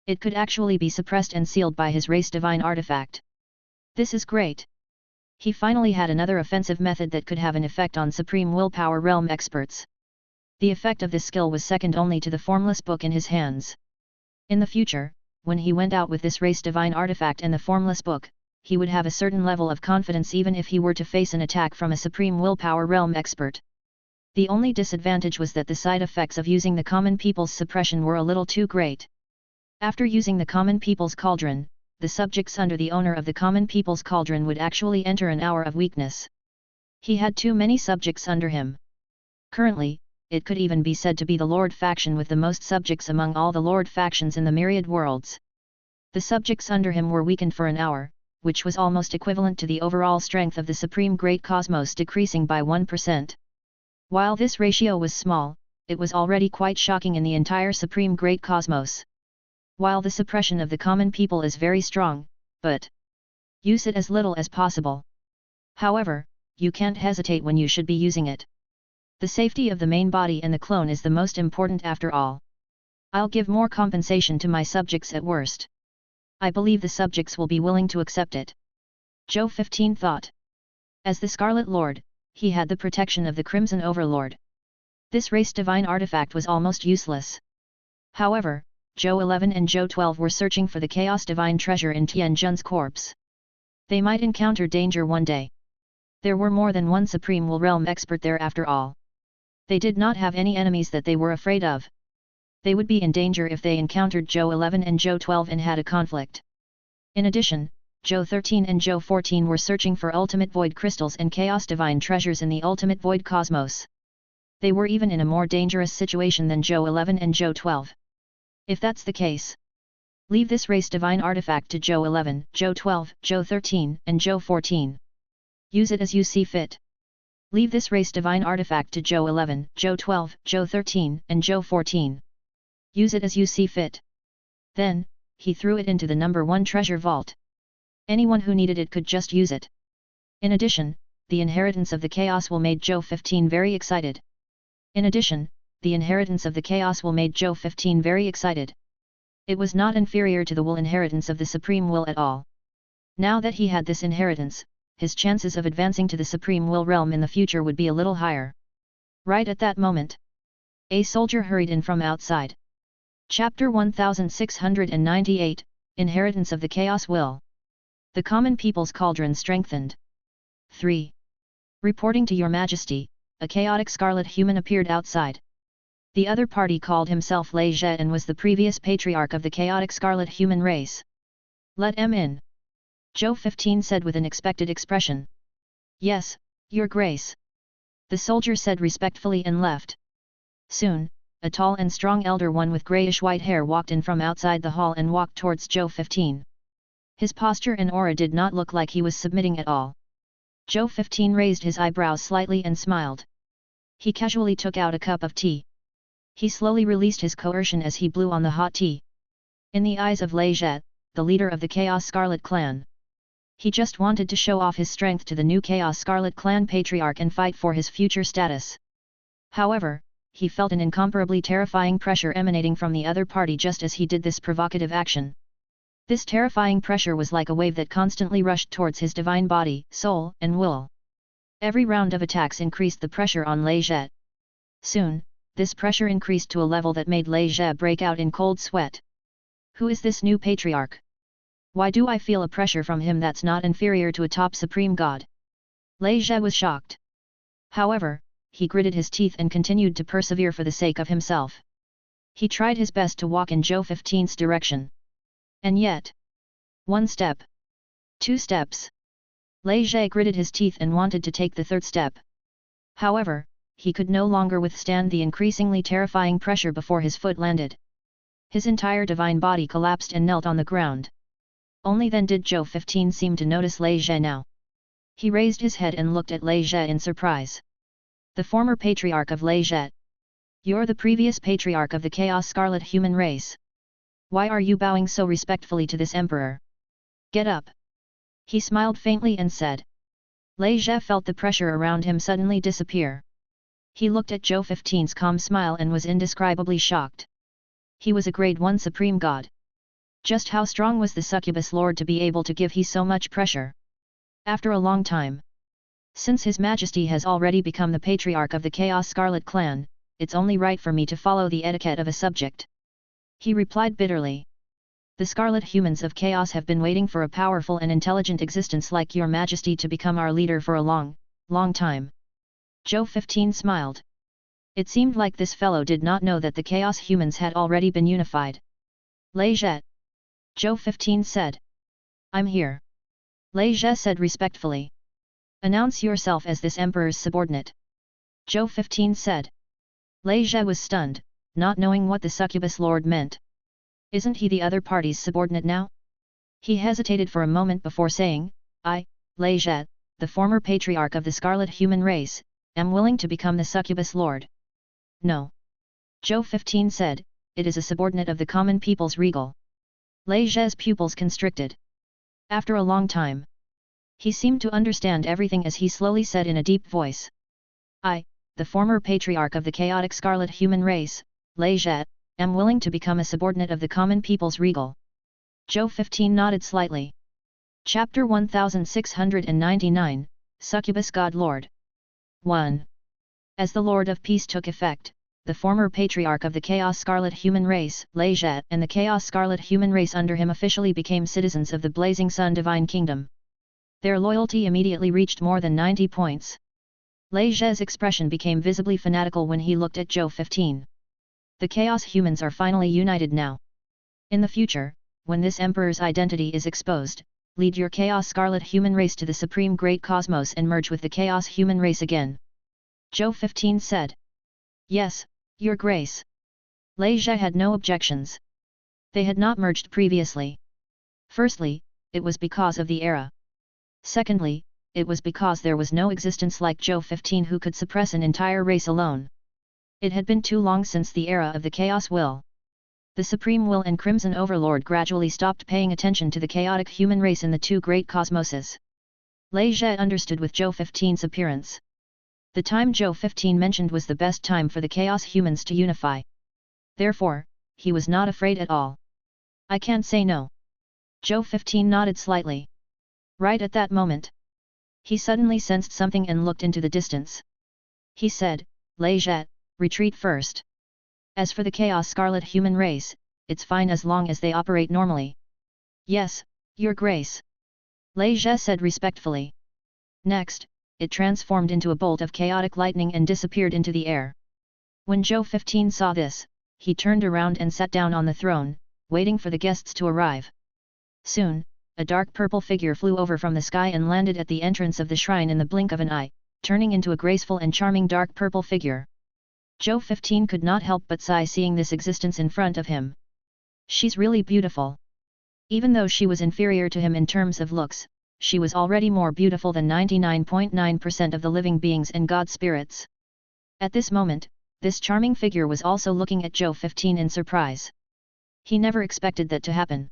It could actually be suppressed and sealed by his Race Divine Artifact. This is great. He finally had another offensive method that could have an effect on Supreme Willpower Realm Experts. The effect of this skill was second only to the formless book in his hands. In the future, when he went out with this Race Divine Artifact and the formless book, he would have a certain level of confidence even if he were to face an attack from a Supreme Willpower Realm Expert. The only disadvantage was that the side effects of using the common people's suppression were a little too great. After using the common people's cauldron, the subjects under the owner of the common people's cauldron would actually enter an hour of weakness. He had too many subjects under him. Currently, it could even be said to be the Lord faction with the most subjects among all the Lord factions in the myriad worlds. The subjects under him were weakened for an hour, which was almost equivalent to the overall strength of the Supreme Great Cosmos decreasing by 1%. While this ratio was small, it was already quite shocking in the entire Supreme Great Cosmos. While the suppression of the common people is very strong, but use it as little as possible. However, you can't hesitate when you should be using it. The safety of the main body and the clone is the most important after all. I'll give more compensation to my subjects at worst. I believe the subjects will be willing to accept it. Zhou 15 thought. As the Scarlet Lord, he had the protection of the Crimson Overlord. This Race Divine Artifact was almost useless. However, Zhou 11 and Zhou 12 were searching for the Chaos Divine Treasure in Tianjun's corpse. They might encounter danger one day. There were more than one Supreme Will Realm Expert there after all. They did not have any enemies that they were afraid of. They would be in danger if they encountered Zhou 11 and Zhou 12 and had a conflict. In addition, Zhou 13 and Zhou 14 were searching for Ultimate Void Crystals and Chaos Divine Treasures in the Ultimate Void Cosmos. They were even in a more dangerous situation than Zhou 11 and Zhou 12. If that's the case, leave this Race Divine Artifact to Zhou 11, Zhou 12, Zhou 13, and Zhou 14. Use it as you see fit. Leave this Race Divine Artifact to Zhou 11, Zhou 12, Zhou 13, and Zhou 14. Use it as you see fit. Then, he threw it into the number 1 treasure vault. Anyone who needed it could just use it. In addition, the inheritance of the Chaos Will made Zhou 15 very excited. The inheritance of the Chaos Will made Zhou 15 very excited. It was not inferior to the Will inheritance of the Supreme Will at all. Now that he had this inheritance, his chances of advancing to the Supreme Will realm in the future would be a little higher. Right at that moment, a soldier hurried in from outside. Chapter 1698, Inheritance of the Chaos Will. The Common People's Cauldron Strengthened. 3. Reporting to Your Majesty, a chaotic scarlet human appeared outside. The other party called himself Lei Zhe and was the previous patriarch of the chaotic scarlet human race. Let him in. Zhou 15 said with an expected expression. Yes, Your Grace. The soldier said respectfully and left. Soon, a tall and strong elder one with grayish-white hair walked in from outside the hall and walked towards Zhou 15. His posture and aura did not look like he was submitting at all. Zhou 15 raised his eyebrows slightly and smiled. He casually took out a cup of tea. He slowly released his coercion as he blew on the hot tea. In the eyes of Lei Zhe, the leader of the Chaos Scarlet clan, he just wanted to show off his strength to the new Chaos Scarlet clan patriarch and fight for his future status. However, he felt an incomparably terrifying pressure emanating from the other party just as he did this provocative action. This terrifying pressure was like a wave that constantly rushed towards his divine body, soul, and will. Every round of attacks increased the pressure on Lei Zhe. Soon, this pressure increased to a level that made Lei Zhe break out in cold sweat. Who is this new patriarch? Why do I feel a pressure from him that's not inferior to a top supreme god? Lei Zhe was shocked. However, he gritted his teeth and continued to persevere for the sake of himself. He tried his best to walk in Zhou 15's direction. And yet, 1 step. 2 steps. Lei Zhe gritted his teeth and wanted to take the 3rd step. However, he could no longer withstand the increasingly terrifying pressure before his foot landed. His entire divine body collapsed and knelt on the ground. Only then did Zhou 15 seem to notice Lei Zhe now. He raised his head and looked at Lei Zhe in surprise. The former patriarch of Lei Zhe. You're the previous patriarch of the Chaos Scarlet human race. Why are you bowing so respectfully to this emperor? Get up. He smiled faintly and said. Lei Zhe felt the pressure around him suddenly disappear. He looked at Zhou 15's calm smile and was indescribably shocked. He was a grade 1 supreme god. Just how strong was the succubus lord to be able to give he so much pressure? After a long time. Since His Majesty has already become the patriarch of the Chaos Scarlet clan, it's only right for me to follow the etiquette of a subject. He replied bitterly. The Scarlet humans of Chaos have been waiting for a powerful and intelligent existence like your Majesty to become our leader for a long, long time. Zhou 15 smiled. It seemed like this fellow did not know that the Chaos humans had already been unified. Lei Zhe. Zhou 15 said. I'm here. Lei Zhe said respectfully. Announce yourself as this emperor's subordinate. Zhou 15 said. Lei Zhe was stunned, not knowing what the succubus lord meant. Isn't he the other party's subordinate now? He hesitated for a moment before saying, I, Lei Zhe, the former patriarch of the Scarlet human race, am willing to become the succubus lord. No. Zhou 15 said, it is a subordinate of the common people's regal. Lei Zhe's pupils constricted. After a long time, he seemed to understand everything as he slowly said in a deep voice. I, the former patriarch of the chaotic Scarlet human race, Lei Zhe, am willing to become a subordinate of the common people's regal. Zhou 15 nodded slightly. Chapter 1699, Succubus God Lord. 1. As the Lord of Peace took effect, the former patriarch of the Chaos Scarlet human race, Lei Zhe, and the Chaos Scarlet human race under him officially became citizens of the Blazing Sun Divine Kingdom. Their loyalty immediately reached more than 90 points. Lei Zhe's expression became visibly fanatical when he looked at Zhou 15. The Chaos humans are finally united now. In the future, when this emperor's identity is exposed, lead your Chaos Scarlet human race to the supreme great cosmos and merge with the Chaos human race again. Zhou 15 said. Yes, Your Grace. Lei Zhe had no objections. They had not merged previously. Firstly, it was because of the era. Secondly, it was because there was no existence like Zhou 15 who could suppress an entire race alone. It had been too long since the era of the Chaos Will. The Supreme Will and Crimson Overlord gradually stopped paying attention to the chaotic human race in the two great cosmoses. Lei Zhe understood with Zhou 15's appearance. The time Zhou 15 mentioned was the best time for the Chaos humans to unify. Therefore, he was not afraid at all. I can't say no. Zhou 15 nodded slightly. Right at that moment, he suddenly sensed something and looked into the distance. He said, Lei Zhe, retreat first. As for the Chaos Scarlet human race, it's fine as long as they operate normally. Yes, Your Grace. Lei Zhe said respectfully. Next, it transformed into a bolt of chaotic lightning and disappeared into the air. When Zhou 15 saw this, he turned around and sat down on the throne, waiting for the guests to arrive. Soon, a dark purple figure flew over from the sky and landed at the entrance of the shrine in the blink of an eye, turning into a graceful and charming dark purple figure. Zhou 15 could not help but sigh seeing this existence in front of him. She's really beautiful. Even though she was inferior to him in terms of looks, she was already more beautiful than 99.9% of the living beings and god spirits. At this moment, this charming figure was also looking at Zhou 15 in surprise. He never expected that to happen.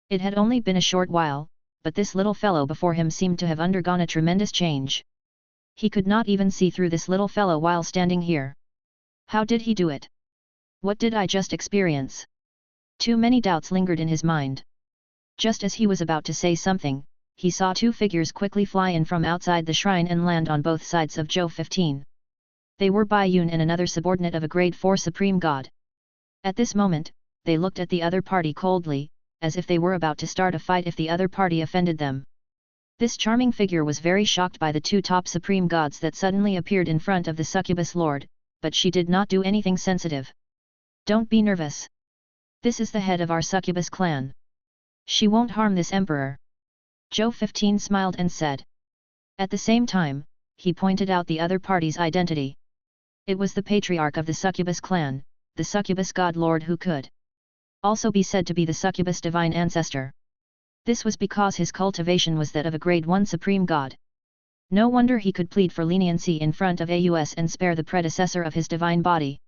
It had only been a short while, but this little fellow before him seemed to have undergone a tremendous change. He could not even see through this little fellow while standing here. How did he do it? What did I just experience? Too many doubts lingered in his mind. Just as he was about to say something, he saw two figures quickly fly in from outside the shrine and land on both sides of Zhou 15. They were Bai Yun and another subordinate of a grade 4 supreme god. At this moment, they looked at the other party coldly, as if they were about to start a fight if the other party offended them. This charming figure was very shocked by the two top supreme gods that suddenly appeared in front of the succubus lord, but she did not do anything sensitive. Don't be nervous. This is the head of our succubus clan. She won't harm this emperor. Zhou 15 smiled and said. At the same time, he pointed out the other party's identity. It was the patriarch of the succubus clan, the succubus god lord who could also be said to be the succubus divine ancestor. This was because his cultivation was that of a grade 1 supreme god. No wonder he could plead for leniency in front of Aus and spare the predecessor of his divine body.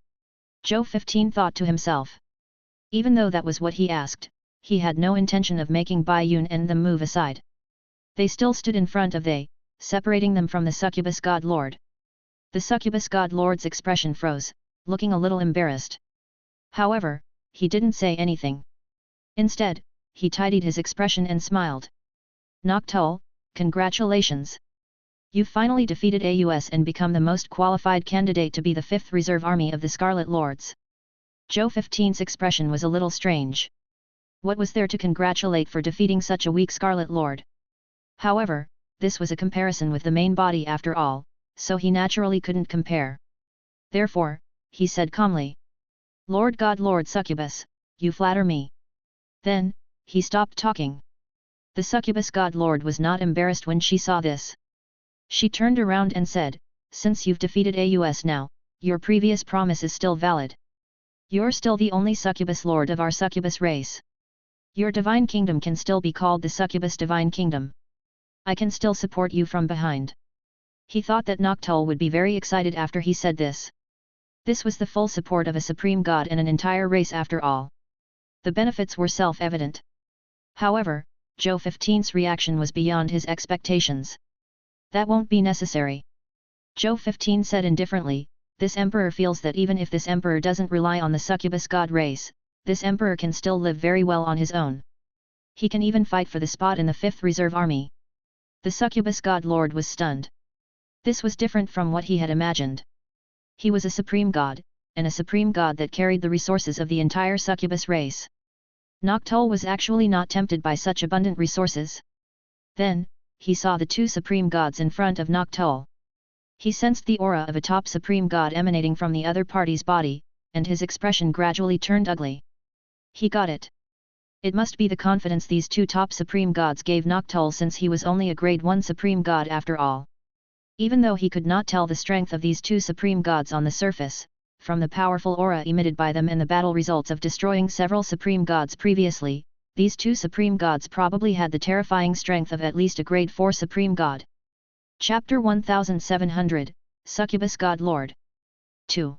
Zhou 15 thought to himself. Even though that was what he asked, he had no intention of making Bai Yun and them move aside. They still stood in front of they, separating them from the succubus god lord. The succubus god lord's expression froze, looking a little embarrassed. However, he didn't say anything. Instead, he tidied his expression and smiled. Noctul, congratulations! You finally defeated Aus and become the most qualified candidate to be the 5th Reserve Army of the Scarlet Lords. Zhou 15's expression was a little strange. What was there to congratulate for defeating such a weak Scarlet Lord? However, this was a comparison with the main body after all, so he naturally couldn't compare. Therefore, he said calmly. Lord God Lord Succubus, you flatter me. Then, he stopped talking. The succubus god lord was not embarrassed when she saw this. She turned around and said, since you've defeated Aus now, your previous promise is still valid. You're still the only succubus lord of our succubus race. Your divine kingdom can still be called the succubus divine kingdom. I can still support you from behind. He thought that Noctul would be very excited after he said this. This was the full support of a supreme god and an entire race after all. The benefits were self-evident. However, Zhou 15's reaction was beyond his expectations. That won't be necessary. Zhou 15 said indifferently, this emperor feels that even if this emperor doesn't rely on the succubus god race, this emperor can still live very well on his own. He can even fight for the spot in the 5th Reserve Army. The succubus god lord was stunned. This was different from what he had imagined. He was a supreme god, and a supreme god that carried the resources of the entire succubus race. Noctul was actually not tempted by such abundant resources. Then, he saw the two supreme gods in front of Noctul. He sensed the aura of a top supreme god emanating from the other party's body, and his expression gradually turned ugly. He got it. It must be the confidence these two top supreme gods gave Noctul since he was only a grade 1 supreme god after all. Even though he could not tell the strength of these two supreme gods on the surface, from the powerful aura emitted by them and the battle results of destroying several supreme gods previously, these two supreme gods probably had the terrifying strength of at least a grade 4 supreme god. Chapter 1700, Succubus God Lord 2.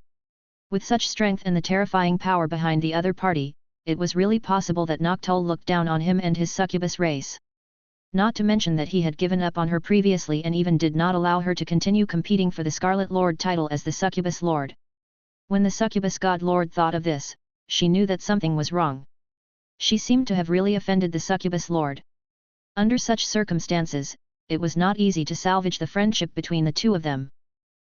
With such strength and the terrifying power behind the other party, it was really possible that Noctul looked down on him and his succubus race. Not to mention that he had given up on her previously and even did not allow her to continue competing for the Scarlet Lord title as the Succubus Lord. When the Succubus God Lord thought of this, she knew that something was wrong. She seemed to have really offended the Succubus Lord. Under such circumstances, it was not easy to salvage the friendship between the two of them.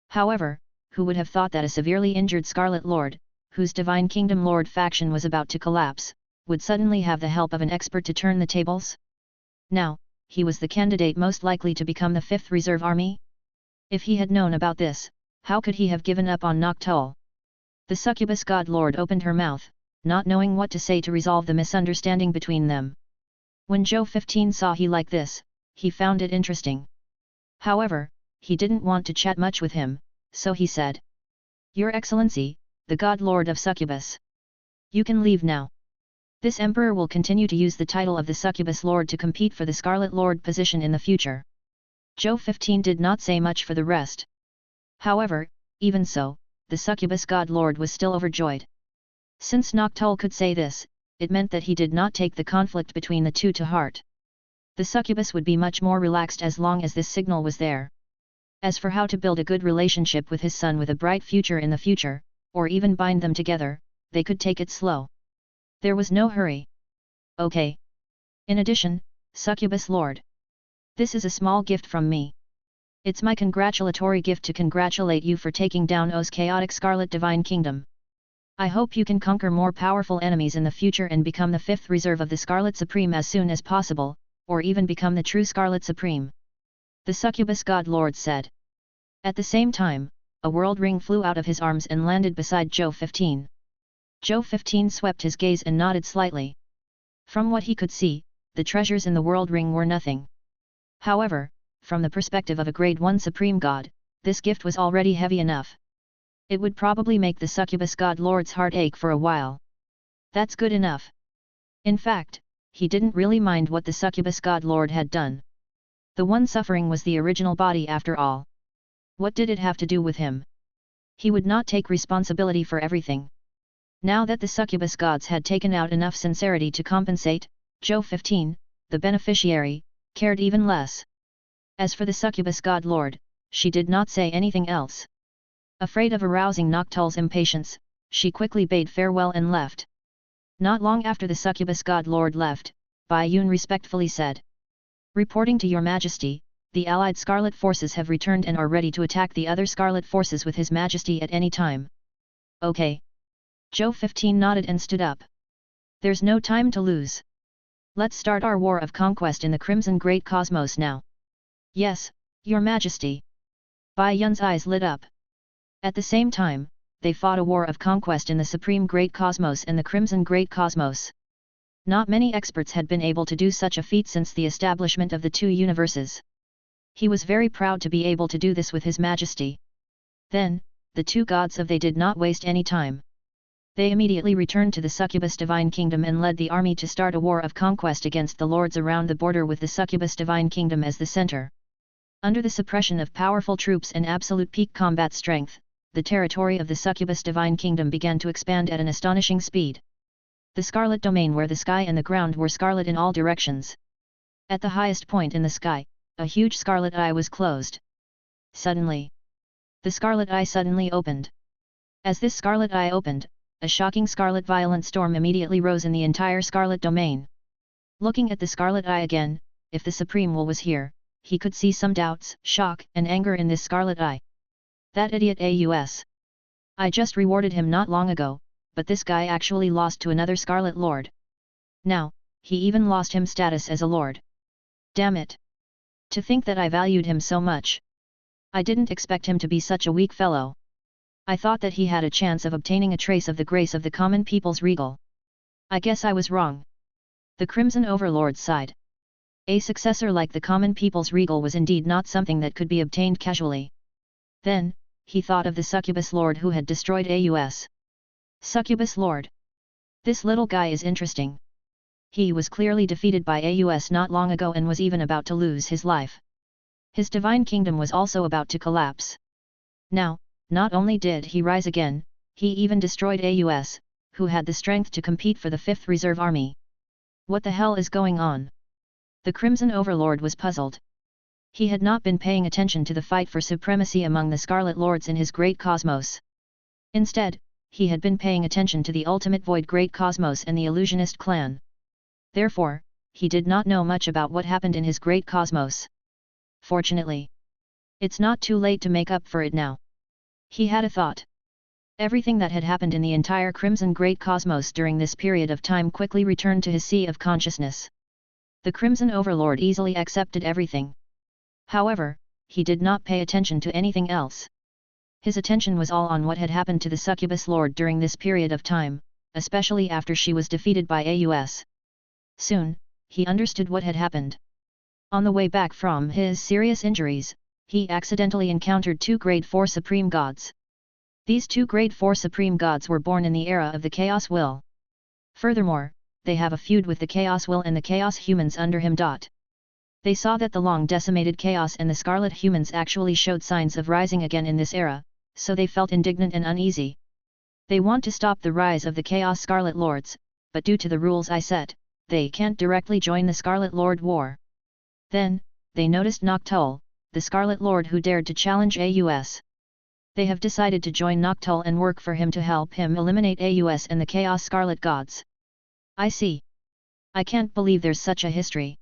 However, who would have thought that a severely injured Scarlet Lord, whose Divine Kingdom Lord faction was about to collapse, would suddenly have the help of an expert to turn the tables? Now, he was the candidate most likely to become the 5th Reserve Army? If he had known about this, how could he have given up on Noctul? The Succubus God Lord opened her mouth, not knowing what to say to resolve the misunderstanding between them. When Zhou 15 saw he like this, he found it interesting. However, he didn't want to chat much with him, so he said, Your Excellency, the God Lord of Succubus. You can leave now. This emperor will continue to use the title of the Succubus Lord to compete for the Scarlet Lord position in the future. Zhou 15 did not say much for the rest. However, even so, the Succubus God Lord was still overjoyed. Since Noctul could say this, it meant that he did not take the conflict between the two to heart. The succubus would be much more relaxed as long as this signal was there. As for how to build a good relationship with his son with a bright future in the future, or even bind them together, they could take it slow. There was no hurry. Okay. In addition, Succubus Lord. This is a small gift from me. It's my congratulatory gift to congratulate you for taking down O's chaotic Scarlet Divine Kingdom. I hope you can conquer more powerful enemies in the future and become the 5th reserve of the Scarlet Supreme as soon as possible, or even become the true Scarlet Supreme. The succubus god lord said. At the same time, a world ring flew out of his arms and landed beside Zhou 15. Zhou 15 swept his gaze and nodded slightly. From what he could see, the treasures in the world ring were nothing. However, from the perspective of a grade 1 supreme god, this gift was already heavy enough. It would probably make the succubus god lord's heart ache for a while. That's good enough. In fact, he didn't really mind what the succubus god lord had done. The one suffering was the original body after all. What did it have to do with him? He would not take responsibility for everything. Now that the succubus gods had taken out enough sincerity to compensate, Zhou 15, the beneficiary, cared even less. As for the succubus god lord, she did not say anything else. Afraid of arousing Noctul's impatience, she quickly bade farewell and left. Not long after the succubus god lord left, Bai Yun respectfully said. Reporting to your majesty, the allied scarlet forces have returned and are ready to attack the other scarlet forces with his majesty at any time. Okay. Zhou 15 nodded and stood up. There's no time to lose. Let's start our war of conquest in the Crimson Great Cosmos now. Yes, your majesty. Bai Yun's eyes lit up. At the same time, they fought a war of conquest in the Supreme Great Cosmos and the Crimson Great Cosmos. Not many experts had been able to do such a feat since the establishment of the two universes. He was very proud to be able to do this with his majesty. Then, the two gods of they did not waste any time. They immediately returned to the succubus divine kingdom and led the army to start a war of conquest against the lords around the border with the succubus divine kingdom as the center. Under the suppression of powerful troops and absolute peak combat strength, the territory of the succubus divine kingdom began to expand at an astonishing speed. The scarlet domain where the sky and the ground were scarlet in all directions. At the highest point in the sky, a huge scarlet eye was closed. Suddenly, the scarlet eye suddenly opened. As this scarlet eye opened, a shocking scarlet violent storm immediately rose in the entire scarlet domain. Looking at the scarlet eye again, if the supreme will was here, he could see some doubts, shock, and anger in this scarlet eye. That idiot Aus. I just rewarded him not long ago, but this guy actually lost to another Scarlet Lord. Now, he even lost him status as a lord. Damn it! To think that I valued him so much. I didn't expect him to be such a weak fellow. I thought that he had a chance of obtaining a trace of the grace of the common people's regal. I guess I was wrong. The Crimson Overlord sighed. A successor like the common people's regal was indeed not something that could be obtained casually. Then, he thought of the succubus lord who had destroyed Aus. Succubus Lord. This little guy is interesting. He was clearly defeated by Aus not long ago and was even about to lose his life. His divine kingdom was also about to collapse. Now, not only did he rise again, he even destroyed Aus, who had the strength to compete for the 5th Reserve Army. What the hell is going on? The Crimson Overlord was puzzled. He had not been paying attention to the fight for supremacy among the Scarlet Lords in his great cosmos. Instead, he had been paying attention to the ultimate void great cosmos and the illusionist clan. Therefore, he did not know much about what happened in his great cosmos. Fortunately, it's not too late to make up for it now. He had a thought. Everything that had happened in the entire Crimson Great Cosmos during this period of time quickly returned to his sea of consciousness. The Crimson Overlord easily accepted everything. However, he did not pay attention to anything else. His attention was all on what had happened to the Succubus Lord during this period of time, especially after she was defeated by Aus. Soon, he understood what had happened. On the way back from his serious injuries, he accidentally encountered two Grade 4 Supreme Gods. These two Grade 4 Supreme Gods were born in the era of the Chaos Will. Furthermore, they have a feud with the Chaos Will and the Chaos Humans under him. They saw that the long decimated Chaos and the Scarlet Humans actually showed signs of rising again in this era, so they felt indignant and uneasy. They want to stop the rise of the Chaos Scarlet Lords, but due to the rules I set, they can't directly join the Scarlet Lord War. Then, they noticed Noctul, the Scarlet Lord who dared to challenge Aus. They have decided to join Noctul and work for him to help him eliminate Aus and the Chaos Scarlet Gods. I see. I can't believe there's such a history.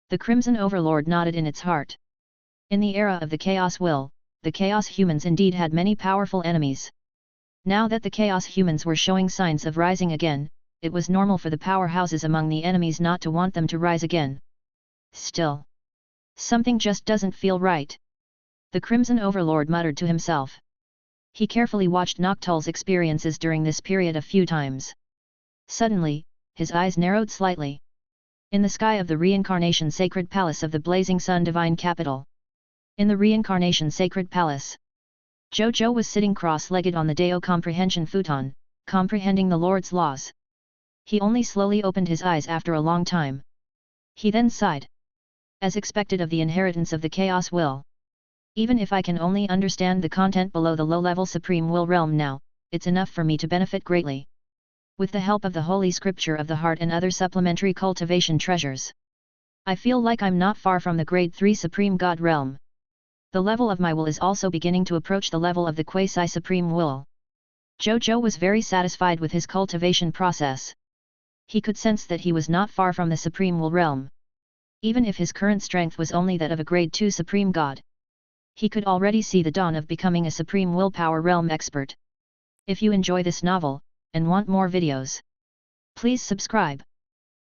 The Crimson Overlord nodded in its heart. In the era of the Chaos Will, the Chaos Humans indeed had many powerful enemies. Now that the Chaos humans were showing signs of rising again, it was normal for the powerhouses among the enemies not to want them to rise again. Still, something just doesn't feel right. The Crimson Overlord muttered to himself. He carefully watched Noctul's experiences during this period a few times. Suddenly, his eyes narrowed slightly. In the sky of the Reincarnation Sacred Palace of the Blazing Sun Divine Capital. In the Reincarnation Sacred Palace, Zhou Zhou was sitting cross-legged on the Dao Comprehension Futon, comprehending the Lord's laws. He only slowly opened his eyes after a long time. He then sighed. As expected of the inheritance of the Chaos Will. Even if I can only understand the content below the low-level Supreme Will realm now, it's enough for me to benefit greatly. With the help of the Holy Scripture of the Heart and other supplementary cultivation treasures, I feel like I'm not far from the Grade 3 Supreme God realm. The level of my will is also beginning to approach the level of the Quasi-Supreme Will. Zhou Zhou was very satisfied with his cultivation process. He could sense that he was not far from the Supreme Will realm. Even if his current strength was only that of a Grade 2 Supreme God, he could already see the dawn of becoming a Supreme Willpower realm expert. If you enjoy this novel, and want more videos, please subscribe.